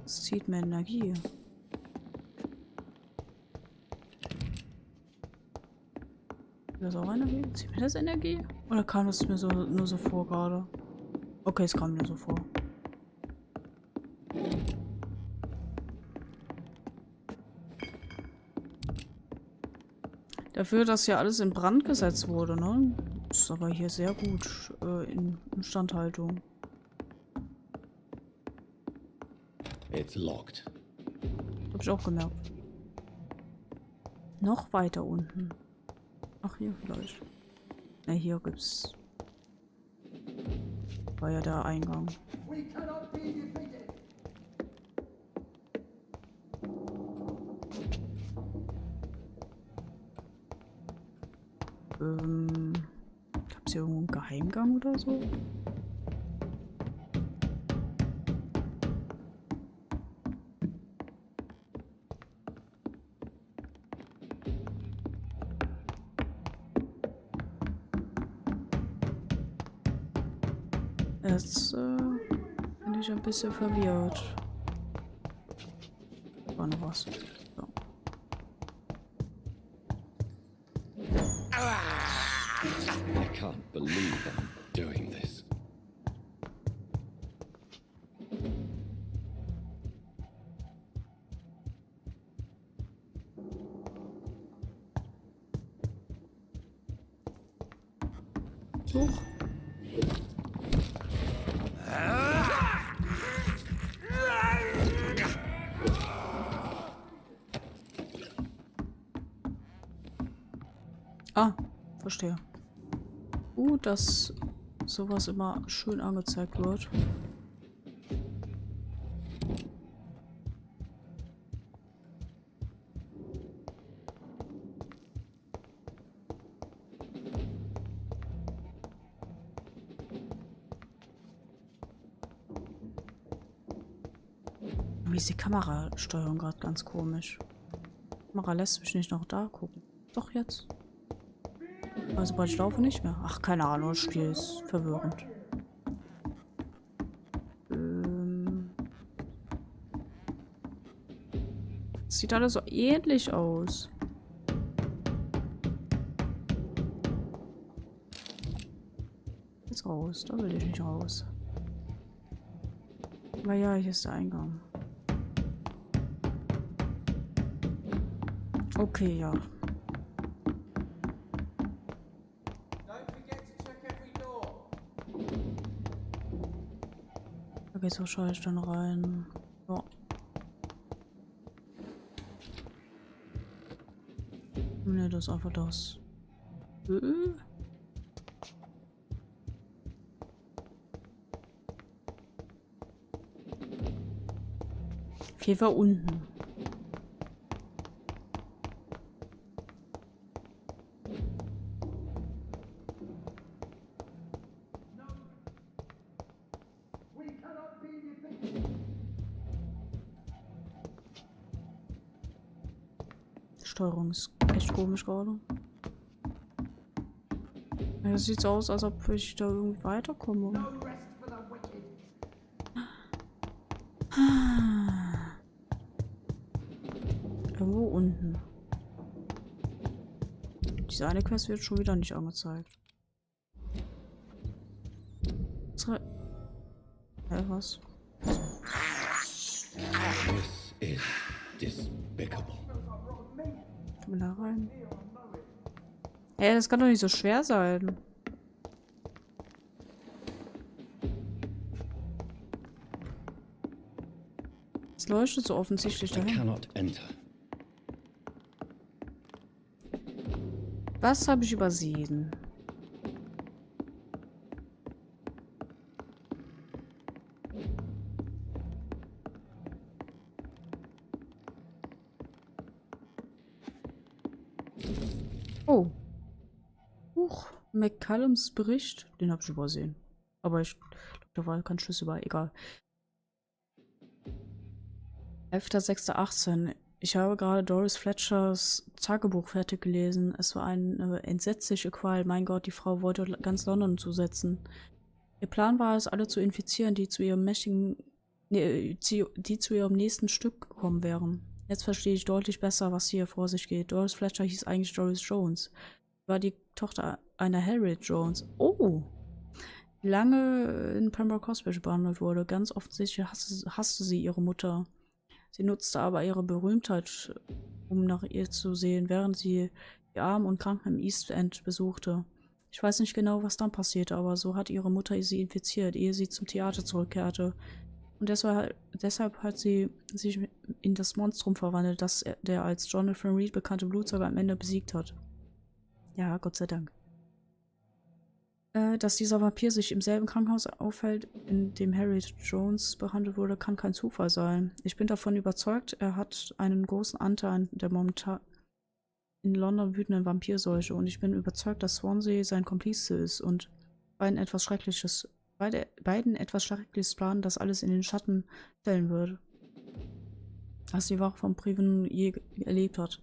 Das zieht mir Energie. Das auch Energie? Zieht mir das Energie? Oder kam das mir so nur so vor gerade? Okay, es kam mir so vor. Dafür, dass ja alles in Brand gesetzt wurde, ne? Ist aber hier sehr gut in Instandhaltung.
It's locked.
Hab ich auch gemerkt. Noch weiter unten. Ach, hier vielleicht. Ne, hier gibt's. War ja der Eingang. Gab's hier irgendwo einen Geheimgang oder so? Jetzt bin ich ein bisschen verwirrt. War noch was. So.
I can't believe I'm doing this.
Huch. Ah, verstehe. Dass sowas immer schön angezeigt wird. Wie ist die Kamerasteuerung gerade ganz komisch? Die Kamera lässt mich nicht noch da gucken. Doch jetzt. Also sobald ich laufe nicht mehr. Ach, keine Ahnung, das Spiel ist verwirrend. Sieht alles so ähnlich aus. Jetzt raus, da will ich nicht raus. Aber ja, hier ist der Eingang. Okay, ja. Da geht's wahrscheinlich dann rein. Ja. Ne, das ist einfach das. Auf jeden Fall unten. Steuerung ist echt komisch gerade. Es sieht so aus, als ob ich da irgendwie weiterkomme. Irgendwo unten. Diese eine Quest wird schon wieder nicht angezeigt. Was?
This is despicable.
Kann man da rein? Hey, das kann doch nicht so schwer sein. Es leuchtet so offensichtlich dahin. Was habe ich übersehen? Oh. Huch, McCallums Bericht. Den habe ich übersehen. Aber ich glaube, da war kein Schlüssel bei. Egal. 11.06.18. Ich habe gerade Doris Fletchers Tagebuch fertig gelesen. Es war eine entsetzliche Qual. Mein Gott, die Frau wollte ganz London zusetzen. Ihr Plan war es, alle zu infizieren, die zu ihrem nächsten Stück gekommen wären. Jetzt verstehe ich deutlich besser, was hier vor sich geht. Doris Fletcher hieß eigentlich Doris Jones. Sie war die Tochter einer Harriet Jones. Oh! Die lange in Pembroke Hospital behandelt wurde. Ganz offensichtlich hasste sie ihre Mutter. Sie nutzte aber ihre Berühmtheit, um nach ihr zu sehen, während sie die Armen und Kranken im East End besuchte. Ich weiß nicht genau, was dann passierte, aber so hat ihre Mutter sie infiziert, ehe sie zum Theater zurückkehrte. Und deshalb hat sie sich in das Monstrum verwandelt, das der als Jonathan Reed bekannte Blutsauger am Ende besiegt hat. Ja, Gott sei Dank. Dass dieser Vampir sich im selben Krankenhaus aufhält, in dem Harriet Jones behandelt wurde, kann kein Zufall sein. Ich bin davon überzeugt, er hat einen großen Anteil der momentan in London wütenden Vampirseuche und ich bin überzeugt, dass Swansea sein Komplize ist und beiden etwas Schreckliches planen, das alles in den Schatten stellen würde. Was die Wache vom Priven je erlebt hat.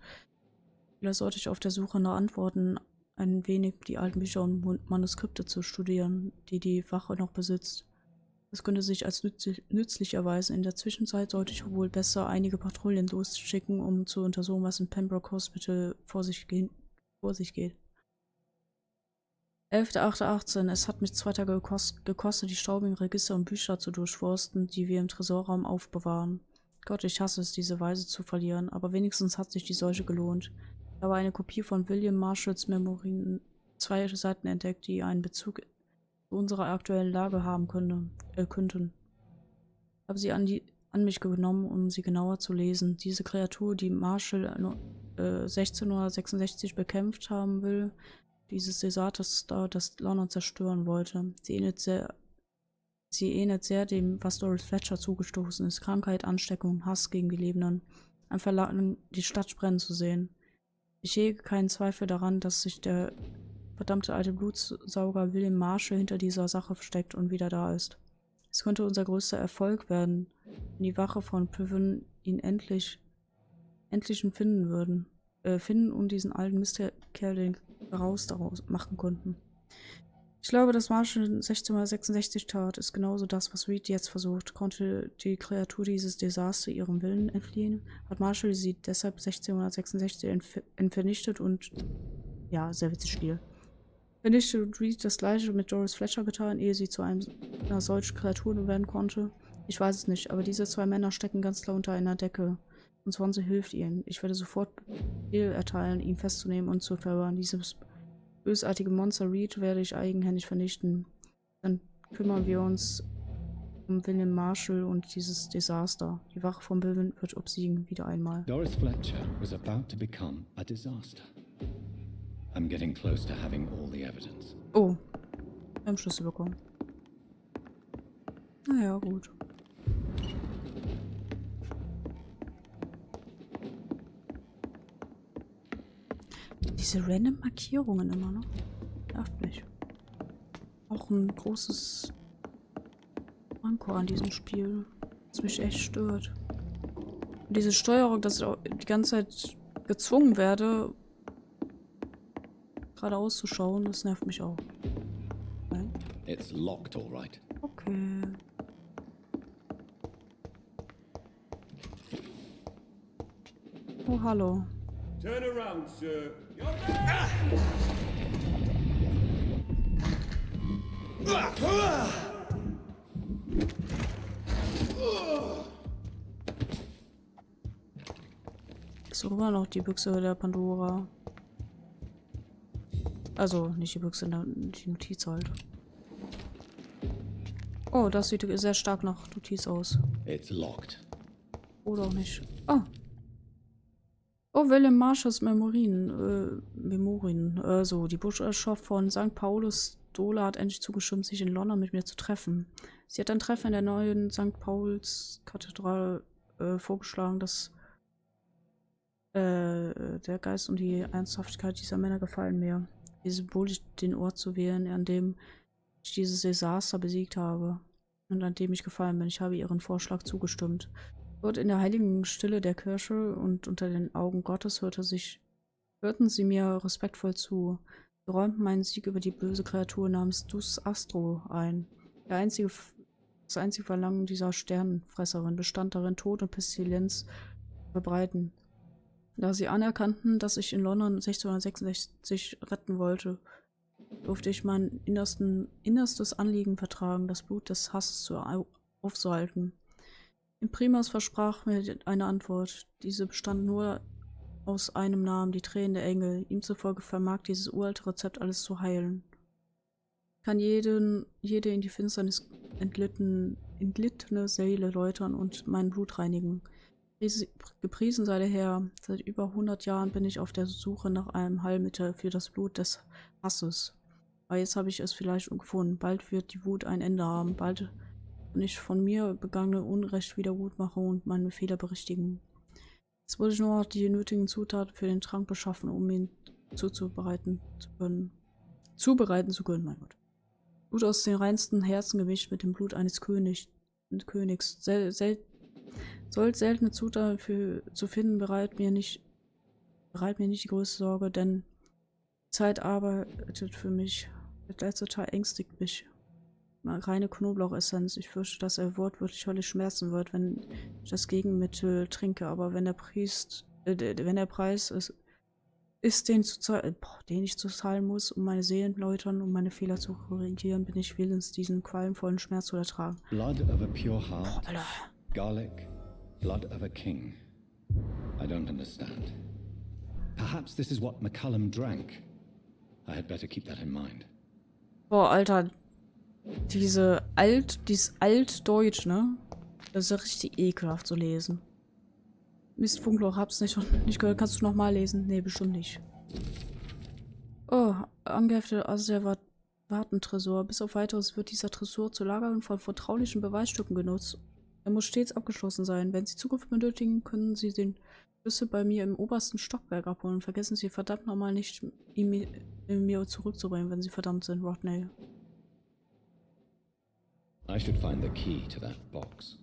Vielleicht sollte ich auf der Suche nach Antworten ein wenig die alten Bücher und Manuskripte zu studieren, die die Wache noch besitzt. Das könnte sich als nützlich erweisen. In der Zwischenzeit sollte ich wohl besser einige Patrouillen losschicken, um zu untersuchen, was in Pembroke Hospital vor sich geht. 11.08.18. Es hat mich 2 Tage gekostet, die staubigen Register und Bücher zu durchforsten, die wir im Tresorraum aufbewahren. Gott, ich hasse es, diese Weise zu verlieren, aber wenigstens hat sich die Seuche gelohnt. Ich habe eine Kopie von William Marshalls Memorien, 2 Seiten entdeckt, die einen Bezug zu unserer aktuellen Lage haben könnten. Ich habe sie an mich genommen, um sie genauer zu lesen. Diese Kreatur, die Marshall 1666 bekämpft haben will, dieses Desaster, das London zerstören wollte. Sie ähnelt sehr dem, was Doris Fletcher zugestoßen ist. Krankheit, Ansteckung, Hass gegen die Lebenden. Ein Verlangen, die Stadt brennen zu sehen. Ich hege keinen Zweifel daran, dass sich der verdammte alte Blutsauger William Marshall hinter dieser Sache versteckt und wieder da ist. Es könnte unser größter Erfolg werden, wenn die Wache von Piven ihn endlich finden und diesen alten Mistkerl den daraus machen konnten. Ich glaube, dass Marshall 1666 tat, ist genauso das, was Reed jetzt versucht. Konnte die Kreatur dieses Desaster ihrem Willen entfliehen? Hat Marshall sie deshalb 1666 vernichtet und... Ja, sehr witziges Spiel. Vernichtet und Reed das gleiche mit Doris Fletcher getan, ehe sie zu einer solchen Kreatur werden konnte? Ich weiß es nicht, aber diese 2 Männer stecken ganz klar unter einer Decke. Und Swansea hilft ihnen. Ich werde sofort Befehl erteilen, ihn festzunehmen und zu verhören. Dieses bösartige Monster Reed werde ich eigenhändig vernichten. Dann kümmern wir uns um William Marshall und dieses Desaster. Die Wache von Bilvin wird obsiegen, wieder einmal.
Doris Fletcher was about to become a disaster. I'm getting close to having all the evidence.
Oh, wir haben Schlüssel bekommen. Naja, gut. Diese random Markierungen immer noch. Nervt mich. Auch ein großes Manko an diesem Spiel, das mich echt stört. Und diese Steuerung, dass ich auch die ganze Zeit gezwungen werde, geradeaus zu schauen, das nervt mich auch. Nein?
It's locked, all right.
Okay. Oh, hallo.
Turn around, sir.
Ist auch immer noch die Büchse der Pandora. Also, nicht die Büchse, die Notiz halt. Oh, das sieht sehr stark nach Notiz aus.
It's locked.
Oder auch nicht. Oh. Oh, William Marshalls Memorien. So, die Bischofschaft von St. Paulus Dola hat endlich zugestimmt, sich in London mit mir zu treffen. Sie hat ein Treffen in der neuen St. Pauls Kathedrale vorgeschlagen, dass der Geist und die Ernsthaftigkeit dieser Männer gefallen mir. Wie symbolisch den Ort zu wählen, an dem ich dieses Desaster besiegt habe und an dem ich gefallen bin. Ich habe ihren Vorschlag zugestimmt. Dort in der heiligen Stille der Kirche und unter den Augen Gottes hörten sie mir respektvoll zu. Sie räumten meinen Sieg über die böse Kreatur namens Dus Astro ein. Das einzige Verlangen dieser Sternenfresserin bestand darin, Tod und Pestilenz zu verbreiten. Da sie anerkannten, dass ich in London 1666 retten wollte, durfte ich mein innerstes Anliegen vertragen, das Blut des Hasses aufzuhalten. Imprimas versprach mir eine Antwort. Diese bestand nur aus einem Namen, die Tränen der Engel. Ihm zufolge vermag dieses uralte Rezept alles zu heilen. Kann jede in die Finsternis entglittene Seele läutern und mein Blut reinigen. Gepriesen sei der Herr. Seit über 100 Jahren bin ich auf der Suche nach einem Heilmittel für das Blut des Hasses. Aber jetzt habe ich es vielleicht gefunden. Bald wird die Wut ein Ende haben. Bald kann ich von mir begangene Unrecht wieder gut machen und meine Fehler berichtigen. Jetzt muss ich nur noch die nötigen Zutaten für den Trank beschaffen, um ihn zubereiten zu können, mein Gott. Blut aus den reinsten Herzen gemischt mit dem Blut eines Königs. Seltene Zutaten zu finden, bereit mir nicht die größte Sorge, denn die Zeit arbeitet für mich. Der letzte Teil ängstigt mich. reine Knoblauchessenz. Ich fürchte, dass er wortwörtlich höllisch schmerzen wird, wenn ich das Gegenmittel trinke. Aber wenn der Preis ist, den ich zu zahlen muss, um meine Seelen läutern, um meine Fehler zu korrigieren, bin ich willens, diesen qualmvollen Schmerz zu ertragen.
Blood of a pure heart, garlic, blood of a king. I don't understand. Perhaps this is what McCullum drank. I had better keep that in mind.
Boah, Alter. Dieses Altdeutsch, ne? Das ist ja richtig ekelhaft zu lesen. Mist, Funkloch, hab's nicht gehört. Kannst du nochmal lesen? Nee, bestimmt nicht. Oh, angeheftet Asservatentresor. Bis auf weiteres wird dieser Tresor zur Lagerung von vertraulichen Beweisstücken genutzt. Er muss stets abgeschlossen sein. Wenn Sie Zugriff benötigen, können Sie den Schlüssel bei mir im obersten Stockwerk abholen. Vergessen Sie verdammt nochmal nicht, ihn mir zurückzubringen, wenn Sie verdammt sind, Rodney.
I should find the key to that box.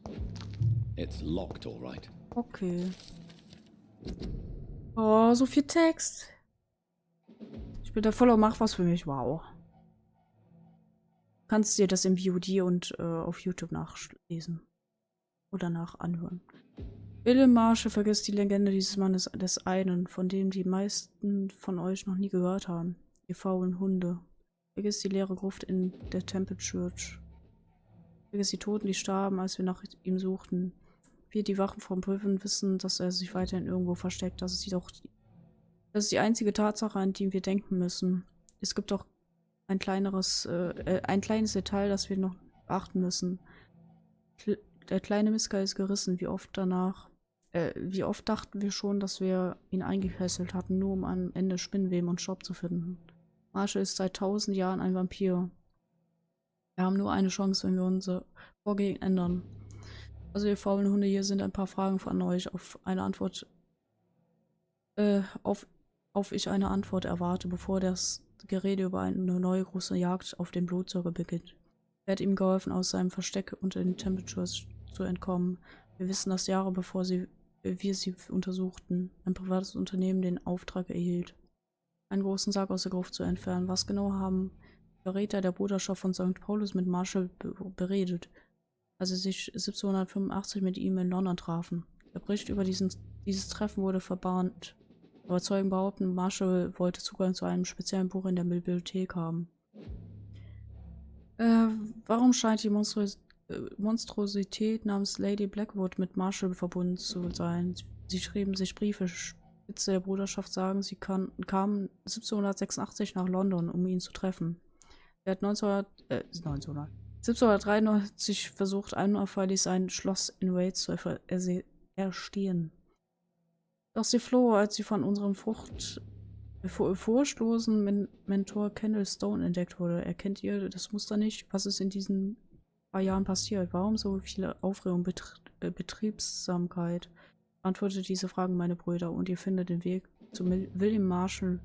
It's locked, all right.
Okay. Oh, so viel Text. Ich bin da voller Mach was für mich. Wow. Kannst dir das im VOD und auf YouTube nachlesen. Oder anhören. Willem Marshall vergisst die Legende dieses Mannes des einen, von dem die meisten von euch noch nie gehört haben. Ihr faulen Hunde. Vergiss die leere Gruft in der Temple Church. Vergiss die Toten, die starben, als wir nach ihm suchten. Wir, die Wachen vom Prüfen, wissen, dass er sich weiterhin irgendwo versteckt. Das ist die einzige Tatsache, an die wir denken müssen. Es gibt doch ein kleines Detail, das wir noch beachten müssen. Der kleine Missgeil ist gerissen. Wie oft dachten wir schon, dass wir ihn eingefesselt hatten, nur um am Ende Spinnweben und Staub zu finden. Marshall ist seit 1000 Jahren ein Vampir. Wir haben nur eine Chance, wenn wir unser Vorgehen ändern. Also ihr faulen Hunde, hier sind ein paar Fragen von euch. Auf ich eine Antwort erwarte, bevor das Gerede über eine neue große Jagd auf den Blutsauger beginnt. Er hat ihm geholfen, aus seinem Versteck unter den Temperatures zu entkommen. Wir wissen das Jahre bevor wir sie untersuchten. Ein privates Unternehmen den Auftrag erhielt, einen großen Sarg aus der Gruft zu entfernen. Was genau haben Verräter der Bruderschaft von St. Paulus mit Marshall beredet, als sie sich 1785 mit ihm in London trafen? Der Bericht über dieses Treffen wurde verbannt. Aber Zeugen behaupten, Marshall wollte Zugang zu einem speziellen Buch in der Bibliothek haben. Warum scheint die Monstrosität namens Lady Blackwood mit Marshall verbunden zu sein? Sie schrieben sich Briefe. Spitze der Bruderschaft sagen, sie kamen 1786 nach London, um ihn zu treffen. Er hat 1793 versucht, unauffällig sein Schloss in Wales zu erstehen. Doch sie floh, als sie von unserem furchtlosen Mentor Kendall Stone entdeckt wurde. Erkennt ihr das Muster nicht? Was ist in diesen paar Jahren passiert? Warum so viele Aufregung, Betriebsamkeit? Beantwortet diese Fragen, meine Brüder, und ihr findet den Weg zu William Marshall,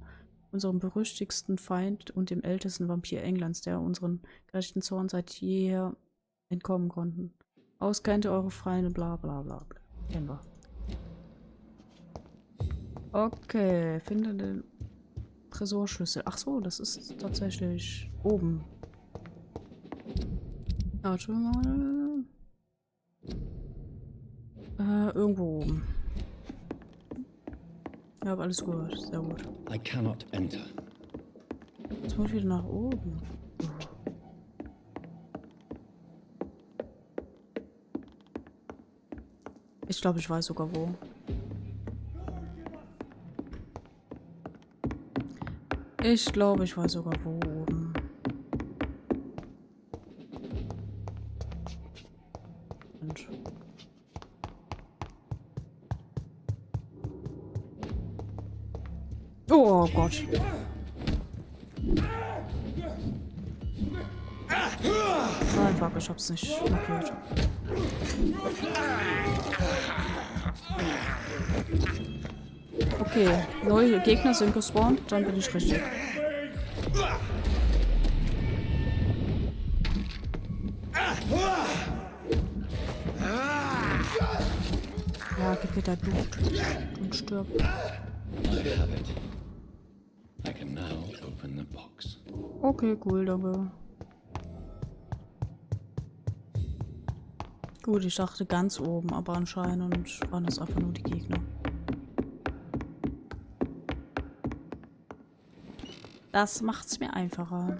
unserem berüchtigsten Feind und dem ältesten Vampir Englands, der unseren gerechten Zorn seit jeher entkommen konnten. Auskennt ihr eure Feinde, bla bla bla. Kennen wir. Okay, finde den Tresorschlüssel. Ach so, das ist tatsächlich oben. Warte mal. Irgendwo oben. Ich habe alles gehört. Sehr gut.
I cannot enter.
Jetzt muss ich wieder nach oben. Ich glaube, ich weiß sogar wo. Ich glaube, ich weiß sogar wo oben. Und oh Gott. Nein, fuck, ich hab's nicht markiert. Okay, neue Gegner sind gespawnt, dann bin ich richtig. Ja, gib mir dein Blut und stirb.
I have it. I can now open the box.
Okay, cool, danke. Gut, ich dachte ganz oben, aber anscheinend waren es einfach nur die Gegner. Das macht's mir einfacher.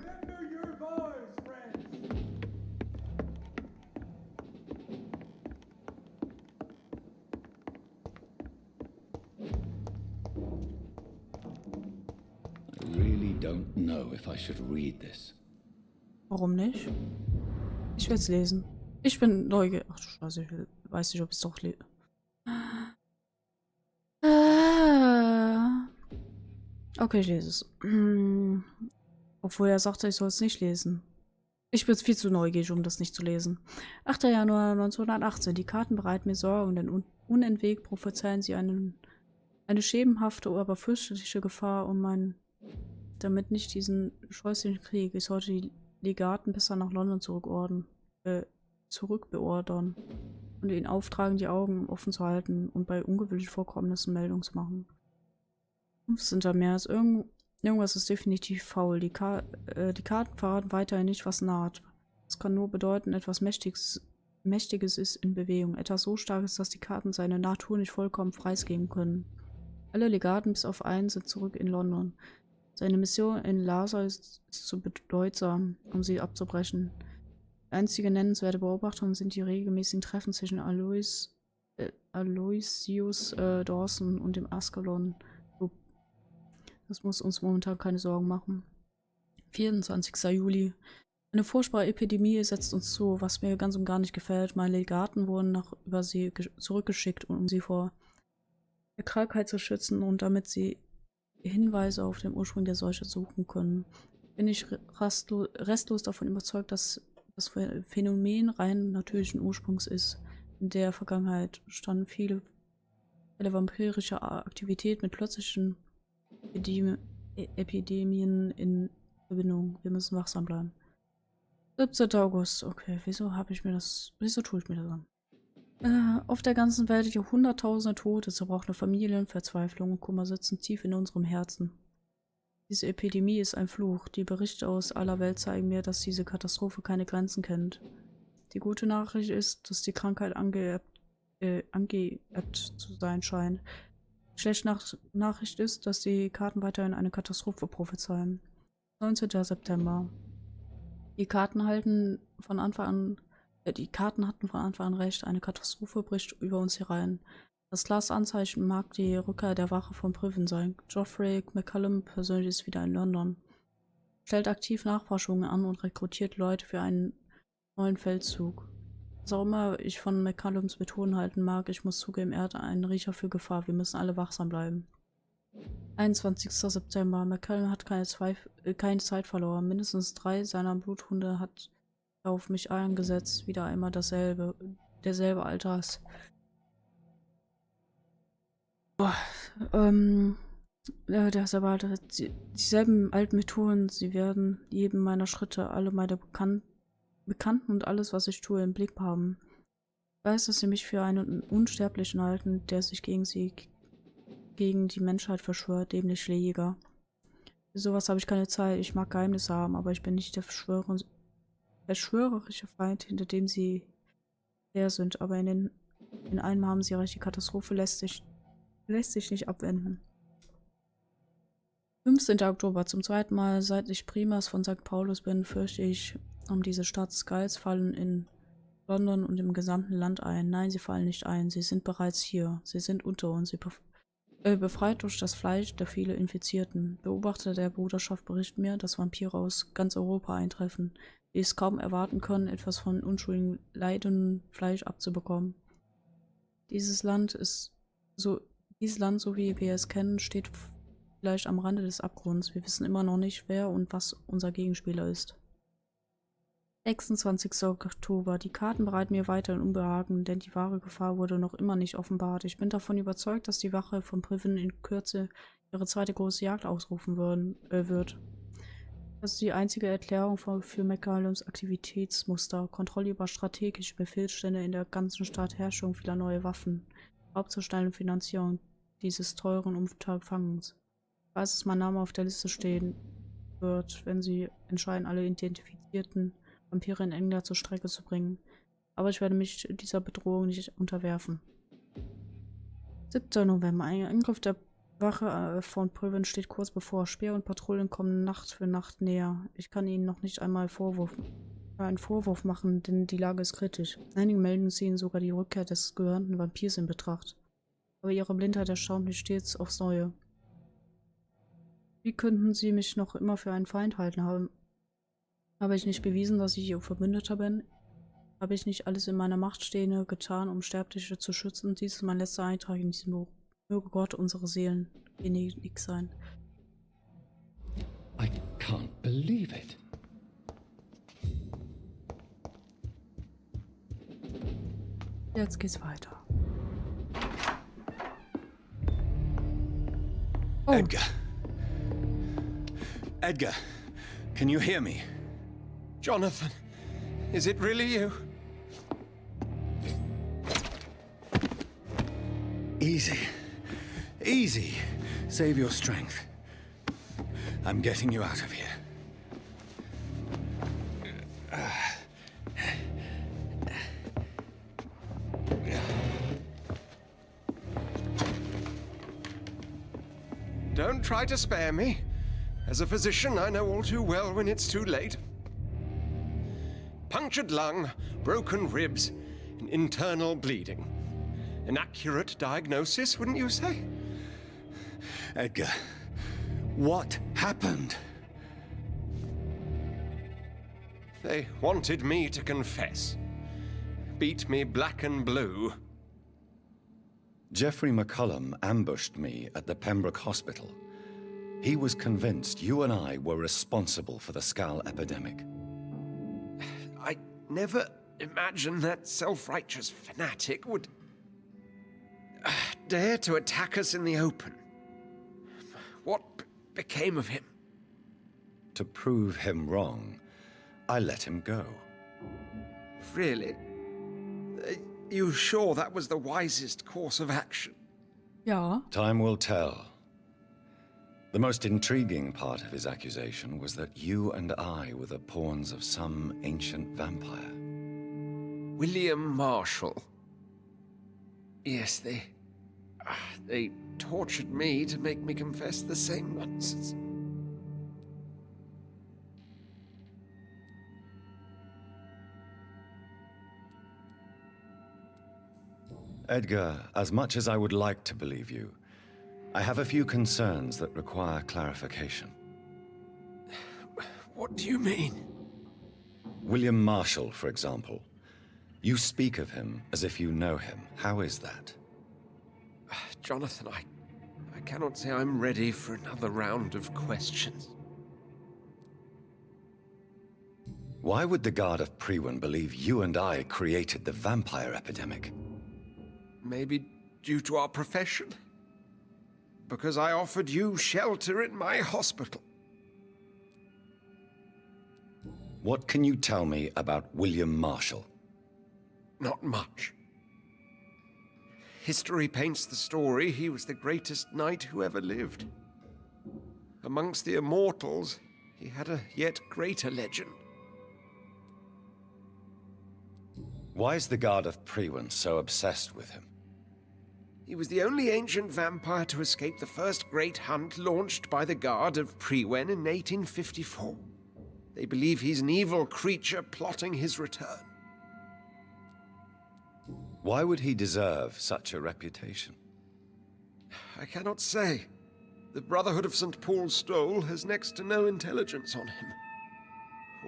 I really don't know if I should read this.
Warum nicht? Ich will's lesen. Ich bin neugierig. Ach du Scheiße, weiß nicht, ob ich es doch lese. Okay, ich lese es. Obwohl er sagte, ich soll es nicht lesen. Ich bin viel zu neugierig, um das nicht zu lesen. 8. Januar 1918. Die Karten bereiten mir Sorgen, denn unentwegt prophezeien sie eine schemenhafte, aber fürchterliche Gefahr damit nicht diesen scheußlichen Krieg. Ich sollte die Legaten besser nach London zurückbeordern und ihnen auftragen, die Augen offen zu halten und bei ungewöhnlich Vorkommnissen Meldung zu machen. 15. März. Irgendwas ist definitiv faul. Die Karten verraten weiterhin nicht, was naht. Das kann nur bedeuten, etwas Mächtiges ist in Bewegung. Etwas so Starkes, dass die Karten seine Natur nicht vollkommen preisgeben können. Alle Legaten bis auf einen sind zurück in London. Seine Mission in Lhasa ist zu bedeutsam, um sie abzubrechen. Einzige nennenswerte Beobachtungen sind die regelmäßigen Treffen zwischen Aloysius Dawson und dem Ascalon. Das muss uns momentan keine Sorgen machen. 24. Juli. Eine furchtbare Epidemie setzt uns zu, was mir ganz und gar nicht gefällt. Meine Legaten wurden nach Übersee zurückgeschickt, um sie vor der Krankheit zu schützen und damit sie Hinweise auf den Ursprung der Seuche suchen können. Bin ich restlos davon überzeugt, dass das Phänomen rein natürlichen Ursprungs ist. In der Vergangenheit standen viele vampirische Aktivität mit plötzlichen Epidemien in Verbindung. Wir müssen wachsam bleiben. 17. August. Okay, wieso tue ich mir das an? Auf der ganzen Welt Hunderttausende Tote, zerbrochene Familien, Verzweiflung und Kummer sitzen tief in unserem Herzen. Diese Epidemie ist ein Fluch. Die Berichte aus aller Welt zeigen mir, dass diese Katastrophe keine Grenzen kennt. Die gute Nachricht ist, dass die Krankheit angeebbt zu sein scheint. Die schlechte Nachricht ist, dass die Karten weiterhin eine Katastrophe prophezeien. 19. September. Die Karten hatten von Anfang an recht. Eine Katastrophe bricht über uns herein. Das klare Anzeichen mag die Rückkehr der Wache von Priven sein. Geoffrey McCallum persönlich ist wieder in London. Stellt aktiv Nachforschungen an und rekrutiert Leute für einen neuen Feldzug. Was auch immer ich von McCallums Methoden halten mag, ich muss zugeben, er hat einen Riecher für Gefahr. Wir müssen alle wachsam bleiben. 21. September. McCallum hat keine Zeit verloren. Mindestens 3 seiner Bluthunde hat auf mich eingesetzt. Wieder einmal derselbe Alters. Derselbe Alter. Dieselben alten Methoden. Sie werden jedem meiner Schritte, alle meine Bekannten und alles, was ich tue, im Blick haben. Ich weiß, dass sie mich für einen Unsterblichen halten, der sich gegen die Menschheit verschwört, dämliche Jäger. Für sowas habe ich keine Zeit. Ich mag Geheimnisse haben, aber ich bin nicht der verschwörerische Feind, hinter dem sie her sind. Aber in einem haben sie recht, die Katastrophe lässt sich nicht abwenden. 15. Oktober. Zum zweiten Mal, seit ich Primas von St. Paulus bin, fürchte ich um diese Stadt. Skulls fallen in London und im gesamten Land ein. Nein, sie fallen nicht ein. Sie sind bereits hier. Sie sind unter uns. Sie befreit durch das Fleisch der vielen Infizierten. Beobachter der Bruderschaft berichten mir, dass Vampire aus ganz Europa eintreffen, die es kaum erwarten können, etwas von unschuldigen leidenden Fleisch abzubekommen. Dieses Land, so wie wir es kennen, steht vielleicht am Rande des Abgrunds. Wir wissen immer noch nicht, wer und was unser Gegenspieler ist. 26. Oktober. Die Karten bereiten mir weiterhin Unbehagen, denn die wahre Gefahr wurde noch immer nicht offenbart. Ich bin davon überzeugt, dass die Wache von Priven in Kürze ihre zweite große Jagd ausrufen wird. Das ist die einzige Erklärung für McCallums Aktivitätsmuster. Kontrolle über strategische Befehlsstände in der ganzen Stadt, Herrschung vieler neue Waffen, hauptsächlich Finanzierung dieses teuren Unterfangens. Ich weiß, dass mein Name auf der Liste stehen wird, wenn sie entscheiden, alle identifizierten Vampire in England zur Strecke zu bringen. Aber ich werde mich dieser Bedrohung nicht unterwerfen. 7. November. Ein Angriff der Wache von Prüven steht kurz bevor. Speer und Patrouillen kommen Nacht für Nacht näher. Ich kann ihnen noch nicht einmal einen Vorwurf machen, denn die Lage ist kritisch. Einige melden ziehen sogar die Rückkehr des gehörnten Vampirs in Betracht. Aber ihre Blindheit erstaunt mich stets aufs Neue. Wie könnten sie mich noch immer für einen Feind halten haben? Habe ich nicht bewiesen, dass ich ihr Verbündeter bin? Habe ich nicht alles in meiner Macht Stehende getan, um Sterbliche zu schützen? Dies ist mein letzter Eintrag in diesem Buch. Möge Gott unsere Seelen gnädig sein.
I can't believe it.
Jetzt geht's weiter.
Oh. Edgar. Edgar, can you hear me?
Jonathan, is it really you?
Easy. Easy. Save your strength. I'm getting you out of here.
Don't try to spare me. As a physician, I know all too well when it's too late. Punctured lung, broken ribs, and internal bleeding. An accurate diagnosis, wouldn't you say?
Edgar, what happened?
They wanted me to confess. Beat me black and blue.
Jeffrey McCullum ambushed me at the Pembroke Hospital. He was convinced you and I were responsible for the Skal epidemic.
I never imagined that self-righteous fanatic would dare to attack us in the open. What became of him?
To prove him wrong, I let him go.
Really? Are you sure that was the wisest course of action?
Ja.
Time will tell. The most intriguing part of his accusation was that you and I were the pawns of some ancient vampire.
William Marshall. Yes, they tortured me to make me confess the same nonsense.
Edgar, as much as I would like to believe you, I have a few concerns that require clarification.
What do you mean?
William Marshall, for example. You speak of him as if you know him. How is that?
Jonathan, I cannot say I'm ready for another round of questions.
Why would the Guard of Priwen believe you and I created the vampire epidemic?
Maybe due to our profession? Because I offered you shelter in my hospital.
What can you tell me about William Marshall?
Not much. History paints the story he was the greatest knight who ever lived. Amongst the immortals, he had a yet greater legend.
Why is the Guard of Priwen so obsessed with him?
He was the only ancient vampire to escape the first great hunt launched by the Guard of Priwen in 1854. They believe he's an evil creature plotting his return.
Why would he deserve such a reputation?
I cannot say. The Brotherhood of St. Paul's Stole has next to no intelligence on him.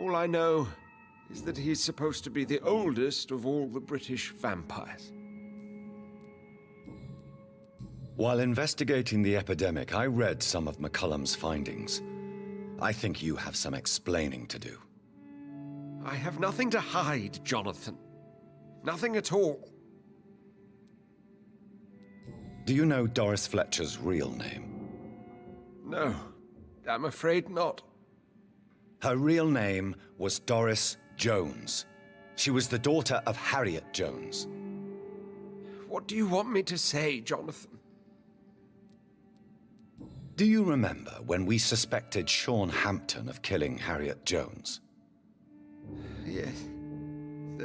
All I know is that he's supposed to be the oldest of all the British vampires.
While investigating the epidemic, I read some of McCullum's findings. I think you have some explaining to do.
I have nothing to hide, Jonathan. Nothing at all.
Do you know Doris Fletcher's real name?
No, I'm afraid not.
Her real name was Doris Jones. She was the daughter of Harriet Jones.
What do you want me to say, Jonathan?
Do you remember when we suspected Sean Hampton of killing Harriet Jones?
Yes.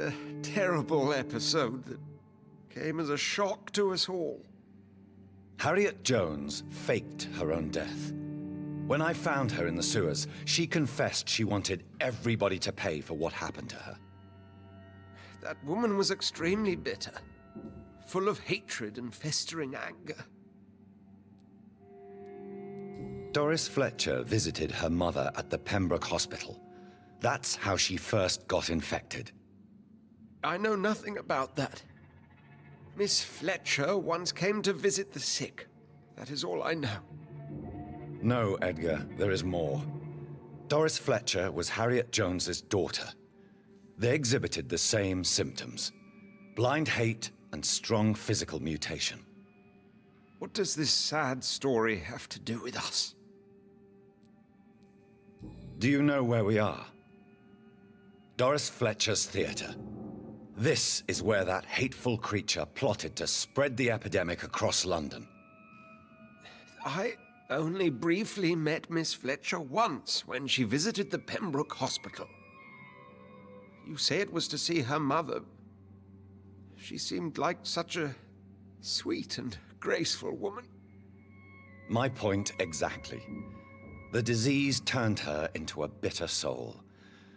a terrible episode that came as a shock to us all.
Harriet Jones faked her own death. When I found her in the sewers, she confessed she wanted everybody to pay for what happened to her.
That woman was extremely bitter, full of hatred and festering anger.
Doris Fletcher visited her mother at the Pembroke Hospital. That's how she first got infected.
I know nothing about that. Miss Fletcher once came to visit the sick. That is all I know.
No, Edgar, there is more. Doris Fletcher was Harriet Jones's daughter. They exhibited the same symptoms: blind hate and strong physical mutation.
What does this sad story have to do with us?
Do you know where we are? Doris Fletcher's theater. This is where that hateful creature plotted to spread the epidemic across London.
I only briefly met Miss Fletcher once when she visited the Pembroke Hospital. You say it was to see her mother. She seemed like such a sweet and graceful woman.
My point exactly. The disease turned her into a bitter soul,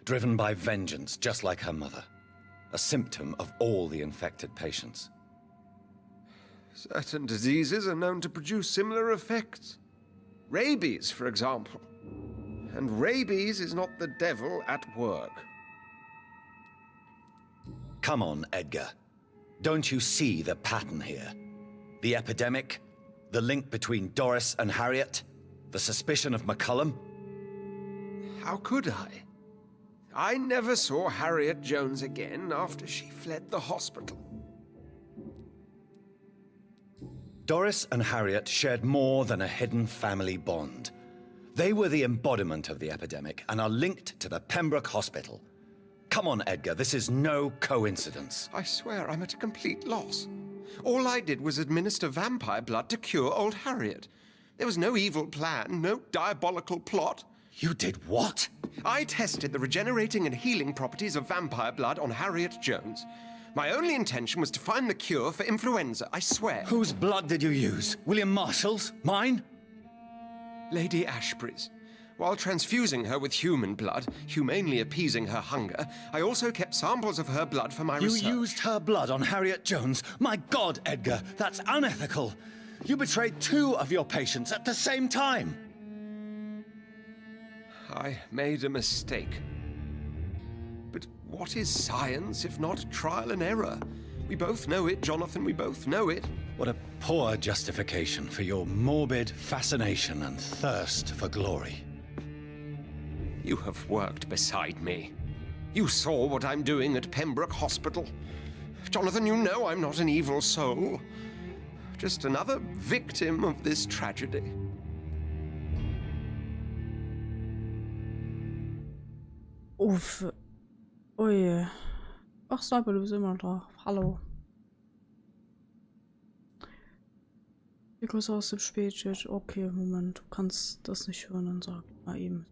driven by vengeance just like her mother. A symptom of all the infected patients.
Certain diseases are known to produce similar effects. Rabies, for example. And rabies is not the devil at work.
Come on, Edgar. Don't you see the pattern here? The epidemic, the link between Doris and Harriet, the suspicion of McCullum?
How could I? I never saw Harriet Jones again after she fled the hospital.
Doris and Harriet shared more than a hidden family bond. They were the embodiment of the epidemic and are linked to the Pembroke Hospital. Come on, Edgar, this is no coincidence.
I swear I'm at a complete loss. All I did was administer vampire blood to cure old Harriet. There was no evil plan, no diabolical plot.
You did what?
I tested the regenerating and healing properties of vampire blood on Harriet Jones. My only intention was to find the cure for influenza, I swear.
Whose blood did you use? William Marshall's? Mine?
Lady Ashbury's. While transfusing her with human blood, humanely appeasing her hunger, I also kept samples of her blood for my research.
You used her blood on Harriet Jones? My God, Edgar, that's unethical. You betrayed 2 of your patients at the same time.
I made a mistake. But what is science if not trial and error? We both know it, Jonathan, we both know it.
What a poor justification for your morbid fascination and thirst for glory.
You have worked beside me. You saw what I'm doing at Pembroke Hospital. Jonathan, you know I'm not an evil soul. Just another victim of this tragedy.
Uff. Ui. Ach, Sniper, du bist immer noch da. Hallo. Wie kommst du aus dem Spätchat? Okay, Moment. Du kannst das nicht hören, dann sag mal eben.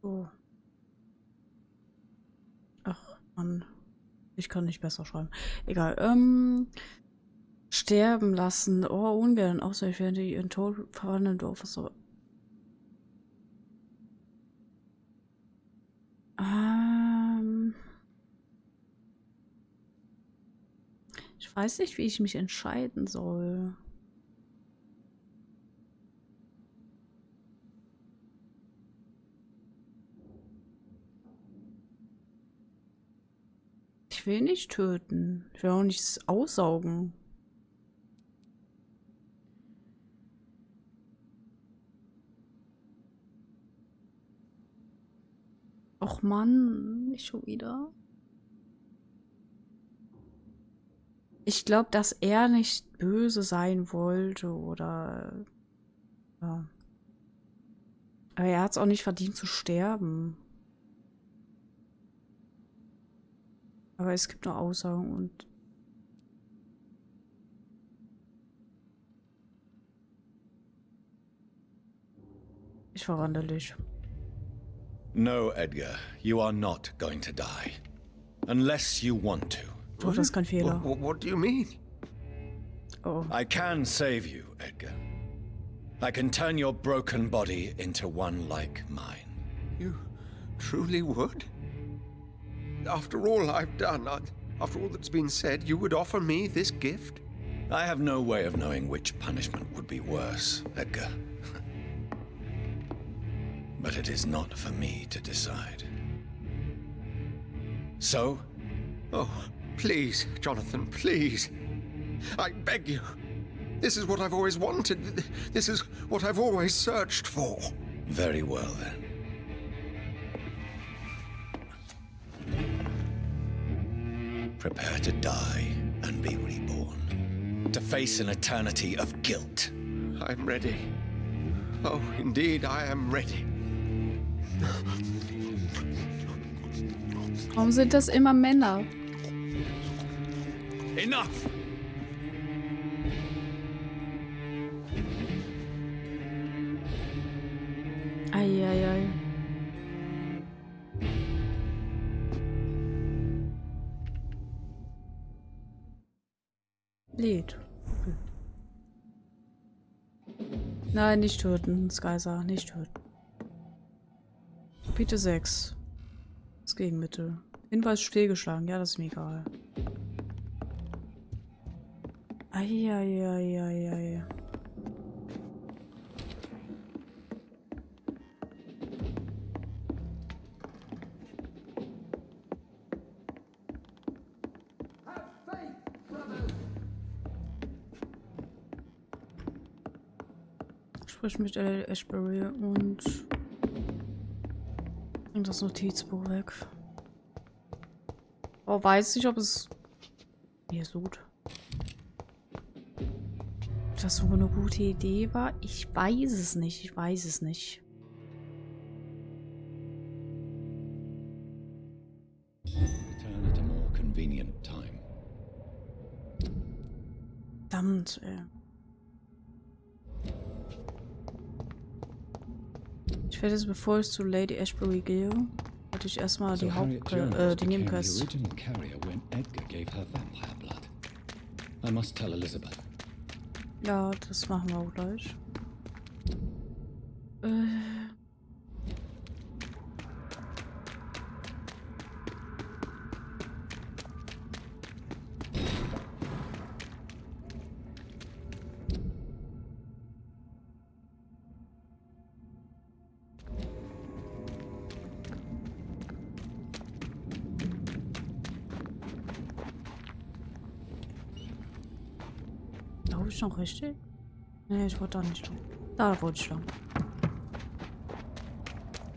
So. Ach, Mann. Ich kann nicht besser schreiben. Egal. Sterben lassen. Oh, ungern. Außer ich werde die in Tod verwandeln dürfen. So. Ich weiß nicht, wie ich mich entscheiden soll. Ich will nicht töten. Ich will auch nichts aussaugen. Och Mann, nicht schon wieder. Ich glaube, dass er nicht böse sein wollte oder... Ja. Aber er hat es auch nicht verdient zu sterben. Aber es gibt noch Aussagen und... Ich verwandle dich.
No, Edgar, you are not going to die. Unless you want to.
Oh, das ist kein Fehler.
What do you mean?
Oh.
I can save you, Edgar. I can turn your broken body into one like mine.
You truly would? After all I've done, after all that's been said, you would offer me this gift?
I have no way of knowing which punishment would be worse, Edgar. But it is not for me to decide. So?
Oh, please, Jonathan, please. I beg you. This is what I've always wanted. This is what I've always searched for.
Very well, then. Prepare to die and be reborn. To face an eternity of guilt.
I'm ready. Oh, indeed, I am ready.
Warum sind das immer Männer?
Enough!
Eieiei. Lied. Okay. Nein, nicht töten, Skysa, nicht töten. Kapitel 6. Das Gegenmittel. Hinweis fehlgeschlagen, ja, das ist mir egal. Eieieiei. Sprich mit Ashbury und bring das Notizbuch weg. Oh, weiß nicht, ob es hier ist gut. Ob das so eine gute Idee war? Ich weiß es nicht. Ich weiß es nicht.
Return at a more convenient time.
Verdammt, ey. Ich werde jetzt, bevor ich zu Lady Ashbury gehe, werde ich erstmal die die Nebenquest.
Original carrier when Edgar gave her vampire blood. I must tell Elizabeth.
Ja, das machen wir auch gleich. Da ich noch richtig? Nee, ich wollte da nicht lang. Da wollte ich lang.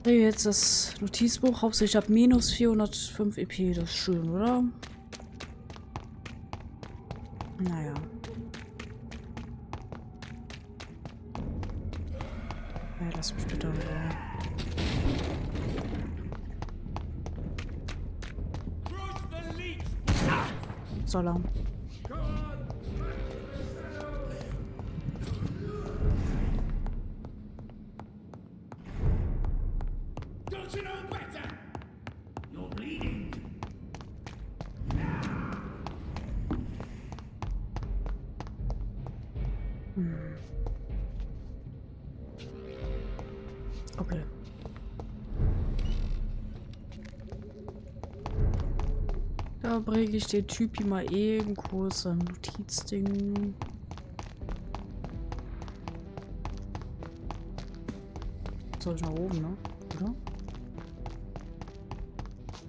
Jetzt das Notizbuch. Hauptsächlich ab minus 405 EP. Das ist schön, oder? Naja. Ja, lass mich bitte in Ruhe. So lang.
Don't you know better? You're bleeding.
Okay. Da bringe ich den Typi mal eben kurz ein Notizding. Soll ich nach oben, ne? Oder?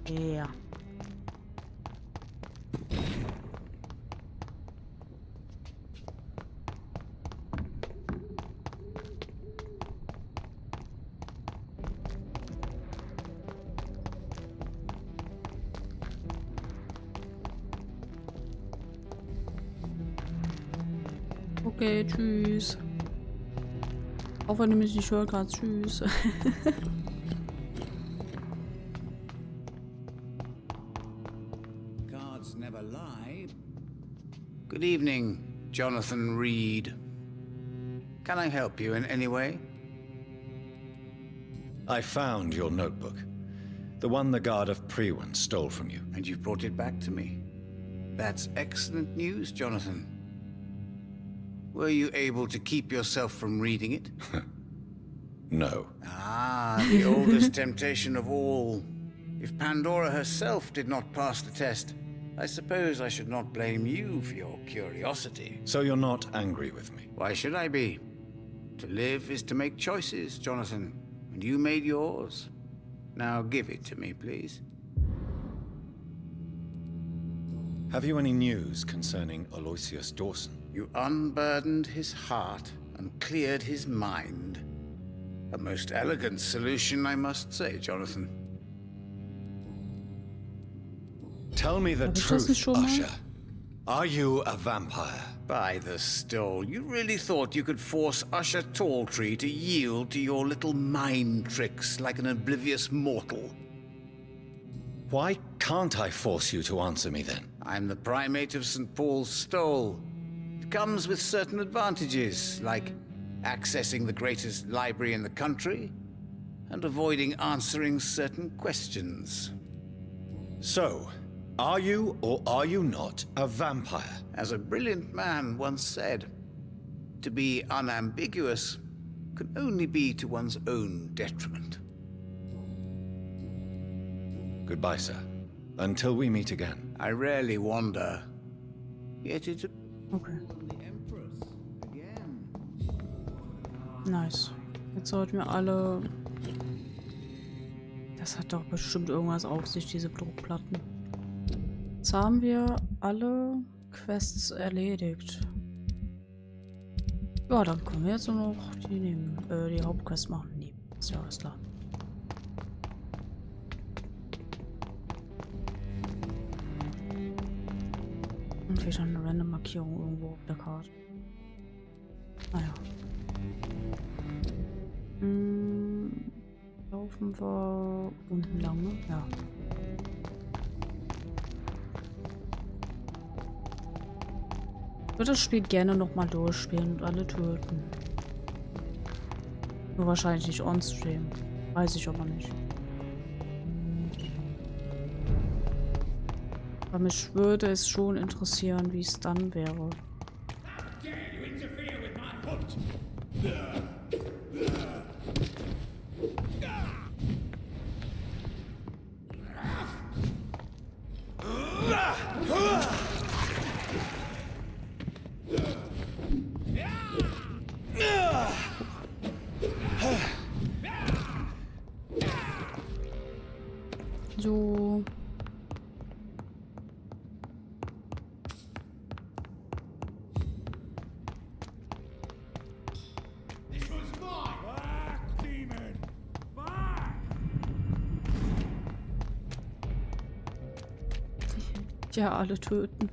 Ja. Okay, tschüss. Auch wenn du mich nicht hören kannst, tschüss.
Cards never lie. Good evening, Jonathan Reed. Can I help you in any way?
I found your notebook. The one the guard of Priwen stole from you.
And you brought it back to me. That's excellent news, Jonathan. Were you able to keep yourself from reading it?
No.
Ah, the oldest temptation of all. If Pandora herself did not pass the test, I suppose I should not blame you for your curiosity.
So you're not angry with me?
Why should I be? To live is to make choices, Jonathan, and you made yours. Now give it to me, please.
Have you any news concerning Aloysius Dawson?
You unburdened his heart and cleared his mind. A most elegant solution, I must say, Jonathan.
Tell me the truth, Usher. Are you a vampire?
By the stole, you really thought you could force Usher Talltree to yield to your little mind tricks like an oblivious mortal?
Why can't I force you to answer me then?
I'm the primate of St. Paul's Stole. It comes with certain advantages, like accessing the greatest library in the country and avoiding answering certain questions.
So, are you or are you not a vampire?
As a brilliant man once said, to be unambiguous can only be to one's own detriment.
Goodbye, sir. Until we meet again.
I rarely wander. Yet it's...
Okay. Nice. Jetzt sollten wir alle... Das hat doch bestimmt irgendwas auf sich, diese Druckplatten. Jetzt haben wir alle Quests erledigt. Ja, dann können wir jetzt nur noch die Hauptquest machen. Nee, ist ja alles klar. Und vielleicht eine random Markierung irgendwo auf der Karte. Naja. Laufen wir unten lang, ne? Ja. Ich würde das Spiel gerne nochmal durchspielen und alle töten. Nur wahrscheinlich nicht on-stream. Weiß ich aber nicht. Aber mich würde es schon interessieren, wie es dann wäre. So. Ja, alle töten.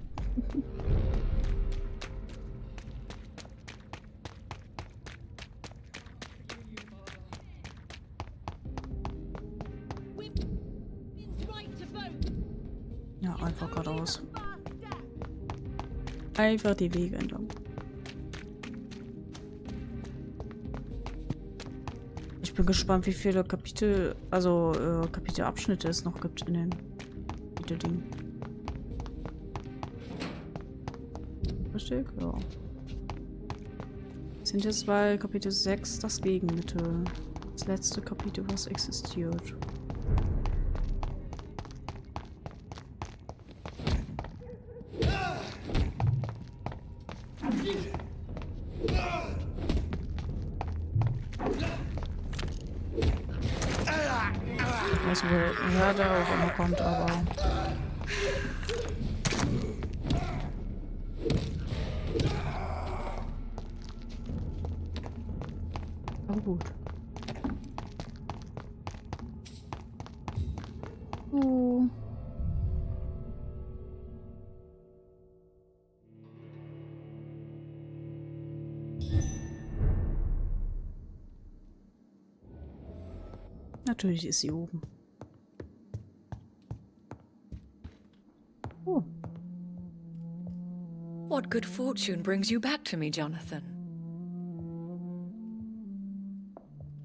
Ja, einfach geradeaus. Einfach die Wege entlang. Ich bin gespannt, wie viele Kapitel, also Kapitelabschnitte es noch gibt in dem Ding. Richtig? Ja. Sind jetzt bei Kapitel 6 das Gegenmittel. Das letzte Kapitel, was existiert. Ich weiß nicht, woher der auf einmal kommt, aber... Aber gut. Oh. Natürlich ist sie oben. Oh.
What good fortune brings you back to me, Jonathan?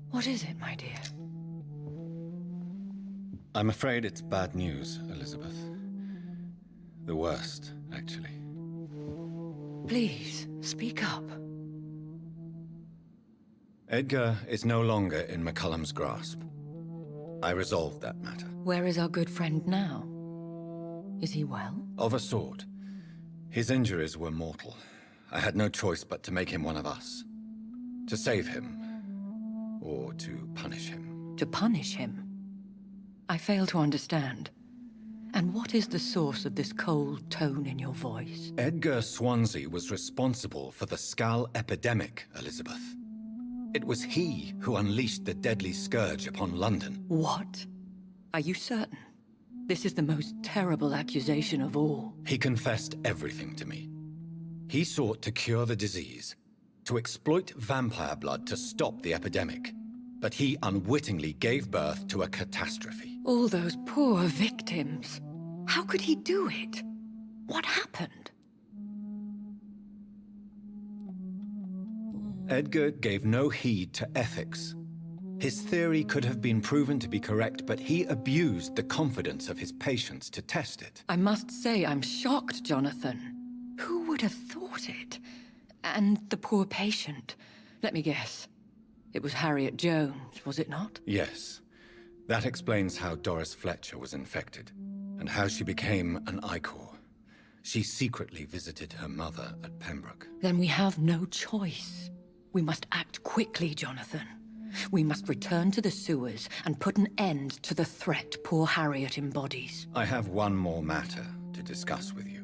What is it, my dear?
I'm afraid it's bad news, Elizabeth. The worst, actually.
Please, speak up.
Edgar is no longer in McCullum's grasp. I resolved that matter.
Where is our good friend now? Is he well?
Of a sort. His injuries were mortal. I had no choice but to make him one of us. To save him. Or to punish him.
To punish him? I fail to understand. And what is the source of this cold tone in your voice?
Edgar Swansea was responsible for the Skal epidemic, Elizabeth. It was he who unleashed the deadly scourge upon London.
What? Are you certain? This is the most terrible accusation of all.
He confessed everything to me. He sought to cure the disease, to exploit vampire blood to stop the epidemic. But he unwittingly gave birth to a catastrophe.
All those poor victims. How could he do it? What happened?
Edgar gave no heed to ethics. His theory could have been proven to be correct, but he abused the confidence of his patients to test it.
I must say I'm shocked, Jonathan. Who would have thought it? And the poor patient. Let me guess. It was Harriet Jones, was it not?
Yes. That explains how Doris Fletcher was infected, and how she became an Icor. She secretly visited her mother at Pembroke.
Then we have no choice. We must act quickly, Jonathan. We must return to the sewers and put an end to the threat poor Harriet embodies.
I have one more matter to discuss with you.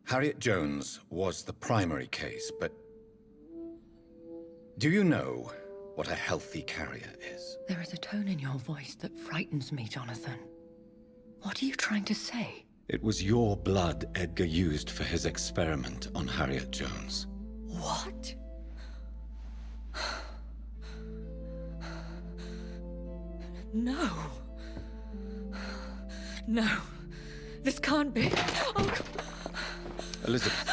Harriet Jones was the primary case, but do you know what a healthy carrier is?
There is a tone in your voice that frightens me, Jonathan. What are you trying to say?
It was your blood Edgar used for his experiment on Harriet Jones.
What? No. No. This can't be. Oh.
Elizabeth,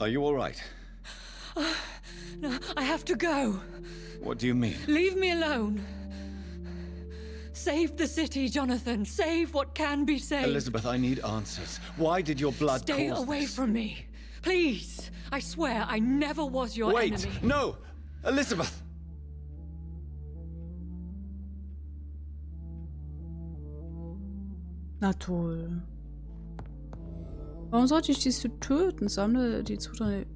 are you all right?
No, I have to go.
What do you mean?
Leave me alone. Save the city, Jonathan. Save what can be saved.
Elizabeth, I need answers. Why did your blood
Stay
cause
away
this?
from me. Please. I swear I never was your
Wait!
enemy.
No! Elizabeth!
Na toll. Warum sollte ich die töten? Sammle die Zutaten.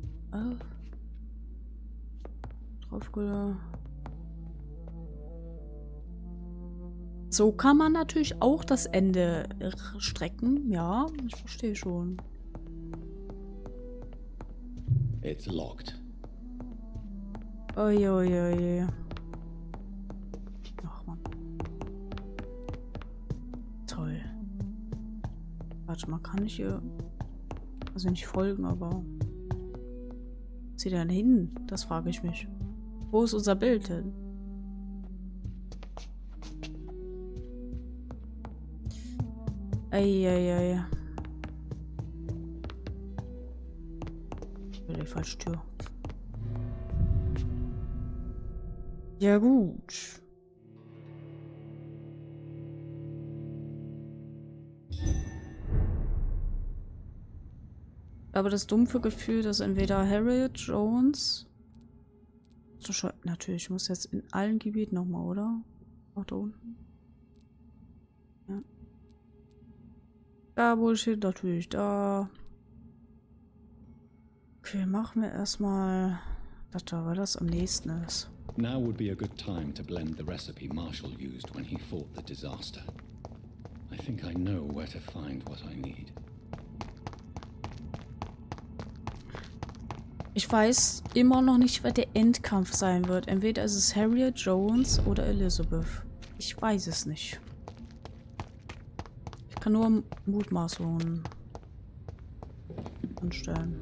Draufgeholt. So kann man natürlich auch das Ende strecken. Ja, ich verstehe schon.
It's locked.
Oi, oi, oi. Ach man. Toll. Warte mal, kann ich hier... Also nicht folgen, aber... Wo ist sie denn hin? Das frage ich mich. Wo ist unser Bild denn? Eieiei. Die falsche Tür. Ja gut. Aber das dumpfe Gefühl, dass entweder Harriet Jones... Natürlich, ich muss jetzt in allen Gebieten nochmal, oder? Auch da unten. Ja. Da Bullshit, natürlich da. Okay, machen wir erstmal das da, weil das am nächsten ist.
Now would be a good time to blend the recipe Marshall used when he fought the disaster. I think I know where to find what I need.
Ich weiß immer noch nicht, wer der Endkampf sein wird. Entweder ist es Harriet Jones oder Elizabeth. Ich weiß es nicht. Ich kann nur Mutmaßungen anstellen.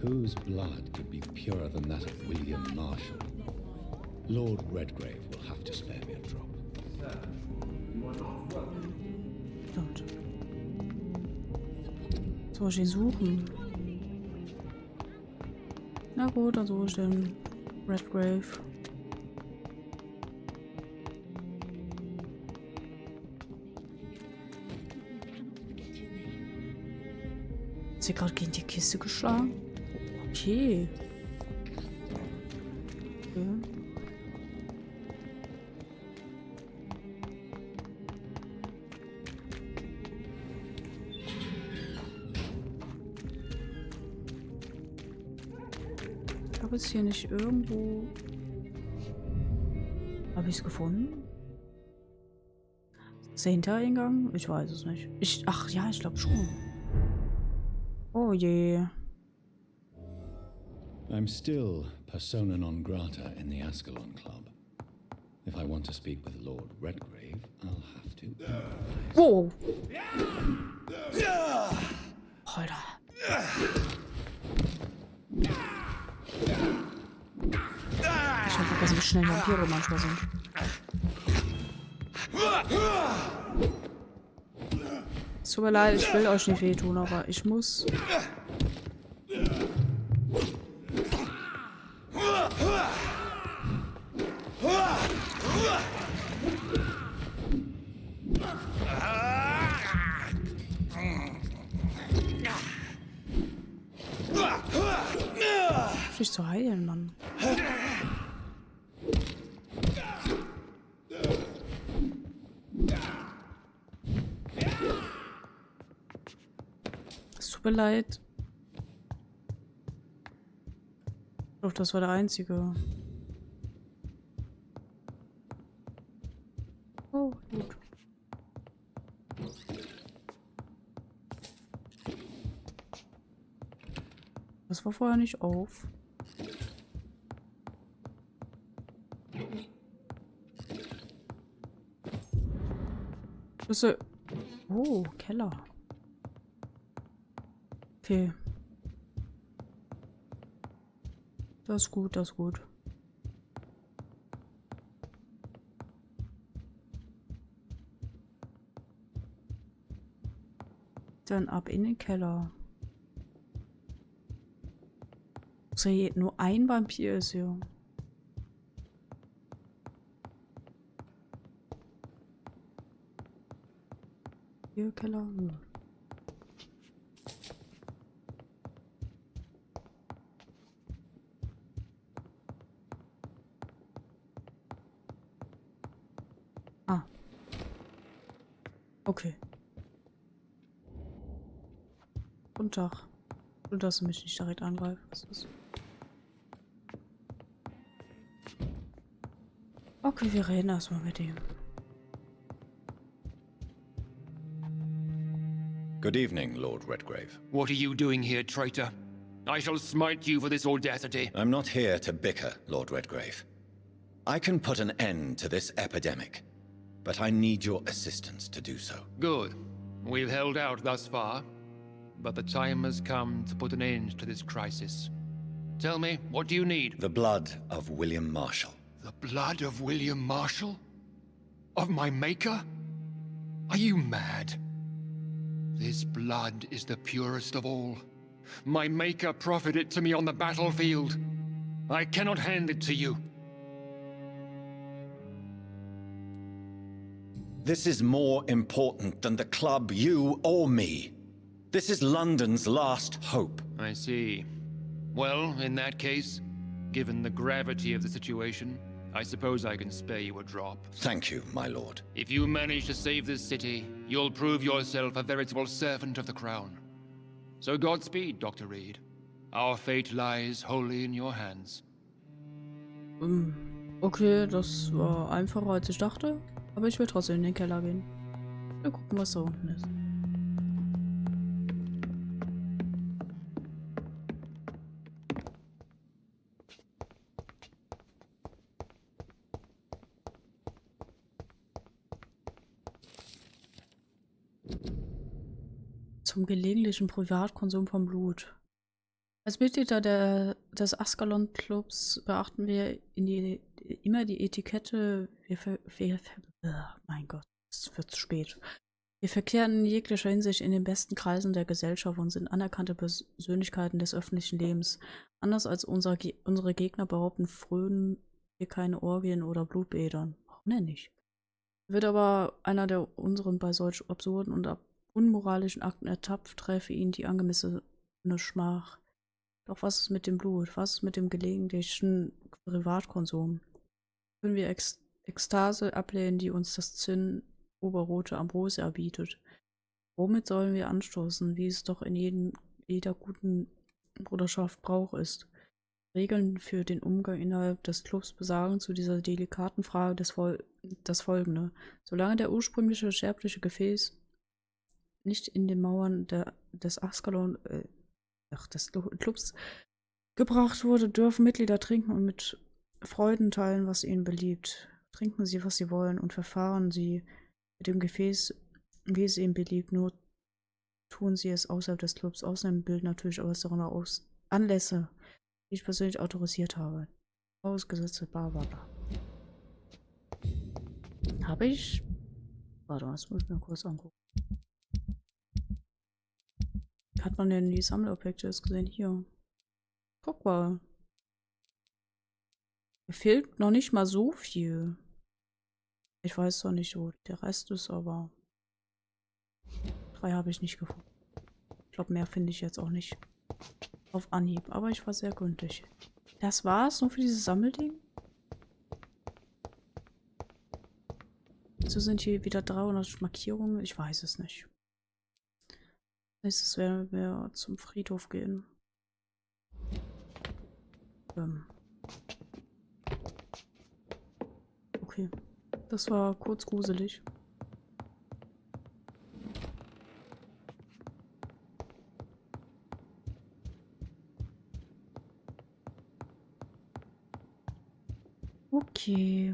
Whose blood could be purer than that of William Marshall? Lord Redgrave will have to spare me a drop.
Stimmt. Was soll ich ihn suchen? Na gut, dann suche ich den Redgrave. Hat sie gerade gegen die Kiste geschlagen? Okay. Ich habe es hier nicht irgendwo. Habe ich es gefunden? Ist der Hintereingang? Ich weiß es nicht. Ach ja, ich glaube schon. Oh je.
I'm still persona non grata in the Ascalon Club. If I want to speak with Lord Redgrave, I'll have to.
Wow. Alter. Ich hab vergessen, wie schnell Vampire manchmal sind. Es tut mir leid, ich will euch nicht wehtun, aber ich muss. Dich zu heilen, Mann. Es tut mir leid. Doch, das war der einzige. Oh, gut. Das war vorher nicht auf. Schlüssel. Oh, Keller. Okay. Das ist gut, das ist gut. Dann ab in den Keller. Also hier nur ein Vampir ist hier. Hier Keller. Hm. Ah. Okay. Guten Tag. Du darfst mich nicht direkt angreifen. Was ist? Okay, wir reden erstmal mit ihm.
Good evening, Lord Redgrave.
What are you doing here, traitor? I shall smite you for this audacity.
I'm not here to bicker, Lord Redgrave. I can put an end to this epidemic, but I need your assistance to do so.
Good. We've held out thus far, but the time has come to put an end to this crisis. Tell me, what do you need?
The blood of William Marshall.
The blood of William Marshall? Of my maker? Are you mad? This blood is the purest of all. My maker proffered it to me on the battlefield. I cannot hand it to you.
This is more important than the club, you or me. This is London's last hope.
I see. Well, in that case, given the gravity of the situation, I suppose I can spare you a drop.
Thank you, my lord.
If you manage to save this city, you'll prove yourself a veritable servant of the crown. So Godspeed, Dr. Reed. Our fate lies wholly in your hands.
Okay, das war einfacher als ich dachte, aber ich will trotzdem in den Keller gehen. Wir gucken, was da unten ist. Zum gelegentlichen Privatkonsum von Blut. Als Mitglieder des Ascalon Clubs beachten wir immer die Etikette. Mein Gott, es wird zu spät. Wir verkehren in jeglicher Hinsicht in den besten Kreisen der Gesellschaft und sind anerkannte Persönlichkeiten des öffentlichen Lebens. Anders als unsere Gegner behaupten, frönen wir keine Orgien oder Blutbädern. Warum denn nicht? Wird aber einer der unseren bei solch absurden und unmoralischen Akten ertappt, treffe ihn die angemessene Schmach. Doch was ist mit dem Blut? Was ist mit dem gelegentlichen Privatkonsum? Können wir Ekstase ablehnen, die uns das Zinnoberrote Ambrosia erbietet? Womit sollen wir anstoßen, wie es doch in jeder guten Bruderschaft Brauch ist? Regeln für den Umgang innerhalb des Clubs besagen zu dieser delikaten Frage das Folgende. Solange der ursprüngliche sterbliche Gefäß nicht in den Mauern des Clubs gebracht wurde, dürfen Mitglieder trinken und mit Freuden teilen, was ihnen beliebt. Trinken sie, was sie wollen, und verfahren sie mit dem Gefäß, wie es ihnen beliebt. Nur tun sie es außerhalb des Clubs. Außerdem bilden natürlich äußere Anlässe, die ich persönlich autorisiert habe. Ausgesetzt, bla bla bla. Habe ich? Warte, das muss ich mir kurz angucken. Hat man denn die Sammelobjekte jetzt gesehen? Hier. Guck mal. Mir fehlt noch nicht mal so viel. Ich weiß zwar nicht, wo der Rest ist, aber 3 habe ich nicht gefunden. Ich glaube, mehr finde ich jetzt auch nicht auf Anhieb, aber ich war sehr gründlich. Das war's nur für dieses Sammelding? So sind hier wieder 300 Markierungen. Ich weiß es nicht. Nächstes werden wir zum Friedhof gehen. Okay. Das war kurz gruselig. Okay.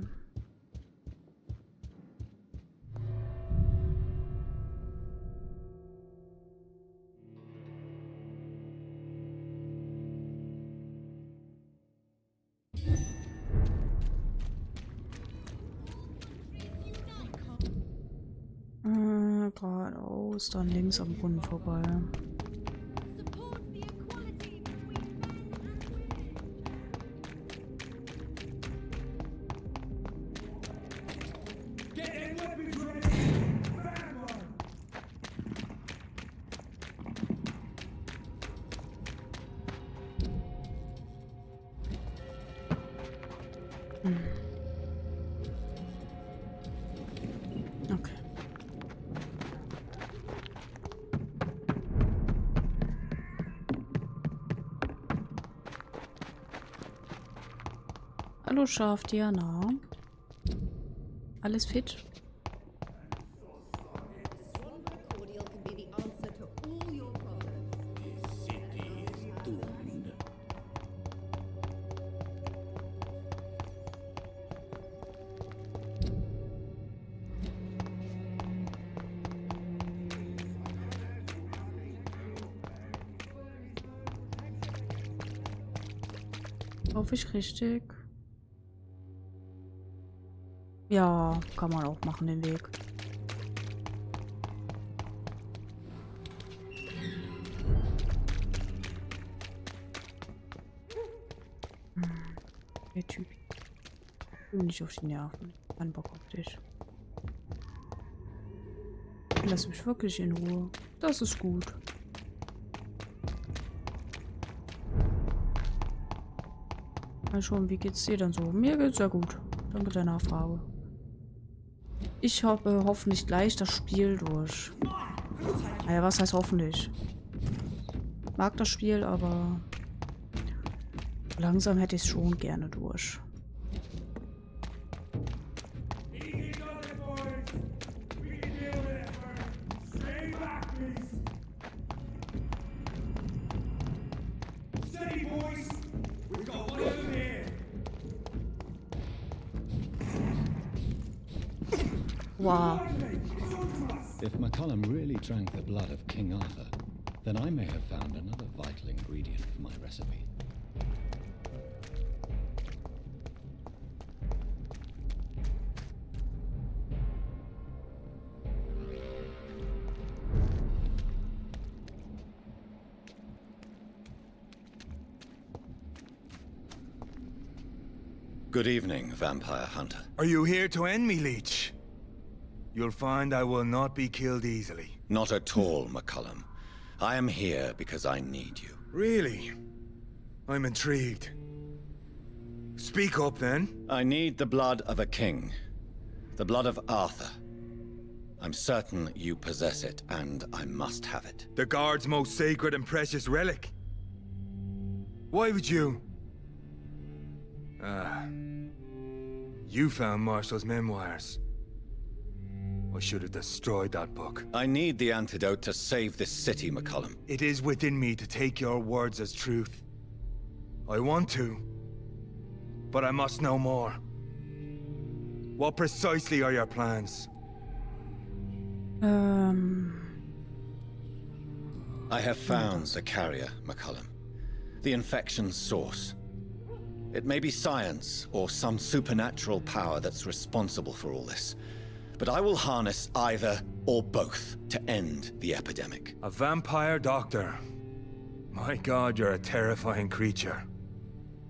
Geradeaus, dann links am Brunnen vorbei. Okay. Hallo Schaf, Diana. Alles fit? Hoffe ich richtig. Ja, kann man auch machen, den Weg. Der Typ. Ich will nicht auf die Nerven. Kein Bock auf dich. Lass mich wirklich in Ruhe. Das ist gut. Mal schauen, wie geht's dir denn so? Mir geht's ja gut. Danke der Nachfrage. Ich hoffe hoffentlich gleich das Spiel durch. Naja, was heißt hoffentlich? Mag das Spiel, aber langsam hätte ich es schon gerne durch. Wow.
If McCullum really drank the blood of King Arthur, then I may have found another vital ingredient for my recipe.
Good evening, Vampire Hunter.
Are you here to end me, Leech? You'll find I will not be killed easily.
Not at all, McCullum. I am here because I need you.
Really? I'm intrigued. Speak up, then.
I need the blood of a king. The blood of Arthur. I'm certain you possess it, and I must have it.
The Guard's most sacred and precious relic. Why would you? You found Marshall's memoirs. I should have destroyed that book.
I need the antidote to save this city, McCullum.
It is within me to take your words as truth. I want to, but I must know more. What precisely are your plans?
I have found Zakaria, McCullum. The infection's source. It may be science or some supernatural power that's responsible for all this. But I will harness either or both to end the epidemic.
A vampire doctor. My God, you're a terrifying creature.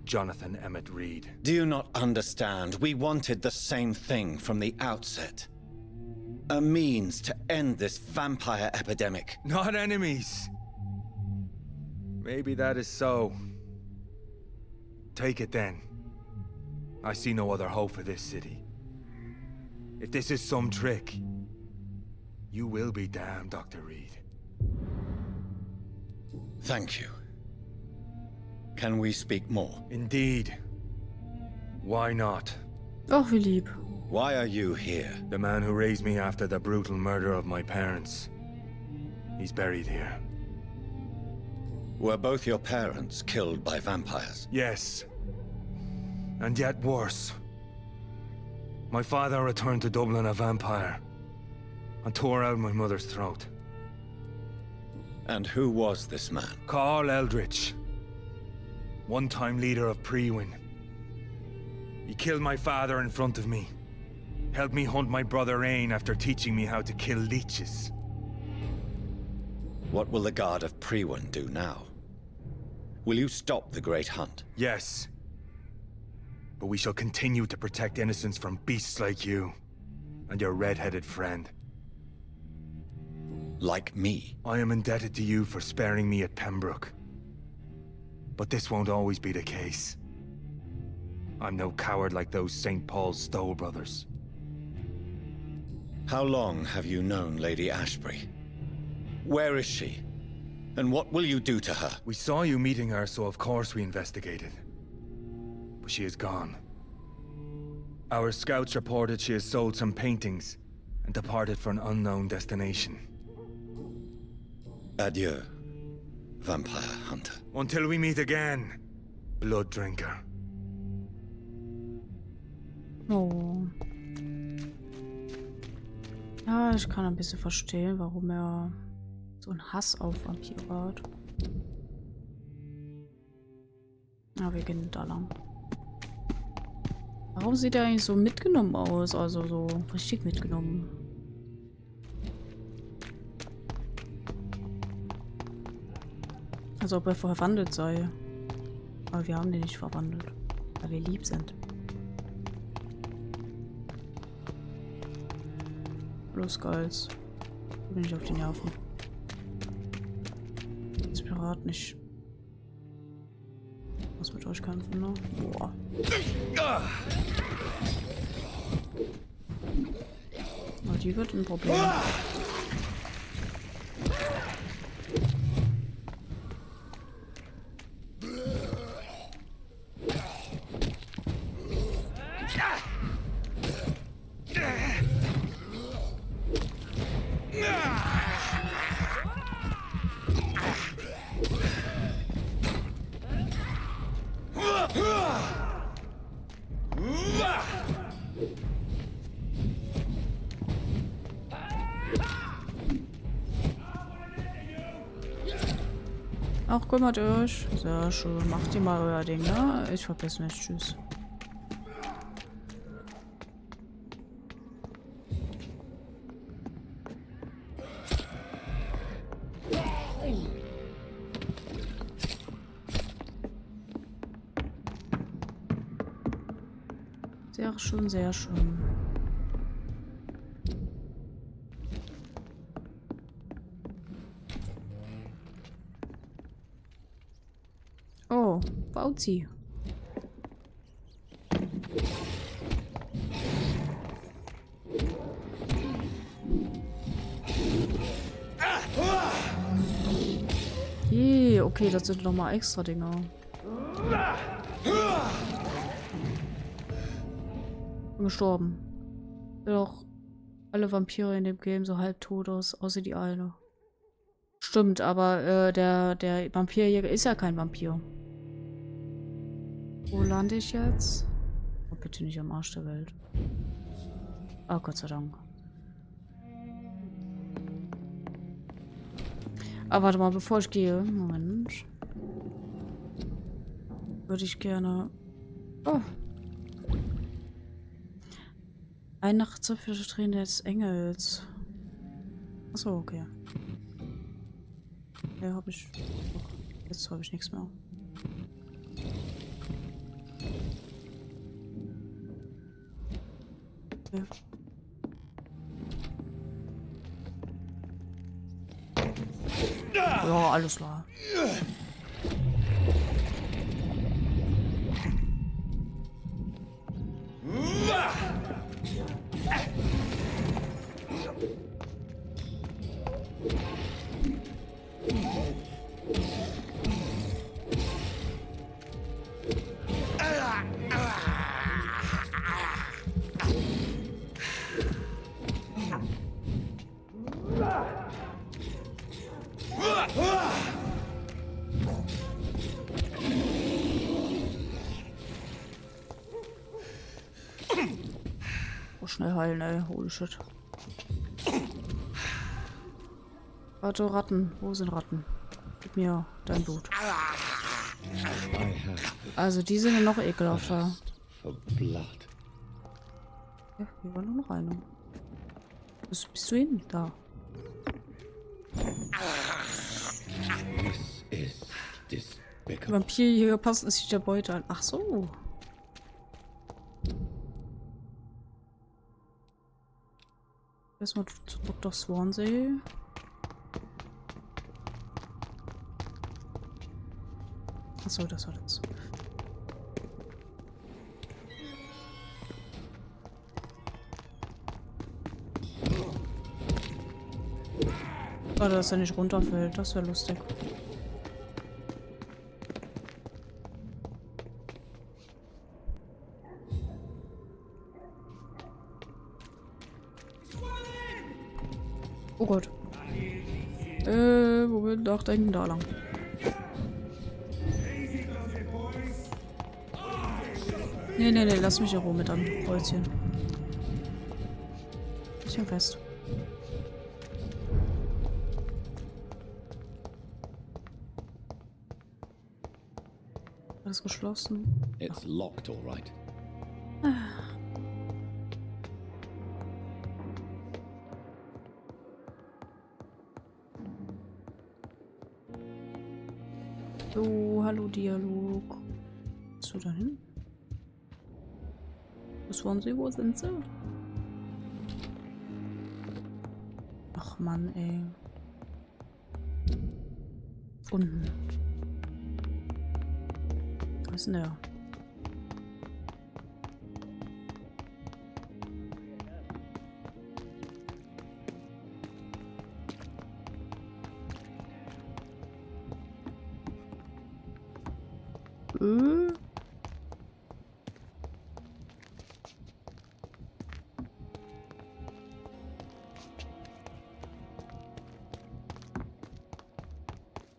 Jonathan Emmett Reed.
Do you not understand? We wanted the same thing from the outset. A means to end this vampire epidemic.
Not enemies. Maybe that is so. Take it then. I see no other hope for this city. If this is some trick, you will be damned, Dr. Reed.
Thank you. Can we speak more?
Indeed. Why not?
Oh, wie lieb.
Why are you here?
The man who raised me after the brutal murder of my parents. He's buried here.
Were both your parents killed by vampires?
Yes. And yet worse. My father returned to Dublin a vampire and tore out my mother's throat.
And who was this man?
Carl Eldritch. One-time leader of Prewin. He killed my father in front of me. Helped me hunt my brother Ain after teaching me how to kill leeches.
What will the Guard of Prewin do now? Will you stop the Great Hunt?
Yes. But we shall continue to protect innocents from beasts like you. And your red-headed friend.
Like me?
I am indebted to you for sparing me at Pembroke. But this won't always be the case. I'm no coward like those St. Paul's Stoll brothers.
How long have you known Lady Ashbury? Where is she? And what will you do to her?
We saw you meeting her, so of course we investigated. But she is gone. Our scouts reported she has sold some paintings and departed for an unknown destination.
Adieu, Vampire Hunter.
Until we meet again, Blood Drinker.
Oh. Ja, ich kann ein bisschen verstehen, warum er so einen Hass auf Vampire hat. Ja, wir gehen da lang. Warum sieht er eigentlich so mitgenommen aus? Also so richtig mitgenommen. Als ob er verwandelt sei. Aber wir haben den nicht verwandelt. Weil wir lieb sind. Los, Geiz. Bin ich auf die Nerven. Das Pirat nicht. Muss mit euch kämpfen, ne? Boah. Oh, die wird ein Problem. Ach, kümmert euch. Sehr schön. Macht ihr mal euer Ding, ne? Ich verpiss mich. Tschüss. Sehr schön, sehr schön. Oh, Bauzi. Je, okay, das sind nochmal extra Dinger. Bin gestorben. Sind auch alle Vampire in dem Game so halbtot aus, außer die eine. Stimmt, aber der Vampirjäger ist ja kein Vampir. Wo lande ich jetzt? Oh, bitte nicht am Arsch der Welt. Oh, Gott sei Dank. Aber warte mal, bevor ich gehe, Moment. Würde ich gerne... Oh. Ein Nachtzapfer Tränen des Engels. Achso, okay. Ja, habe ich... Jetzt habe ich nichts mehr. Okay. Ja, alles klar. Oh, schnell heilen, ey. Holy shit. Warte, Ratten. Wo sind Ratten? Gib mir dein Blut. Also, die sind ja noch ekelhafter. Ja, hier war nur noch eine. Bist du hin? Da. Vampirjäger passen sich der Beute an. Ach so. Erstmal zu Dr. Swansea. Achso, das war das. Warte, dass er nicht runterfällt. Das wäre lustig. Oh Gott. Moment, nachdenken, da lang. Nee, lass mich in Ruhe mit am Kreuzchen. Bisschen fest. Alles geschlossen.
It's locked, all right.
So, hallo Dialog. Bist du da hin? Wo sind sie? Ach Mann, ey. Unten. Was ist denn der?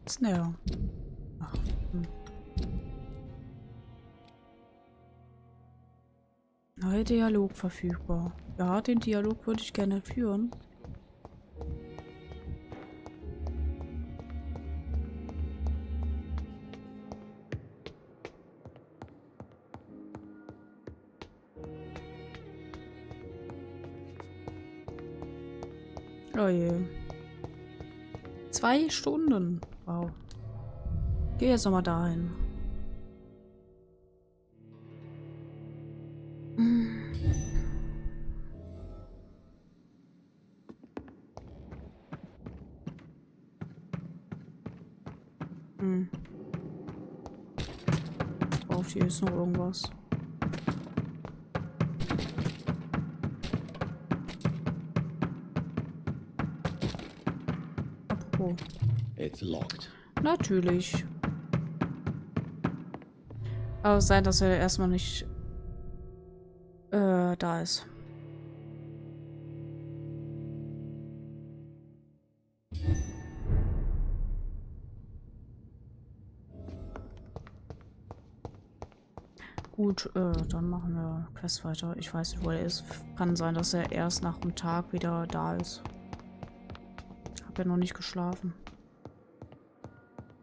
Was ist denn der? Ach, Neuer Dialog verfügbar. Ja, den Dialog würde ich gerne führen. Oh je. 2 Stunden. Wow. Geh jetzt nochmal dahin. Hm. Auf hier ist noch irgendwas. Apropos.
It's locked.
Natürlich. Aber sein, dass er erstmal nicht da ist. Gut, dann machen wir Quest weiter. Ich weiß nicht, wo er ist. Kann sein, dass er erst nach dem Tag wieder da ist. Hab ja noch nicht geschlafen.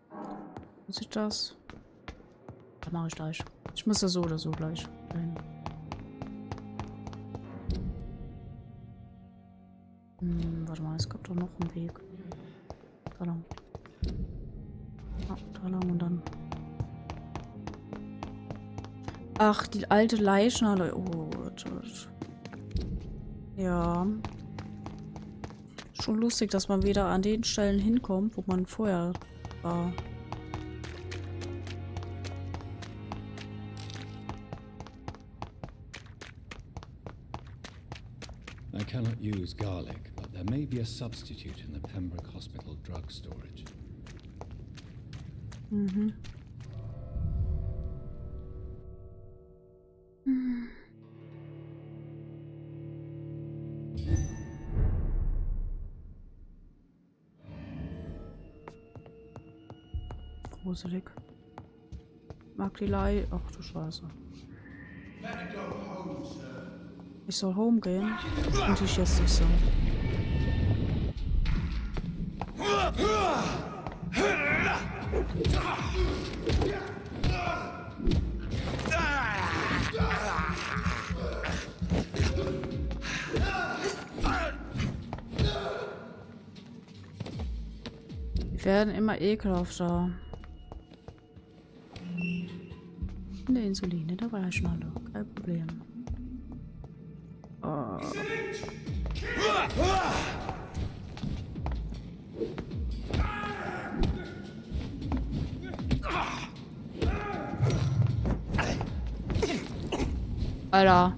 Wo sieht das? Das mache ich gleich. Ich muss ja so oder so gleich dahin. Warte mal, es gibt doch noch einen Weg. Da lang. Ah, da lang und dann. Ach, die alte Leichenhalle. Oh, das. Ja. Schon lustig, dass man wieder an den Stellen hinkommt, wo man vorher war.
I cannot use garlic, but there may be a substitute in the Pembroke Hospital drug storage.
Mhm. Gruselig. Mag die Lei. Ach du Scheiße. Ich soll home gehen. Und ich jetzt nicht so. Die werden immer ekelhafter. Eine Insulin in der Weichschnalle. Kein Problem. Oh. Alter.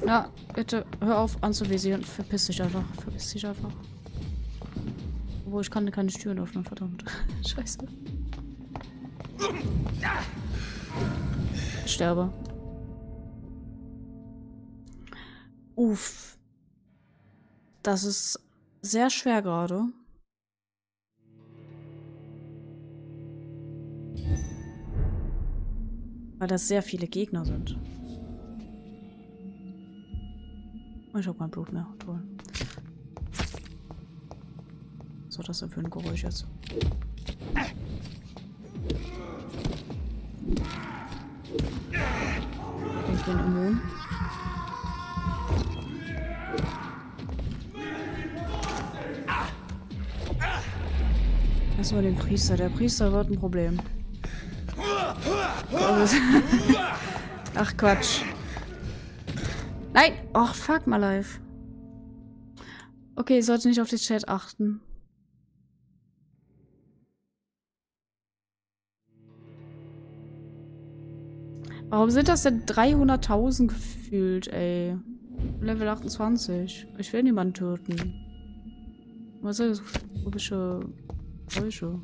Na, bitte hör auf anzuvisieren. Verpiss dich einfach. Verpiss dich einfach. Obwohl, ich kann keine Türen öffnen, verdammt. Scheiße. Ich sterbe. Uff. Das ist sehr schwer gerade. Weil das sehr viele Gegner sind. Ich hab kein Blut mehr. Toll. Was war das denn für ein Geräusch jetzt? Ich bin immun. Erstmal den Priester. Der Priester wird ein Problem. Ach Quatsch. Nein! Ach, fuck my life. Okay, ich sollte nicht auf den Chat achten. Warum sind das denn 300.000 gefühlt, ey? Level 28. Ich will niemanden töten. Was ist das? Komische Geräusche.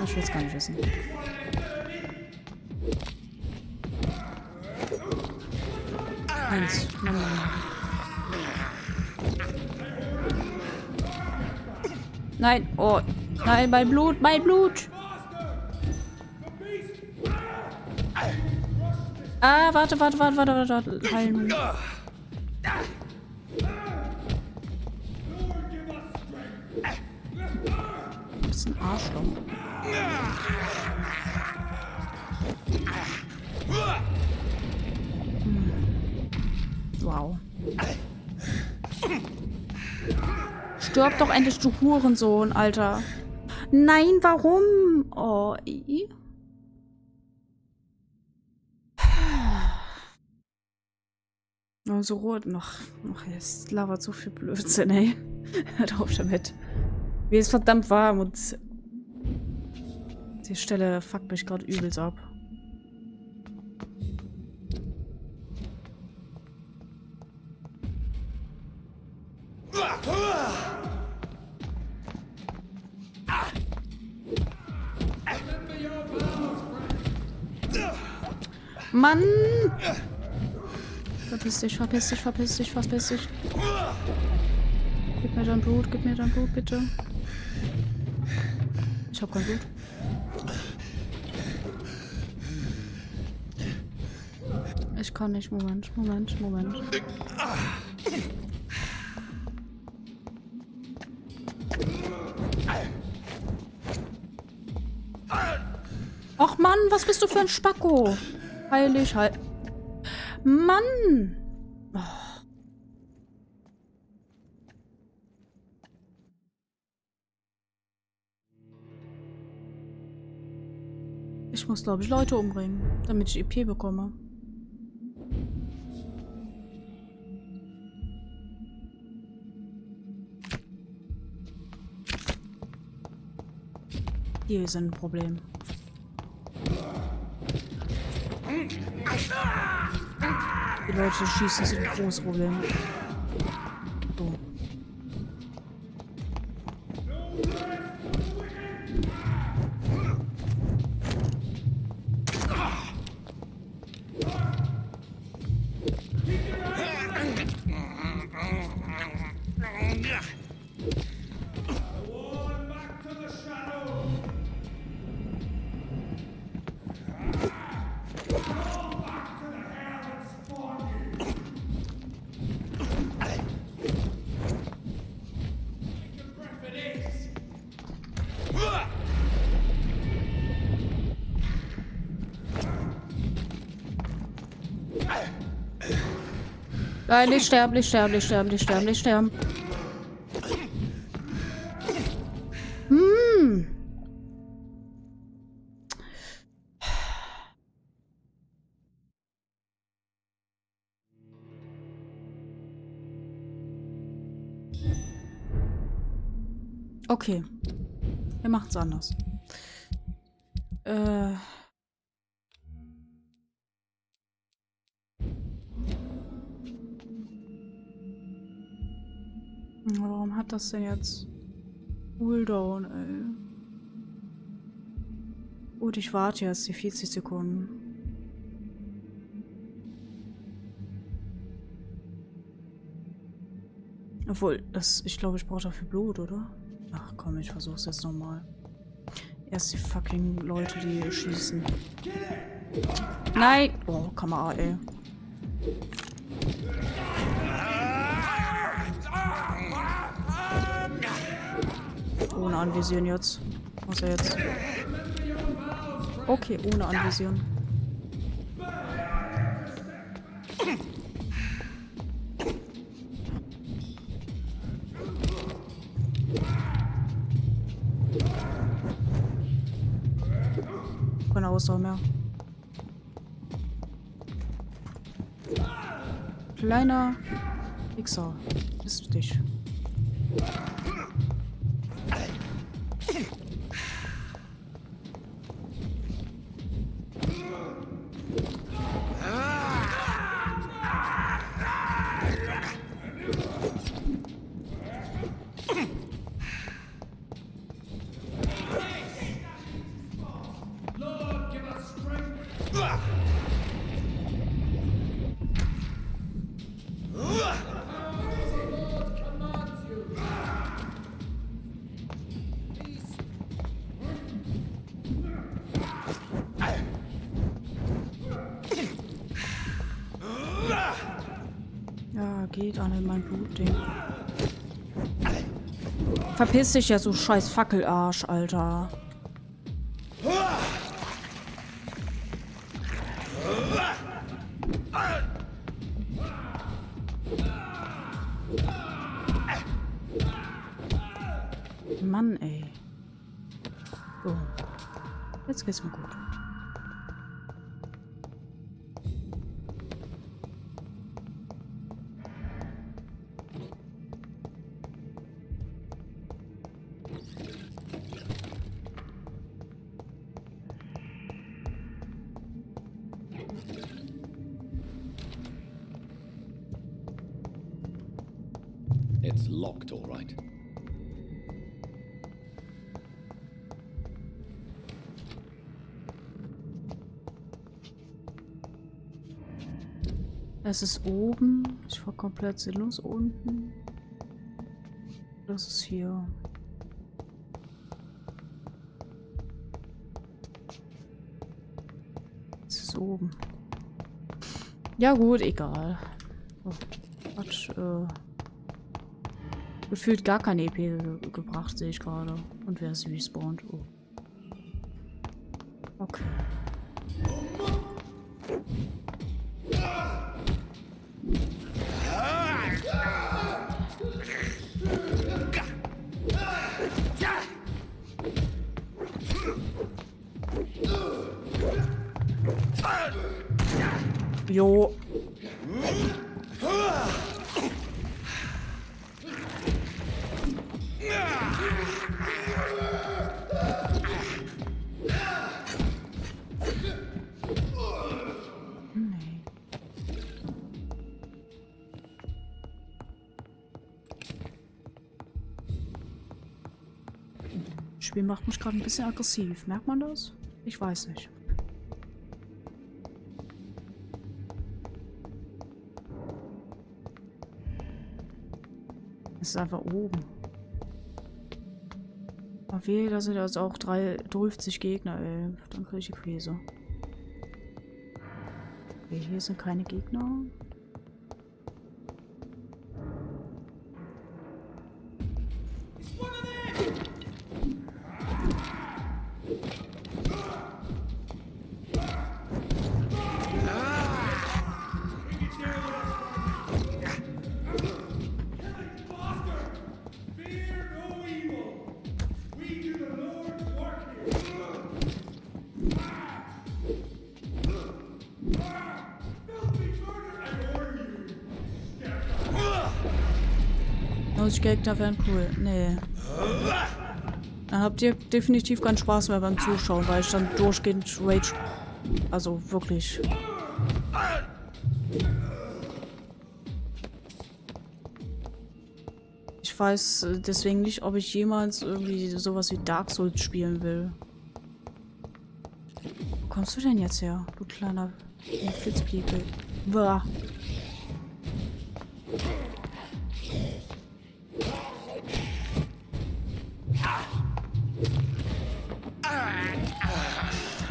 Ich will es gar nicht wissen. Eins. Nein. Oh. Nein, mein Blut. Mein Blut. Ah, warte. Heilen. Das ist ein Arschloch. Wow. Stirb doch endlich, du Hurensohn, Alter. Nein, warum? Oh, oh, so rot noch. Ach, jetzt labert so viel Blödsinn, ey. Hört auf damit. Mir ist verdammt warm und die Stelle fuckt mich gerade übelst ab. Mann! Verpiss dich, verpiss dich, verpiss dich, verpiss dich. Gib mir dein Blut, bitte. Ich hab kein Blut. Ich kann nicht. Moment. Ach Mann, was bist du für ein Spacko? Heilig. Mann! Oh. Ich muss, glaube ich, Leute umbringen, damit ich EP bekomme. Hier sind ein Problem. Die Leute schießen, sind ein großes Problem. So. Nein, nicht sterben. Okay. Wir machen's anders. Warum hat das denn jetzt Cooldown, ey? Gut, ich warte jetzt die 40 Sekunden. Obwohl, ich glaube, ich brauche dafür Blut, oder? Ach komm, ich versuch's jetzt nochmal. Erst die fucking Leute, die schießen. Nein! Oh, Kamera, ey. Ohne Anvisieren jetzt. Was er jetzt? Okay, ohne Anvisieren. Keine Ausdauer mehr. Kleiner Wichser. Bist du dich? Ja, geht an in mein Blutding. Verpiss dich ja, so scheiß Fackelarsch, Alter. Mann, ey. So. Jetzt geht's mir gut.
It's locked, all right.
Es ist oben. Ich war komplett sinnlos unten. Das ist hier. Es ist oben. Ja gut, egal. Oh, Quatsch. Gefühlt gar keine EP gebracht, sehe ich gerade. Und wer ist respawned? Oh. Okay. Jo. Das Spiel macht mich gerade ein bisschen aggressiv. Merkt man das? Ich weiß nicht. Es ist einfach oben. Aber weh, da sind jetzt auch 53 Gegner, ey. Dann kriege ich die Krise. Okay, hier sind keine Gegner. Gegner wären cool. Nee. Dann habt ihr definitiv keinen Spaß mehr beim Zuschauen, weil ich dann durchgehend Rage. Also wirklich. Ich weiß deswegen nicht, ob ich jemals irgendwie sowas wie Dark Souls spielen will. Wo kommst du denn jetzt her, du kleiner Flitzpiekel? Boah.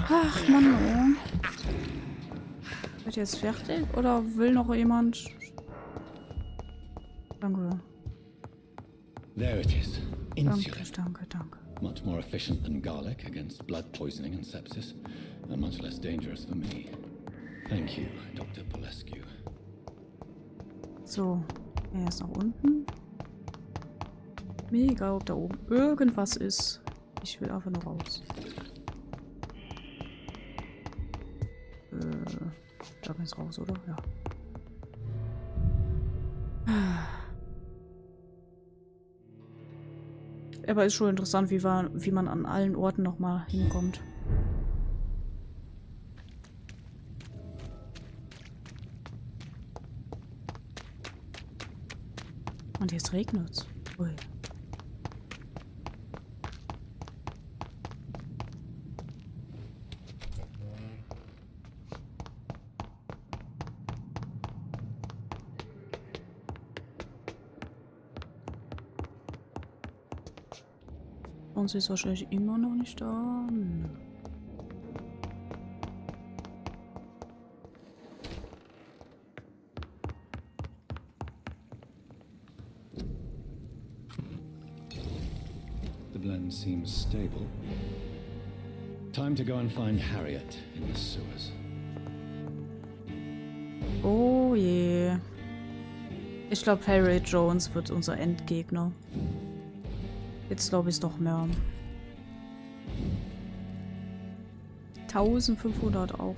Ach, Mann, oh. Wird jetzt fertig? Oder will noch jemand? Danke.
There it is.
Danke, danke, danke.
Much more efficient than garlic against blood poisoning and sepsis, and much less dangerous for me. Thank you, Dr. Polescu.
So, er ist nach unten. Mega, ob da oben irgendwas ist. Ich will einfach nur raus. Da geht's raus, oder? Ja. Aber ist schon interessant, wie man an allen Orten nochmal hinkommt. Und jetzt regnet's. Ui. Und sie ist wahrscheinlich immer noch nicht da. Nö.
The blend seems stable. Time to go and find Harriet in the sewers.
Oh je. Ich glaube, Harriet Jones wird unser Endgegner. Jetzt glaube ich es doch mehr. 1500 auch.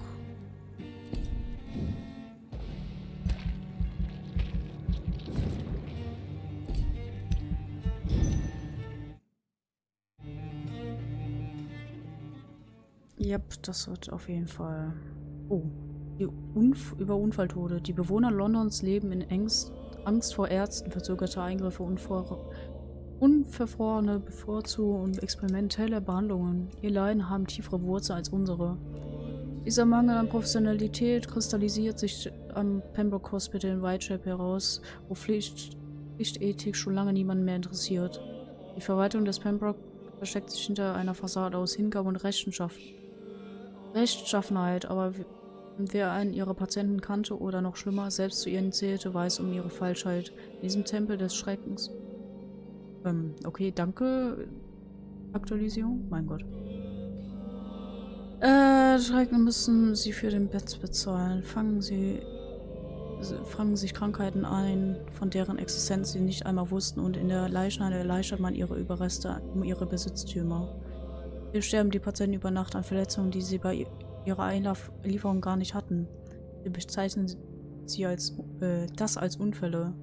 Yep, das wird auf jeden Fall. Oh, über Unfalltode. Die Bewohner Londons leben in Angst vor Ärzten, verzögerte Eingriffe und unverfrorene Bevorzugung und experimentelle Behandlungen. Ihr Leiden haben tiefere Wurzeln als unsere. Dieser Mangel an Professionalität kristallisiert sich am Pembroke Hospital in Whitechapel heraus, wo Pflichtethik schon lange niemanden mehr interessiert. Die Verwaltung des Pembroke versteckt sich hinter einer Fassade aus Hingabe und Rechtschaffenheit, aber wer einen ihrer Patienten kannte oder noch schlimmer, selbst zu ihnen zählte, weiß um ihre Falschheit. In diesem Tempel des Schreckens. Okay, danke. Aktualisierung? Mein Gott. Schrecken müssen sie für den Bett bezahlen. Fangen sich Krankheiten ein, von deren Existenz sie nicht einmal wussten, und in der Leichnam erleichtert man ihre Überreste um ihre Besitztümer. Hier sterben die Patienten über Nacht an Verletzungen, die sie bei ihrer Einlieferung gar nicht hatten. Sie bezeichnen sie das als Unfälle.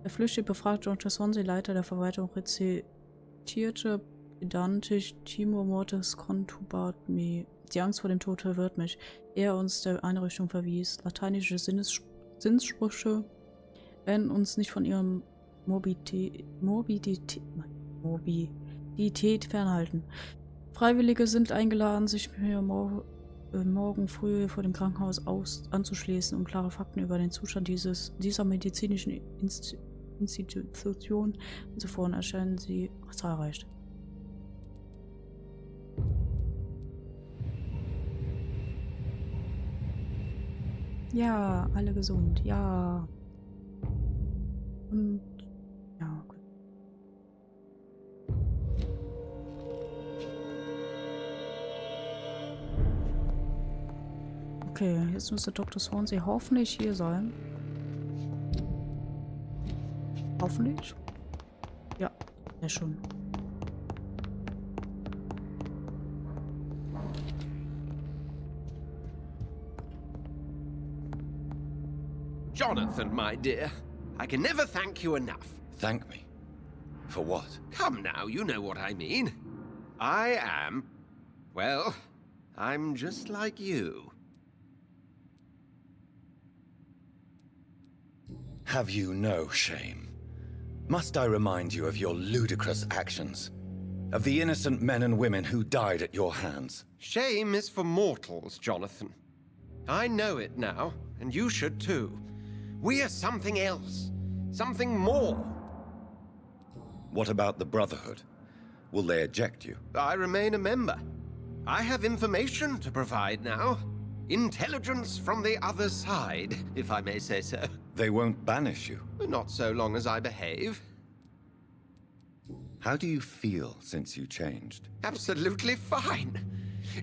Der flüchtig befragte Dr. Swansea, Leiter der Verwaltung, rezitierte pedantisch Timor mortis contubat me. Die Angst vor dem Tod verwirrt mich, ehe er uns der Einrichtung verwies. Lateinische Sinnssprüche werden uns nicht von ihrem Morbidität fernhalten. Freiwillige sind eingeladen, sich mir morgen früh vor dem Krankenhaus anzuschließen, um klare Fakten über den Zustand dieser medizinischen Institution anzufordern. Erscheinen sie zahlreich. Ja, alle gesund, ja. Und ja, gut. Okay, jetzt müsste Dr. Swansea hoffentlich hier sein. Hoffentlich? Ja, sehr schön.
Jonathan, my dear, I can never thank you enough.
Thank me? For what?
Come now, you know what I mean. Well, I'm just like you.
Have you no shame? Must I remind you of your ludicrous actions? Of the innocent men and women who died at your hands?
Shame is for mortals, Jonathan. I know it now, and you should too. We are something else. Something more.
What about the Brotherhood? Will they eject you?
I remain a member. I have information to provide now. Intelligence from the other side, if I may say so.
They won't banish you?
Not so long as I behave.
How do you feel since you changed?
Absolutely fine.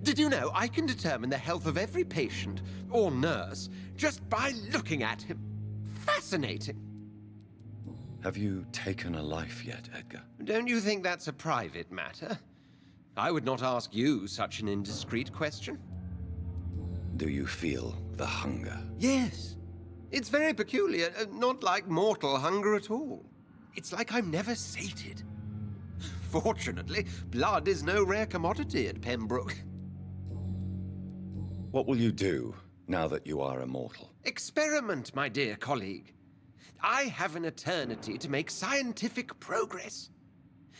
Did you know I can determine the health of every patient or nurse just by looking at him? Fascinating.
Have you taken a life yet, Edgar?
Don't you think that's a private matter? I would not ask you such an indiscreet question.
Do you feel the hunger?
Yes. It's very peculiar, not like mortal hunger at all. It's like I'm never sated. Fortunately, blood is no rare commodity at Pembroke.
What will you do now that you are immortal?
Experiment, my dear colleague. I have an eternity to make scientific progress.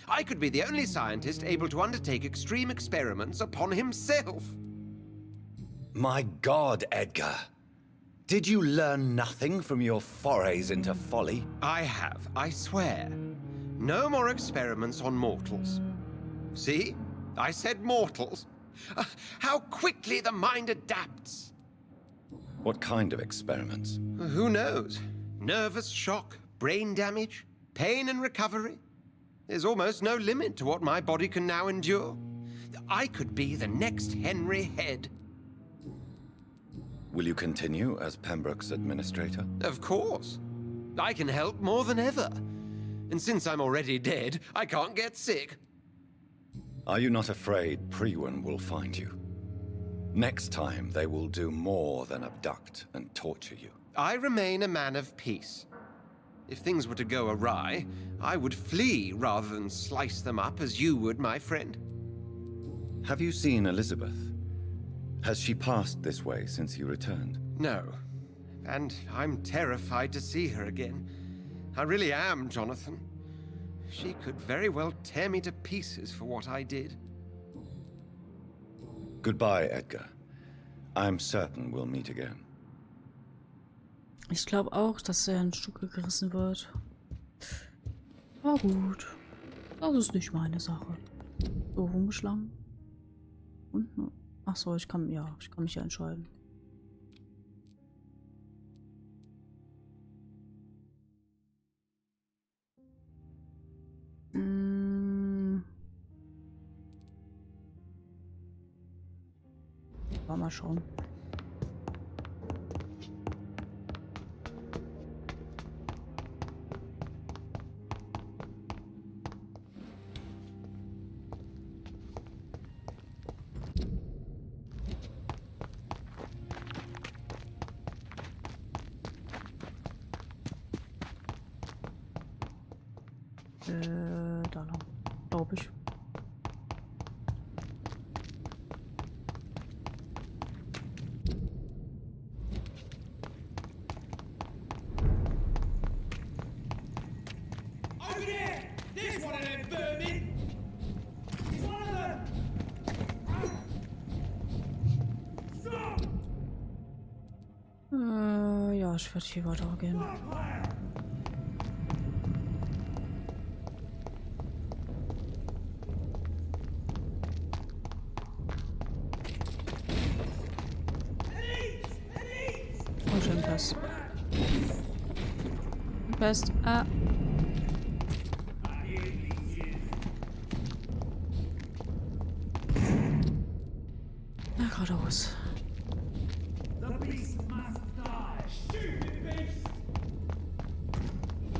I could be the only scientist able to undertake extreme experiments upon himself.
My God, Edgar. Did you learn nothing from your forays into folly?
I have, I swear. No more experiments on mortals. See? I said mortals. How quickly the mind adapts.
What kind of experiments?
Who knows? Nervous shock, brain damage, pain and recovery. There's almost no limit to what my body can now endure. I could be the next Henry Head.
Will you continue as Pembroke's administrator?
Of course. I can help more than ever. And since I'm already dead, I can't get sick.
Are you not afraid Priwen will find you? Next time, they will do more than abduct and torture you.
I remain a man of peace. If things were to go awry, I would flee rather than slice them up as you would, my friend.
Have you seen Elizabeth? Has she passed this way since you returned?
No. And I'm terrified to see her again.
I really am, Jonathan. She could very well tear me to pieces for what I did.
Goodbye, Edgar. I'm certain we'll meet again.
Ich glaube auch, dass er ein Stück gerissen wird. Aber gut. Das ist nicht meine Sache. So rumgeschlagen. Und? Ach so, ich kann mich ja entscheiden. Mal schauen. Da lang, glaube ich. Ja, ich werde hier weitergehen. Oh, schön Pest. Pest. Ah. Na, geradeaus.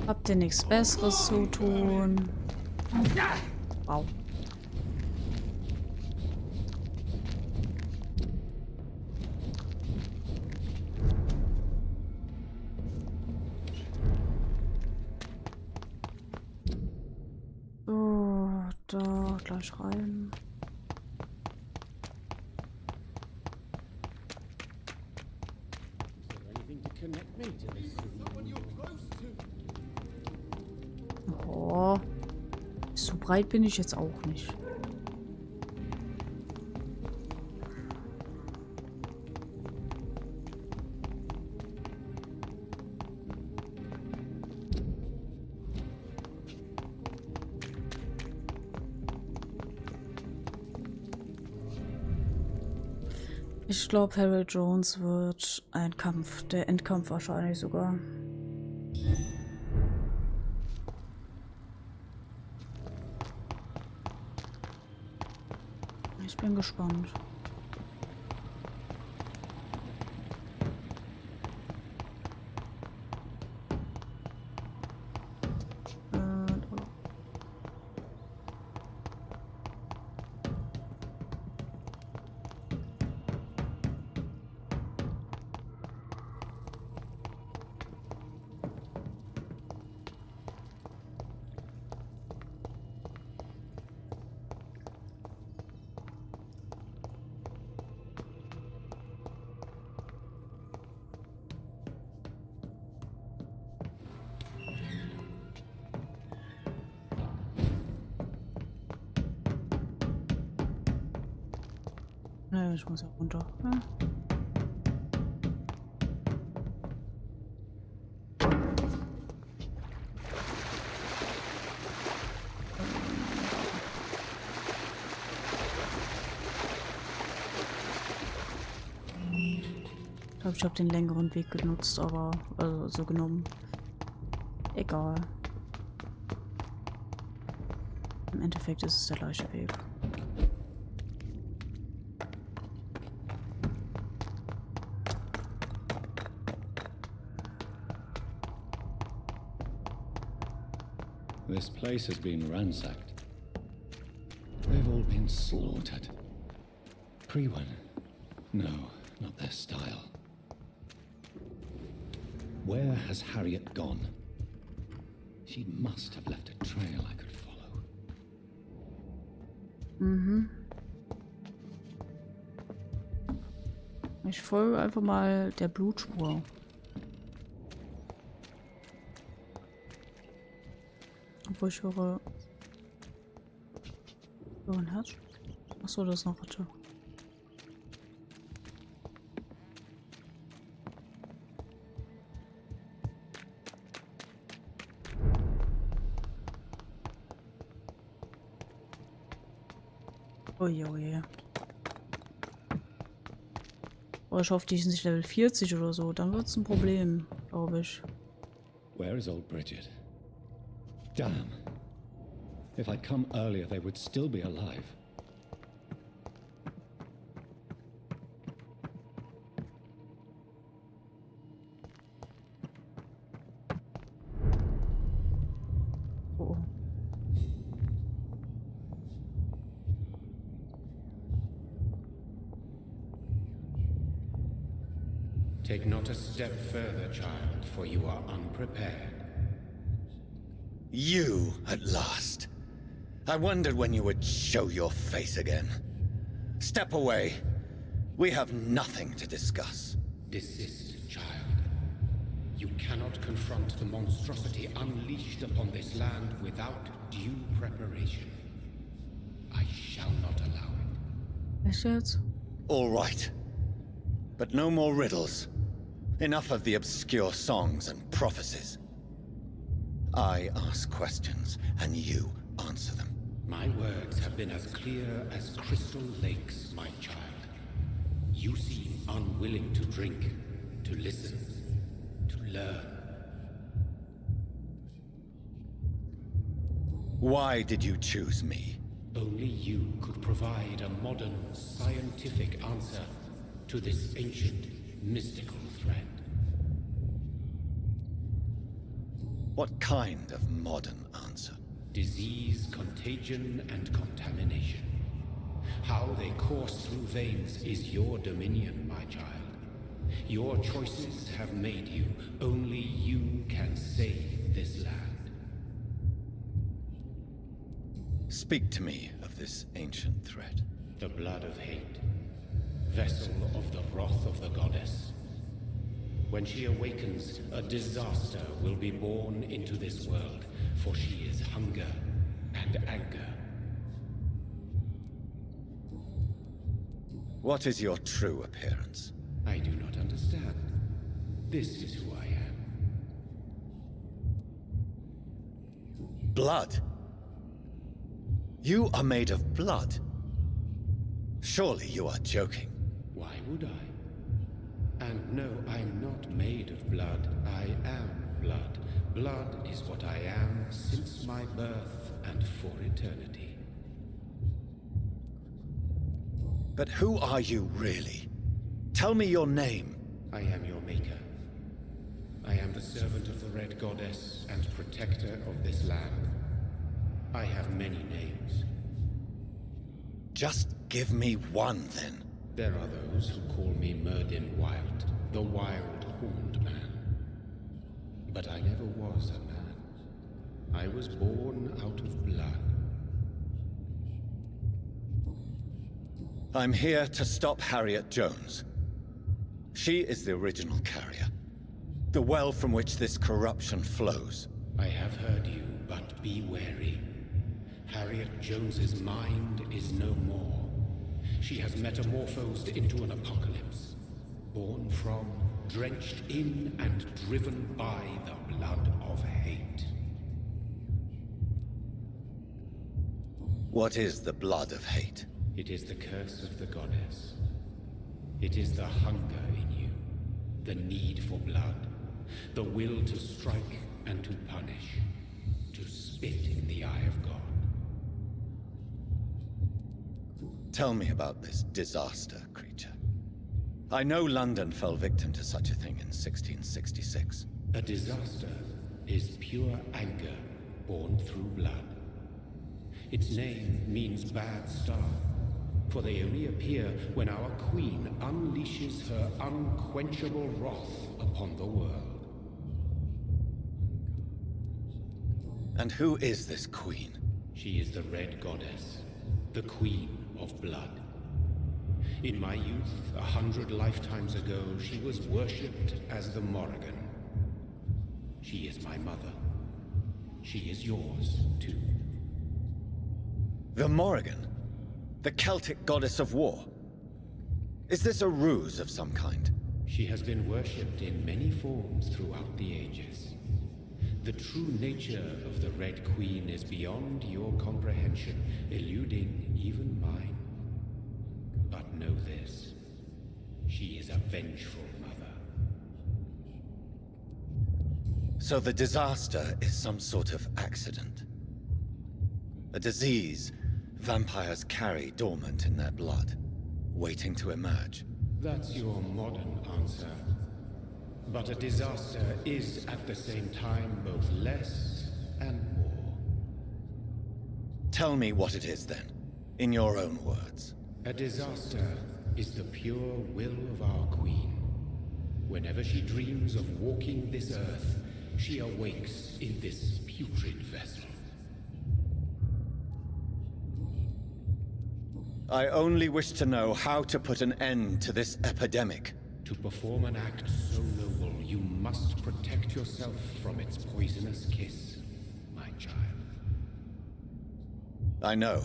Habt ihr nichts Besseres zu tun? Wow. So, da gleich rein. Oh, so breit bin ich jetzt auch nicht. Ich glaube, Harry Jones wird ein Kampf, der Endkampf wahrscheinlich sogar. Ich bin gespannt. Ne, ich muss ja runter. Ja. Ich glaube, ich habe den längeren Weg genutzt, aber also genommen. Egal. Im Endeffekt ist es der gleiche Weg.
This place has been ransacked. They've all been slaughtered. Priwen? No, not their style. Where has Harriet gone? She must have left a trail I could follow.
Mhm. Ich folge einfach mal der Blutspur. Wo ich höre. So ein Herz. Achso, das ist noch Ratte. Oje, oje. Oh, ich hoffe, die ist nicht Level 40 oder so. Dann wird es ein Problem, glaube ich.
Where is old Bridget? Damn. If I'd come earlier, they would still be alive.
Oh.
Take not a step further, child, for you are unprepared.
You, at last. I wondered when you would show your face again. Step away. We have nothing to discuss.
Desist, child. You cannot confront the monstrosity unleashed upon this land without due preparation. I shall not allow it.
Echt jetzt?
All right. But no more riddles. Enough of the obscure songs and prophecies. I ask questions, and you answer them.
My words have been as clear as crystal lakes, my child. You seem unwilling to drink, to listen, to learn.
Why did you choose me?
Only you could provide a modern, scientific answer to this ancient, mystical threat.
What kind of modern answer?
Disease, contagion, and contamination. How they course through veins is your dominion, my child. Your choices have made you. Only you can save this land.
Speak to me of this ancient threat.
The blood of hate. Vessel of the wrath of the goddess. When she awakens, a disaster will be born into this world, for she is hunger and anger.
What is your true appearance?
I do not understand. This is who I am.
Blood? You are made of blood. Surely you are joking.
Why would I? And no, I'm not made of blood. I am blood. Blood is what I am since my birth and for eternity.
But who are you really? Tell me your name.
I am your maker. I am the servant of the Red Goddess and protector of this land. I have many names.
Just give me one, then.
There are those who call me Merdin Wild, the Wild Horned Man. But I never was a man. I was born out of blood.
I'm here to stop Harriet Jones. She is the original carrier. The well from which this corruption flows.
I have heard you, but be wary. Harriet Jones's mind is no more. She has metamorphosed into an apocalypse. Born from, drenched in, and driven by the blood of hate.
What is the blood of hate?
It is the curse of the goddess. It is the hunger in you, the need for blood, the will to strike and to punish, to spit in the eye of God.
Tell me about this disaster, creature. I know London fell victim to such a thing in 1666.
A disaster is pure anger born through blood. Its name means bad star, for they only appear when our queen unleashes her unquenchable wrath upon the world.
And who is this queen?
She is the Red Goddess, the queen of blood. In my youth, 100 lifetimes ago, she was worshipped as the Morrigan. She is my mother. She is yours, too.
The Morrigan? The Celtic goddess of war? Is this a ruse of some kind?
She has been worshipped in many forms throughout the ages. The true nature of the Red Queen is beyond your comprehension, eluding even mine. But know this. She is a vengeful mother.
So the disaster is some sort of accident. A disease vampires carry dormant in their blood, waiting to emerge.
That's your modern answer. But a disaster is at the same time both less and more.
Tell me what it is then, in your own words.
A disaster is the pure will of our queen. Whenever she dreams of walking this earth, she awakes in this putrid vessel.
I only wish to know how to put an end to this epidemic.
To perform an act so noble, you must protect yourself from its poisonous kiss, my child.
I know.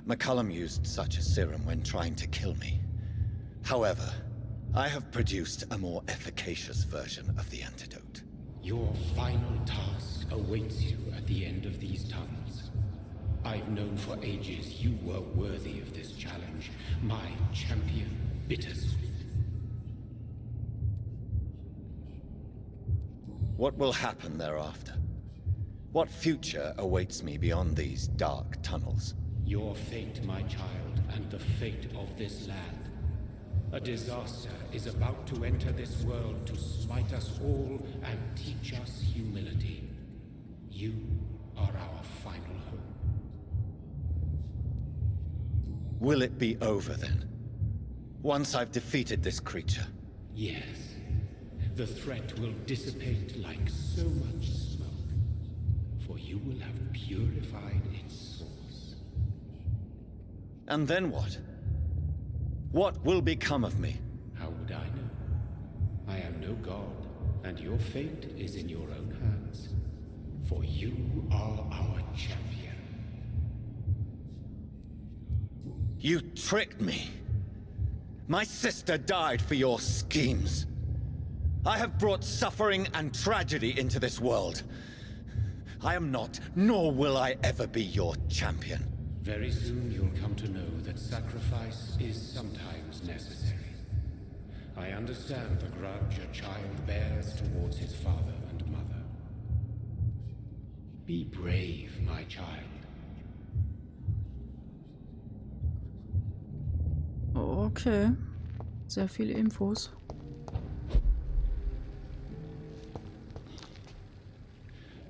McCullum used such a serum when trying to kill me. However, I have produced a more efficacious version of the antidote.
Your final task awaits you at the end of these tunnels. I've known for ages you were worthy of this challenge, my champion, Bittersweet.
What will happen thereafter? What future awaits me beyond these dark tunnels?
Your fate, my child, and the fate of this land. A disaster is about to enter this world to smite us all and teach us humility. You are our final hope.
Will it be over then? Once I've defeated this creature?
Yes. The threat will dissipate like so much smoke, for you will have purified its source.
And then what? What will become of me?
How would I know? I am no god, and your fate is in your own hands. For you are our champion.
You tricked me. My sister died for your schemes. I have brought suffering and tragedy into this world. I am not, nor will I ever be your champion.
Very soon you'll come to know that sacrifice is sometimes necessary. I understand the grudge a child bears towards his father and mother. Be brave, my child.
Okay. Sehr viele Infos.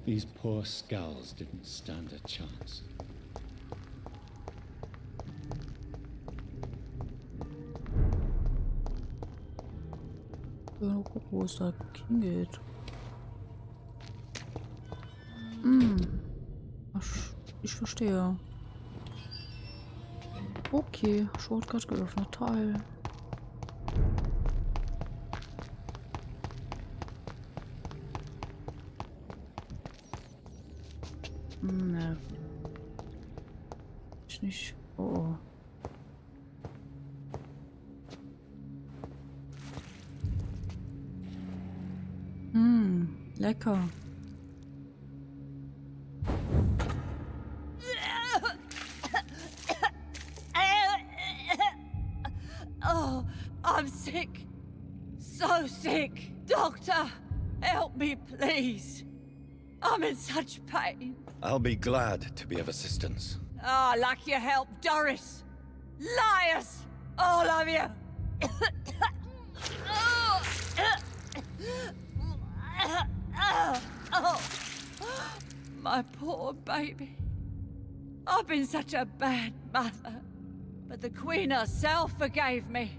These poor skulls didn't stand a chance.
Ja, guck, wo es da hingeht. Ich verstehe. Okay, Shortcut geöffnet. Teil. Ne. Ich nicht. Oh. Lecker.
Oh, I'm sick. So sick. Doctor, help me, please. I'm in such pain.
I'll be glad to be of assistance.
Ah, like your help, Doris. Liars! All of you! Oh, my poor baby. I've been such a bad mother. But the Queen herself forgave me.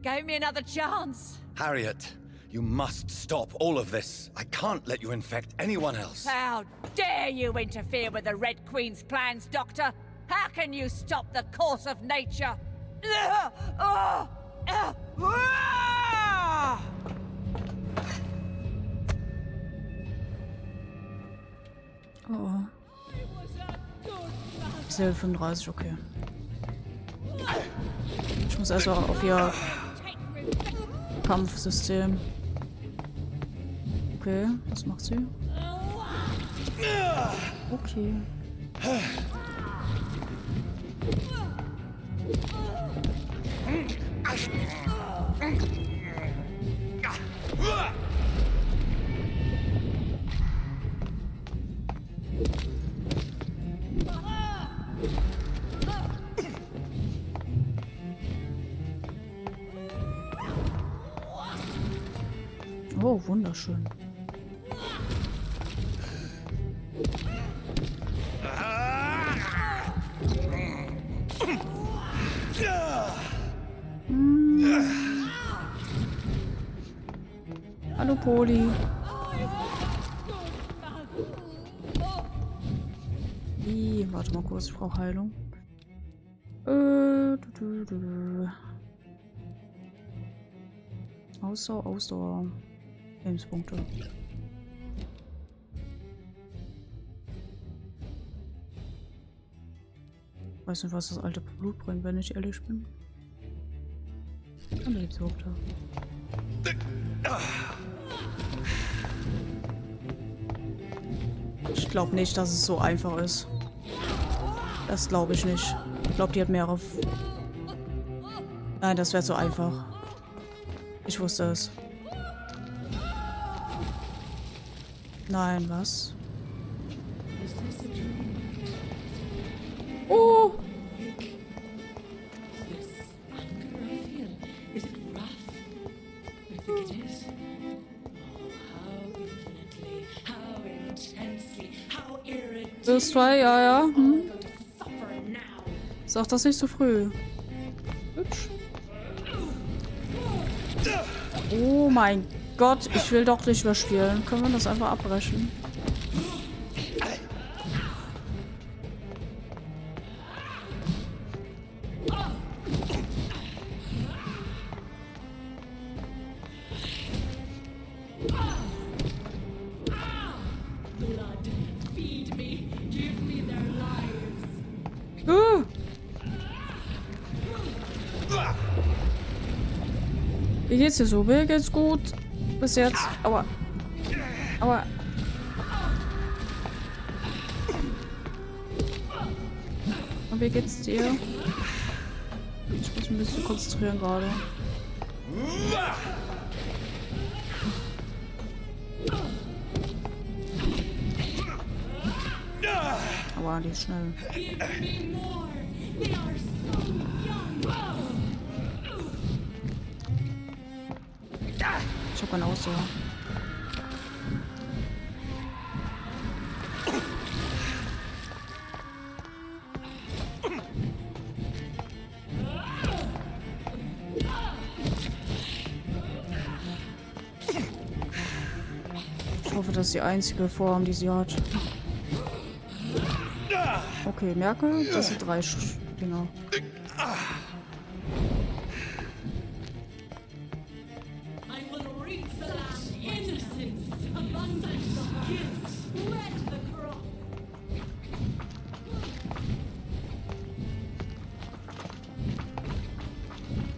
Gave me another chance.
Harriet, you must stop all of this. I can't let you infect anyone else.
How dare you interfere with the Red Queen's plans, Doctor? How can you stop the course of nature?
Oh. Ist Level 35, okay. Ich muss erstmal auf ihr Kampfsystem. Okay, was macht sie? Okay. Oh, wunderschön. Hallo Poli. Warte mal kurz, ich brauche Heilung. Ausdauer. Lebenspunkte. Weiß nicht, was das alte Blut bringt, wenn ich ehrlich bin. Und Lebenspunkte. Ich glaube nicht, dass es so einfach ist. Das glaube ich nicht. Ich glaube, die hat mehrere. Nein, das wäre zu einfach. Ich wusste es. Nein, was? Oh! Das ist zwei, ja. Hm. Sag das nicht zu früh. Hübsch. Oh mein Gott, ich will doch nicht mehr spielen. Können wir das einfach abbrechen? Wie geht's dir so? Mir geht's gut. Bis jetzt. Aua. Aua. Und wie geht's dir? Ich muss mich ein bisschen konzentrieren gerade. Aua, die ist schnell. Ich hab keine Ausdauer. Ich hoffe, das ist die einzige Form, die sie hat. Okay, merke, das sind 3 Dinger.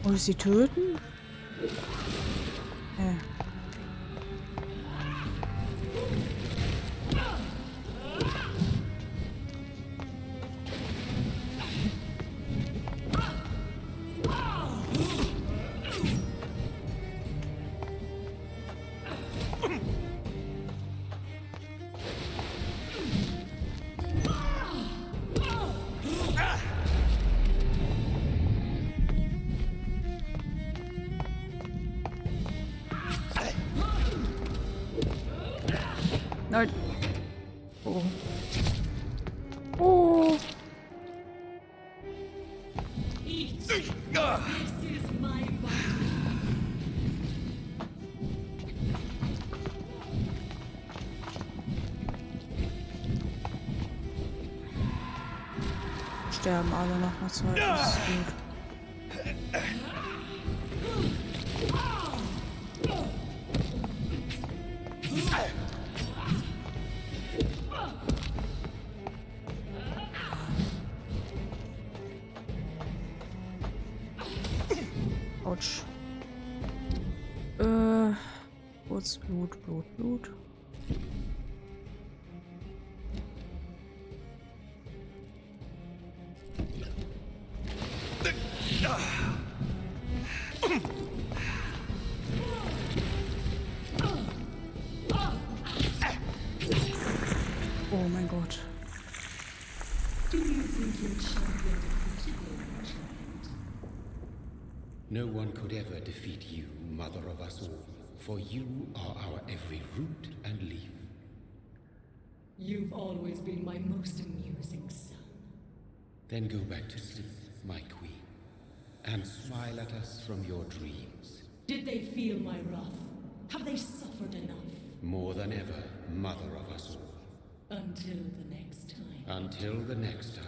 Soll ich sie töten? Nein. Oh. Oh. Sterben alle nach einer Zeit. Das ist gut. Autsch. Kurz Blut, Blut, Blut. Oh mein Gott.
No one could ever defeat you, mother of us all, for you are our every root and leaf.
You've always been my most amusing son.
Then go back to sleep, my queen, and smile at us from your dreams.
Did they feel my wrath? Have they suffered enough?
More than ever, mother of us all.
Until the next time.
Until the next time.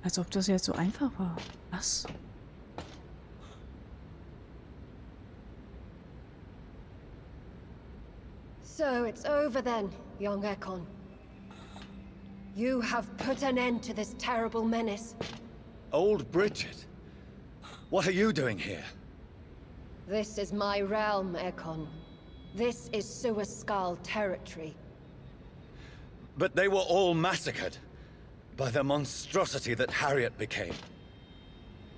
Als ob das jetzt so einfach war. Was?
So it's over then, young Ekon. You have put an end to this terrible menace.
Old Bridget? What are you doing here?
This is my realm, Ekon. This is Suaskal territory.
But they were all massacred by the monstrosity that Harriet became.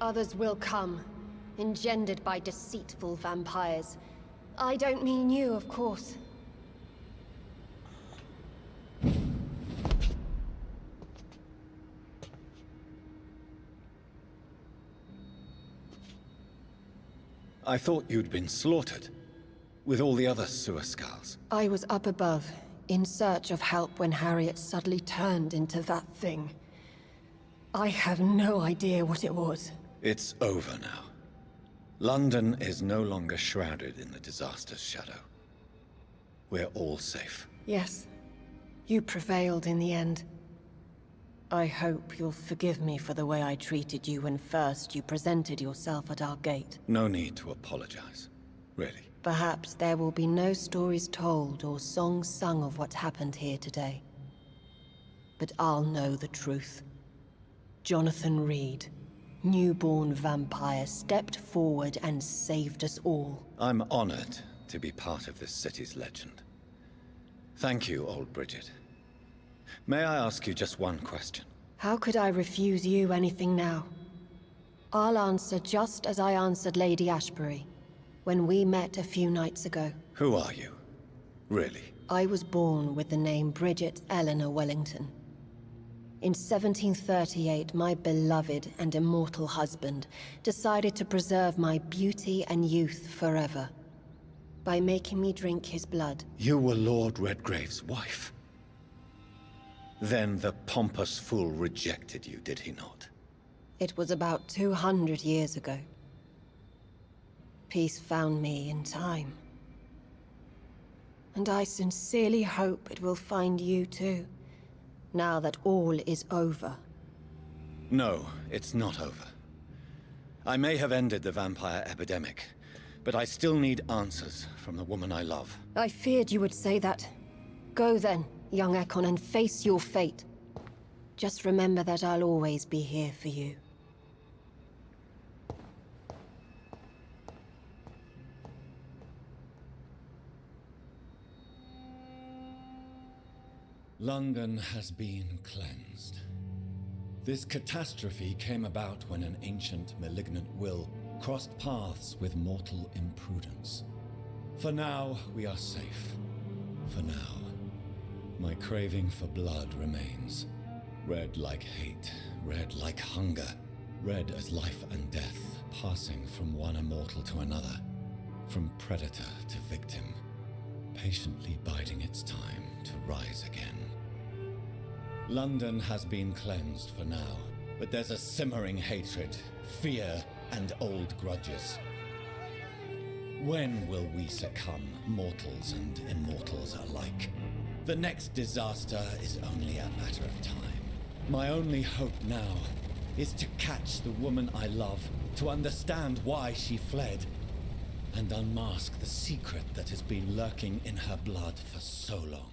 Others will come, engendered by deceitful vampires. I don't mean you, of course.
I thought you'd been slaughtered, with all the other Suaskals.
I was up above, in search of help when Harriet suddenly turned into that thing. I have no idea what it was.
It's over now. London is no longer shrouded in the disaster's shadow. We're all safe.
Yes, you prevailed in the end. I hope you'll forgive me for the way I treated you when first you presented yourself at our gate.
No need to apologize, really.
Perhaps there will be no stories told or songs sung of what happened here today. But I'll know the truth. Jonathan Reed, newborn vampire, stepped forward and saved us all.
I'm honored to be part of this city's legend. Thank you, old Bridget. May I ask you just one question?
How could I refuse you anything now? I'll answer just as I answered Lady Ashbury when we met a few nights ago.
Who are you? Really?
I was born with the name Bridget Eleanor Wellington. In 1738, my beloved and immortal husband decided to preserve my beauty and youth forever by making me drink his blood.
You were Lord Redgrave's wife. Then the pompous fool rejected you, did he not?
It was about 200 years ago. Peace found me in time. And I sincerely hope it will find you too, now that all is over.
No, it's not over. I may have ended the vampire epidemic, but I still need answers from the woman I love.
I feared you would say that. Go then, young Ekon, and face your fate. Just remember that I'll always be here for you.
London has been cleansed. This catastrophe came about when an ancient malignant will crossed paths with mortal imprudence. For now, we are safe. For now. My craving for blood remains. Red like hate, red like hunger, red as life and death, passing from one immortal to another, from predator to victim, patiently biding its time to rise again. London has been cleansed for now, but there's a simmering hatred, fear, and old grudges. When will we succumb, mortals and immortals alike? The next disaster is only a matter of time. My only hope now is to catch the woman I love, to understand why she fled, and unmask the secret that has been lurking in her blood for so long.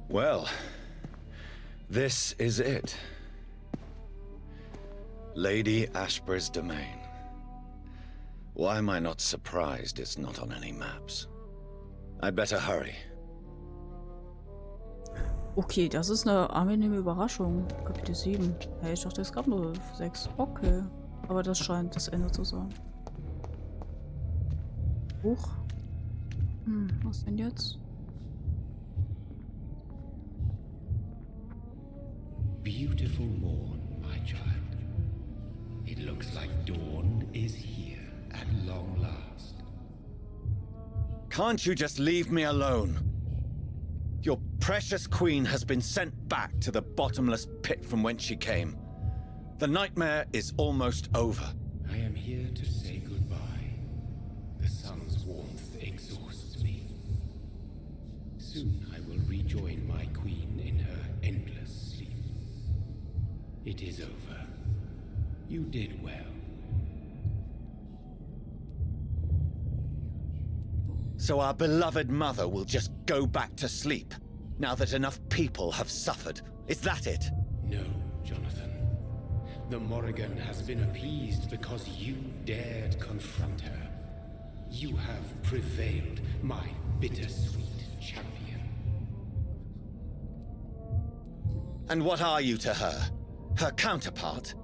Well, this is it. Lady Ashbur's domain. Why am I not surprised it's not on any maps? I'd better hurry.
Okay, das ist eine angenehme Überraschung. Kapitel 7. Hey, ich dachte, es gab nur 6. Okay. Aber das scheint das Ende zu sein. Huch. Was denn jetzt?
Beautiful morn, my child. It looks like dawn is here at long last.
Can't you just leave me alone? Your precious queen has been sent back to the bottomless pit from whence she came. The nightmare is almost over.
I am here to say goodbye. The sun's warmth exhausts me. Soon I will rejoin my queen in her endless sleep. It is over. You did well.
So our beloved mother will just go back to sleep, now that enough people have suffered. Is that it?
No, Jonathan. The Morrigan has been appeased because you dared confront her. You have prevailed, my bittersweet champion.
And what are you to her? Her counterpart?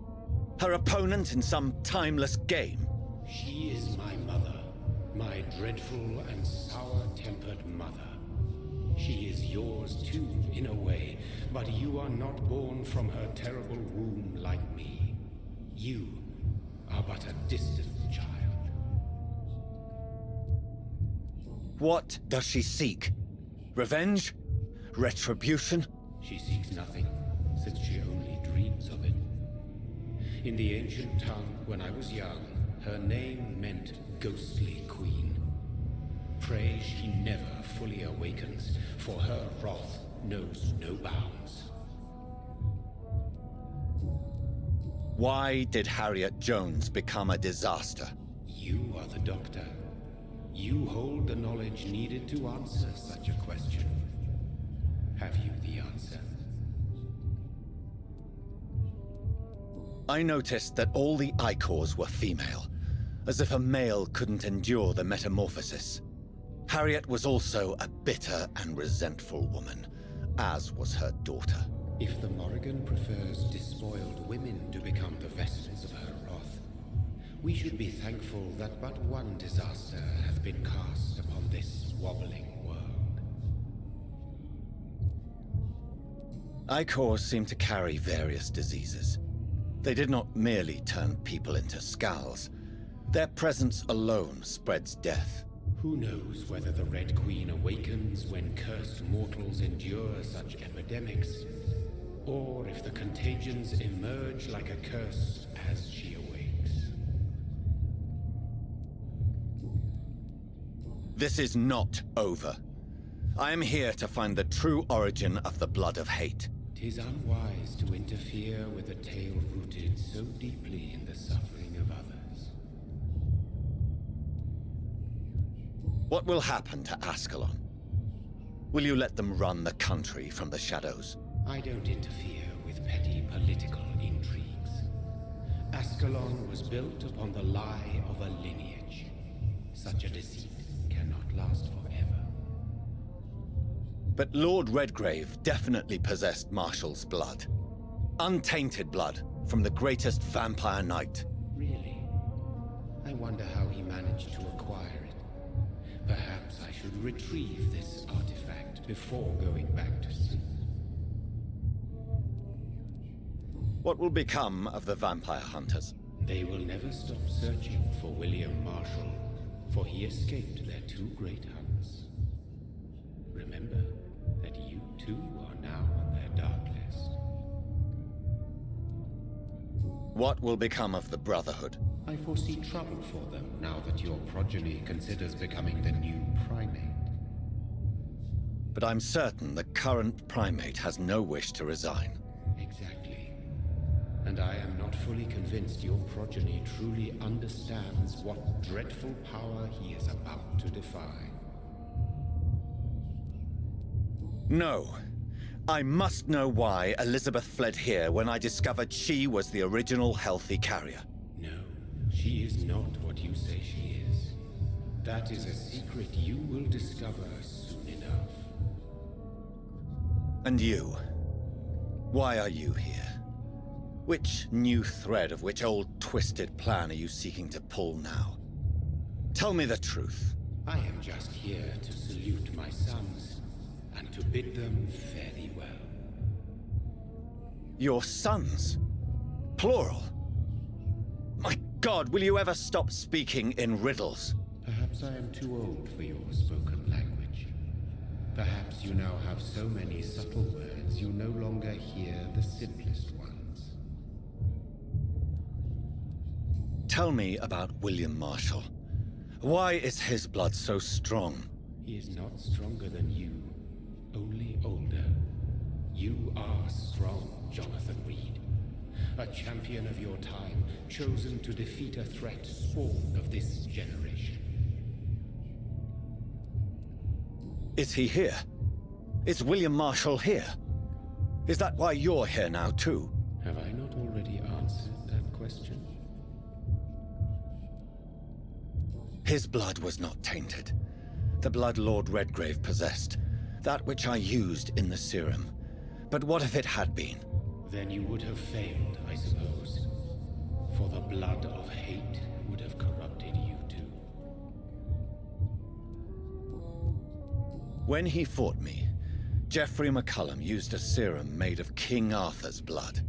Her opponent in some timeless game?
She is my mother, my dreadful and sour-tempered mother. She is yours too, in a way, but you are not born from her terrible womb like me. You are but a distant child.
What does she seek? Revenge? Retribution?
She seeks nothing, since she only dreams of it. In the ancient tongue, when I was young, her name meant Ghostly Queen. Pray she never fully awakens, for her wrath knows no bounds.
Why did Harriet Jones become a disaster?
You are the doctor. You hold the knowledge needed to answer such a question. Have you the answer?
I noticed that all the Icors were female, as if a male couldn't endure the metamorphosis. Harriet was also a bitter and resentful woman, as was her daughter.
If the Morrigan prefers despoiled women to become the vessels of her wrath, we should be thankful that but one disaster hath been cast upon this wobbling world.
Icors seem to carry various diseases. They did not merely turn people into skulls. Their presence alone spreads death.
Who knows whether the Red Queen awakens when cursed mortals endure such epidemics, or if the contagions emerge like a curse as she awakes.
This is not over. I am here to find the true origin of the blood of hate.
'Tis unwise to interfere with a tale rooted so deeply in the suffering of others.
What will happen to Ascalon? Will you let them run the country from the shadows?
I don't interfere with petty political intrigues. Ascalon was built upon the lie of a lineage. Such a deceit cannot last forever.
But Lord Redgrave definitely possessed Marshall's blood. Untainted blood from the greatest vampire knight.
Really? I wonder how he managed to acquire it. Perhaps I should retrieve this artifact before going back to sleep.
What will become of the vampire hunters?
They will never stop searching for William Marshall, for he escaped their two great hunts. Remember that you too are now on their dark list.
What will become of the Brotherhood?
I foresee trouble for them now that your progeny considers becoming the new primate.
But I'm certain the current primate has no wish to resign.
Exactly. And I am not fully convinced your progeny truly understands what dreadful power he is about to defy.
No. I must know why Elizabeth fled here when I discovered she was the original healthy carrier.
No, she is not what you say she is. That is a secret you will discover soon enough.
And you? Why are you here? Which new thread of which old twisted plan are you seeking to pull now? Tell me the truth.
I am just here to salute my sons, and to bid them fare thee well.
Your sons? Plural? My God, will you ever stop speaking in riddles?
Perhaps I am too old for your spoken language. Perhaps you now have so many subtle words you no longer hear the simplest ones.
Tell me about William Marshall. Why is his blood so strong?
He is not stronger than you, only older. You are strong, Jonathan Reed. A champion of your time, chosen to defeat a threat spawned of this generation.
Is he here? Is William Marshall here? Is that why you're here now, too?
Have I not already answered that question?
His blood was not tainted. The blood Lord Redgrave possessed. That which I used in the serum. But what if it had been?
Then you would have failed, I suppose. For the blood of hate would have corrupted you too.
When he fought me, Geoffrey McCullum used a serum made of King Arthur's blood.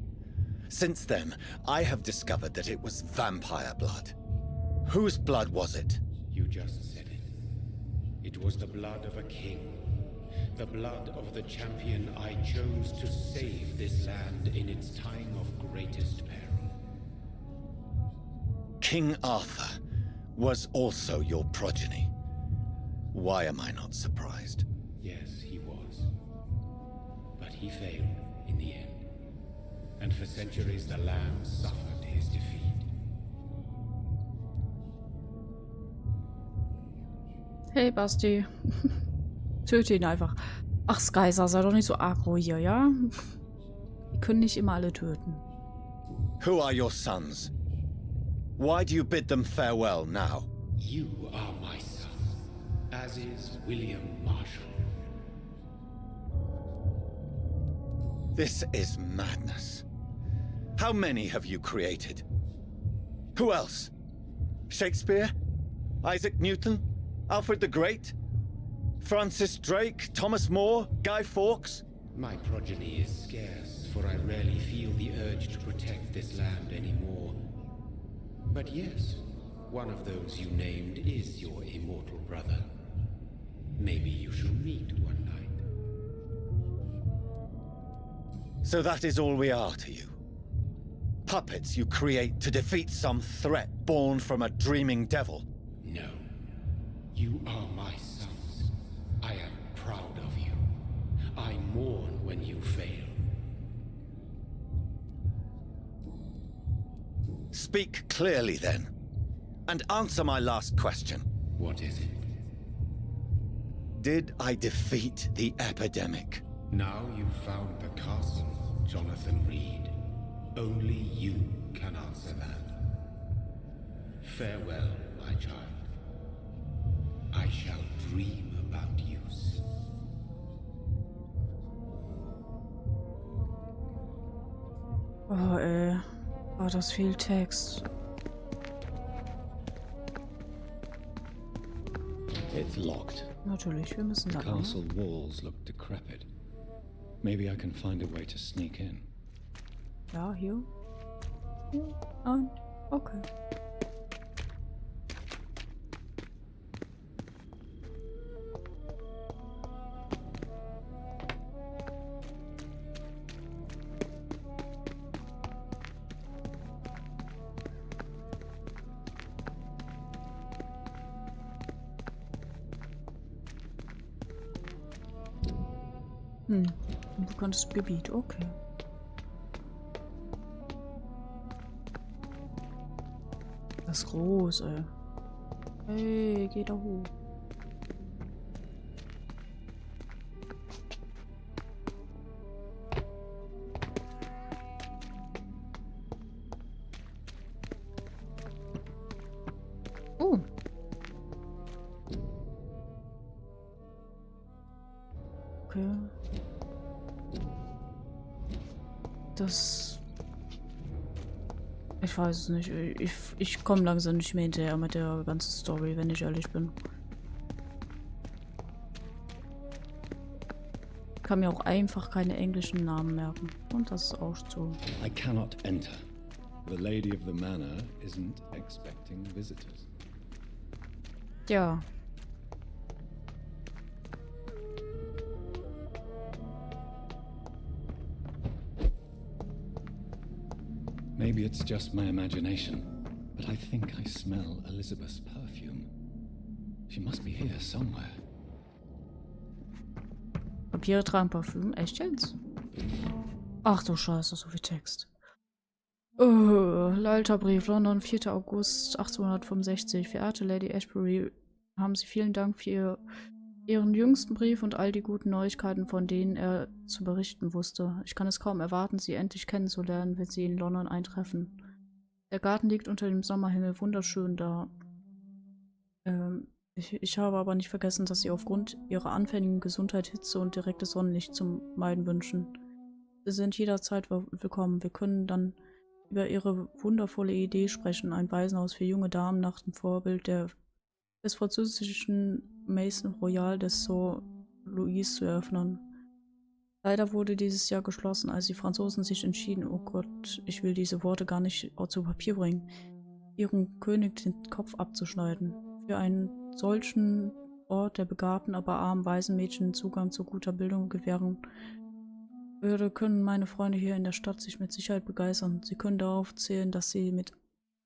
Since then, I have discovered that it was vampire blood. Whose blood was it?
You just said it. It was the blood of a king. The blood of the champion I chose to save this land in its time of greatest peril.
King Arthur was also your progeny. Why am I not surprised?
Yes, he was. But he failed in the end. And for centuries the land suffered his defeat.
Hey Basti. Töte ihn einfach. Ach, Skysa, sei doch nicht so aggro hier, ja? Wir können nicht immer alle töten.
Who are your sons? Why do you bid them farewell now?
You are my son, as is William Marshall.
This is madness. How many have you created? Who else? Shakespeare? Isaac Newton? Alfred the Great? Francis Drake? Thomas More? Guy Fawkes?
My progeny is scarce, for I rarely feel the urge to protect this land anymore. But yes, one of those you named is your immortal brother. Maybe you shall meet one night.
So that is all we are to you? Puppets you create to defeat some threat born from a dreaming devil?
No. You are my sons. I am proud of you. I mourn when you fail.
Speak clearly then, and answer my last question.
What is it?
Did I defeat the epidemic?
Now you've found the castle, Jonathan Reed. Only you can answer that. Farewell, my child. I shall dream about you soon.
Oh, Oh, das viel Text.
It's locked.
Natürlich, wir müssen da
The castle walls look decrepit. Maybe I can find a way to sneak in.
Ja, hier. Hier. Und okay. Ein bekanntes Gebiet, okay. Das ist groß, ey. Hey, geh da hoch. Okay. Das... Ich weiß es nicht. Ich komme langsam nicht mehr hinterher mit der ganzen Story, wenn ich ehrlich bin. Ich kann mir auch einfach keine englischen Namen merken. Und das ist auch so.
I cannot enter. The lady of the manor isn't expecting visitors.
Ja.
Maybe it's just my imagination, but I think I smell Elizabeth's perfume. She must be here somewhere.
Vampire tragen Parfüm? Echt jetzt? Ach du Scheiße, so viel Text. Leiterbrief, London, 4. August 1865. Verehrte Lady Ashbury, haben Sie vielen Dank für Ihren jüngsten Brief und all die guten Neuigkeiten, von denen er zu berichten wusste. Ich kann es kaum erwarten, Sie endlich kennenzulernen, wenn Sie in London eintreffen. Der Garten liegt unter dem Sommerhimmel wunderschön da. Ich habe aber nicht vergessen, dass Sie aufgrund Ihrer anfälligen Gesundheit Hitze und direktes Sonnenlicht zu meiden wünschen. Sie sind jederzeit willkommen. Wir können dann über Ihre wundervolle Idee sprechen, ein Waisenhaus für junge Damen nach dem Vorbild des französischen Maison Royal des Saint-Louis zu eröffnen. Leider wurde dieses Jahr geschlossen, als die Franzosen sich entschieden, oh Gott, ich will diese Worte gar nicht zu Papier bringen, ihrem König den Kopf abzuschneiden. Für einen solchen Ort der begabten, aber armen Waisenmädchen Zugang zu guter Bildung gewähren würde, können meine Freunde hier in der Stadt sich mit Sicherheit begeistern. Sie können darauf zählen, dass sie mit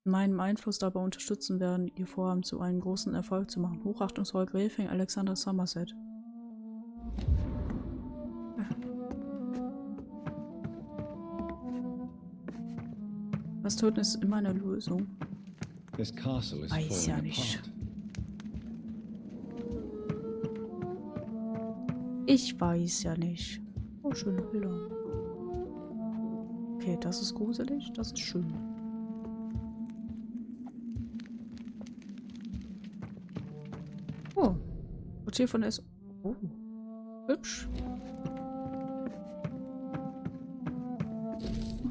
meinem Einfluss dabei unterstützen werden, ihr Vorhaben zu einem großen Erfolg zu machen. Hochachtungsvoll Gräfin Alexander Somerset. Was töten ist immer eine Lösung.
This castle is
Weiß ja
falling
nicht.
apart.
Ich weiß ja nicht. Oh, schöne Bilder. Okay, das ist gruselig, das ist schön. Oh, Portier von S. Oh, hübsch.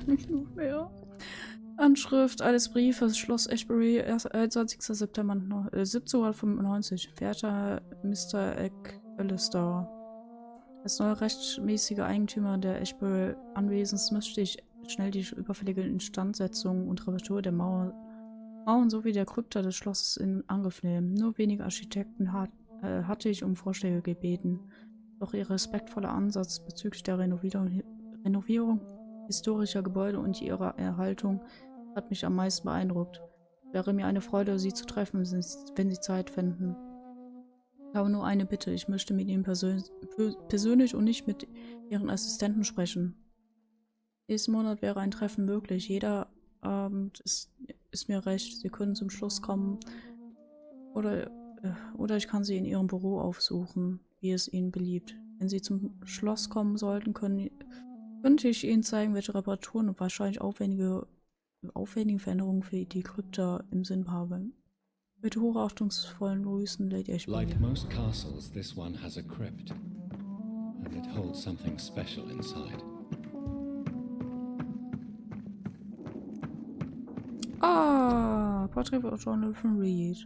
Nicht noch mehr. Anschrift eines Briefes, Schloss Ashbury, 21. September 1795. Verehrter Mr. Alistair, als neuer rechtmäßiger Eigentümer der Ashbury-Anwesens möchte ich schnell die überfällige Instandsetzung und Reparatur der Mauern sowie der Krypta des Schlosses in Angriff nehmen. Nur wenige Architekten hatte ich um Vorschläge gebeten. Doch ihr respektvoller Ansatz bezüglich der Renovierung historischer Gebäude und ihrer Erhaltung hat mich am meisten beeindruckt. Wäre mir eine Freude, Sie zu treffen, wenn Sie Zeit fänden. Ich habe nur eine Bitte. Ich möchte mit Ihnen persönlich und nicht mit Ihren Assistenten sprechen. Nächsten Monat wäre ein Treffen möglich. Jeder Abend ist mir recht. Sie können zum Schluss kommen. Oder ich kann Sie in Ihrem Büro aufsuchen, wie es Ihnen beliebt. Wenn Sie zum Schloss kommen sollten, könnte ich Ihnen zeigen, welche Reparaturen und wahrscheinlich aufwendige Veränderungen für die Krypta im Sinn habe. Mit hochachtungsvollen Grüßen, Lady Ashbury.
Like most castles, this one has a crypt, and it holds something special inside.
Ah, Portrait of Jonathan Reed.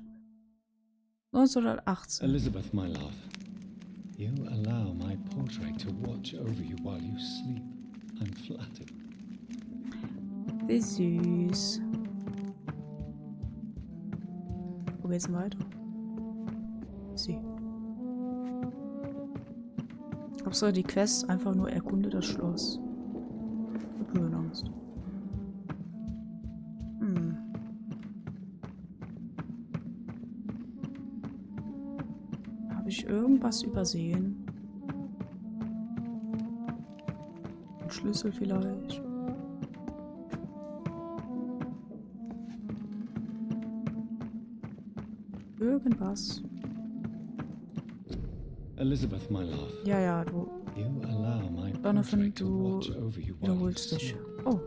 1918.
Elizabeth, my love, you allow my portrait to watch over you while you sleep. I'm flattered.
Wie süß. Wo geht's denn weiter? Sie. Hauptsache die Quest einfach nur erkunde das Schloss. Ich hab Höhenangst. Habe ich irgendwas übersehen? Ein Schlüssel vielleicht? Irgendwas.
Elizabeth, my love.
Ja, du.
You allow my
Jonathan,
portrait to
du
watch over you while you
wiederholst dich.
sleep.
Oh.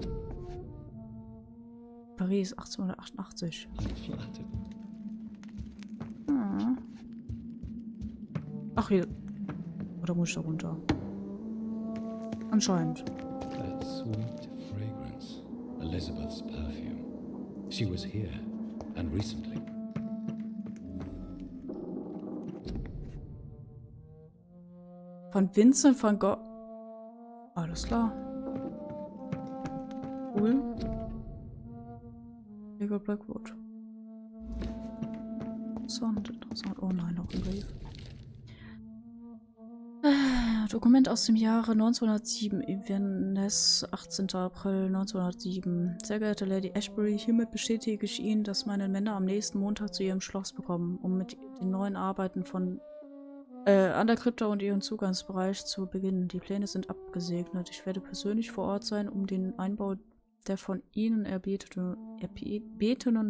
Paris, 1888.
I'm flattered.
Ach, hier. Oder da muss ich da runter. Anscheinend.
That sweet fragrance. Elizabeth's perfume. She was here, and recently.
Von Vincent van Gogh. Alles klar. Cool. Legal Blackwood. Interessant. Oh nein, noch ein Brief. Dokument aus dem Jahre 1907, Inverness, 18. April 1907. Sehr geehrte Lady Ashbury, hiermit bestätige ich Ihnen, dass meine Männer am nächsten Montag zu Ihrem Schloss bekommen, um mit den neuen Arbeiten an der Krypta und ihrem Zugangsbereich zu beginnen. Die Pläne sind abgesegnet. Ich werde persönlich vor Ort sein, um den Einbau der von Ihnen erbetenen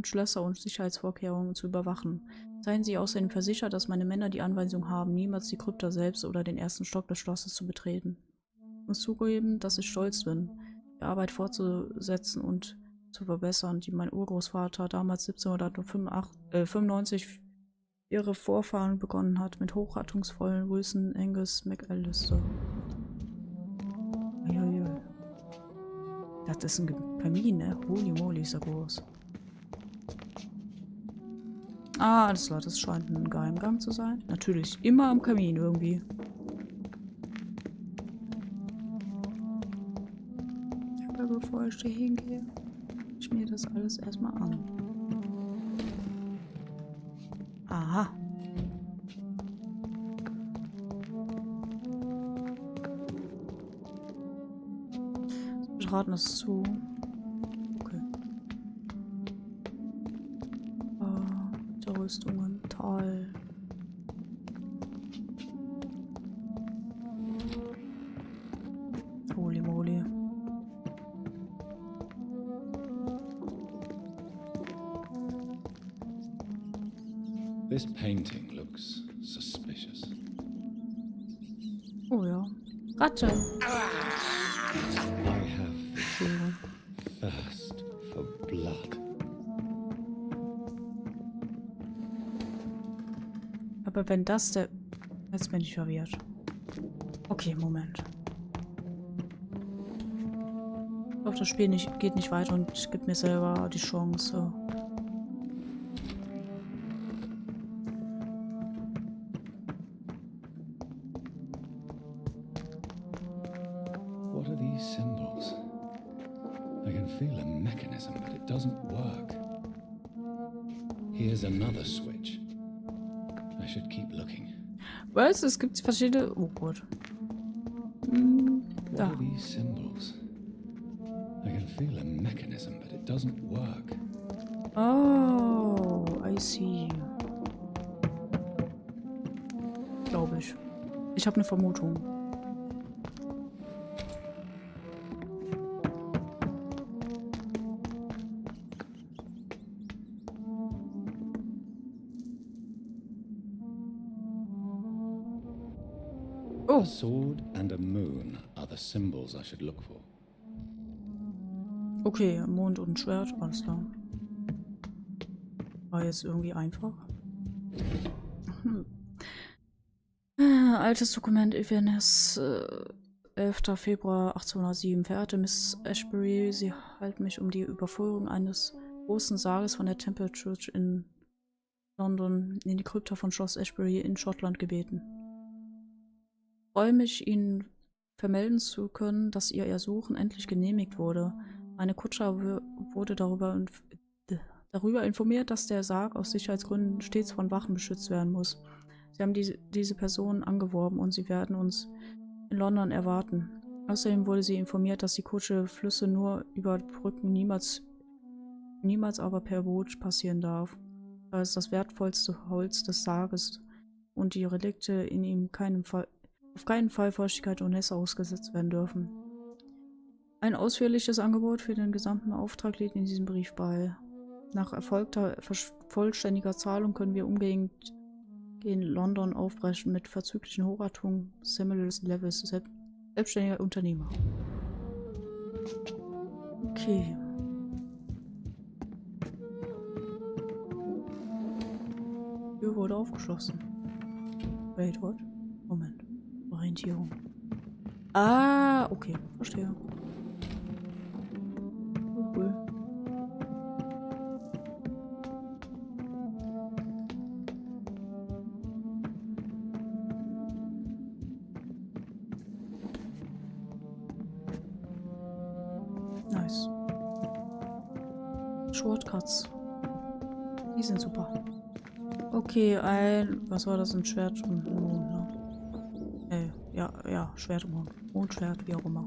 Schlösser und Sicherheitsvorkehrungen zu überwachen. Seien Sie außerdem versichert, dass meine Männer die Anweisung haben, niemals die Krypta selbst oder den ersten Stock des Schlosses zu betreten. Ich muss zugeben, dass ich stolz bin, die Arbeit fortzusetzen und zu verbessern, die mein Urgroßvater damals 1795 ihre Vorfahren begonnen hat, mit hochachtungsvollen Wilson Angus McAllister. Uiuiui. Das ist ein Kamin, ne? Holy moly, ist er groß. Ah, alles klar, das scheint ein Geheimgang zu sein. Natürlich, immer am Kamin irgendwie. Aber bevor ich hier hingehe, ich mir das alles erstmal an. Aha. Wir raten es zu. Okay. Der Rüstungen, Teil. Holy moly.
This painting looks suspicious.
Oh ja. Ratte.
I have thirst for blood.
Aber wenn das der... Jetzt bin ich verwirrt. Okay, Moment. Ich glaube, das Spiel geht nicht weiter und gibt mir selber die Chance.
What are these symbols? I can feel a mechanism, but it doesn't work. Here's another switch. I should keep looking.
Was? Es gibt verschiedene... Oh Gott.
What are these symbols? I can feel a mechanism, but it doesn't work.
Oh, I see. Glaube ich. Ich habe eine Vermutung.
A sword and a moon are the symbols I should look for.
Okay, Mond und Schwert, alles klar. War jetzt irgendwie einfach. Altes Dokument, Inverness, 11. Februar 1807. Verehrte Miss Ashbury, Sie halten mich um die Überführung eines großen Sarges von der Temple Church in London in die Krypta von Schloss Ashbury in Schottland gebeten. Ich freue mich, Ihnen vermelden zu können, dass Ihr Ersuchen endlich genehmigt wurde. Meine Kutscher wurde darüber informiert, dass der Sarg aus Sicherheitsgründen stets von Wachen beschützt werden muss. Sie haben diese Personen angeworben und sie werden uns in London erwarten. Außerdem wurde sie informiert, dass die Kutsche Flüsse nur über Brücken, niemals aber per Boot passieren darf, da es das wertvollste Holz des Sarges und die Relikte in ihm auf keinen Fall Feuchtigkeit und Nässe ausgesetzt werden dürfen. Ein ausführliches Angebot für den gesamten Auftrag liegt in diesem Brief bei. Nach erfolgter vollständiger Zahlung können wir umgehend in London aufbrechen mit verzüglichen Hochachtung Samuel Levis, selbstständiger Unternehmer. Okay. Tür wurde aufgeschlossen. Wait, what? Moment. Orientierung. Ah, okay, verstehe. Cool. Nice. Shortcuts. Die sind super. Okay, was war das? Ein Schwert und ein Mond, ne? Ja, Schwert und Mond. Mondschwert, wie auch immer.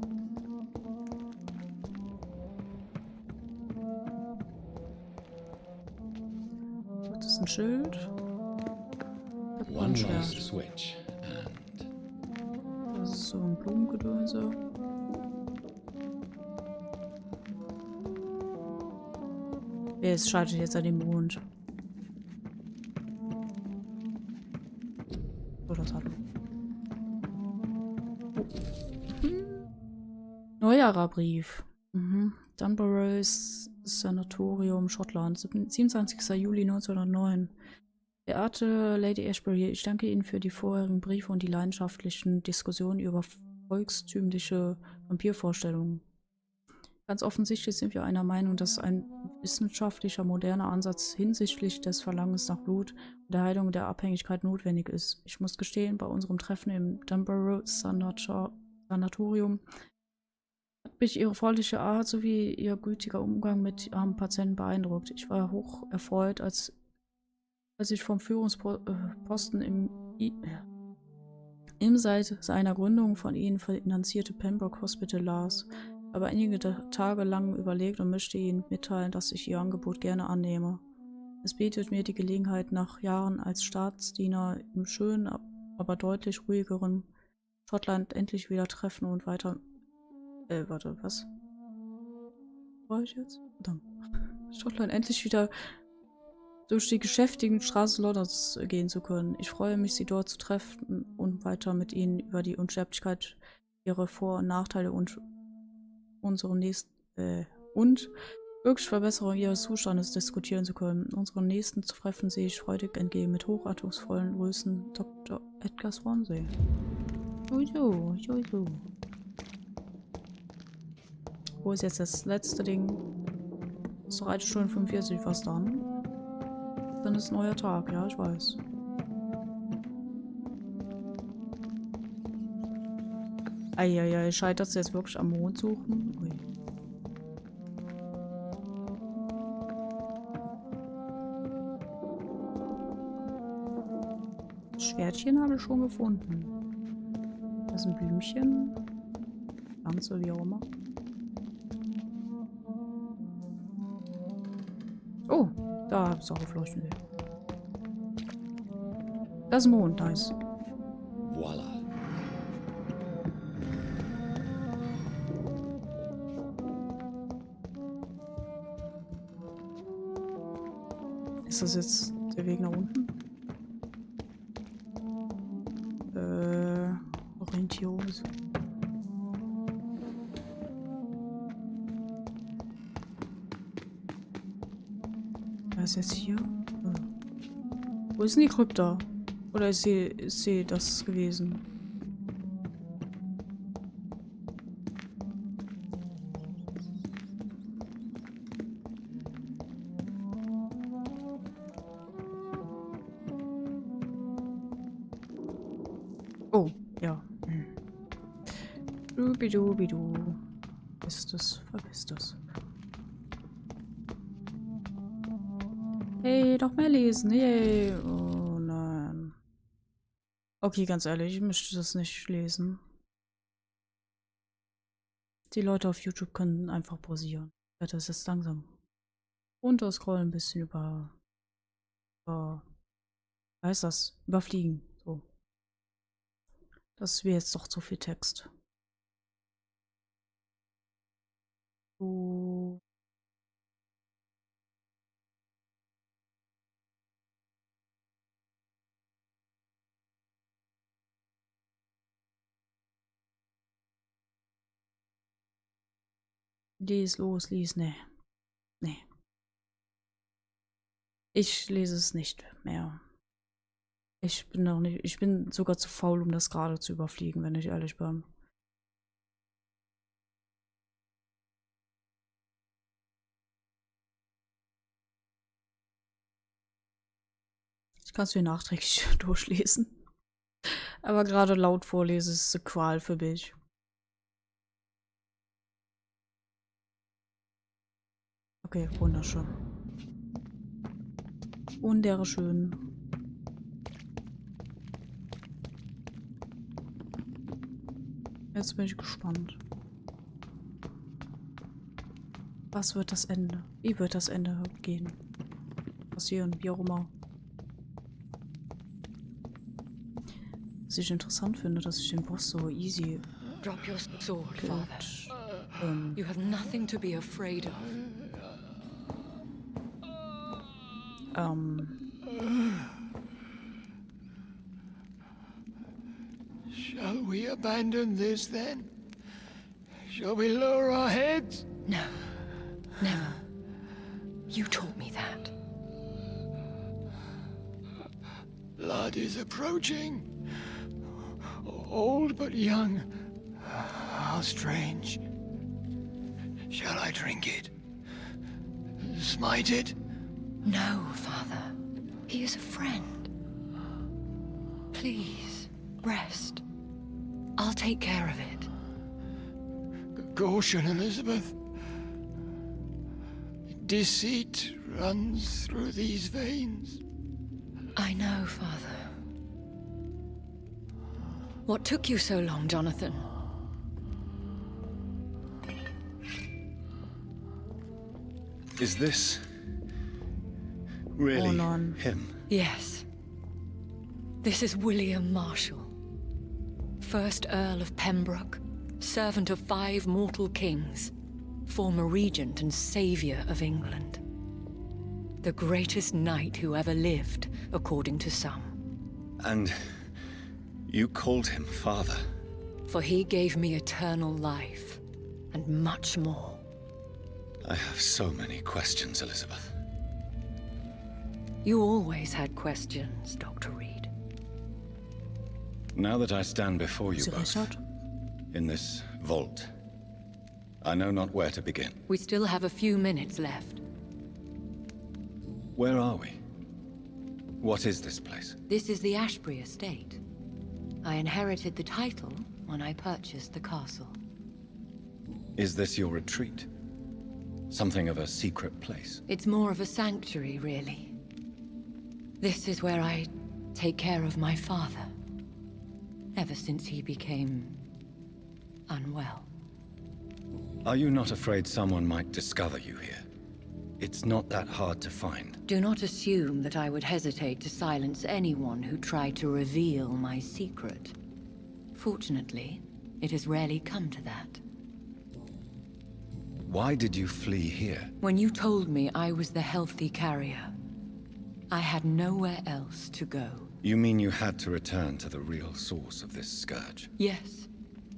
Das ist ein Schild. Das ist ein Schwert.
Switch and
Das ist so ein Blumengedönse. Es scheitert jetzt an dem Mond. So, das hat Neuerer Brief. Dunbarrows Sanatorium, Schottland, 27. Juli 1909. Verehrte Lady Ashbury, ich danke Ihnen für die vorherigen Briefe und die leidenschaftlichen Diskussionen über volkstümliche Vampirvorstellungen. Ganz offensichtlich sind wir einer Meinung, dass ein wissenschaftlicher, moderner Ansatz hinsichtlich des Verlangens nach Blut und der Heilung der Abhängigkeit notwendig ist. Ich muss gestehen, bei unserem Treffen im Dunbarrows Sanatorium hat mich ihre freundliche Art sowie ihr gütiger Umgang mit armen Patienten beeindruckt. Ich war hoch erfreut, als ich vom Führungsposten im seit seiner Gründung von ihnen finanzierte Pembroke Hospital las. Aber einige Tage lang überlegt und möchte Ihnen mitteilen, dass ich Ihr Angebot gerne annehme. Es bietet mir die Gelegenheit, nach Jahren als Staatsdiener im schönen, aber deutlich ruhigeren Schottland endlich wieder treffen und weiter... warte, was? Wo war ich jetzt? Verdammt. Schottland endlich wieder durch die geschäftigen Straßen Londons gehen zu können. Ich freue mich, Sie dort zu treffen und weiter mit Ihnen über die Unsterblichkeit, ihre Vor- und Nachteile und unsere und wirklich Verbesserung ihres Zustandes diskutieren zu können. Unseren nächsten Treffen sehe ich freudig entgegen mit hochachtungsvollen Grüßen, Dr. Edgar Swansea. Jojo. Wo ist jetzt das letzte Ding? Ist doch 1 Stunde 45 fast dann. Dann ist ein neuer Tag, ja, ich weiß. Eieiei, scheitert es jetzt wirklich am Mond suchen? Ui. Das Schwertchen habe ich schon gefunden. Das ist ein Blümchen. Pflanze, wie auch immer. Oh, da habe ich es auch aufleuchten. Das ist ein Mond, nice.
voila.
Ist das jetzt der Weg nach unten? Orientierung. Was ist jetzt hier? Wo ist denn die Krypta? Oder ist sie das gewesen? Oh, ja. Dubidubidu. Vergiss das. Hey, noch mehr lesen. Yay. Oh nein. Okay, ganz ehrlich, ich möchte das nicht lesen. Die Leute auf YouTube können einfach pausieren. Ich werde das jetzt langsam runterscrollen, ein bisschen über was heißt das? Überfliegen. So. Das wäre jetzt doch zu viel Text. So. Lies los, lies, nee. Nee. Ich lese es nicht mehr. Ich bin sogar zu faul, um das gerade zu überfliegen, wenn ich ehrlich bin. Ich kann es mir nachträglich durchlesen. Aber gerade laut vorlesen ist eine Qual für mich. Okay, wunderschön. Wunderschön. Jetzt bin ich gespannt. Was wird das Ende? Wie wird das Ende gehen? Passieren, wie auch immer. Was ich interessant finde, dass ich den Boss so easy
Drop your sword, Father.
killt.
You have nothing to be afraid of.
Shall we abandon this then? Shall we lower our heads?
No. Never. You taught me that.
Blood is approaching. Old but young. How strange. Shall I drink it? Smite it?
No, Father. He is a friend. Please, rest. I'll take care of it.
Caution, Elizabeth. Deceit runs through these veins.
I know, Father. What took you so long, Jonathan?
Is this really him?
Yes. This is William Marshall, 1st Earl of Pembroke, servant of 5 mortal kings, former regent and savior of England. The greatest knight who ever lived, according to some.
And you called him father?
For he gave me eternal life, and much more.
I have so many questions, Elizabeth.
You always had questions, Dr. Reed.
Now that I stand before you both, in this vault, I know not where to begin.
We still have a few minutes left.
Where are we? What is this place?
This is the Ashbury estate. I inherited the title when I purchased the castle.
Is this your retreat? Something of a secret place?
It's more of a sanctuary, really. This is where I take care of my father. Ever since he became unwell.
Are you not afraid someone might discover you here? It's not that hard to find.
Do not assume that I would hesitate to silence anyone who tried to reveal my secret. Fortunately, it has rarely come to that.
Why did you flee here?
When you told me I was the healthy carrier, I had nowhere else to go.
You mean you had to return to the real source of this scourge?
Yes,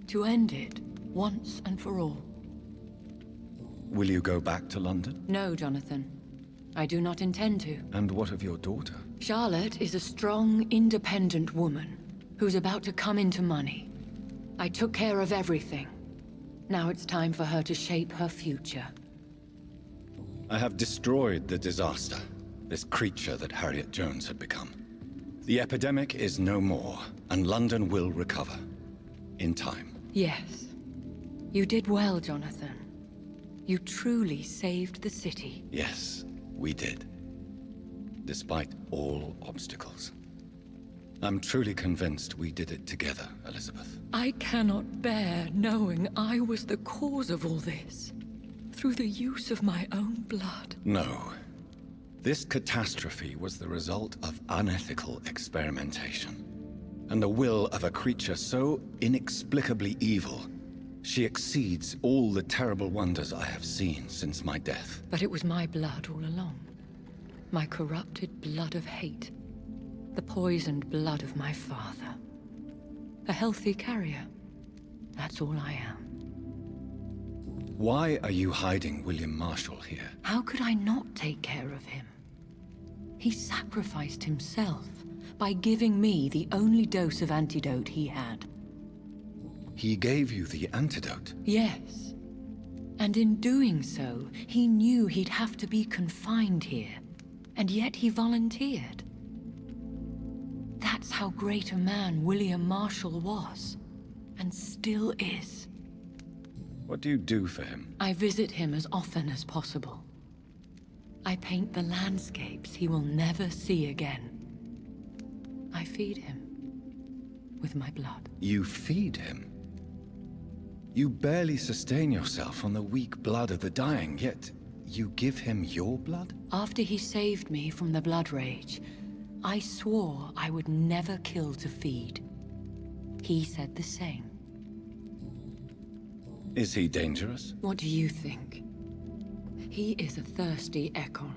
to end it, once and for all.
Will you go back to London?
No, Jonathan. I do not intend to.
And what of your daughter?
Charlotte is a strong, independent woman who's about to come into money. I took care of everything. Now it's time for her to shape her future.
I have destroyed the disaster, this creature that Harriet Jones had become. The epidemic is no more, and London will recover. In time.
Yes. You did well, Jonathan. You truly saved the city.
Yes, we did. Despite all obstacles. I'm truly convinced we did it together, Elizabeth.
I cannot bear knowing I was the cause of all this. Through the use of my own blood.
No. This catastrophe was the result of unethical experimentation. And the will of a creature so inexplicably evil, she exceeds all the terrible wonders I have seen since my death.
But it was my blood all along. My corrupted blood of hate. The poisoned blood of my father. A healthy carrier. That's all I am.
Why are you hiding William Marshall here?
How could I not take care of him? He sacrificed himself, by giving me the only dose of antidote he had.
He gave you the antidote?
Yes. And in doing so, he knew he'd have to be confined here. And yet he volunteered. That's how great a man William Marshall was. And still is.
What do you do for him?
I visit him as often as possible. I paint the landscapes he will never see again. I feed him with my blood.
You feed him? You barely sustain yourself on the weak blood of the dying, yet you give him your blood?
After he saved me from the blood rage, I swore I would never kill to feed. He said the same.
Is he dangerous?
What do you think? He is a thirsty Ekon,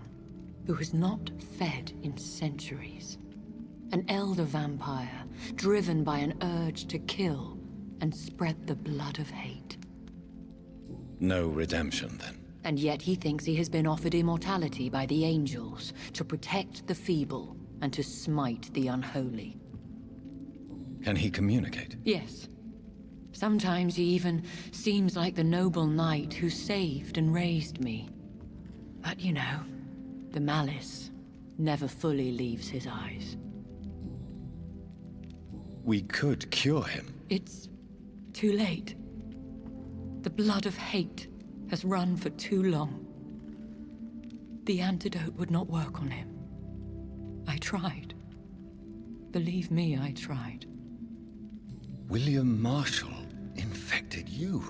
who has not fed in centuries. An elder vampire, driven by an urge to kill and spread the blood of hate.
No redemption, then?
And yet he thinks he has been offered immortality by the angels to protect the feeble and to smite the unholy.
Can he communicate?
Yes. Sometimes he even seems like the noble knight who saved and raised me. But you know, the malice never fully leaves his eyes.
We could cure him.
It's too late. The blood of hate has run for too long. The antidote would not work on him. I tried. Believe me, I tried.
William Marshall infected you.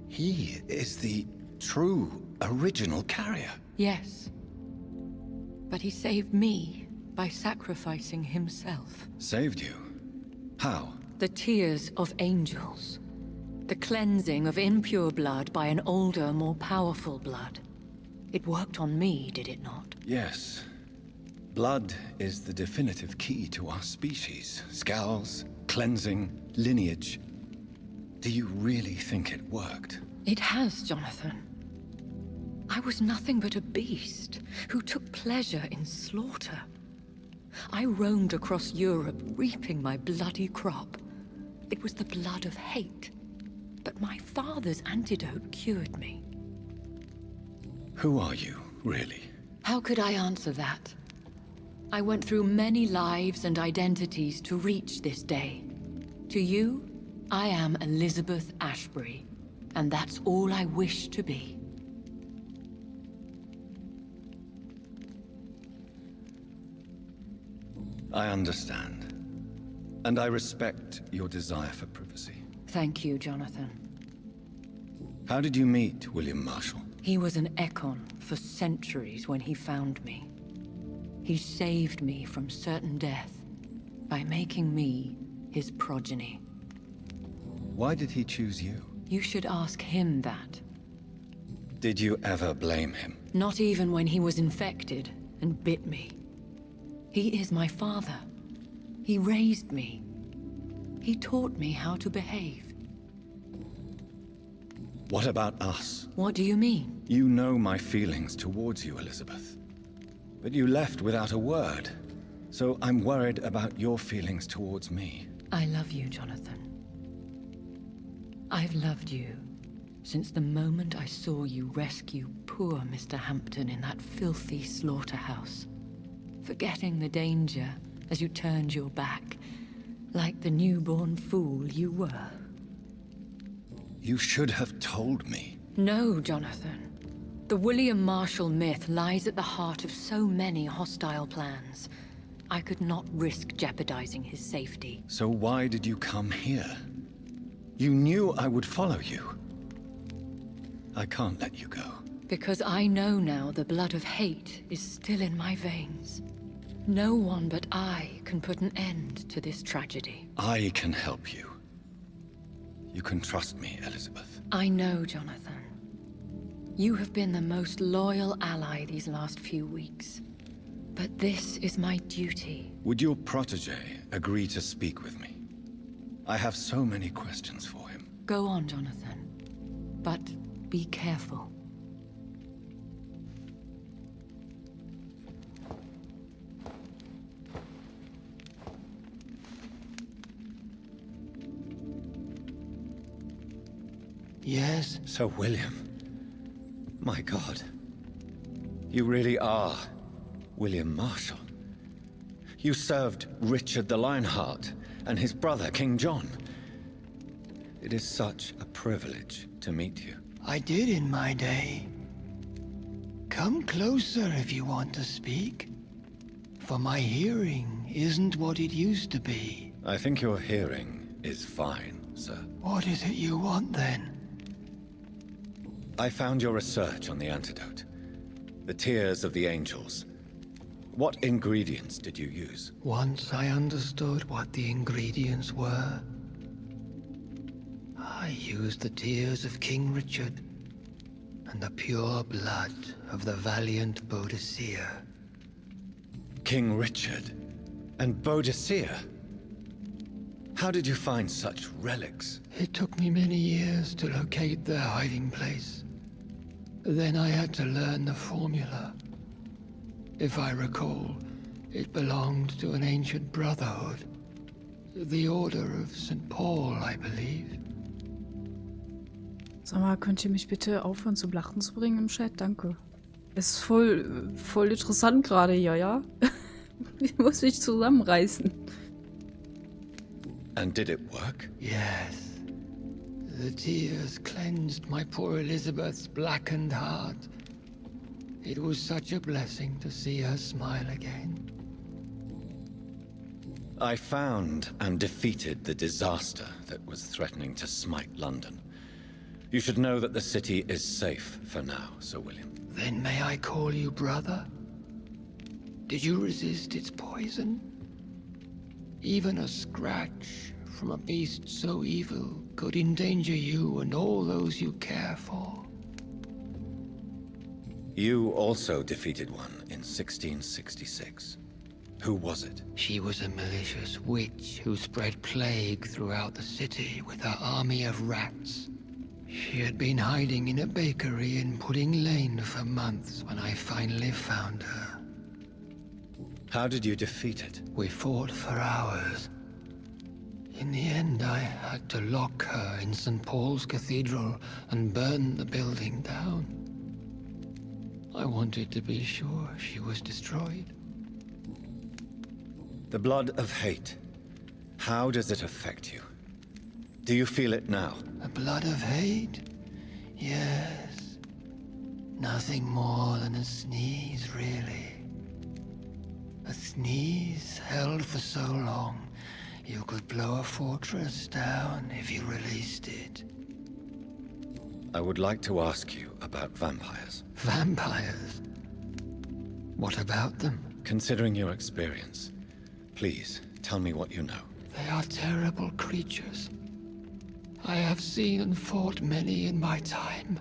He is the true, original carrier.
Yes. But he saved me by sacrificing himself.
Saved you? How?
The tears of angels. The cleansing of impure blood by an older, more powerful blood. It worked on me, did it not?
Yes. Blood is the definitive key to our species. Scowls, cleansing, lineage. Do you really think it worked?
It has, Jonathan. I was nothing but a beast who took pleasure in slaughter. I roamed across Europe, reaping my bloody crop. It was the blood of hate. But my father's antidote cured me.
Who are you, really?
How could I answer that? I went through many lives and identities to reach this day. To you, I am Elizabeth Ashbury, and that's all I wish to be.
I understand. And I respect your desire for privacy.
Thank you, Jonathan.
How did you meet William Marshall?
He was an Ekon for centuries when he found me. He saved me from certain death by making me his progeny.
Why did he choose you?
You should ask him that.
Did you ever blame him?
Not even when he was infected and bit me. He is my father. He raised me. He taught me how to behave.
What about us?
What do you mean?
You know my feelings towards you, Elizabeth. But you left without a word. So I'm worried about your feelings towards me.
I love you, Jonathan. I've loved you since the moment I saw you rescue poor Mr. Hampton in that filthy slaughterhouse, forgetting the danger as you turned your back, like the newborn fool you were.
You should have told me.
No, Jonathan. The William Marshall myth lies at the heart of so many hostile plans. I could not risk jeopardizing his safety.
So why did you come here? You knew I would follow you. I can't let you go.
Because I know now the blood of hate is still in my veins. No one but I can put an end to this tragedy.
I can help you. You can trust me, Elizabeth.
I know, Jonathan. You have been the most loyal ally these last few weeks. But this is my duty.
Would your protege agree to speak with me? I have so many questions for him.
Go on, Jonathan. But be careful.
Yes?
Sir William. My God. You really are William Marshall. You served Richard the Lionheart and his brother, King John. It is such a privilege to meet you.
I did in my day. Come closer if you want to speak. For my hearing isn't what it used to be.
I think your hearing is fine, sir.
What is it you want then?
I found your research on the antidote. The tears of the angels. What ingredients did you use?
Once I understood what the ingredients were, I used the tears of King Richard and the pure blood of the valiant Boadicea.
King Richard and Boadicea? How did you find such relics?
It took me many years to locate their hiding place. Then I had to learn the formula. If I recall, it belonged to an ancient brotherhood. The Order of St. Paul, I believe.
Sag mal, könnt ihr mich bitte aufhören zum Lachen zu bringen im Chat? Danke. Ist voll interessant gerade hier, ja? Ich muss mich zusammenreißen.
And did it work?
Yes. The tears cleansed my poor Elizabeth's blackened heart. It was such a blessing to see her smile again.
I found and defeated the disaster that was threatening to smite London. You should know that the city is safe for now, Sir William.
Then may I call you brother? Did you resist its poison? Even a scratch from a beast so evil could endanger you and all those you care for.
You also defeated one in 1666. Who was it?
She was a malicious witch who spread plague throughout the city with her army of rats. She had been hiding in a bakery in Pudding Lane for months when I finally found her.
How did you defeat it?
We fought for hours. In the end, I had to lock her in St. Paul's Cathedral and burn the building down. I wanted to be sure she was destroyed.
The blood of hate. How does it affect you? Do you feel it now?
The blood of hate? Yes. Nothing more than a sneeze, really. A sneeze held for so long, you could blow a fortress down if you released it.
I would like to ask you about vampires.
Vampires? What about them?
Considering your experience, please tell me what you know.
They are terrible creatures. I have seen and fought many in my time.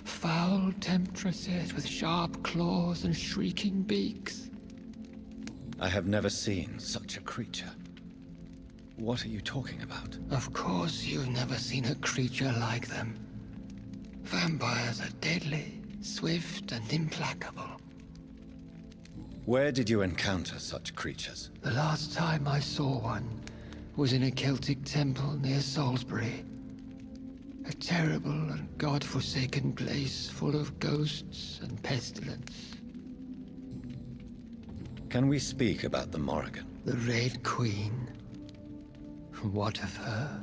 Foul temptresses with sharp claws and shrieking beaks.
I have never seen such a creature. What are you talking about?
Of course you've never seen a creature like them. Vampires are deadly, swift and implacable.
Where did you encounter such creatures?
The last time I saw one was in a Celtic temple near Salisbury. A terrible and god-forsaken place full of ghosts and pestilence.
Can we speak about the Morrigan?
The Red Queen. What of her?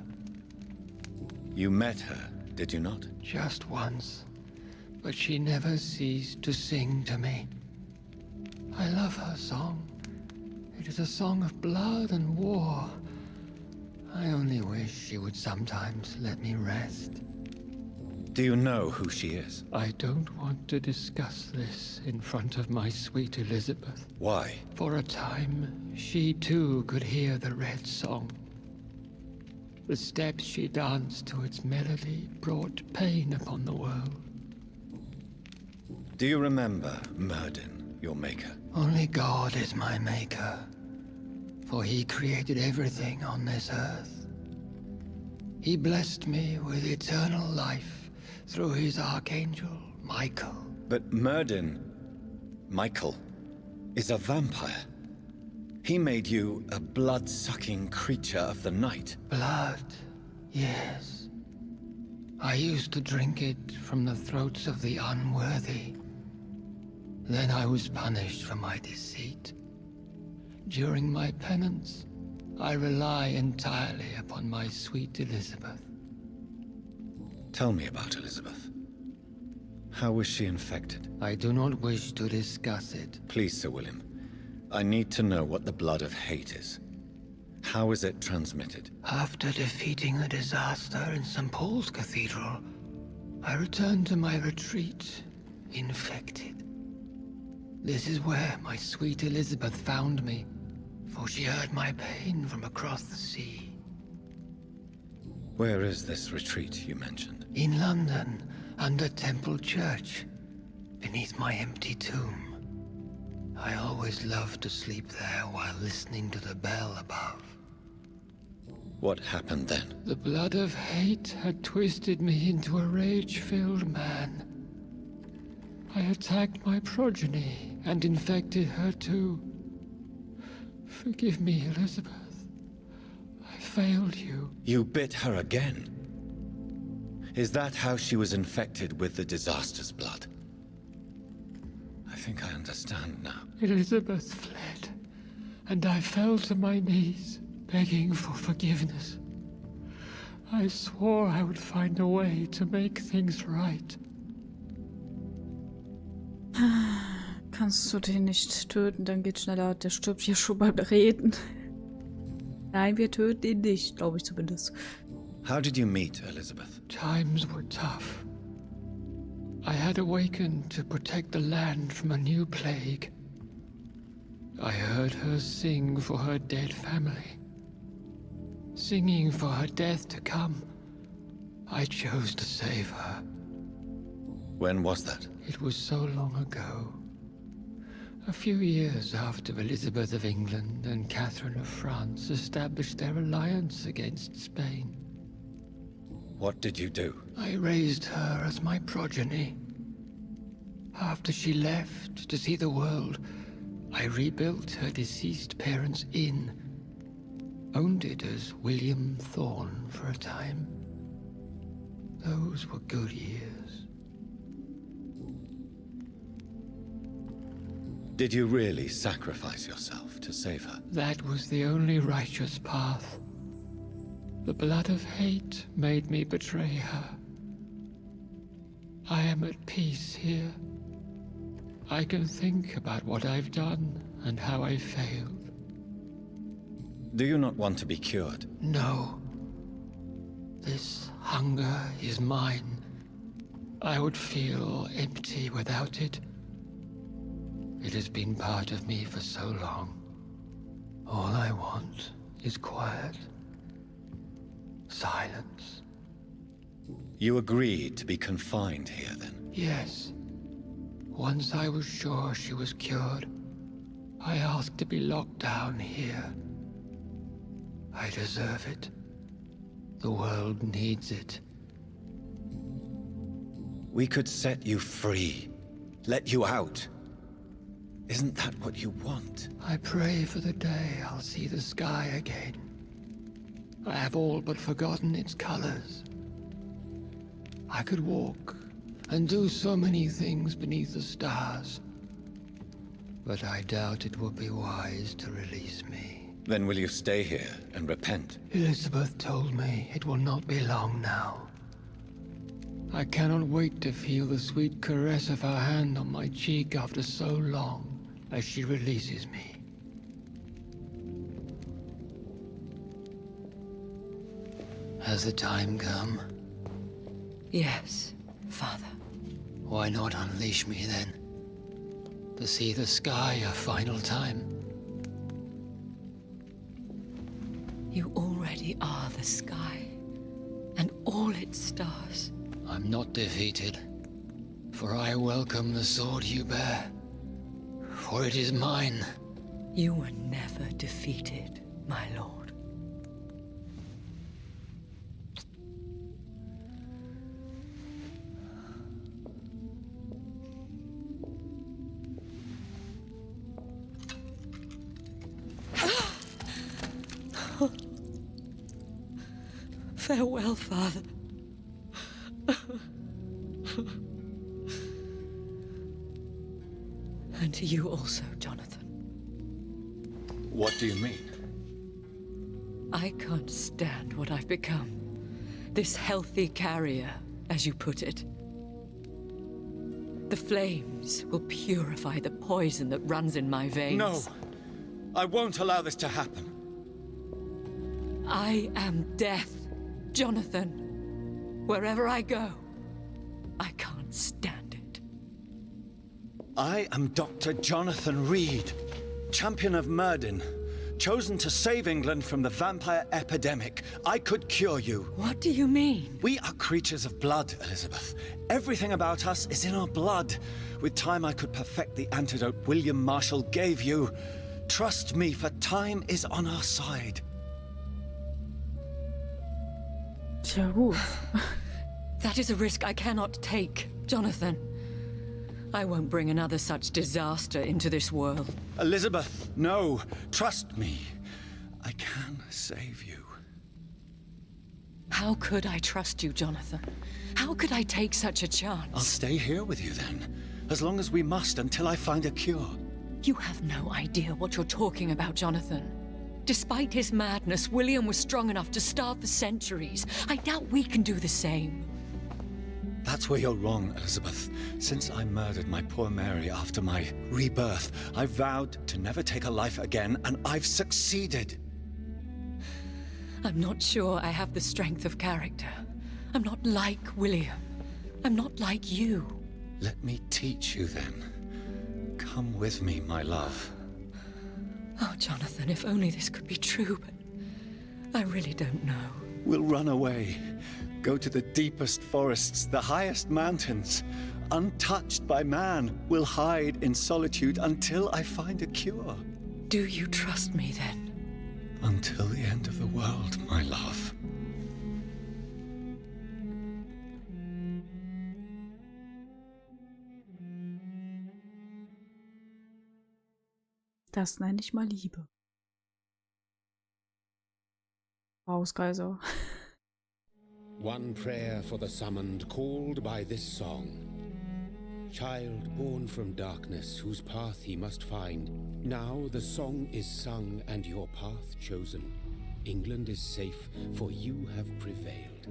You met her, did you not?
Just once. But she never ceased to sing to me. I love her song. It is a song of blood and war. I only wish she would sometimes let me rest.
Do you know who she is?
I don't want to discuss this in front of my sweet Elizabeth.
Why?
For a time, she too could hear the Red Song. The steps she danced to its melody brought pain upon the world.
Do you remember Myrddin, your maker?
Only God is my maker, for he created everything on this earth. He blessed me with eternal life through his archangel, Michael.
But Myrddin, Michael, is a vampire. He made you a blood-sucking creature of the night.
Blood, yes. I used to drink it from the throats of the unworthy. Then I was punished for my deceit. During my penance, I rely entirely upon my sweet Elizabeth.
Tell me about Elizabeth. How was she infected?
I do not wish to discuss it.
Please, Sir William. I need to know what the blood of hate is. How is it transmitted?
After defeating the disaster in St. Paul's Cathedral, I returned to my retreat, infected. This is where my sweet Elizabeth found me, for she heard my pain from across the sea.
Where is this retreat you mentioned?
In London, under Temple Church, beneath my empty tomb. I always loved to sleep there while listening to the bell above.
What happened then?
The blood of hate had twisted me into a rage-filled man. I attacked my progeny and infected her too. Forgive me, Elizabeth. I failed you.
You bit her again? Is that how she was infected with the disaster's blood? I think I understand now.
Elizabeth fled, and I fell to my knees, begging for forgiveness. I swore I would find a way to make things right.
Kannst du den nicht töten, dann geht schneller. Der stirbt hier schon beim Reden. Nein, wir töten ihn nicht, glaube ich zumindest.
How did you meet Elizabeth?
Times were tough. I had awakened to protect the land from a new plague. I heard her sing for her dead family. Singing for her death to come, I chose to save her.
When was that?
It was so long ago. A few years after Elizabeth of England and Catherine of France established their alliance against Spain.
What did you do?
I raised her as my progeny. After she left to see the world, I rebuilt her deceased parents' inn. Owned it as William Thorne for a time. Those were good years.
Did you really sacrifice yourself to save her?
That was the only righteous path. The blood of hate made me betray her. I am at peace here. I can think about what I've done and how I failed.
Do you not want to be cured?
No. This hunger is mine. I would feel empty without it. It has been part of me for so long. All I want is quiet. Silence.
You agreed to be confined here, then?
Yes. Once I was sure she was cured, I asked to be locked down here. I deserve it. The world needs it.
We could set you free. Let you out. Isn't that what you want?
I pray for the day I'll see the sky again. I have all but forgotten its colors. I could walk and do so many things beneath the stars. But I doubt it will be wise to release me.
Then will you stay here and repent?
Elizabeth told me it will not be long now. I cannot wait to feel the sweet caress of her hand on my cheek after so long as she releases me. Has the time come?
Yes, Father.
Why not unleash me then? To see the sky a final time?
You already are the sky, and all its stars.
I'm not defeated, for I welcome the sword you bear, for it is mine.
You were never defeated, my lord. Farewell, Father. to you also, Jonathan.
What do you mean?
I can't stand what I've become. This healthy carrier, as you put it. The flames will purify the poison that runs in my veins.
No! I won't allow this to happen.
I am death, Jonathan. Wherever I go, I can't stand it.
I am Dr. Jonathan Reed, champion of Myrddin, chosen to save England from the vampire epidemic. I could cure you.
What do you mean?
We are creatures of blood, Elizabeth. Everything about us is in our blood. With time, I could perfect the antidote William Marshall gave you. Trust me, for time is on our side.
Tja, gut.
That is a risk I cannot take, Jonathan. I won't bring another such disaster into this world.
Elizabeth, no. Trust me. I can save you.
How could I trust you, Jonathan? How could I take such a chance?
I'll stay here with you then, as long as we must until I find a cure.
You have no idea what you're talking about, Jonathan. Despite his madness, William was strong enough to starve for centuries. I doubt we can do the same.
That's where you're wrong, Elizabeth. Since I murdered my poor Mary after my rebirth, I vowed to never take a life again, and I've succeeded.
I'm not sure I have the strength of character. I'm not like William. I'm not like you.
Let me teach you then. Come with me, my love.
Oh, Jonathan, if only this could be true, but I really don't know.
We'll run away. Go to the deepest forests, the highest mountains. Untouched by man, we'll hide in solitude until I find a cure.
Do you trust me then?
Until the end of the world, my love.
Das nenne ich mal Liebe. Hauskaiser.
One prayer for the summoned, called by this song. Child born from darkness, whose path he must find. Now the song is sung and your path chosen. England is safe, for you have prevailed.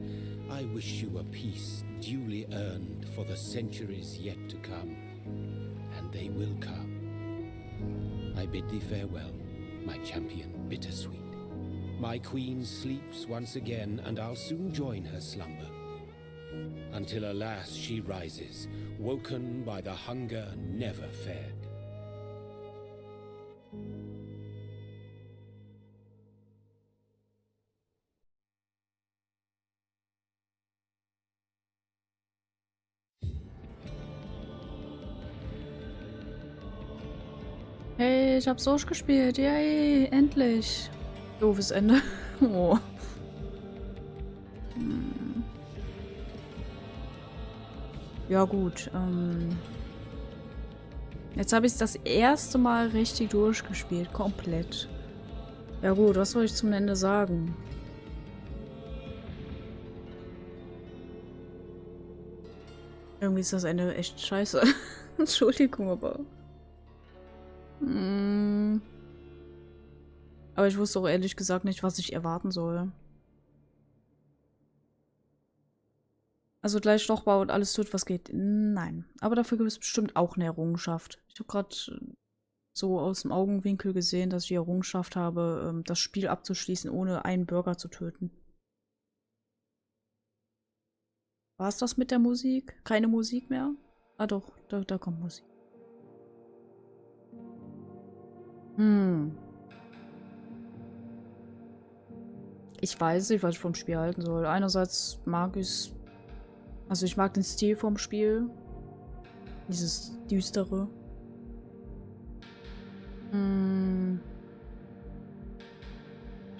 I wish you a peace duly earned for the centuries yet to come. And they will come. I bid thee farewell, my champion bittersweet. My queen sleeps once again, and I'll soon join her slumber. Until alas she rises, woken by the hunger never fed.
Hey, ich hab's durchgespielt. Yay, endlich. Doofes Ende. Oh. Ja gut, jetzt habe ich es das erste Mal richtig durchgespielt. Komplett. Ja gut, was soll ich zum Ende sagen? Irgendwie ist das Ende echt scheiße. Entschuldigung, aber... Aber ich wusste auch ehrlich gesagt nicht, was ich erwarten soll. Also gleich Stochbau und alles tut, was geht. Nein. Aber dafür gibt es bestimmt auch eine Errungenschaft. Ich habe gerade so aus dem Augenwinkel gesehen, dass ich die Errungenschaft habe, das Spiel abzuschließen, ohne einen Bürger zu töten. War es das mit der Musik? Keine Musik mehr? Ah doch, da kommt Musik. Ich weiß nicht, was ich vom Spiel halten soll. Einerseits mag ich es. Also ich mag den Stil vom Spiel. Dieses Düstere.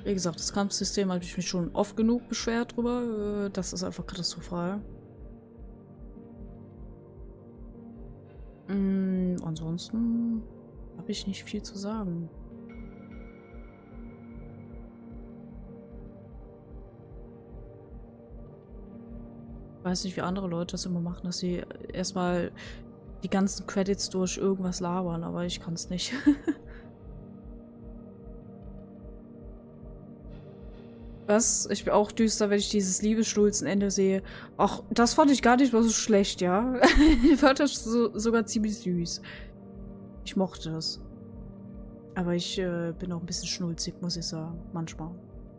Wie gesagt, das Kampfsystem habe ich mich schon oft genug beschwert drüber. Das ist einfach katastrophal. Ansonsten habe ich nicht viel zu sagen. Ich weiß nicht, wie andere Leute das immer machen, dass sie erstmal die ganzen Credits durch irgendwas labern, aber ich kann es nicht. Was? Ich bin auch düster, wenn ich dieses Liebesstulzenende sehe. Ach, das fand ich gar nicht mal so schlecht, ja? Ich fand das sogar ziemlich süß. Ich mochte das. Aber ich bin auch ein bisschen schnulzig, muss ich sagen. Manchmal.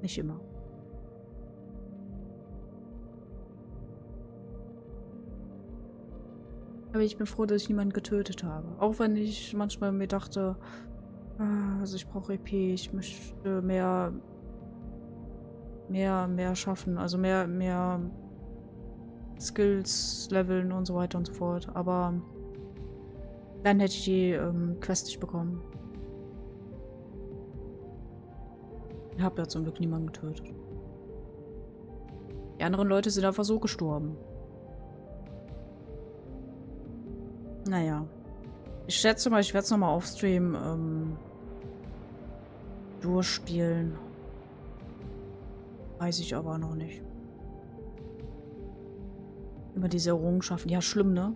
Nicht immer. Aber ich bin froh, dass ich niemanden getötet habe. Auch wenn ich manchmal mir dachte, also ich brauche EP, ich möchte mehr schaffen. Also mehr Skills leveln und so weiter und so fort. Aber dann hätte ich die Quest nicht bekommen. Ich habe ja zum Glück niemanden getötet. Die anderen Leute sind einfach so gestorben. Naja. Ich schätze mal, ich werde es nochmal aufstream durchspielen. Weiß ich aber noch nicht. Immer diese Errungenschaften. Ja, schlimm, ne?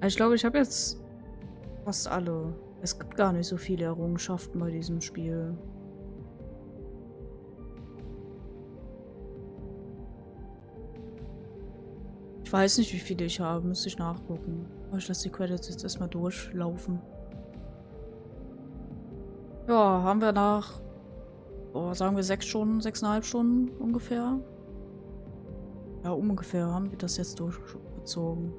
Ich glaube, ich habe jetzt fast alle. Es gibt gar nicht so viele Errungenschaften bei diesem Spiel. Ich weiß nicht, wie viele ich habe. Müsste ich nachgucken. Aber ich lasse die Credits jetzt erstmal durchlaufen. Ja, haben wir nach, sagen wir 6 Stunden, 6,5 Stunden ungefähr. Ja, ungefähr haben wir das jetzt durchgezogen.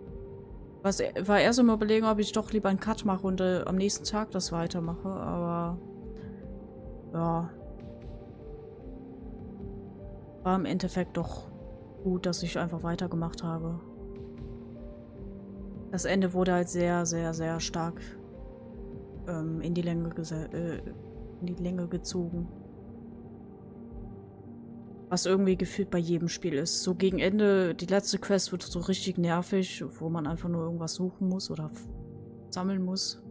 War erst im Überlegen, ob ich doch lieber einen Cut mache und am nächsten Tag das weitermache, aber ja. War im Endeffekt doch gut, dass ich einfach weitergemacht habe. Das Ende wurde halt sehr, sehr, sehr stark in die Länge gezogen. Was irgendwie gefühlt bei jedem Spiel ist. So gegen Ende, die letzte Quest wird so richtig nervig, wo man einfach nur irgendwas suchen muss oder sammeln muss.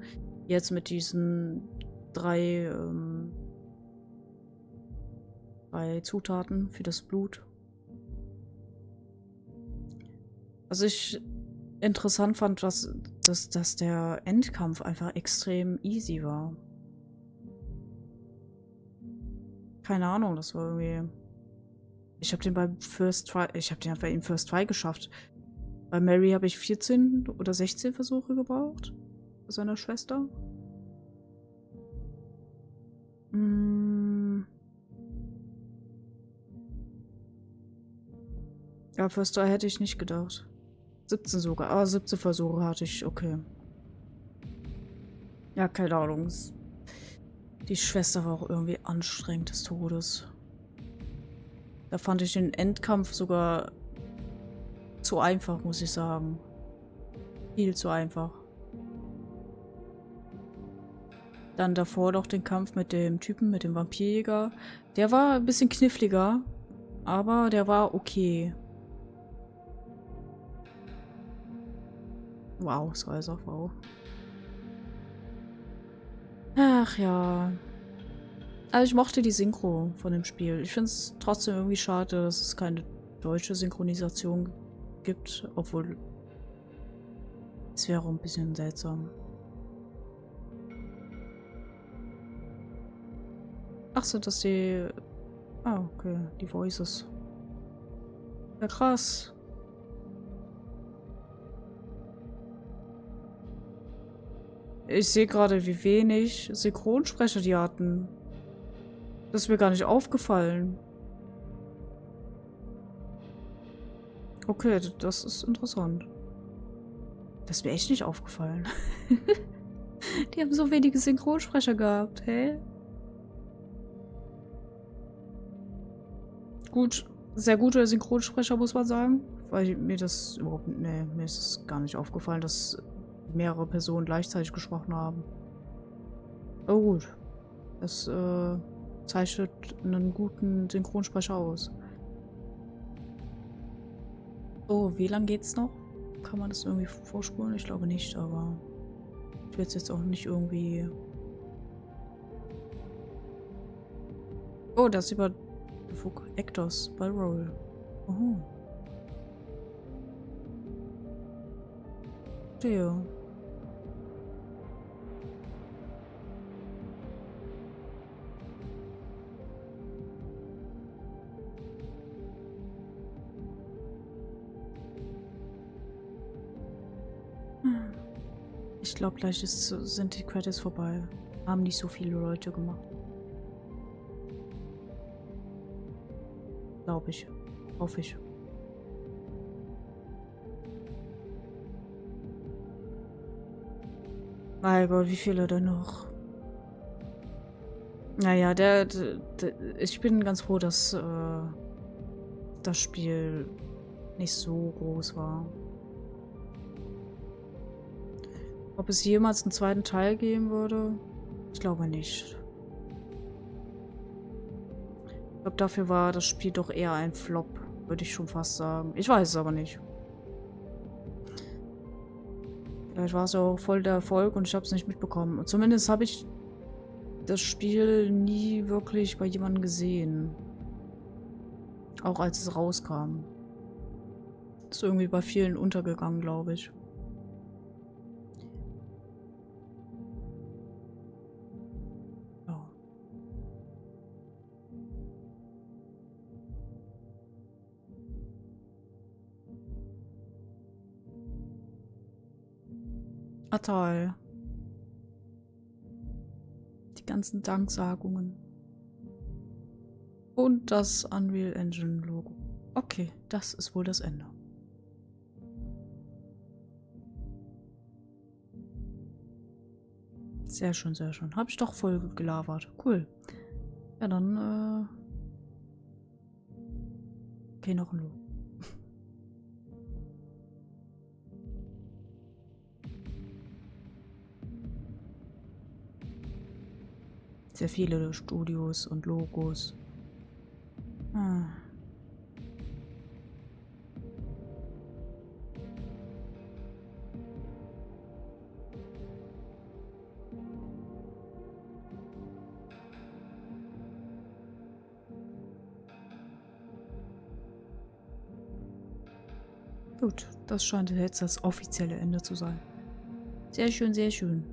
Jetzt mit diesen 3 Zutaten für das Blut. Was ich interessant fand, dass der Endkampf einfach extrem easy war. Keine Ahnung, das war irgendwie... Ich habe den beim First Try... Ich habe den einfach im First Try geschafft. Bei Mary habe ich 14 oder 16 Versuche gebraucht. Bei seiner Schwester. Ja, First Try hätte ich nicht gedacht. 17 sogar. Ah, 17 Versuche hatte ich. Okay. Ja, keine Ahnung. Die Schwester war auch irgendwie anstrengend des Todes. Da fand ich den Endkampf sogar zu einfach, muss ich sagen. Viel zu einfach. Dann davor noch den Kampf mit dem Typen, mit dem Vampirjäger. Der war ein bisschen kniffliger, aber der war okay. Wow, es war also wow. Ach ja. Also ich mochte die Synchro von dem Spiel. Ich finde es trotzdem irgendwie schade, dass es keine deutsche Synchronisation gibt, obwohl es wäre auch ein bisschen seltsam. Ach so, dass die... Ah, okay, die Voices. Ja, krass. Ich sehe gerade, wie wenig Synchronsprecher die hatten. Das ist mir gar nicht aufgefallen. Okay, das ist interessant. Das ist mir echt nicht aufgefallen. Die haben so wenige Synchronsprecher gehabt, hä? Gut, sehr gute Synchronsprecher, muss man sagen. Weil mir das überhaupt... Nee, mir ist es gar nicht aufgefallen, dass mehrere Personen gleichzeitig gesprochen haben. Oh gut. Das zeichnet einen guten Synchronsprecher aus. Oh, wie lang geht's noch? Kann man das irgendwie vorspulen? Ich glaube nicht, aber ich will es jetzt auch nicht irgendwie... Oh, das ist über Actors bei Roll. Oh. Ja. Ich glaube, gleich sind die Credits vorbei. Haben nicht so viele Leute gemacht. Glaube ich. Hoffe ich. Mein Gott, wie viele denn noch? Naja, ich bin ganz froh, dass das Spiel nicht so groß war. Ob es jemals einen zweiten Teil geben würde? Ich glaube nicht. Ich glaube, dafür war das Spiel doch eher ein Flop, würde ich schon fast sagen. Ich weiß es aber nicht. Vielleicht war es ja auch voll der Erfolg und ich habe es nicht mitbekommen. Und zumindest habe ich das Spiel nie wirklich bei jemandem gesehen. Auch als es rauskam. Ist irgendwie bei vielen untergegangen, glaube ich. Ja. Teil. Die ganzen Danksagungen. Und das Unreal Engine Logo. Okay, das ist wohl das Ende. Sehr schön, sehr schön. Habe ich doch voll gelabert. Cool. Ja, dann, okay, noch ein Logo. Sehr viele Studios und Logos. Ah. Gut, das scheint jetzt das offizielle Ende zu sein. Sehr schön, sehr schön.